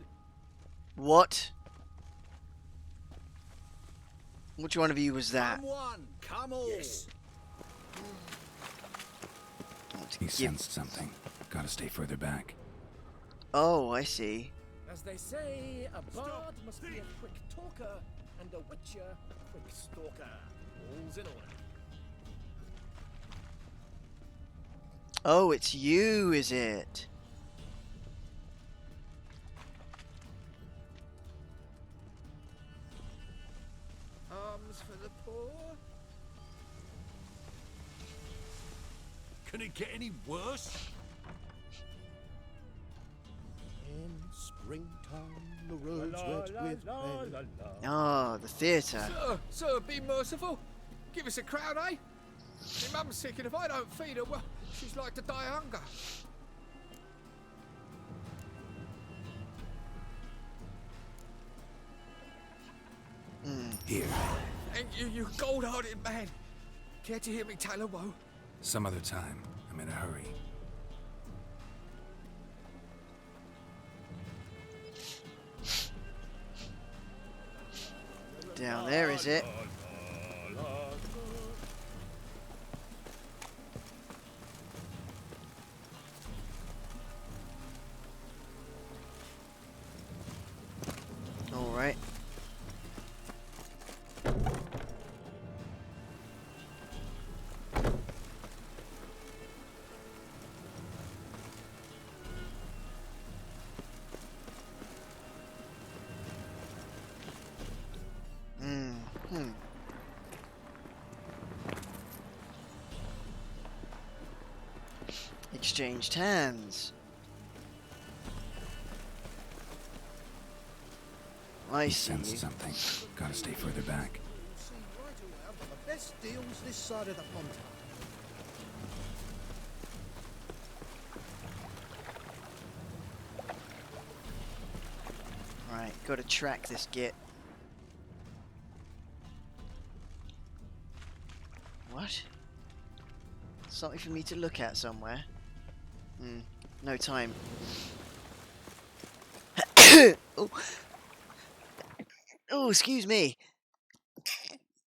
What? Which one of you was that? Come one, come all. Yes. He sensed something. Gotta stay further back. Oh, I see. As they say, a bard must be a quick talker, and a witcher a quick stalker. All's in order. Oh, it's you, is it? Arms for the poor. Can it get any worse? In springtime, the roads wet with rain. Ah, the theatre. Sir, be merciful. Give us a crown, eh? My mum's sick, and if I don't feed her, well, she's like to die of hunger. Here. Thank you, you gold-hearted man. Care to hear me tell a woe? Some other time. I'm in a hurry. Down there, is it? All right. Exchanged hands. I see. Sensed something. Gotta stay further back. See right around for the best deals this side of the pond. Right, gotta track this git. What? Something for me to look at somewhere. No time. Oh. Oh, excuse me.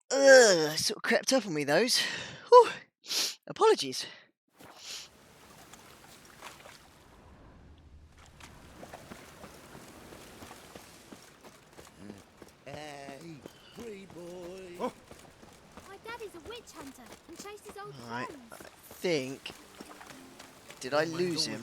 Sort of crept up on me, those. Whew. Apologies. Hey, free boy. My daddy's a witch hunter and chases old Alright, friends. I think... Did I lose him?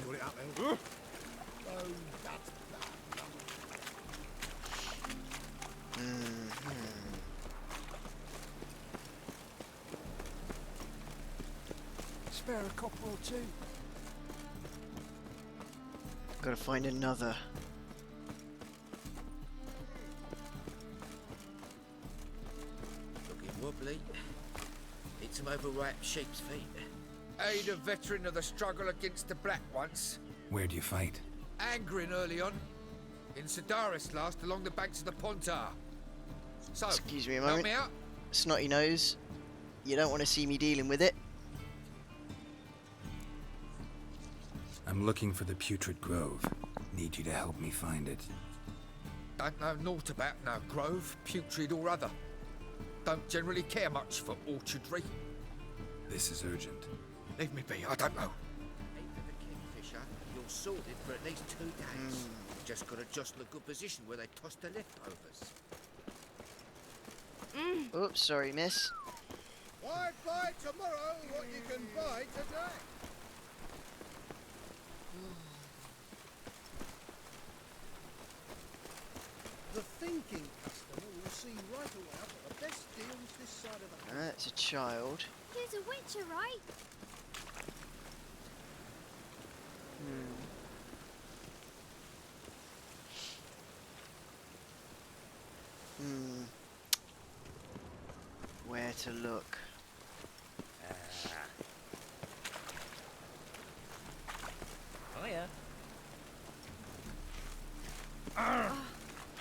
Spare a copper or two. Gotta find another. Looking wobbly. Need some overripe sheep's feet. Aid a veteran of the struggle against the Black once. Where do you fight? Angering early on. In Sedaris last, along the banks of the Pontar. So, Excuse me a help moment. me out? Snotty nose. You don't want to see me dealing with it. I'm looking for the Putrid Grove. Need you to help me find it. Don't know naught about no grove, putrid or other. Don't generally care much for orchardry. This is urgent. Leave me be, I don't know. Aim for the kingfisher. You're sorted for at least 2 days. Just gotta jostle a good position where they toss the leftovers. Oops, sorry, miss. Why buy tomorrow what you can buy today? The thinking customer will see right away for the best deals this side of the pond. That's a child. He's a witcher, right? to look. Hiya.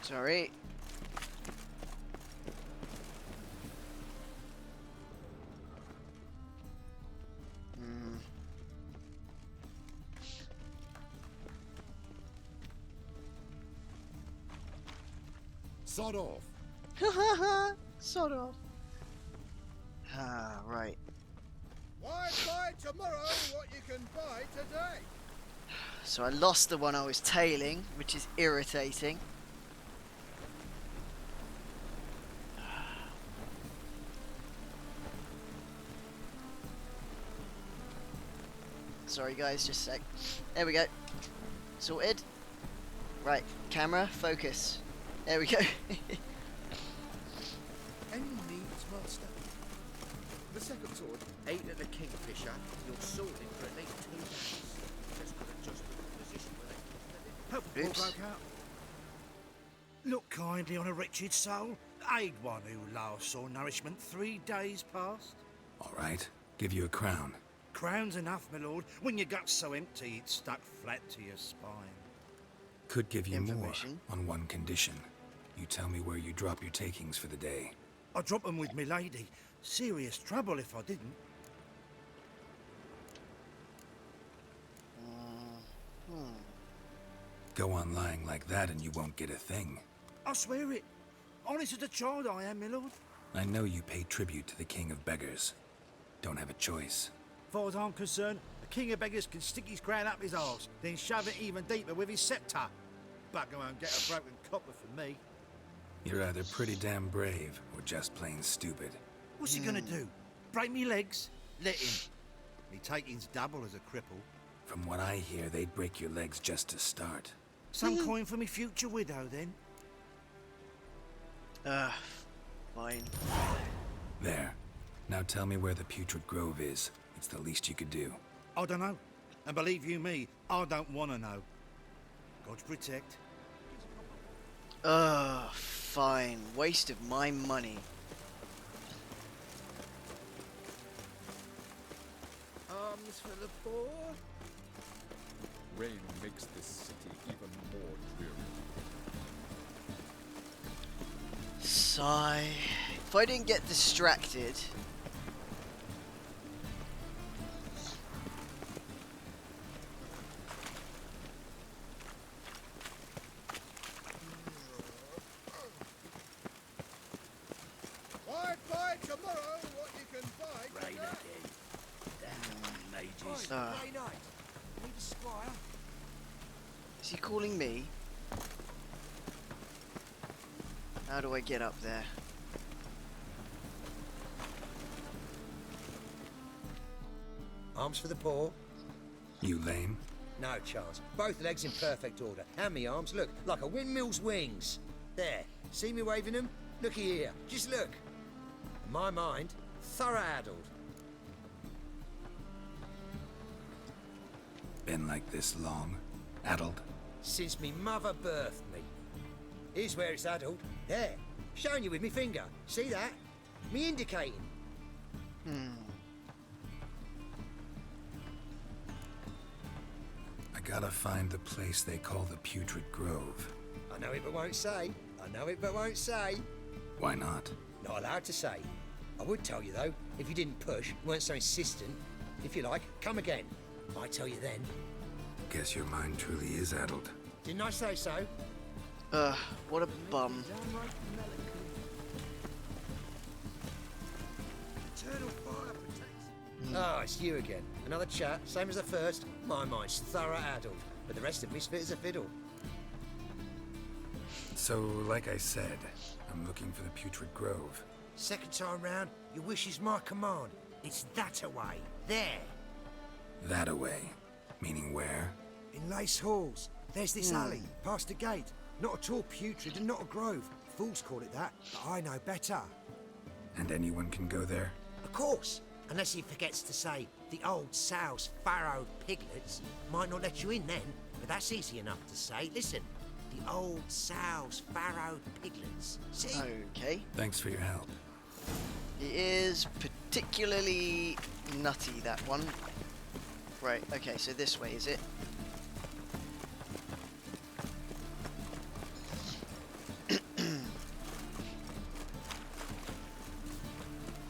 Sorry. Sod off. Sod off. Ah, right. Why buy tomorrow what you can buy today? So I lost the one I was tailing, which is irritating. Sorry guys, just a sec. There we go. Sorted. Right, camera, focus. There we go. Any needs, master? The second sword, 8 at the Kingfisher. You're sorted for at least 2 days. Just got to adjust the position where they Hope it all broke out. Look kindly on a wretched soul. Aid one who last saw nourishment 3 days past. All right, give you a crown. Crown's enough, my lord. When your gut's so empty, it's stuck flat to your spine. Could give you more on one condition. You tell me where you drop your takings for the day. I drop them with me lady. Serious trouble if I didn't. Go on lying like that and you won't get a thing. I swear it. Honest as a child I am, my lord. I know you pay tribute to the King of Beggars. Don't have a choice. As far as I'm concerned, the King of Beggars can stick his crown up his arse, then shove it even deeper with his sceptre. Bugger won't get a broken copper from me. You're either pretty damn brave or just plain stupid. What's he gonna do? Break me legs? Let him. Me taking's double as a cripple. From what I hear, they'd break your legs just to start. Some coin for me future widow, then. Fine. There. Now tell me where the Putrid Grove is. It's the least you could do. I don't know. And believe you me, I don't want to know. God protect. Fine. Waste of my money. Arms for the poor. Rain makes this city even more dreary. Sigh. If I didn't get distracted... Why buy tomorrow what you can buy today? Is he calling me? How do I get up there? Arms for the poor. You lame? No chance. Both legs in perfect order. And me arms, look, like a windmill's wings. There. See me waving them? Looky here. Just look. My mind, thorough addled. Been like this long? Addled? Since me mother birthed me. Here's where it's addled. There. Showing you with me finger. See that? Me indicating. I gotta find the place they call the Putrid Grove. I know it but won't say. I know it but won't say. Why not? Not allowed to say. I would tell you though, if you didn't push, weren't so insistent. If you like, come again. Might tell you then. Guess your mind truly is addled. Didn't I say so? What a bum. Eternal fire protects. Ah, it's you again. Another chat, same as the first. My mind's thorough addled, but the rest of me's fit as a fiddle. So, like I said, I'm looking for the Putrid Grove. Second time round, your wish is my command. It's that away. There. That away? Meaning where? In Lace Halls. There's this alley, past the gate. Not at all putrid and not a grove. Fools call it that, but I know better. And anyone can go there? Of course. Unless he forgets to say, the old sow's farrowed piglets might not let you in then, but that's easy enough to say. Listen, the old sow's farrowed piglets. See? Okay. Thanks for your help. He is particularly nutty, that one. Right, okay, so this way, is it?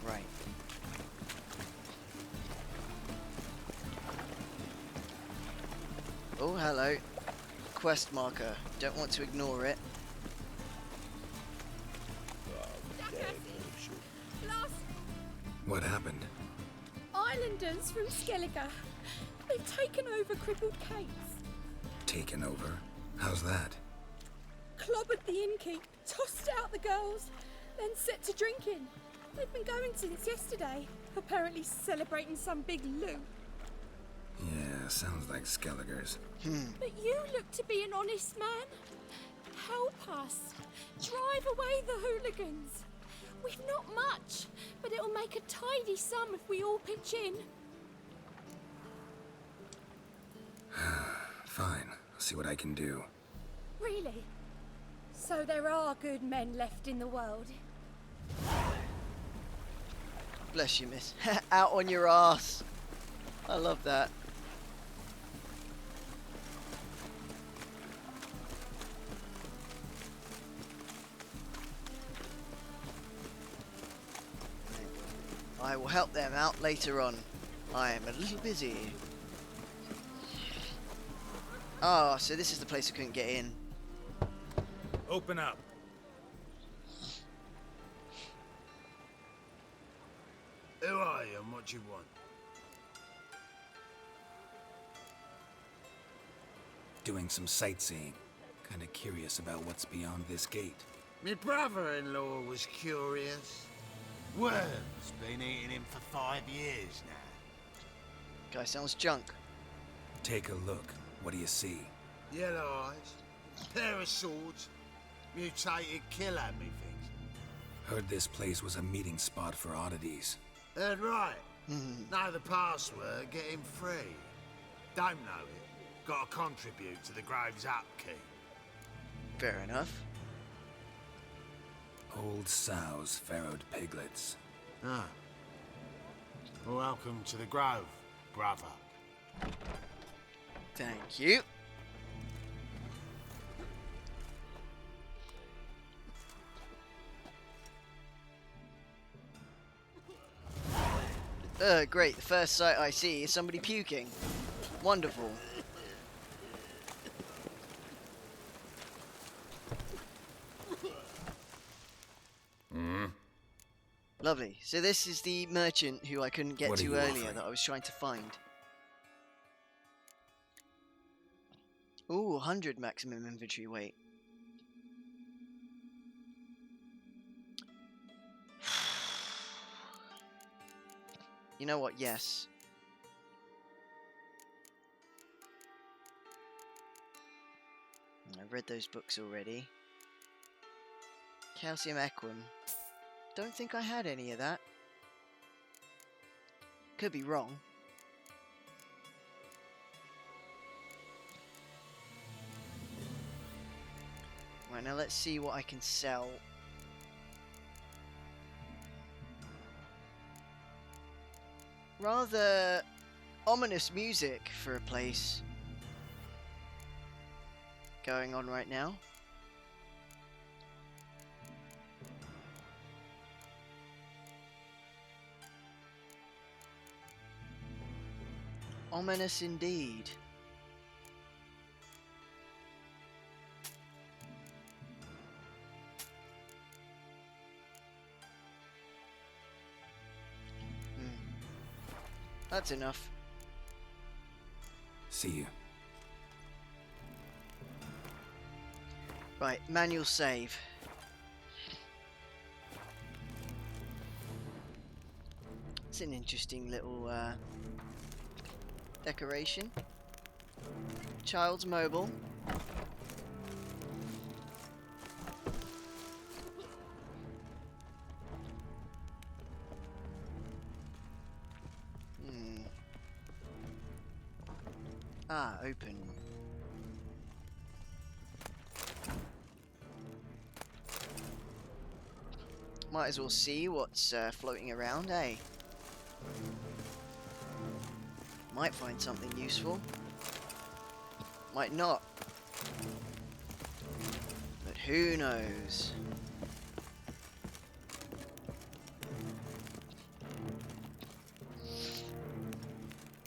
Right. Oh, hello. Quest marker. Don't want to ignore it. What happened? Islanders from Skellige. They've taken over crippled Kate's. Taken over? How's that? Clobbered the innkeep, tossed out the girls, then set to drinking. They've been going since yesterday, apparently celebrating some big loot. Yeah, sounds like Skelligers. But you look to be an honest man. Help us. Drive away the hooligans. We've not much, but it'll make a tidy sum if we all pitch in. Fine, I'll see what I can do. Really? So there are good men left in the world? Bless you, miss. Out on your ass. I love that. I will help them out later on. I am a little busy. Oh, so this is the place I couldn't get in. Open up. Who are you and what you want? Doing some sightseeing. Kinda curious about what's beyond this gate. My brother-in-law was curious. Worm's been eating him for 5 years now. Guy sounds junk. Take a look. What do you see? Yellow eyes, pair of swords, mutated killer, methinks. Heard this place was a meeting spot for oddities. Heard right. Know the password, get him free. Don't know it, gotta contribute to the Grove's upkeep. Fair enough. Old sows, farrowed piglets. Ah. Welcome to the Grove, brother. Thank you. Great. The first sight I see is somebody puking. Wonderful. Lovely. So this is the merchant who I couldn't get to earlier that I was trying to find. Ooh, 100 maximum inventory weight. You know what? Yes. I've read those books already. Calcium Equum. Don't think I had any of that. Could be wrong. Right, now let's see what I can sell. Rather ominous music for a place going on right now. Ominous indeed. That's enough. See you. Right, manual save. It's an interesting little decoration. Child's mobile. Ah, open. Might as well see what's floating around, eh? Might find something useful. Might not. But who knows?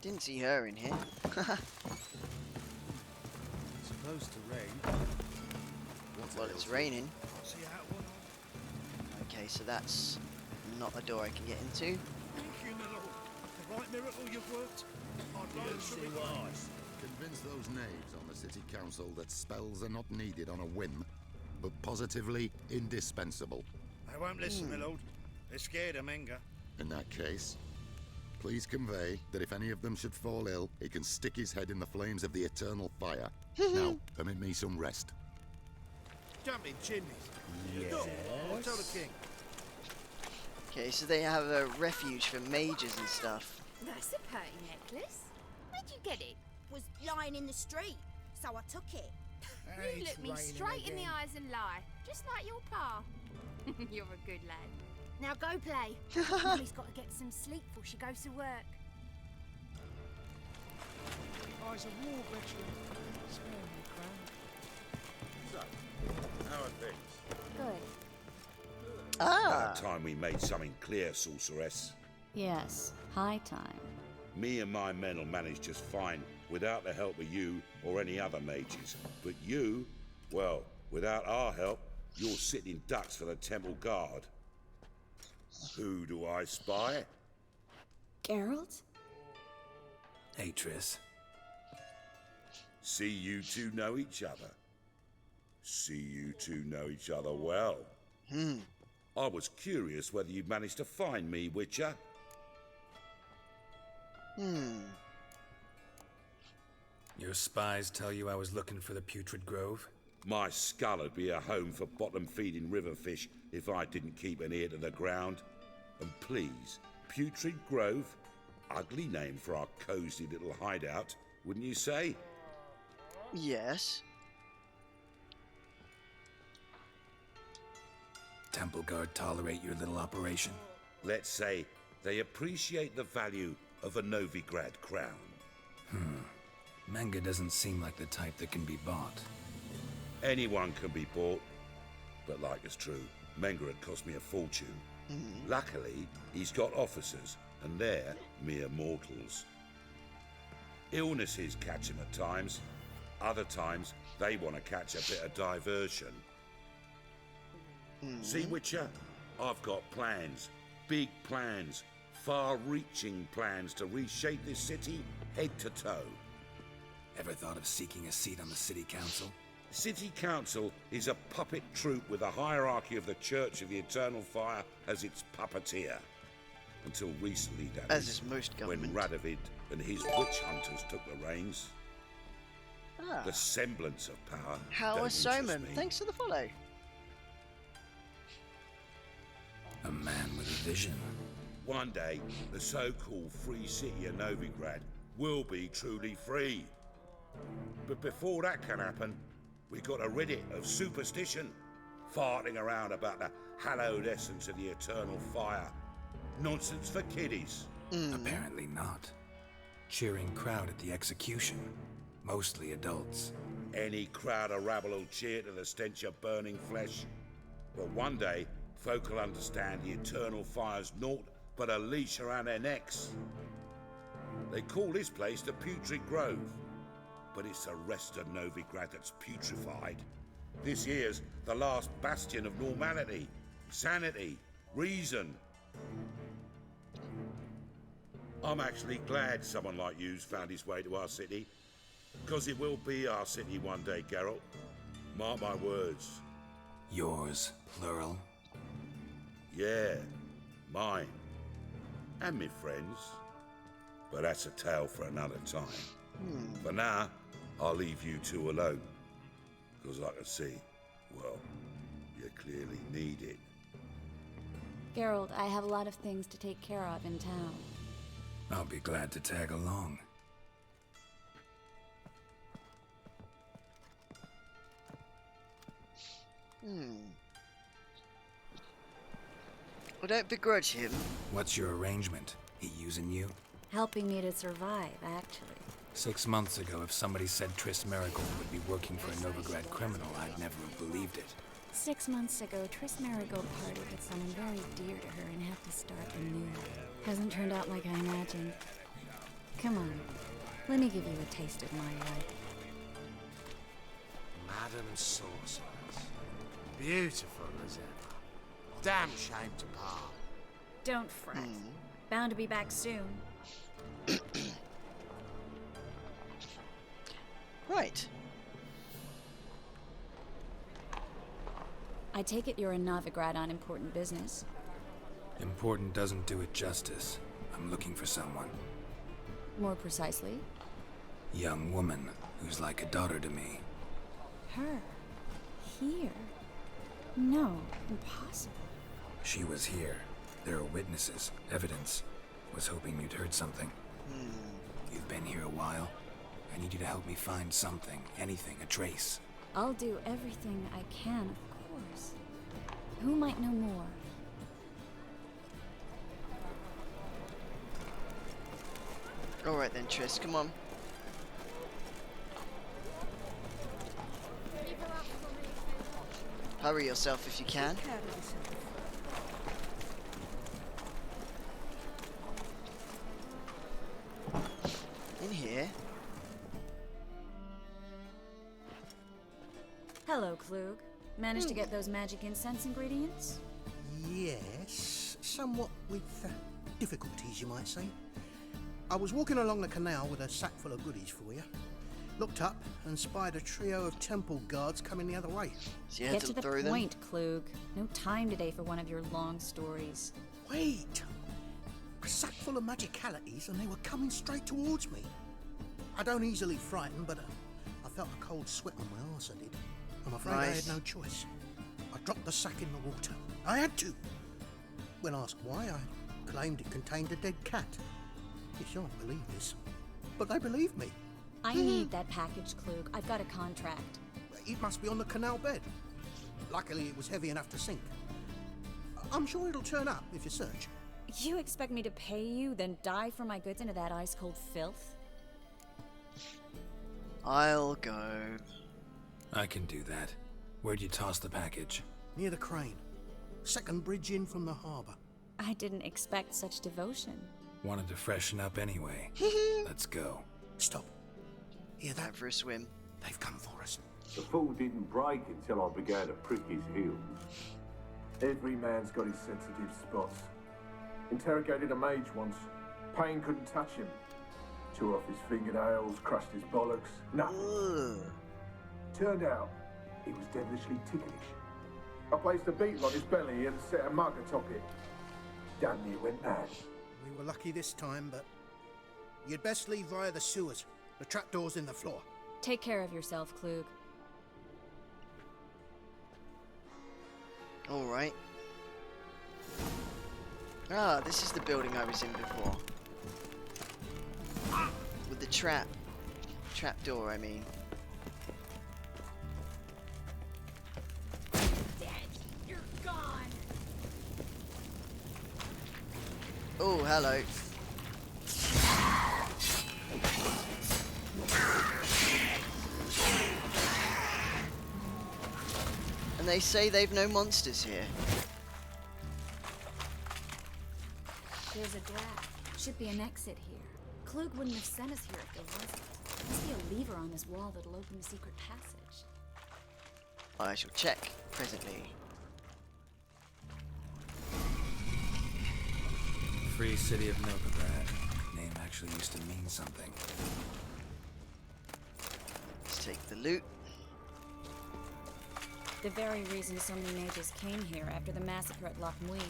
Didn't see her in here. Supposed to rain. Well, it's raining. Okay, so that's not a door I can get into. Thank you, my lord. The right miracle you've worked. I'd like to be wise. Convince those knaves on the city council that spells are not needed on a whim, but positively indispensable. They won't listen, my lord. They're scared of Menga. In that case, please convey that if any of them should fall ill, he can stick his head in the flames of the eternal fire. Now, permit me some rest. Jumping chimneys. Look, I'll tell the king. Okay, so they have a refuge for mages and stuff. That's a pretty necklace. Where'd you get it? Was lying in the street, so I took it. You look me straight in the eyes and lie, just like your pa. You're a good lad. Now go play. Mummy's got to get some sleep before she goes to work. Eyes a war veteran. Spare me, Crown. So, how are things? Good. About time we made something clear, sorceress. Yes, high time. Me and my men will manage just fine without the help of you or any other mages. But you, well, without our help, you're sitting ducks for the temple guard. Who do I spy? Geralt? Atris. See you two know each other. See you two know each other well. I was curious whether you'd managed to find me, Witcher. Your spies tell you I was looking for the Putrid Grove? My skull would be a home for bottom-feeding river fish if I didn't keep an ear to the ground. And please, Putrid Grove? Ugly name for our cosy little hideout, wouldn't you say? Yes. Temple Guard tolerate your little operation? Let's say they appreciate the value of a Novigrad crown. Menga doesn't seem like the type that can be bought. Anyone can be bought, but like it's true, Menga had cost me a fortune. Luckily, he's got officers, and they're mere mortals. Illnesses catch him at times. Other times, they want to catch a bit of diversion. See, Witcher? I've got plans. Big plans. Far-reaching plans to reshape this city head to toe. Ever thought of seeking a seat on the city council? City council is a puppet troupe with a hierarchy of the Church of the Eternal Fire as its puppeteer. Until recently, that as is most government. When Radovid and his witch hunters took the reins. The semblance of power. How are Simon? Thanks for the follow. A man with a vision. One day, the so-called free city of Novigrad will be truly free. But before that can happen, we got to rid it of superstition, farting around about the hallowed essence of the eternal fire. Nonsense for kiddies. Apparently not. Cheering crowd at the execution. Mostly adults. Any crowd of rabble will cheer to the stench of burning flesh. But one day, folk will understand the eternal fire's naught but a leash around their necks. They call this place the Putrid Grove, but it's the rest of Novigrad that's putrefied. This here's the last bastion of normality, sanity, reason. I'm actually glad someone like you's found his way to our city, because it will be our city one day, Geralt. Mark my words. Yours, plural? Yeah, mine. And me friends. But that's a tale for another time. For now, I'll leave you two alone. Because I can see, well, you clearly need it. Geralt, I have a lot of things to take care of in town. I'll be glad to tag along. Well, don't begrudge him. What's your arrangement? He using you? Helping me to survive, actually. 6 months ago, if somebody said Triss Marigold would be working for a Novigrad criminal, I'd never have believed it. 6 months ago, Triss Marigold parted with someone very dear to her and had to start anew. Hasn't turned out like I imagined. Come on, let me give you a taste of my life. Madam Sorceress. Beautiful as ever. Damn shame to part. Don't fret. Bound to be back soon. Right. I take it you're a Novigrad on important business. Important doesn't do it justice. I'm looking for someone. More precisely? Young woman who's like a daughter to me. Her? Here? No, impossible. She was here. There are witnesses, evidence. Was hoping you'd heard something. You've been here a while. I need you to help me find something, anything, a trace. I'll do everything I can, of course. Who might know more? Alright then, Triss, come on. Hurry yourself if you can. In here. Hello, Klug. Managed to get those magic incense ingredients? Yes, somewhat with difficulties, you might say. I was walking along the canal with a sack full of goodies for you. Looked up and spied a trio of temple guards coming the other way. So you Get to the point, Klug. No time today for one of your long stories. Wait! A sack full of magicalities and they were coming straight towards me. I don't easily frighten, but I felt a cold sweat on my arse, I did. I'm afraid I had no choice. I dropped the sack in the water. I had to. When asked why, I claimed it contained a dead cat. You shan't believe this, but they believed me. I need that package, Klug. I've got a contract. It must be on the canal bed. Luckily, it was heavy enough to sink. I'm sure it'll turn up if you search. You expect me to pay you, then dive for my goods into that ice-cold filth? I'll go. I can do that. Where'd you toss the package? Near the crane. Second bridge in from the harbour. I didn't expect such devotion. Wanted to freshen up anyway. Let's go. Stop. Hear that? Time for a swim. They've come for us. The fool didn't break until I began to prick his heels. Every man's got his sensitive spots. Interrogated a mage once. Pain couldn't touch him. Tore off his fingernails, crushed his bollocks. Nothing. Turned out, he was devilishly ticklish. I placed a beetle on his belly and set a mug atop it. Damn near went mad. We were lucky this time, but you'd best leave via the sewers. The trapdoor's in the floor. Take care of yourself, Klug. Alright. Ah, this is the building I was in before. With the trapdoor, I mean. You're gone. Oh, hello. And they say they've no monsters here. There's a graph. Should be an exit here. Klug wouldn't have sent us here if there wasn't. Must be a lever on this wall that'll open the secret passage. I shall check presently. Free City of Novigrad. Name actually used to mean something. Let's take the loot. The very reason so many mages came here after the massacre at Loch Muin.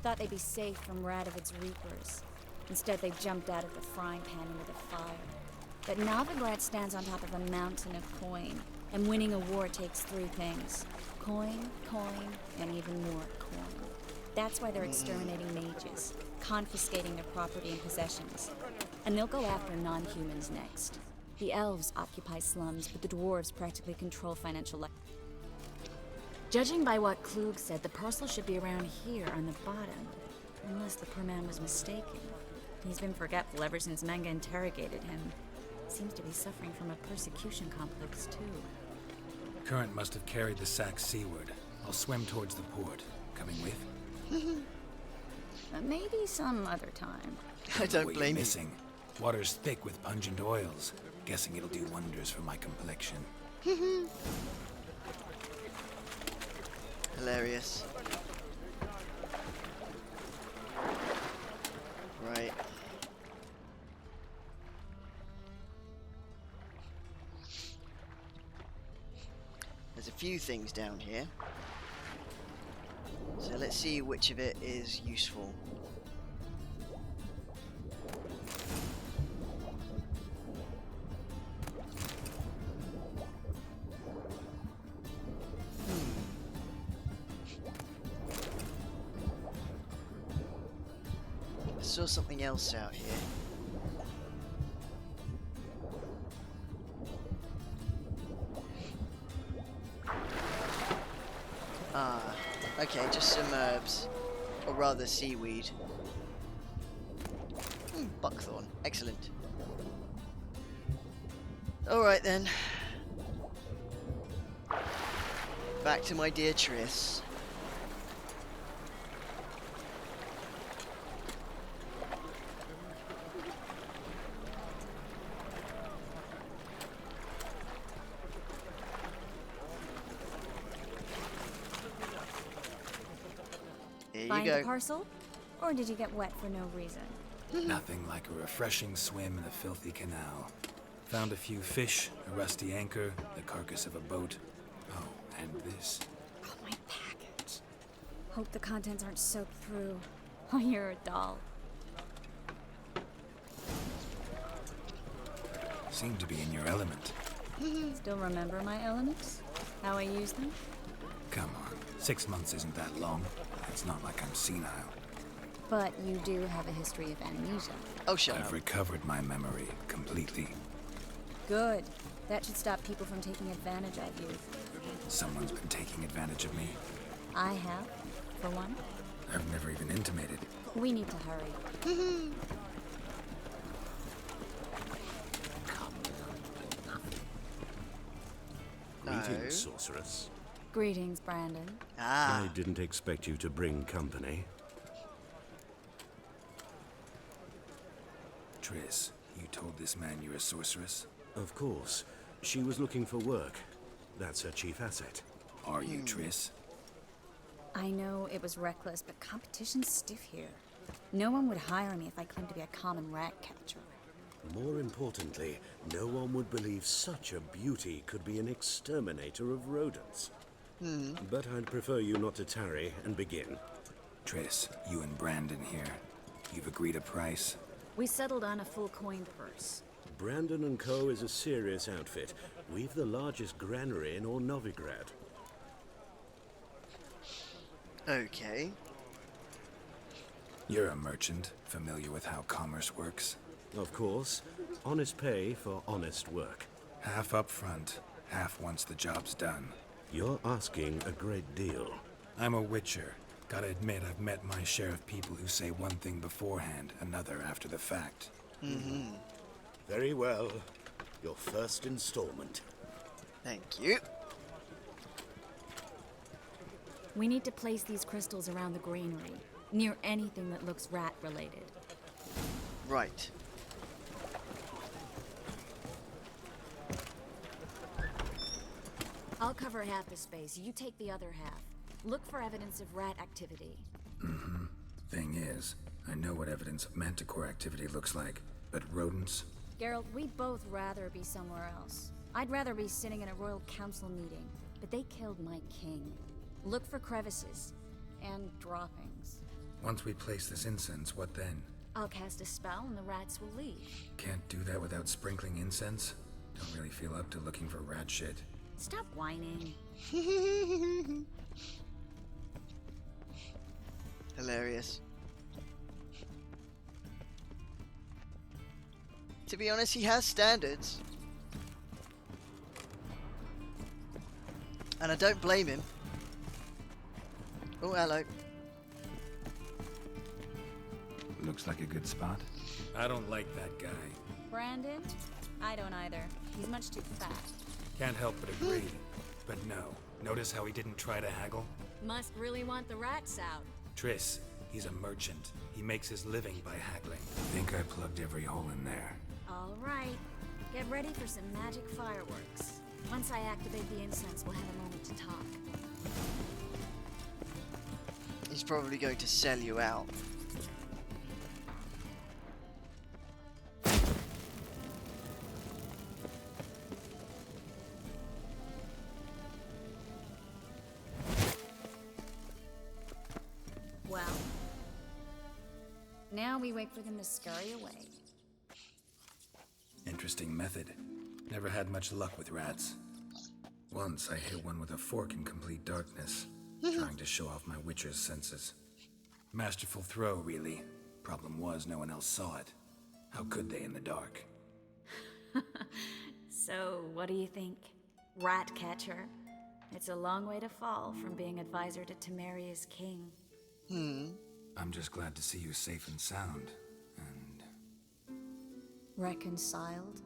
Thought they'd be safe from Radovid's reapers. Instead, they jumped out of the frying pan into the fire. But Novigrad stands on top of a mountain of coin, and winning a war takes three things. Coin, coin, and even more coin. That's why they're exterminating mages, confiscating their property and possessions. And they'll go after non-humans next. The elves occupy slums, but the dwarves practically control financial life. Judging by what Klug said, the parcel should be around here on the bottom. Unless the poor man was mistaken. He's been forgetful ever since Manga interrogated him. Seems to be suffering from a persecution complex, too. Current must have carried the sack seaward. I'll swim towards the port. Coming with? Maybe some other time. I don't What blame you're you. missing. Water's thick with pungent oils. Guessing it'll do wonders for my complexion. Hilarious. Right. There's a few things down here. So let's see which of it is useful. I saw something else out here. Ah, okay, just some herbs. Or rather, seaweed. Buckthorn. Excellent. Alright then. Back to my dear Triss. Here you Find go. the parcel? Or did you get wet for no reason? Nothing like a refreshing swim in a filthy canal. Found a few fish, a rusty anchor, the carcass of a boat. Oh, and this. Oh, my package. Hope the contents aren't soaked through. Oh, you're a doll. Seem to be in your element. Still remember my elements? How I use them? Come on, 6 months isn't that long. It's not like I'm senile. But you do have a history of amnesia. Oh, shut I've up. recovered my memory completely. Good. That should stop people from taking advantage of you. Someone's been taking advantage of me. I have, for one. I've never even intimated. We need to hurry. Greetings, sorceress. Greetings, Brandon. Ah. I didn't expect you to bring company. Triss, you told this man you're a sorceress? Of course. She was looking for work. That's her chief asset. Are you, Triss? I know it was reckless, but competition's stiff here. No one would hire me if I claimed to be a common rat catcher. More importantly, no one would believe such a beauty could be an exterminator of rodents. But I'd prefer you not to tarry and begin. Triss, you and Brandon here. You've agreed a price? We settled on a full coin purse. Brandon & Co. is a serious outfit. We've the largest granary in all Novigrad. Okay. You're a merchant, familiar with how commerce works? Of course. Honest pay for honest work. Half up front, half once the job's done. You're asking a great deal. I'm a witcher. Gotta admit, I've met my share of people who say one thing beforehand, another after the fact. Very well. Your first installment. Thank you. We need to place these crystals around the granary, near anything that looks rat-related. Right. I'll cover half the space, you take the other half. Look for evidence of rat activity. Thing is, I know what evidence of manticore activity looks like, but rodents? Geralt, we'd both rather be somewhere else. I'd rather be sitting in a royal council meeting, but they killed my king. Look for crevices and droppings. Once we place this incense, what then? I'll cast a spell and the rats will leave. Can't do that without sprinkling incense? Don't really feel up to looking for rat shit. Stop whining. Hilarious. To be honest, he has standards. And I don't blame him. Oh, hello. Looks like a good spot. I don't like that guy. Brandon? I don't either. He's much too fat. Can't help but agree. But no. Notice how he didn't try to haggle? Must really want the rats out. Triss, he's a merchant. He makes his living by haggling. I think I plugged every hole in there. All right. Get ready for some magic fireworks. Once I activate the incense, we'll have a moment to talk. He's probably going to sell you out. Well, now we wait for them to scurry away. Interesting method. Never had much luck with rats. Once I hit one with a fork in complete darkness, trying to show off my witcher's senses. Masterful throw, really. Problem was, no one else saw it. How could they in the dark? So, what do you think? Rat catcher? It's a long way to fall from being advisor to Temeria's king. I'm just glad to see you safe and sound. And... Reconciled?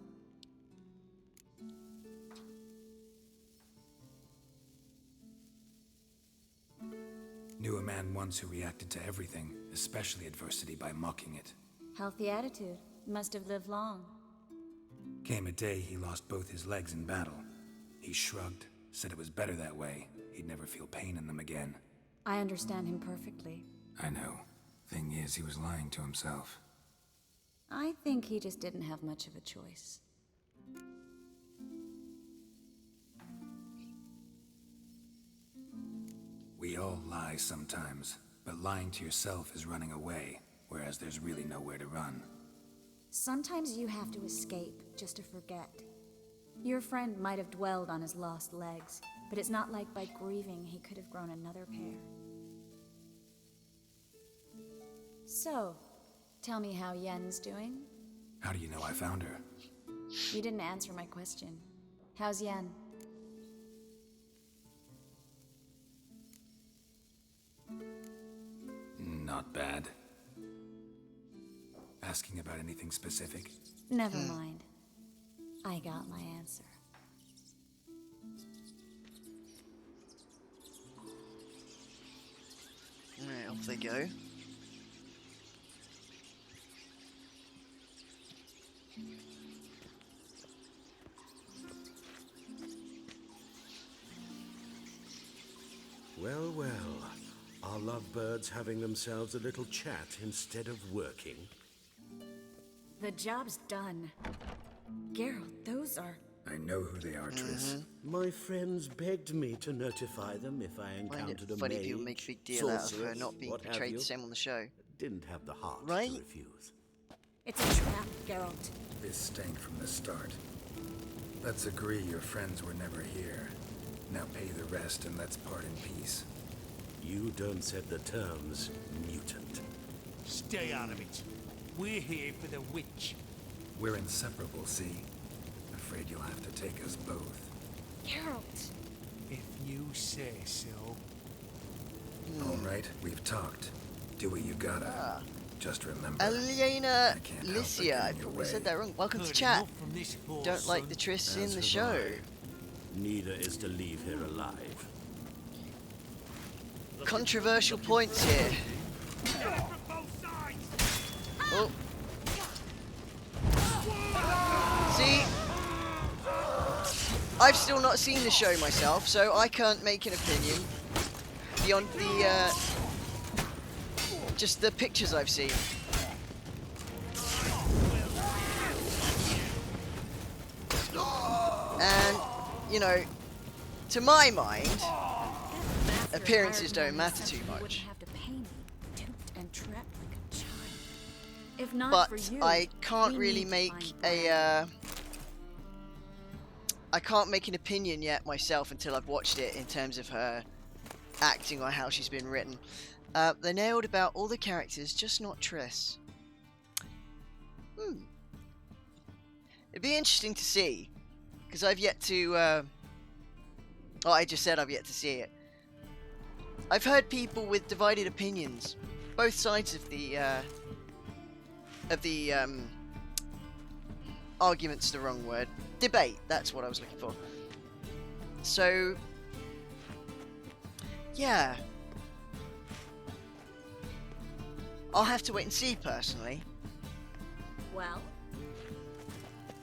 Knew a man once who reacted to everything, especially adversity, by mocking it. Healthy attitude. Must have lived long. Came a day he lost both his legs in battle. He shrugged, said it was better that way. He'd never feel pain in them again. I understand him perfectly. I know. Thing is, he was lying to himself. I think he just didn't have much of a choice. We all lie sometimes, but lying to yourself is running away, whereas there's really nowhere to run. Sometimes you have to escape just to forget. Your friend might have dwelled on his lost legs, but it's not like by grieving he could have grown another pair. So, tell me how Yen's doing? How do you know I found her? You didn't answer my question. How's Yen? Not bad. Asking about anything specific? Never mind. I got my answer. Alright, off they go. Well, well. Are lovebirds having themselves a little chat instead of working? The job's done. Geralt, those are... I know who they are, Triss. My friends begged me to notify them if I encountered a Funny mage, people make a big deal out of her sorceress, not being what have portrayed you. the same on the show. Didn't have the heart Right? to refuse. It's a trap, Geralt. This stank from the start. Let's agree your friends were never here. Now pay the rest and let's part in peace. You don't set the terms, mutant. Stay out of it. We're here for the witch. We're inseparable, see? Afraid you'll have to take us both. Geralt! If you say so. All right, we've talked. Do what you gotta. Just remember. Aliena I can't help but Lycia, get I in your probably way. said that wrong. Welcome to Heard chat. enough from this horse, Don't like son. the Triss in As the have show. I. Neither is to leave here alive. Controversial points here. Oh. See? I've still not seen the show myself, so I can't make an opinion beyond the, just the pictures I've seen. And, you know, to my mind, appearances don't matter too much. Have to pay me, duped and trapped like a child. If not But for you, I can't we really need to make find a, I can't make an opinion yet myself until I've watched it in terms of her acting or how she's been written. They nailed about all the characters, just not Triss. It'd be interesting to see, because I've yet to, well, I just said I've yet to see it. I've heard people with divided opinions, both sides of the argument's the wrong word. Debate, that's what I was looking for. So, yeah. I'll have to wait and see, personally. Well?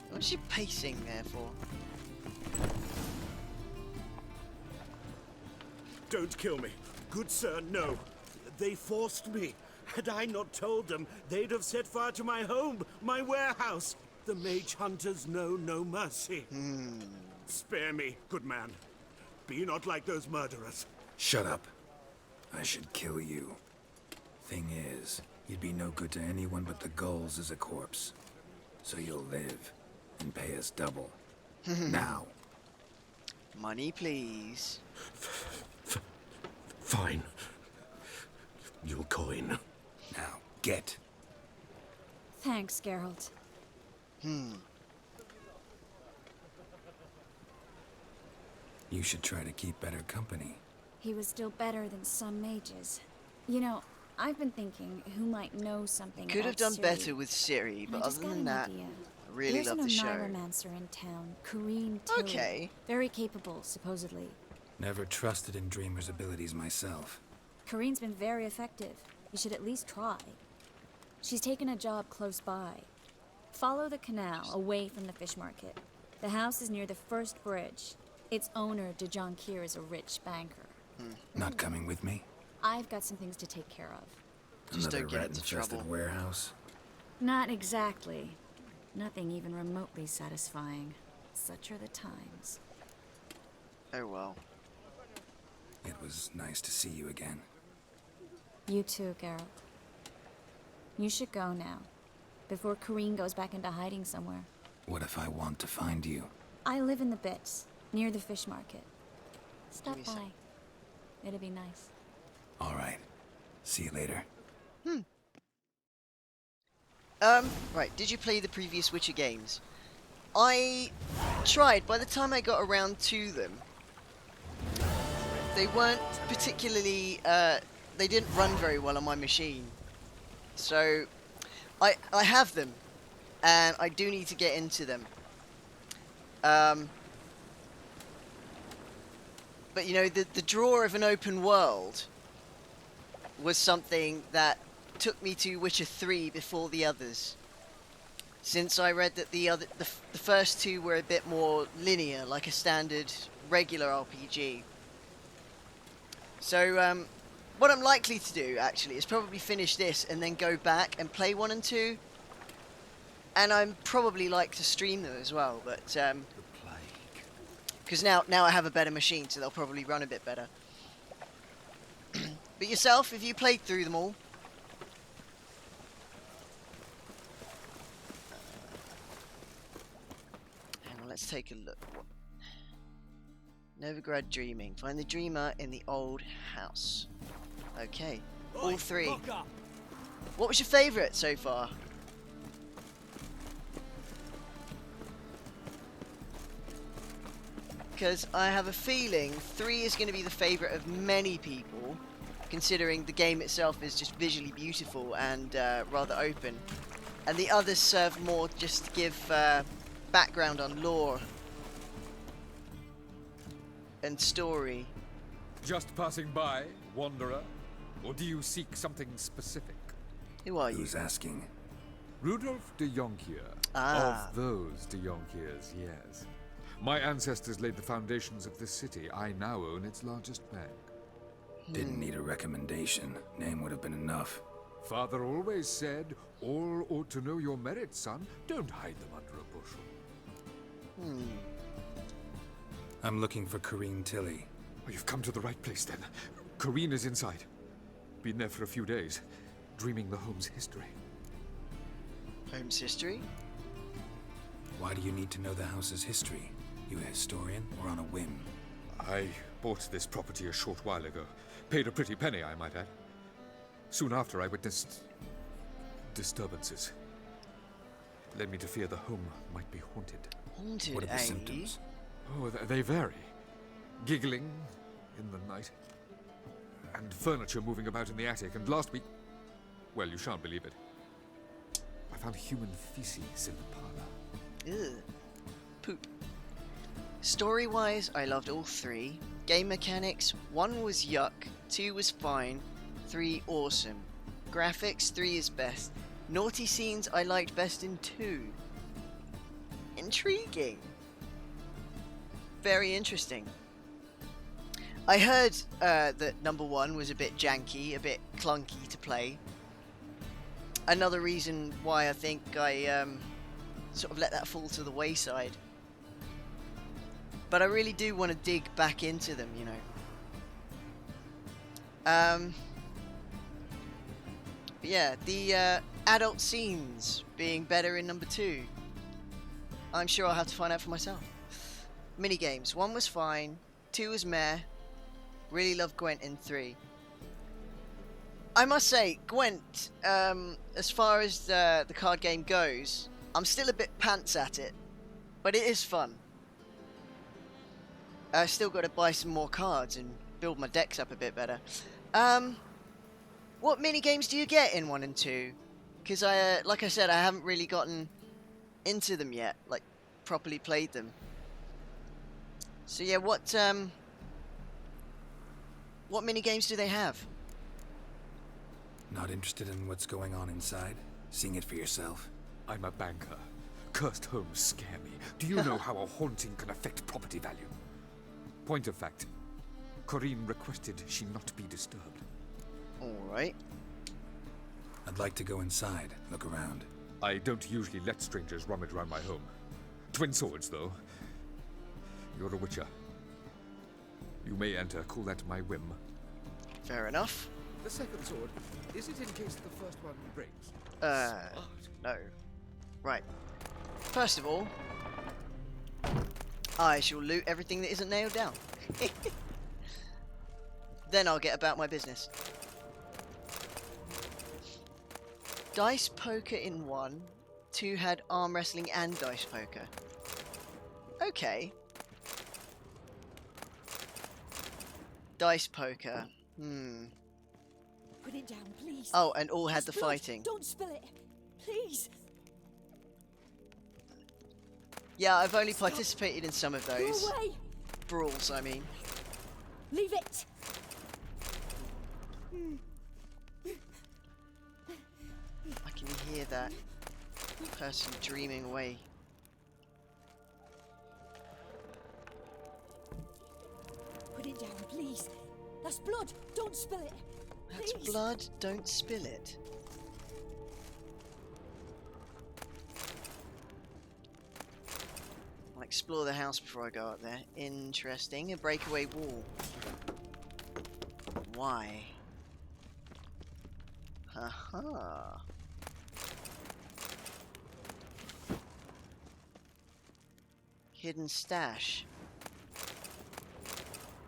What's she pacing there for? Don't kill me. Good sir, no. They forced me. Had I not told them, they'd have set fire to my home, my warehouse. The mage hunters know no mercy. Spare me, good man. Be not like those murderers. Shut up. I should kill you. Thing is, you'd be no good to anyone but the gulls as a corpse. So you'll live and pay us double. Now. Money, please. Fine. Your coin. Now, get. Thanks, Geralt. You should try to keep better company. He was still better than some mages. You know, I've been thinking who might know something Could have about done Ciri. better with Ciri, but I just other got than an that, idea. I really There's love an the show. neuromancer in town, Kareem Tilly. Okay. Very capable, supposedly. Never trusted in Dreamer's abilities myself. Kareem's been very effective. You should at least try. She's taken a job close by. Follow the canal away from the fish market. The house is near the first bridge. Its owner, Dejon Kier, is a rich banker. Not coming with me? I've got some things to take care of. Just Another don't get into rat-infested trouble. warehouse? Not exactly. Nothing even remotely satisfying. Such are the times. Oh well. It was nice to see you again. You too, Geralt. You should go now, before Kareem goes back into hiding somewhere. What if I want to find you? I live in the Bits, near the fish market. Stop Give me by. It'd be nice. All right. See you later. Right, did you play the previous Witcher games? I tried. By the time I got around to them, they weren't particularly, they didn't run very well on my machine. So, I have them, and I do need to get into them. But you know, the draw of an open world was something that took me to Witcher 3 before the others. Since I read that the first two were a bit more linear, like a standard regular RPG. So, what I'm likely to do, actually, is probably finish this and then go back and play 1 and 2. And I'm probably like to stream them as well, but, because now I have a better machine, so they'll probably run a bit better. But yourself, have you played through them all? Hang on, let's take a look. Novigrad Dreaming. Find the dreamer in the old house. Okay, all 3. What was your favourite so far? Because I have a feeling 3 is going to be the favourite of many people, considering the game itself is just visually beautiful and rather open. And the others serve more just to give background on lore and story. Just passing by, wanderer? Or do you seek something specific? Who are you? Who's asking? Rudolf de Jonkier. Ah. Of those de Jonkiers, yes. My ancestors laid the foundations of this city. I now own its largest bank. Didn't need a recommendation. Name would have been enough. Father always said, all ought to know your merits, son. Don't hide them under a bushel. I'm looking for Kareem Tilly. Oh, you've come to the right place, then. Kareen is inside. Been there for a few days, dreaming the home's history. Home's history? Why do you need to know the house's history? You a historian or on a whim? I bought this property a short while ago. Paid a pretty penny, I might add. Soon after, I witnessed disturbances. Led me to fear the home might be haunted. Haunted, What are the symptoms? Oh, they vary. Giggling in the night. and furniture moving about in the attic, and last week... Well, you shan't believe it. I found human feces in the parlor. Ugh. Poop. Story-wise, I loved all 3. Game mechanics, 1 was yuck, 2 was fine, 3 awesome. Graphics, 3 is best. Naughty scenes I liked best in 2. Intriguing. Very interesting. I heard that number 1 was a bit janky, a bit clunky to play. Another reason why I think I sort of let that fall to the wayside. But I really do want to dig back into them, you know. But yeah, the adult scenes being better in number 2. I'm sure I'll have to find out for myself. Minigames. 1 was fine. 2 was meh. Really loved Gwent in 3. I must say, Gwent, as far as the card game goes, I'm still a bit pants at it. But it is fun. I still got to buy some more cards and build my decks up a bit better. What mini games do you get in 1 and 2? Because like I said, I haven't really gotten into them yet, like properly played them. So yeah, what mini games do they have? Not interested in what's going on inside? Seeing it for yourself? I'm a banker. Cursed homes scare me. Do you know how a haunting can affect property value? Point of fact, Corinne requested she not be disturbed. Alright. I'd like to go inside, look around. I don't usually let strangers rummage around my home. Twin swords, though. You're a witcher. You may enter, call that my whim. Fair enough. The second sword, is it in case the first one breaks? No. Right. First of all, I shall loot everything that isn't nailed down. Then I'll get about my business. Dice poker in 1. 2 had arm wrestling and dice poker. Okay. Dice poker. Put it down, please. Oh, and all had the fighting. Don't spill it, please. Yeah, I've only participated in some of those. Go away. Brawls, I mean. Leave it. I can hear that person dreaming away. Put it down, please. That's blood. Don't spill it. Please. That's blood. Don't spill it. I'll explore the house before I go up there. Interesting. A breakaway wall. Why? Haha. Hidden stash.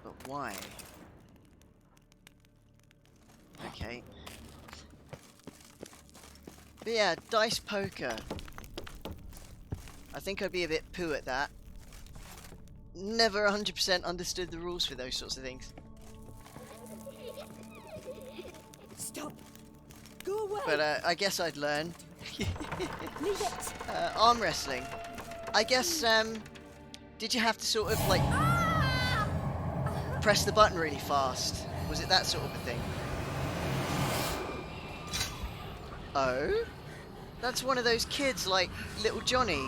But why? Okay. But yeah, dice poker. I think I'd be a bit poo at that. Never 100% understood the rules for those sorts of things. Stop. Go away. But I guess I'd learn. Leave it. Arm wrestling. I guess, did you have to sort of, like, press the button really fast? Was it that sort of a thing? Oh? That's one of those kids like Little Johnny.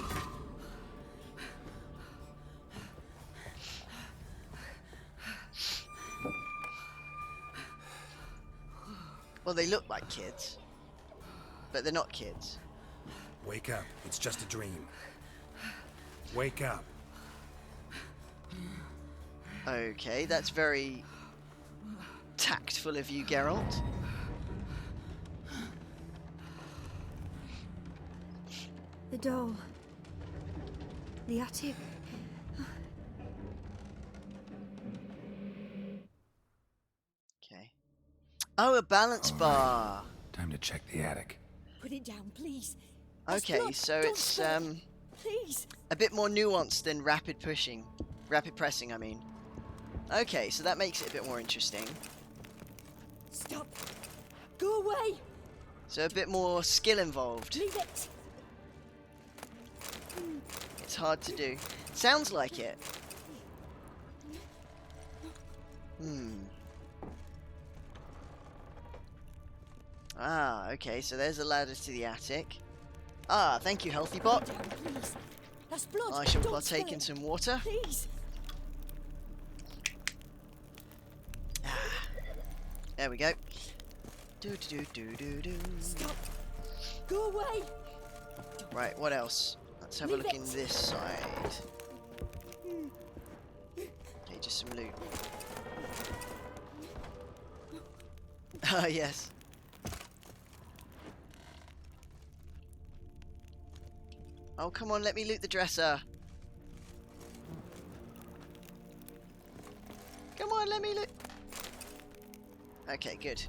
Well, they look like kids, but they're not kids. Wake up. It's just a dream. Wake up. Okay, that's very tactful of you, Geralt. The doll. The attic. Okay. Oh, a balance bar. Time to check the attic. Put it down, please. Okay, so it's Please. a bit more nuanced than rapid pressing, I mean. Okay, so that makes it a bit more interesting. Stop. Go away. So a bit more skill involved. Leave it. It's hard to do. Sounds like it. Ah, okay, so there's a ladder to the attic. Ah, thank you, Healthy Bot. Please. That's blood. I shall Don't partake spill in it. some water. Please. There we go. Do do do do do. Stop. Go away. Right, what else? Let's have a look in this side. Okay, just some loot. Ah, yes. Oh, come on, let me loot the dresser. Come on, let me loot. Okay, good.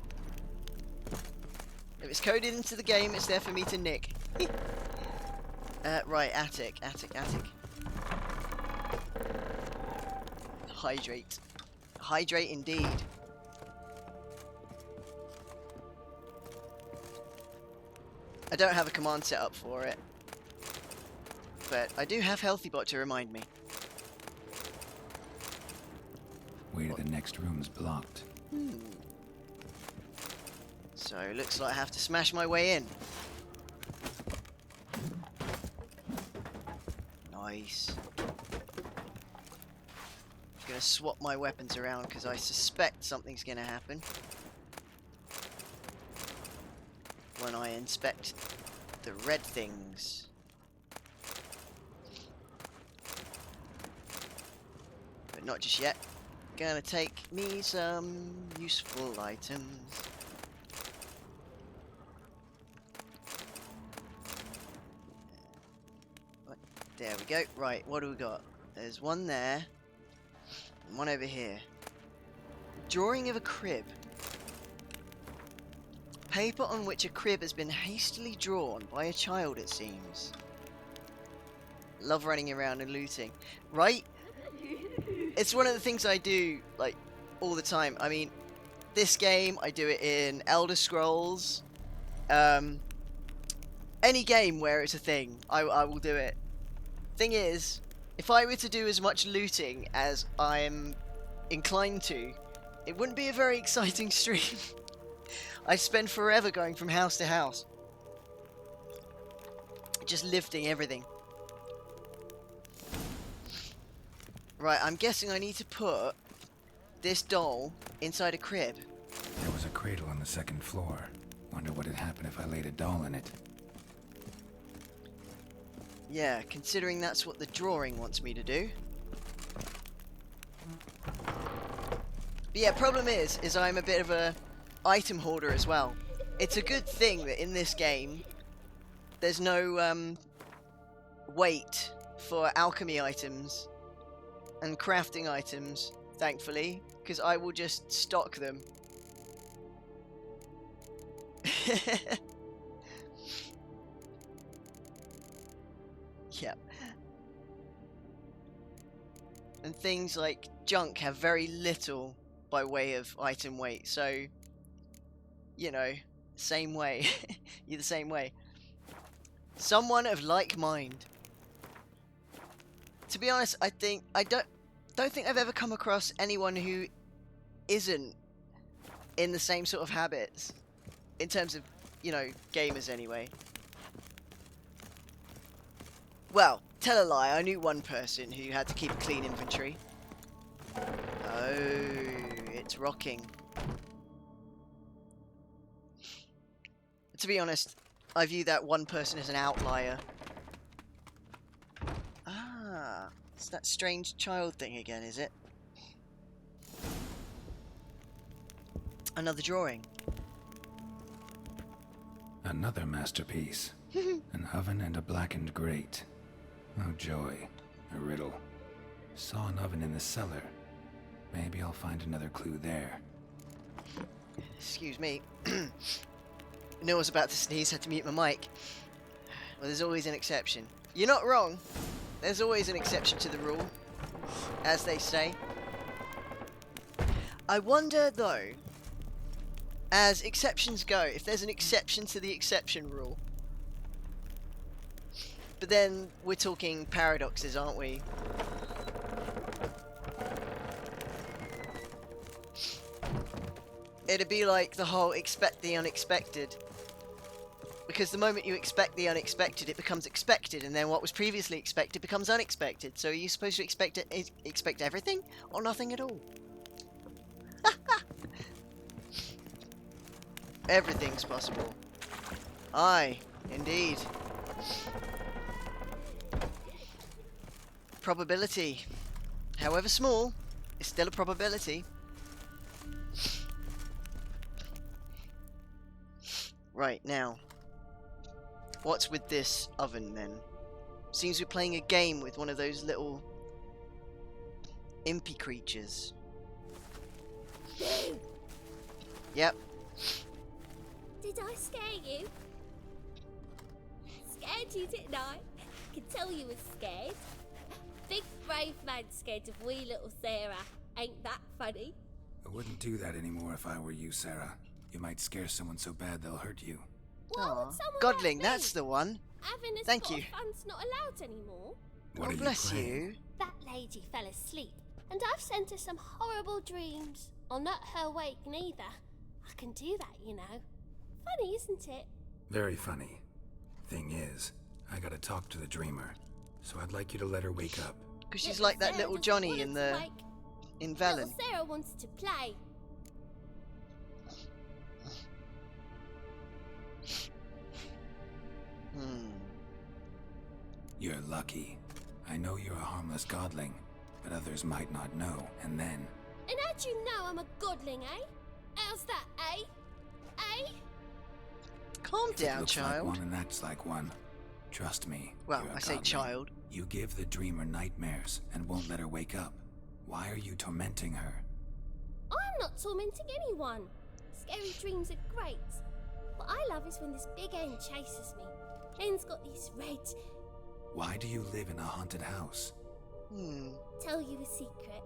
If it's coded into the game, it's there for me to nick. Right, attic. Hydrate. Hydrate indeed. I don't have a command set up for it. But I do have Healthy Bot to remind me. Way to the next room's blocked. So, looks like I have to smash my way in. Nice. I'm gonna swap my weapons around because I suspect something's gonna happen when I inspect the red things. But not just yet. Gonna take me some useful items. There we go. Right, what do we got? There's one there. And one over here. Drawing of a crib. Paper on which a crib has been hastily drawn by a child, it seems. Love running around and looting. Right? It's one of the things I do, like, all the time. I mean, this game, I do it in Elder Scrolls. Any game where it's a thing, I will do it. Thing is, if I were to do as much looting as I'm inclined to, it wouldn't be a very exciting stream. I spend forever going from house to house. Just lifting everything. Right, I'm guessing I need to put this doll inside a crib. There was a cradle on the second floor. Wonder what would happen if I laid a doll in it. Yeah, considering that's what the drawing wants me to do. But yeah, problem is I'm a bit of a item hoarder as well. It's a good thing that in this game there's no wait for alchemy items and crafting items, thankfully, because I will just stock them. Yep. And things like junk have very little by way of item weight, so, you know, same way. You're the same way. Someone of like mind. To be honest, I don't think I've ever come across anyone who isn't in the same sort of habits, in terms of, you know, gamers anyway. Well, tell a lie, I knew one person who had to keep a clean inventory. Oh, it's rocking. To be honest, I view that one person as an outlier. Ah, it's that strange child thing again, is it? Another drawing. Another masterpiece. An oven and a blackened grate. Oh joy, a riddle. Saw an oven in the cellar. Maybe I'll find another clue there. Excuse me. I was about to sneeze, had to mute my mic. Well, there's always an exception. You're not wrong. There's always an exception to the rule, as they say. I wonder, though, as exceptions go, if there's an exception to the exception rule. But then we're talking paradoxes, aren't we? It'd be like the whole expect the unexpected. Because the moment you expect the unexpected, it becomes expected, and then what was previously expected becomes unexpected. So are you supposed to expect everything, or nothing at all? Everything's possible. Aye, indeed. Probability, however small, is still a probability. Right, now, what's with this oven then? Seems we're playing a game with one of those little impy creatures. Yep. Did I scare you? Scared you, didn't I? I can tell you were scared. Big brave man scared of wee little Sarah. Ain't that funny? I wouldn't do that anymore if I were you, Sarah. You might scare someone so bad they'll hurt you. Aw, Godling, that's the one. Having a Thank spot you. of fun's not allowed anymore. What are you bless playing? you. That lady fell asleep, and I've sent her some horrible dreams. I'll not her wake neither. I can do that, you know. Funny, isn't it? Very funny. Thing is, I gotta talk to the dreamer, so I'd like you to let her wake up. Because she's like that little Johnny in the... in Valen. Little Sarah wants to play. You're lucky. I know you're a harmless godling, but others might not know, and then... And how'd you know I'm a godling, eh? How's that, eh? Eh? Calm down, looks child. like one and acts like one. Trust me. Well, you're a I say godling. child. You give the dreamer nightmares and won't let her wake up. Why are you tormenting her? I'm not tormenting anyone. Scary dreams are great. What I love is when this big end chases me. End's got these red... Why do you live in a haunted house? Tell you a secret.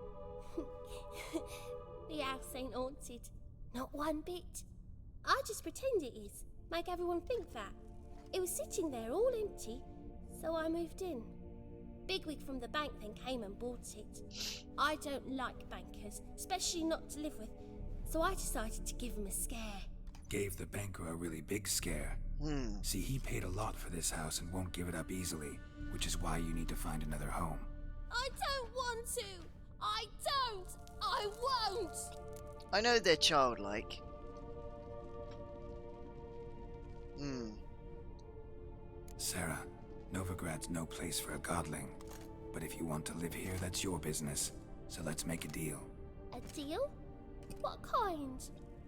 The house ain't haunted. Not one bit. I just pretend it is. Make everyone think that. It was sitting there all empty, so I moved in. Bigwig from the bank then came and bought it. I don't like bankers, especially not to live with, so I decided to give him a scare. Gave the banker a really big scare. See, he paid a lot for this house and won't give it up easily, which is why you need to find another home. I don't want to! I don't! I won't! I know they're childlike. Sarah, Novigrad's no place for a godling. But if you want to live here, that's your business. So let's make a deal. A deal? What kind?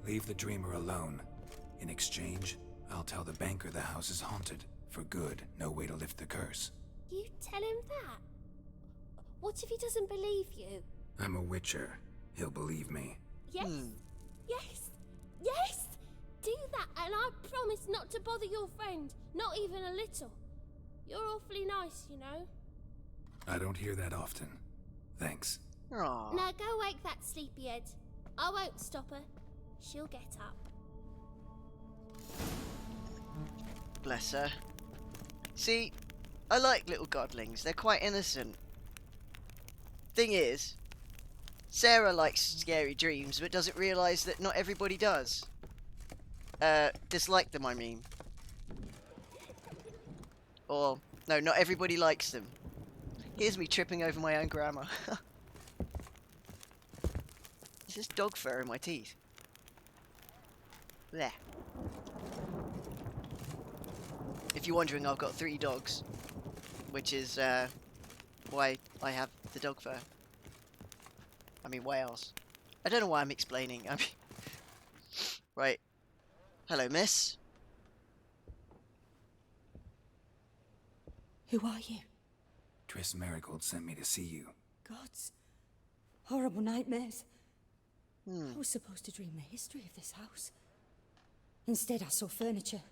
Leave the dreamer alone. In exchange, I'll tell the banker the house is haunted. For good, no way to lift the curse. You tell him that? What if he doesn't believe you? I'm a witcher. He'll believe me. Yes? Yes? Yes! Do that, and I promise not to bother your friend. Not even a little. You're awfully nice, you know. I don't hear that often. Thanks. Aww. Now go wake that sleepyhead. I won't stop her. She'll get up. Bless her. See, I like little godlings. They're quite innocent. Thing is, Sarah likes scary dreams, but doesn't realise that not everybody does. Dislike them, I mean. Or, no, not everybody likes them. Here's me tripping over my own grammar. Is this dog fur in my teeth? There. If you're wondering, I've got 3 dogs, which is why I have the dog fur. I mean, why else? I don't know why I'm explaining. I mean, right. Hello, miss. Who are you? Triss Marigold sent me to see you. Gods. Horrible nightmares. I was supposed to dream the history of this house. Instead, I saw furniture.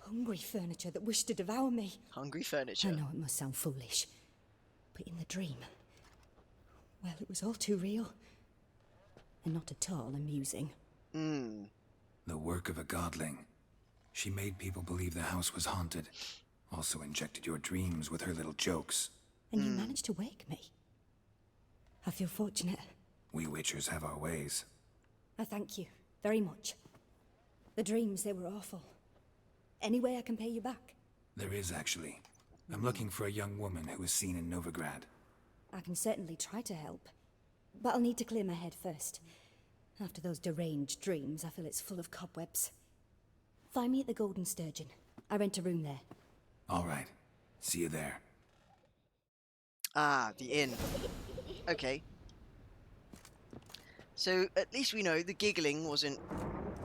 Hungry furniture that wished to devour me. Hungry furniture? I know it must sound foolish. But in the dream, well, it was all too real. And not at all amusing. The work of a godling. She made people believe the house was haunted. Also injected your dreams with her little jokes. And you managed to wake me. I feel fortunate. We witchers have our ways. I thank you very much. The dreams, they were awful. Any way I can pay you back? There is, actually. I'm looking for a young woman who was seen in Novigrad. I can certainly try to help. But I'll need to clear my head first. After those deranged dreams, I feel it's full of cobwebs. Find me at the Golden Sturgeon. I rent a room there. All right. See you there. Ah, the inn. Okay. So, at least we know the giggling wasn't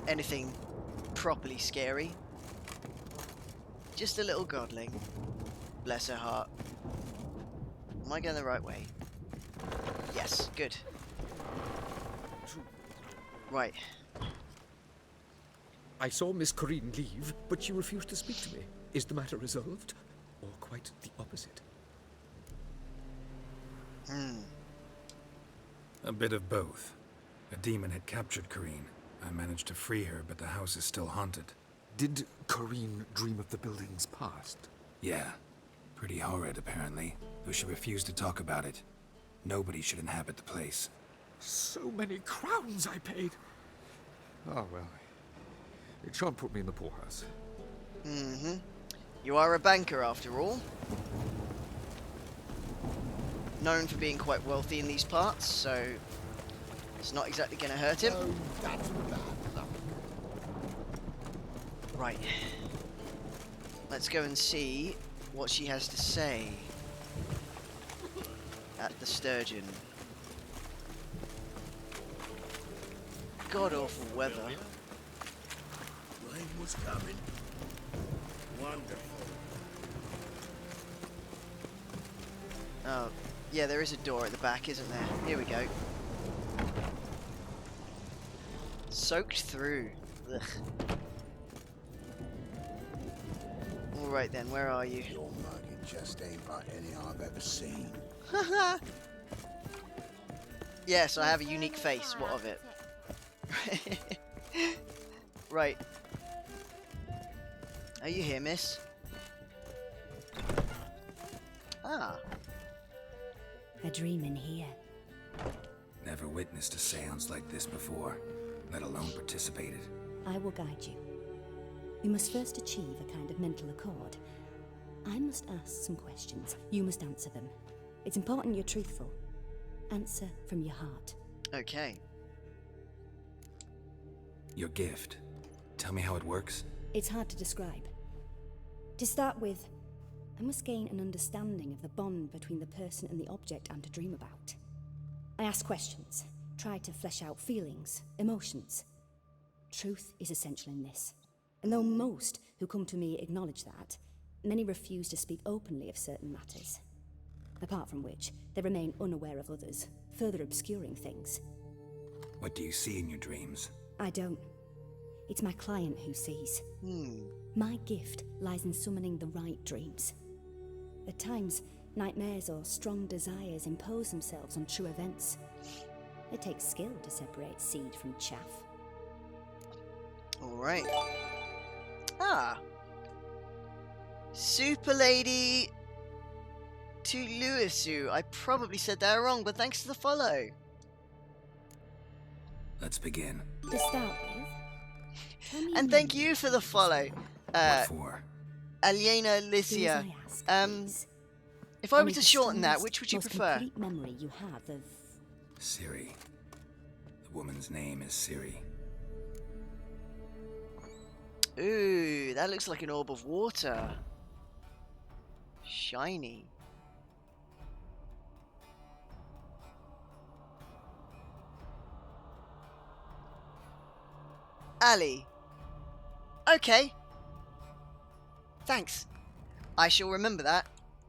anything properly scary. Just a little godling. Bless her heart. Am I going the right way? Yes, good. Right. I saw Miss Corinne leave, but she refused to speak to me. Is the matter resolved? Or quite the opposite? A bit of both. A demon had captured Corinne. I managed to free her, but the house is still haunted. Did Corinne dream of the building's past? Yeah. Pretty horrid, apparently, though she refused to talk about it. Nobody should inhabit the place. So many crowns I paid. Oh, well. It shan't put me in the poorhouse. You are a banker, after all. Known for being quite wealthy in these parts, so it's not exactly going to hurt him. Oh, that's bad luck. Right. Let's go and see what she has to say at the Sturgeon. God awful weather. Rain was coming. Wonderful. Oh, yeah, there is a door at the back, isn't there? Here we go. Soaked through. Ugh. Alright then, where are you? Your mug, it just ain't like any I've ever seen. Yes, I have a unique face. What of it? Right. Are you here, miss? Ah. A dream in here. Never witnessed a seance like this before, let alone participated. I will guide you. You must first achieve a kind of mental accord. I must ask some questions. You must answer them. It's important you're truthful. Answer from your heart. Okay. Your gift. Tell me how it works. It's hard to describe. To start with, I must gain an understanding of the bond between the person and the object I'm to dream about. I ask questions, try to flesh out feelings, emotions. Truth is essential in this. And though most who come to me acknowledge that, many refuse to speak openly of certain matters. Apart from which, they remain unaware of others, further obscuring things. What do you see in your dreams? I don't. It's my client who sees. My gift lies in summoning the right dreams. At times, nightmares or strong desires impose themselves on true events. It takes skill to separate seed from chaff. Alright. Ah. Super Lady to Lewisu. I probably said that wrong, but thanks to the follow. Let's begin. To start with, and thank you for the follow. What for? Aliena Lycia. If I were to shorten that, which would you prefer? Complete memory you have of Ciri. The woman's name is Ciri. Ooh, that looks like an orb of water. Shiny. Ali. Okay. Thanks. I shall remember that.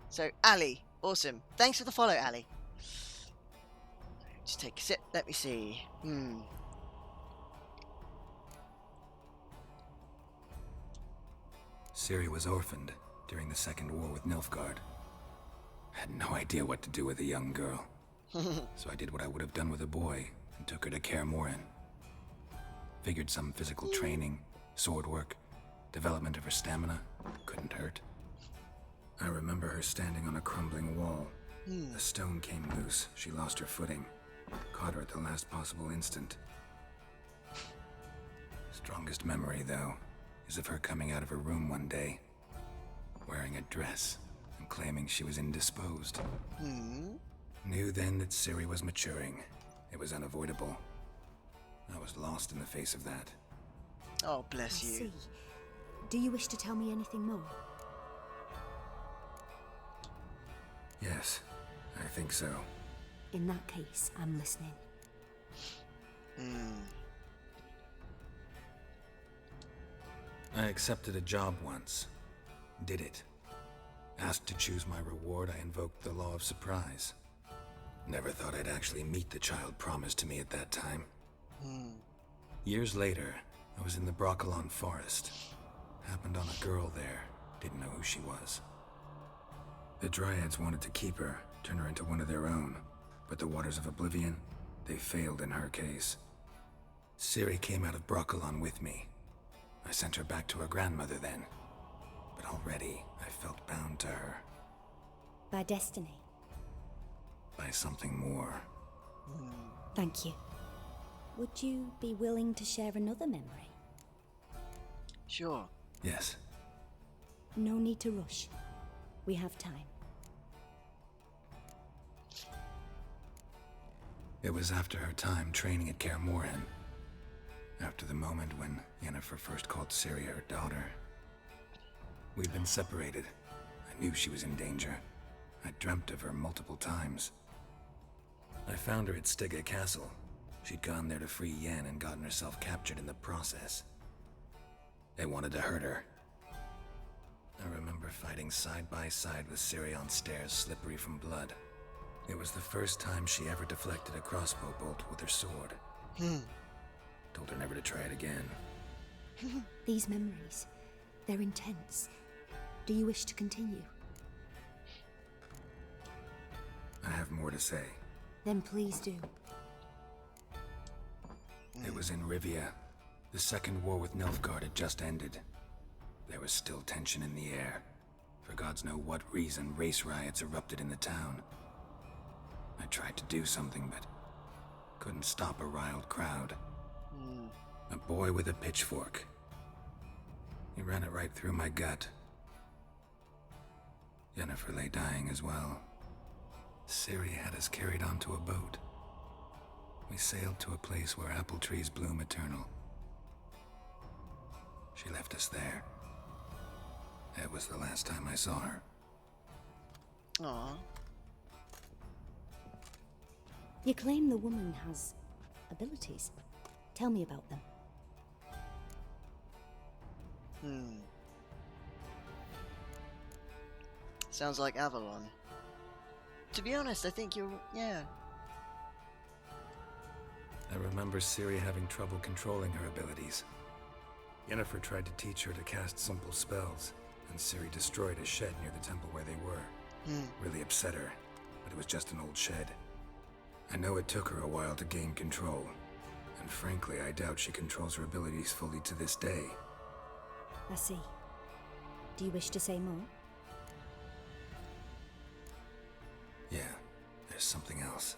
So, Ali. Awesome. Thanks for the follow, Ali. Just take a sip. Let me see. Ciri was orphaned during the Second War with Nilfgaard. Had no idea what to do with a young girl. So I did what I would have done with a boy and took her to Kaer Morhen. Figured some physical training, sword work, development of her stamina couldn't hurt. I remember her standing on a crumbling wall. A stone came loose. She lost her footing. Caught her at the last possible instant. Strongest memory, though, is of her coming out of her room one day, wearing a dress and claiming she was indisposed. Knew then that Ciri was maturing. It was unavoidable. I was lost in the face of that. Oh, bless you. I see. Do you wish to tell me anything more? Yes, I think so. In that case, I'm listening. I accepted a job once. Did it. Asked to choose my reward, I invoked the law of surprise. Never thought I'd actually meet the child promised to me at that time. Years later, I was in the Broccolon forest. Happened on a girl there. Didn't know who she was. The Dryads wanted to keep her, turn her into one of their own. But the Waters of Oblivion, they failed in her case. Ciri came out of Broccolon with me. I sent her back to her grandmother then. But already, I felt bound to her. By destiny? By something more. Thank you. Would you be willing to share another memory? Sure. Yes. No need to rush. We have time. It was after her time training at Kaer Morhen. After the moment when Yennefer first called Ciri her daughter. We'd been separated. I knew she was in danger. I dreamt of her multiple times. I found her at Stygga Castle. She'd gone there to free Yen and gotten herself captured in the process. They wanted to hurt her. I remember fighting side by side with Ciri on stairs slippery from blood. It was the first time she ever deflected a crossbow bolt with her sword. Told her never to try it again. These memories, they're intense. Do you wish to continue? I have more to say. Then please do. It was in Rivia. The second war with Nilfgaard had just ended. There was still tension in the air. For gods know what reason, race riots erupted in the town. I tried to do something, but couldn't stop a riled crowd. A boy with a pitchfork. He ran it right through my gut. Yennefer lay dying as well. Ciri had us carried onto a boat. We sailed to a place where apple trees bloom eternal. She left us there. That was the last time I saw her. Aww. You claim the woman has abilities. Tell me about them. Sounds like Avalon. To be honest, I think yeah. I remember Ciri having trouble controlling her abilities. Yennefer tried to teach her to cast simple spells, and Ciri destroyed a shed near the temple where they were. Really upset her, but it was just an old shed. I know it took her a while to gain control, and frankly, I doubt she controls her abilities fully to this day. I see. Do you wish to say more? Yeah, there's something else.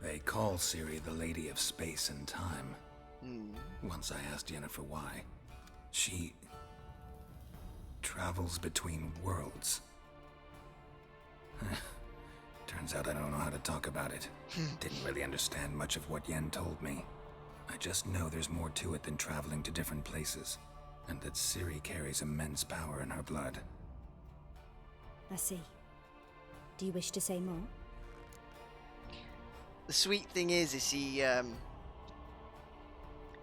They call Ciri the Lady of Space and Time. Once I asked Yennefer why. She travels between worlds. Turns out I don't know how to talk about it. Didn't really understand much of what Yen told me. I just know there's more to it than traveling to different places, and that Ciri carries immense power in her blood. I see. Do you wish to say more? The sweet thing is he,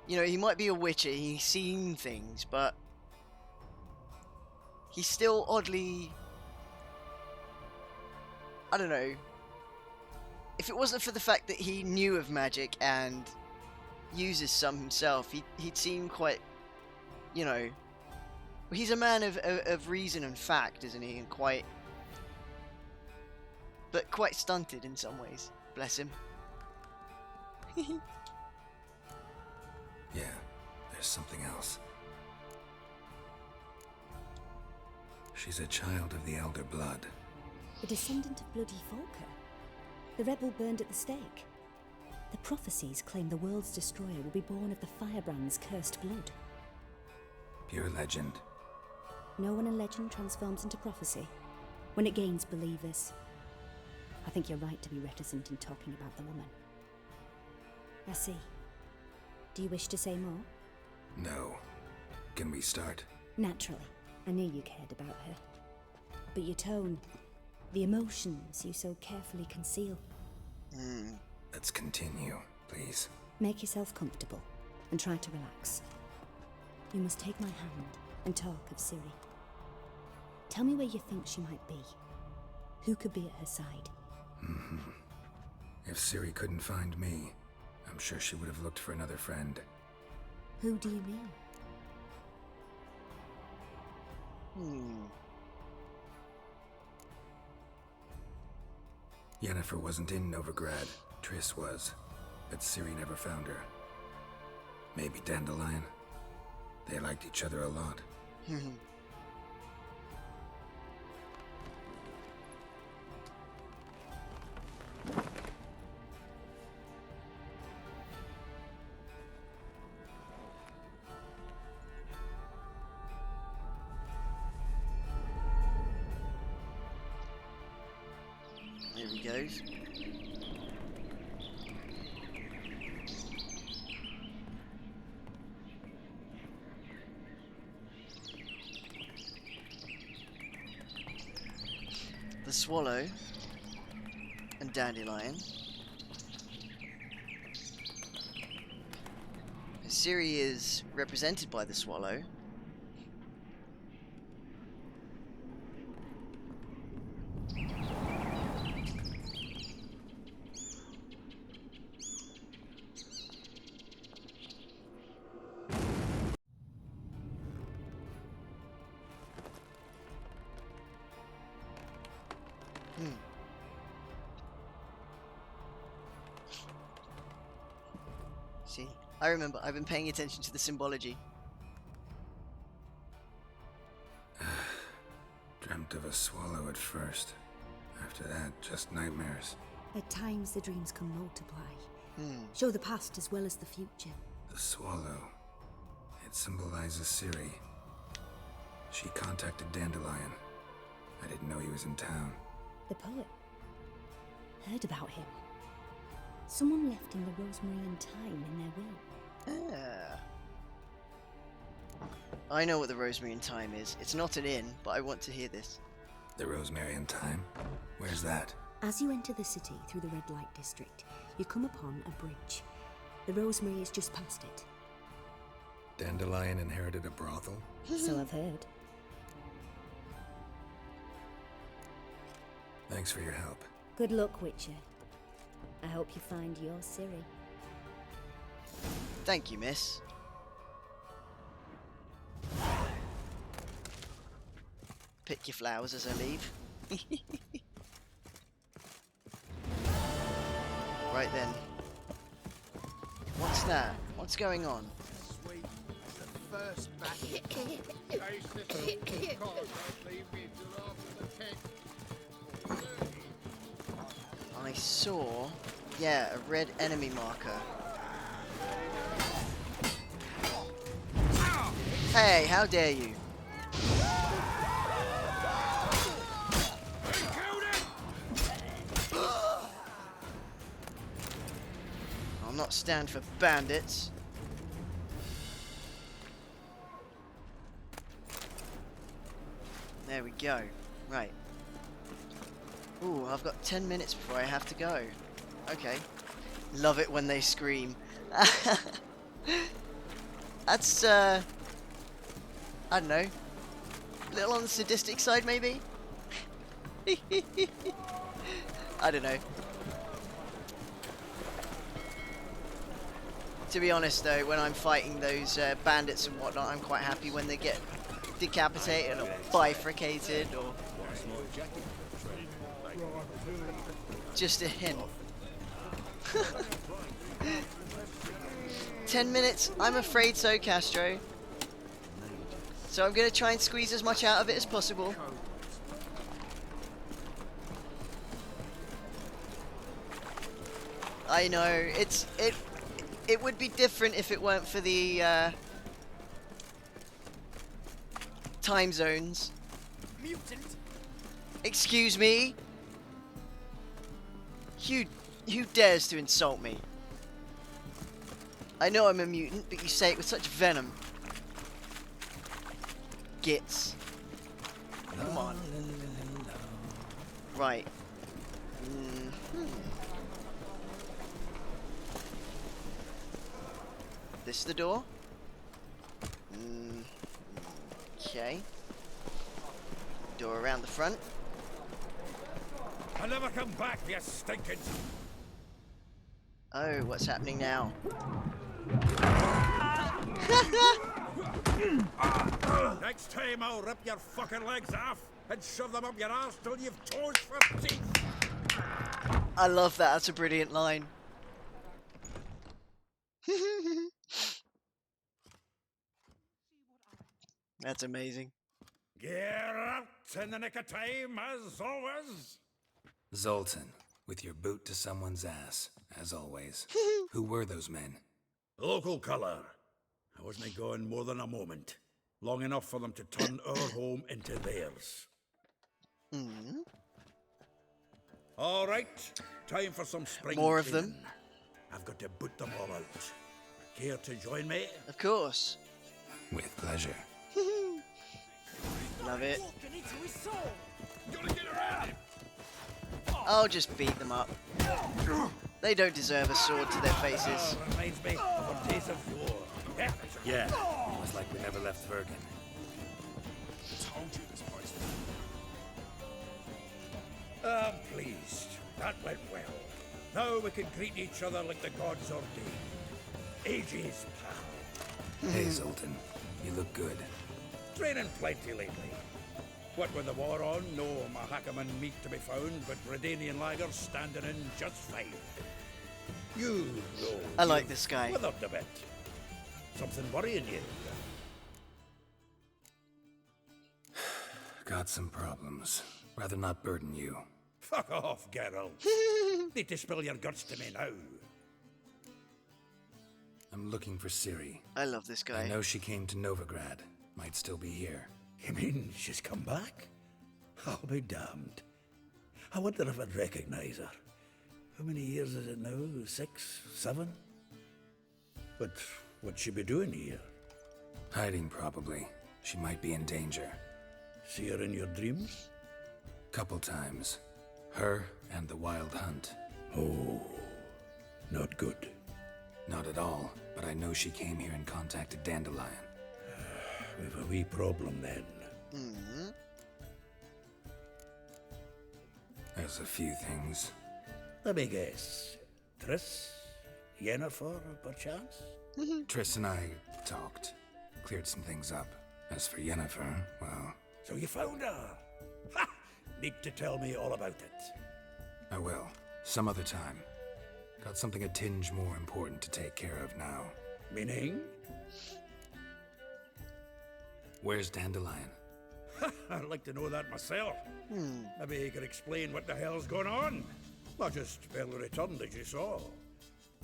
you know, he might be a witcher, he's seen things, but he's still oddly, I don't know, if it wasn't for the fact that he knew of magic and uses some himself, he'd seem quite, you know, he's a man of reason and fact, isn't he, and quite stunted in some ways, bless him. Yeah, there's something else. She's a child of the Elder Blood. A descendant of bloody Volker. The rebel burned at the stake. The prophecies claim the world's destroyer will be born of the Firebrand's cursed blood. Pure legend. No one in legend transforms into prophecy when it gains believers. I think you're right to be reticent in talking about the woman. I see. Do you wish to say more? No. Can we start? Naturally. I knew you cared about her. But your tone, the emotions you so carefully conceal. Let's continue, please. Make yourself comfortable and try to relax. You must take my hand and talk of Ciri. Tell me where you think she might be. Who could be at her side? If Ciri couldn't find me, I'm sure she would have looked for another friend. Who do you mean? Yennefer wasn't in Novigrad. Triss was. But Ciri never found her. Maybe Dandelion. They liked each other a lot. Here he goes. The Swallow and Dandelion. Ciri is represented by the Swallow. See, I remember, I've been paying attention to the symbology. Dreamt of a swallow at first. After that, just nightmares. At times the dreams can multiply. Show the past as well as the future. The swallow. It symbolizes Ciri. She contacted Dandelion. I didn't know he was in town. The poet. Heard about him. Someone left him the rosemary and thyme in their will. I know what the rosemary and thyme is. It's not an inn, but I want to hear this. The rosemary and thyme? Where's that? As you enter the city through the red light district, you come upon a bridge. The rosemary is just past it. Dandelion inherited a brothel? So I've heard. Thanks for your help. Good luck, Witcher. I hope you find your Ciri. Thank you, miss. Pick your flowers as I leave. Right then. What's that? What's going on? Sweet. The first battle. I saw, yeah, a red enemy marker. Hey, how dare you? I'll not stand for bandits. There we go. Right. Ooh, I've got 10 minutes before I have to go. Okay. Love it when they scream. That's, I don't know. A little on the sadistic side, maybe? I don't know. To be honest, though, when I'm fighting those bandits and whatnot, I'm quite happy when they get decapitated or bifurcated or... Just a hint. 10 minutes? I'm afraid so, Castro. So I'm going to try and squeeze as much out of it as possible. I know, it would be different if it weren't for the time zones. Mutant. Excuse me? Who dares to insult me? I know I'm a mutant, but you say it with such venom. Gits. Come on. Right. This the door? Okay. Door around the front. I'll never come back, you stinking. Oh, what's happening now? Next time I'll rip your fucking legs off and shove them up your ass till you've toes for teeth. I love that. That's a brilliant line. That's amazing. Get out in the nick of time, as always. Zoltan, with your boot to someone's ass, as always. Who were those men? Local colour. I wasn't gone more than a moment. Long enough for them to turn our home into theirs. All right, time for some spring More of cleaning. them? I've got to boot them all out. Care to join me? Of course. With pleasure. Love it. I'll just beat them up. They don't deserve a sword to their faces. Reminds me of a days of yore. Yeah, it was like we never left Vergen. Told you this place. I'm pleased. That went well. Now we can greet each other like the gods ordained. Ages, pal. Hey, Zoltan. You look good. Training plenty lately. What with the war on, no Mahakaman meat to be found, but Redanian lagers standing in just fine. You know. I like this guy. Withered a bit. Something worrying you? Got some problems. Rather not burden you. Fuck off, Geralt. Need to spill your guts to me now. I'm looking for Ciri. I love this guy. I know she came to Novigrad. Might still be here. You mean she's come back? I'll be damned. I wonder if I'd recognize her. How many years is it now? 6, 7? But what'd she be doing here? Hiding, probably. She might be in danger. See her in your dreams? Couple times. Her and the Wild Hunt. Oh, not good. Not at all, but I know she came here and contacted Dandelion. We've a wee problem then. There's a few things. Let me guess. Triss? Yennefer, perchance? Triss and I talked. Cleared some things up. As for Yennefer, well... So you found her? Ha! Need to tell me all about it. I will. Some other time. Got something a tinge more important to take care of now. Meaning? Where's Dandelion? I'd like to know that myself. Maybe you could explain what the hell's going on. I just barely returned, as you saw.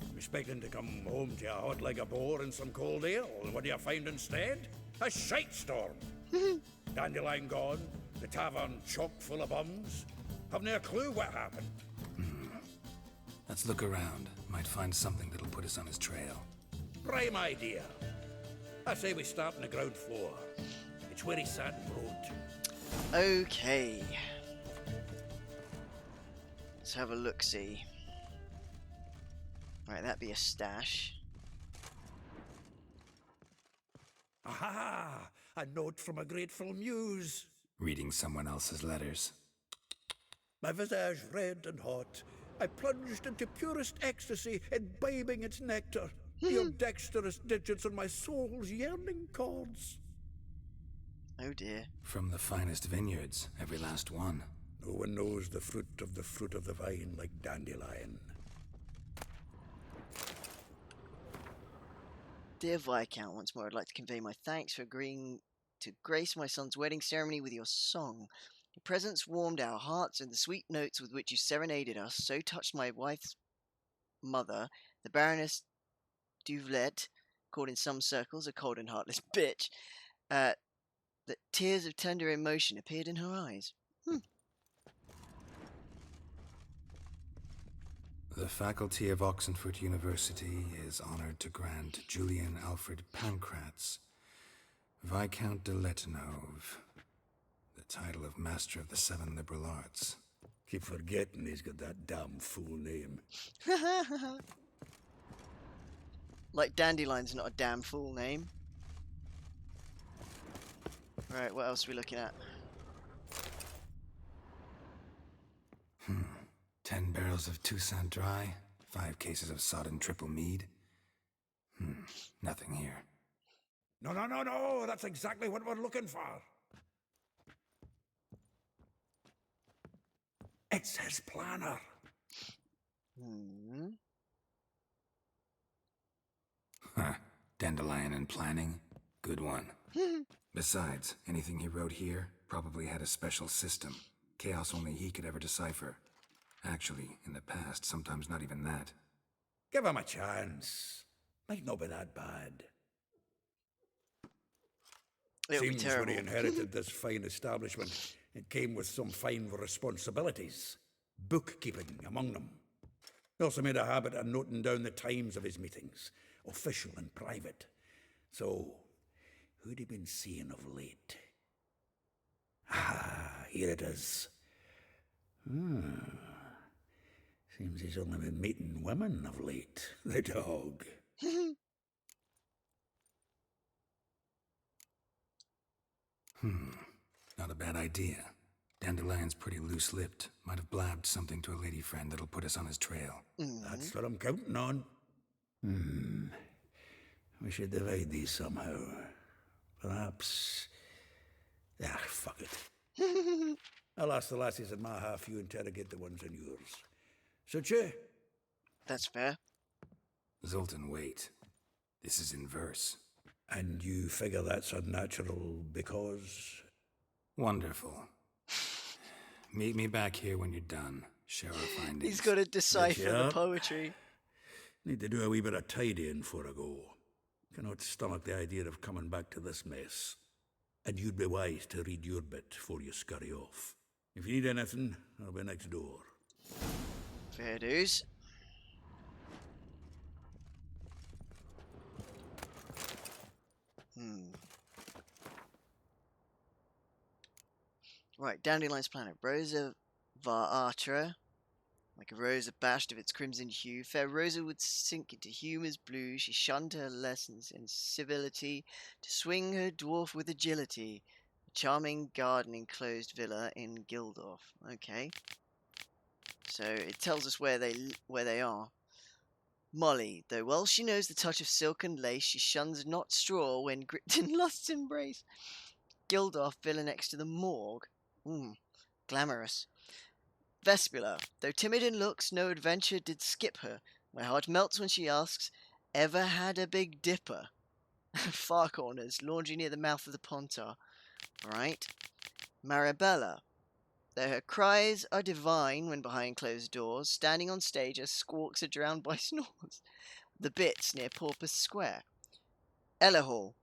I'm expecting to come home to a hot like a boar and some cold ale. And what do you find instead? A shite storm. Dandelion gone, the tavern chock full of bums. Haven't a clue what happened. Let's look around. Might find something that'll put us on his trail. Prime idea. I say we start on the ground floor. It's where he sat and wrote. Okay. Let's have a look-see. Right, that'd be a stash. Aha! A note from a grateful muse. Reading someone else's letters. My visage red and hot, I plunged into purest ecstasy, imbibing its nectar. Your dexterous digits on my soul's yearning chords. Oh dear. From the finest vineyards, every last one. No one knows the fruit of the vine like Dandelion. Dear Viscount, once more I'd like to convey my thanks for agreeing to grace my son's wedding ceremony with your song. Your presence warmed our hearts, and the sweet notes with which you serenaded us so touched my wife's mother, the Baroness Duvelet, called in some circles a cold and heartless bitch, that tears of tender emotion appeared in her eyes. The faculty of Oxenford University is honored to grant Julian Alfred Pancratz, Viscount de Letonov, the title of Master of the Seven Liberal Arts. Keep forgetting he's got that damn fool name. Like Dandelion's not a damn fool name. Right, what else are we looking at? 10 barrels of Toussaint Dry, 5 cases of sodden triple mead. Nothing here. No, that's exactly what we're looking for. It's his planner. Dandelion and planning. Good one. Besides, anything he wrote here probably had a special system. Chaos only he could ever decipher. Actually, in the past, sometimes not even that. Give him a chance. Might not be that bad. Seems when he inherited this fine establishment, it came with some fine responsibilities. Bookkeeping among them. He also made a habit of noting down the times of his meetings, official and private. So, who'd he been seeing of late? Here it is. Seems he's only been meeting women of late, the dog. Not a bad idea. Dandelion's pretty loose-lipped. Might have blabbed something to a lady friend that'll put us on his trail. That's what I'm counting on. We should divide these somehow. Perhaps... fuck it. I'll ask the lassies in my half, you interrogate the ones in yours. Suche? That's fair. Zoltan, wait. This is in verse. And you figure that's unnatural because... Wonderful. Meet me back here when you're done. Share our findings. He's got to decipher the poetry. Need to do a wee bit of tidying before I go. Cannot stomach the idea of coming back to this mess. And you'd be wise to read your bit before you scurry off. If you need anything, I'll be next door. Fair dues. Right, Dandelion's planet. Rosa var Artra. Like a rose abashed of its crimson hue, fair Rosa would sink into humour's blue. She shunned her lessons in civility, to swing her dwarf with agility. A charming garden-enclosed villa in Gildorf. Okay. So it tells us where they are. Molly, though well she knows the touch of silk and lace, she shuns not straw when gripped in lust's embrace. Gildorf villa next to the morgue. Glamorous. Vespula, though timid in looks, no adventure did skip her. My heart melts when she asks, ever had a big dipper? Far corners, laundry near the mouth of the Pontar. Right. Marabella, though her cries are divine when behind closed doors, standing on stage her squawks are drowned by snores. The Bits near Porpoise Square. Elihal,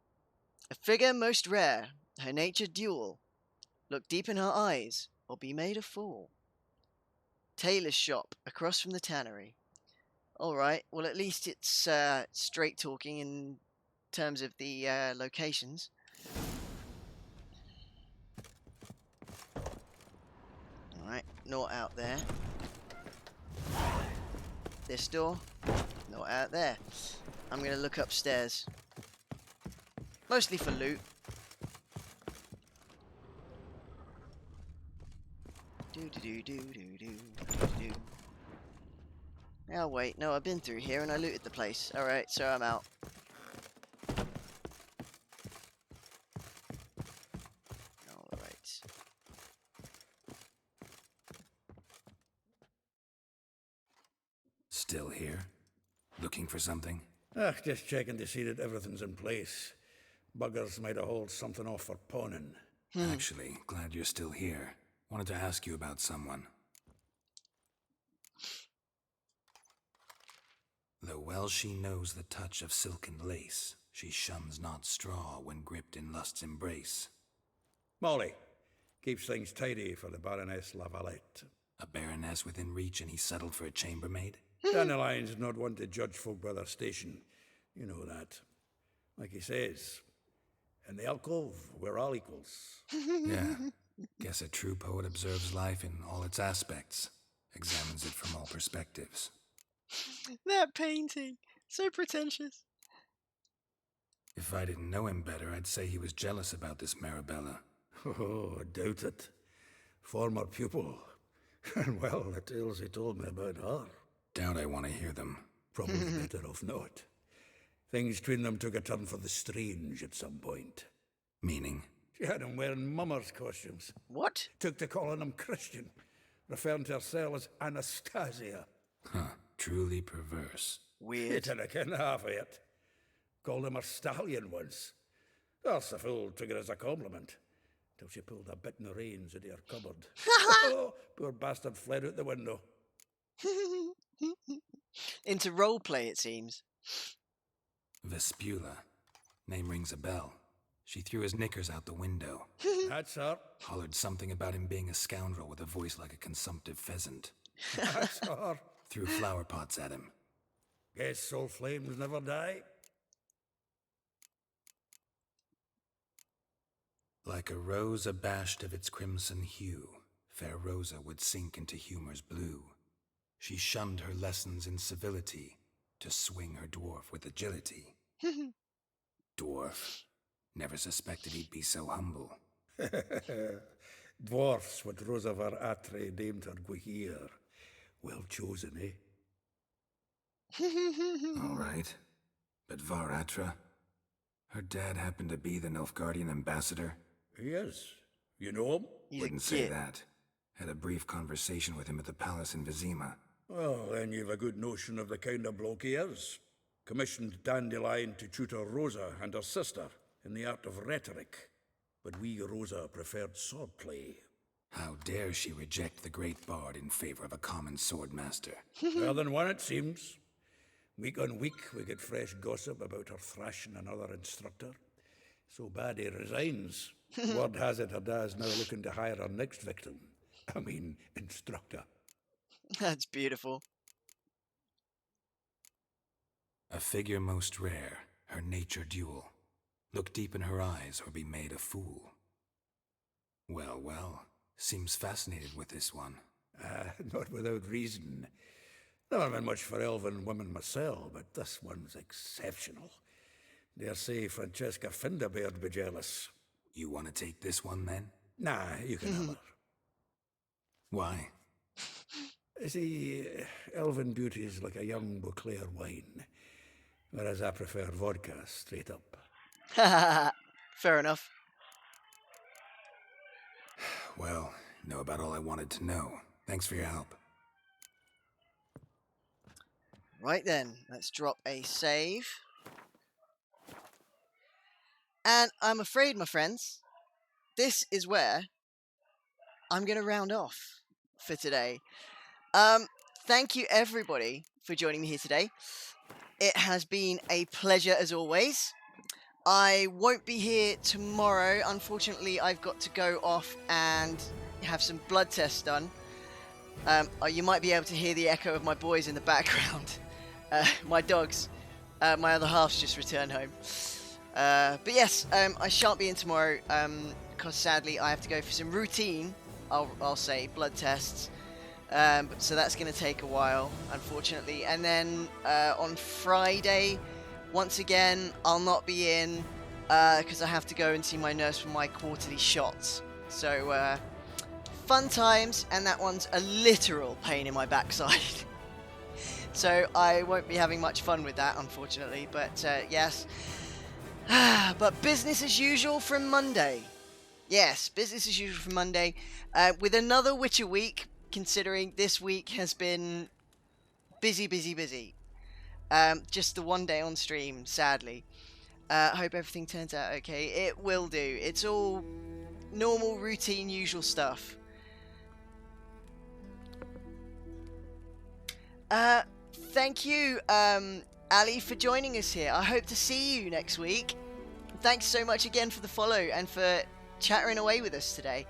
a figure most rare, her nature dual. Look deep in her eyes, or be made a fool. Tailor's shop, across from the tannery. Alright, well at least it's straight talking in terms of the locations. Alright, not out there. This door, not out there. I'm going to look upstairs. Mostly for loot. Oh wait, no, I've been through here and I looted the place. Alright, so I'm out. Alright. Still here? Looking for something? Just checking to see that everything's in place. Buggers might have hauled something off for pawning. Actually, glad you're still here. Wanted to ask you about someone. Though well she knows the touch of silken lace, she shuns not straw when gripped in lust's embrace. Molly. Keeps things tidy for the Baroness Lavalette. A baroness within reach and he settled for a chambermaid? Dandelion's not one to judge folk by their station. You know that. Like he says, in the alcove, we're all equals. Yeah. Guess a true poet observes life in all its aspects, examines it from all perspectives. That painting. So pretentious. If I didn't know him better, I'd say he was jealous about this Marabella. Oh, I doubt it. Former pupil. And well, the tales he told me about her. Doubt I want to hear them. Probably better off not. Things between them took a turn for the strange at some point. Meaning? She had him wearing mummers' costumes. What? Took to calling him Christian, referring to herself as Anastasia. Huh, truly perverse. Weird. He didn't ken half of it. Called him a stallion once. That's the fool took it as a compliment. Till she pulled a bit in the reins into her cupboard. Oh, poor bastard fled out the window. Into roleplay, it seems. Vespula. Name rings a bell. She threw his knickers out the window. That's her. Hollered something about him being a scoundrel with a voice like a consumptive pheasant. That's her. Threw flower pots at him. Guess soul flames never die. Like a rose abashed of its crimson hue, fair Rosa would sink into humor's blue. She shunned her lessons in civility to swing her dwarf with agility. Dwarf. Never suspected he'd be so humble. Dwarfs what Rosa var Atre deemed her Guihir. Well chosen, eh? All right. But Varatra? Her dad happened to be the Nilfgaardian ambassador? He is. You know him? Wouldn't say that. Had a brief conversation with him at the palace in Vizima. Well, then you've a good notion of the kind of bloke he is. Commissioned Dandelion to tutor Rosa and her sister in the art of rhetoric. But we Rosa preferred swordplay. How dare she reject the great bard in favor of a common swordmaster? Well, then one it seems. Week on week we get fresh gossip about her thrashing another instructor. So bad he resigns. Word has it her dad's now looking to hire her next victim. I mean, instructor. That's beautiful. A figure most rare, her nature dual. Look deep in her eyes or be made a fool. Well, well, seems fascinated with this one. Not without reason. Never been much for elven women myself, but this one's exceptional. Dare say Francesca Finderbeard be jealous. You want to take this one, then? Nah, you can have her. Why? See, elven beauty is like a young Beauclair wine, whereas I prefer vodka straight up. Fair enough. Well, know about all I wanted to know. Thanks for your help. Right then, let's drop a save. And I'm afraid, my friends, this is where I'm going to round off for today. Thank you, everybody, for joining me here today. It has been a pleasure, as always. I won't be here tomorrow. Unfortunately, I've got to go off and have some blood tests done. You might be able to hear the echo of my boys in the background. My dogs. My other half's just returned home. But yes, I shan't be in tomorrow because sadly I have to go for some routine, I'll say, blood tests. So that's going to take a while, unfortunately. And then on Friday, once again, I'll not be in because I have to go and see my nurse for my quarterly shots. So fun times, and that one's a literal pain in my backside. So I won't be having much fun with that, unfortunately. But yes. But business as usual from Monday. Yes, business as usual from Monday. With another Witcher week, considering this week has been busy. Just the one day on stream, sadly. I hope everything turns out okay. It will do. It's all normal, routine, usual stuff. Thank you, Ali, for joining us here. I hope to see you next week. Thanks so much again for the follow and for chattering away with us today.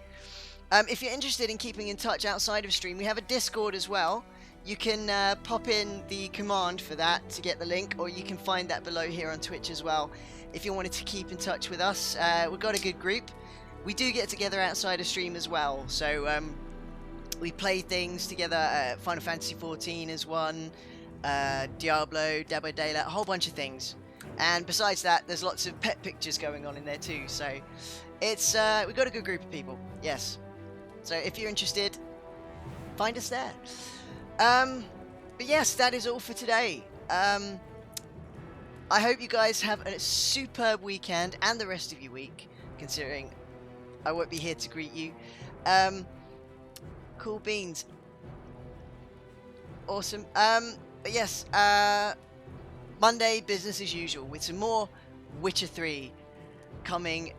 If you're interested in keeping in touch outside of stream, we have a Discord as well. You can pop in the command for that to get the link, or you can find that below here on Twitch as well. If you wanted to keep in touch with us, we've got a good group. We do get together outside of stream as well, so we play things together. Final Fantasy XIV is one, Diablo, Dead by Daylight, a whole bunch of things. And besides that, there's lots of pet pictures going on in there too, so it's we've got a good group of people, yes. So if you're interested, find us there. But yes, that is all for today. I hope you guys have a superb weekend and the rest of your week, considering I won't be here to greet you. Cool beans. Awesome. But yes, Monday, business as usual, with some more Witcher 3 coming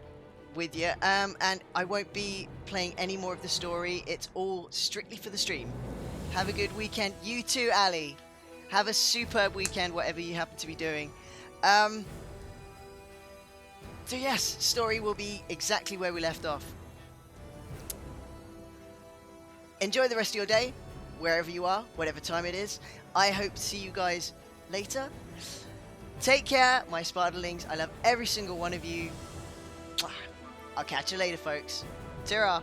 with you. And I won't be playing any more of the story. It's all strictly for the stream. Have a good weekend. You too, Ali. Have a superb weekend, whatever you happen to be doing. So yes, story will be exactly where we left off. Enjoy the rest of your day, wherever you are, whatever time it is. I hope to see you guys later. Take care, my Spartalings. I love every single one of you. I'll catch you later, folks. Ta-ra.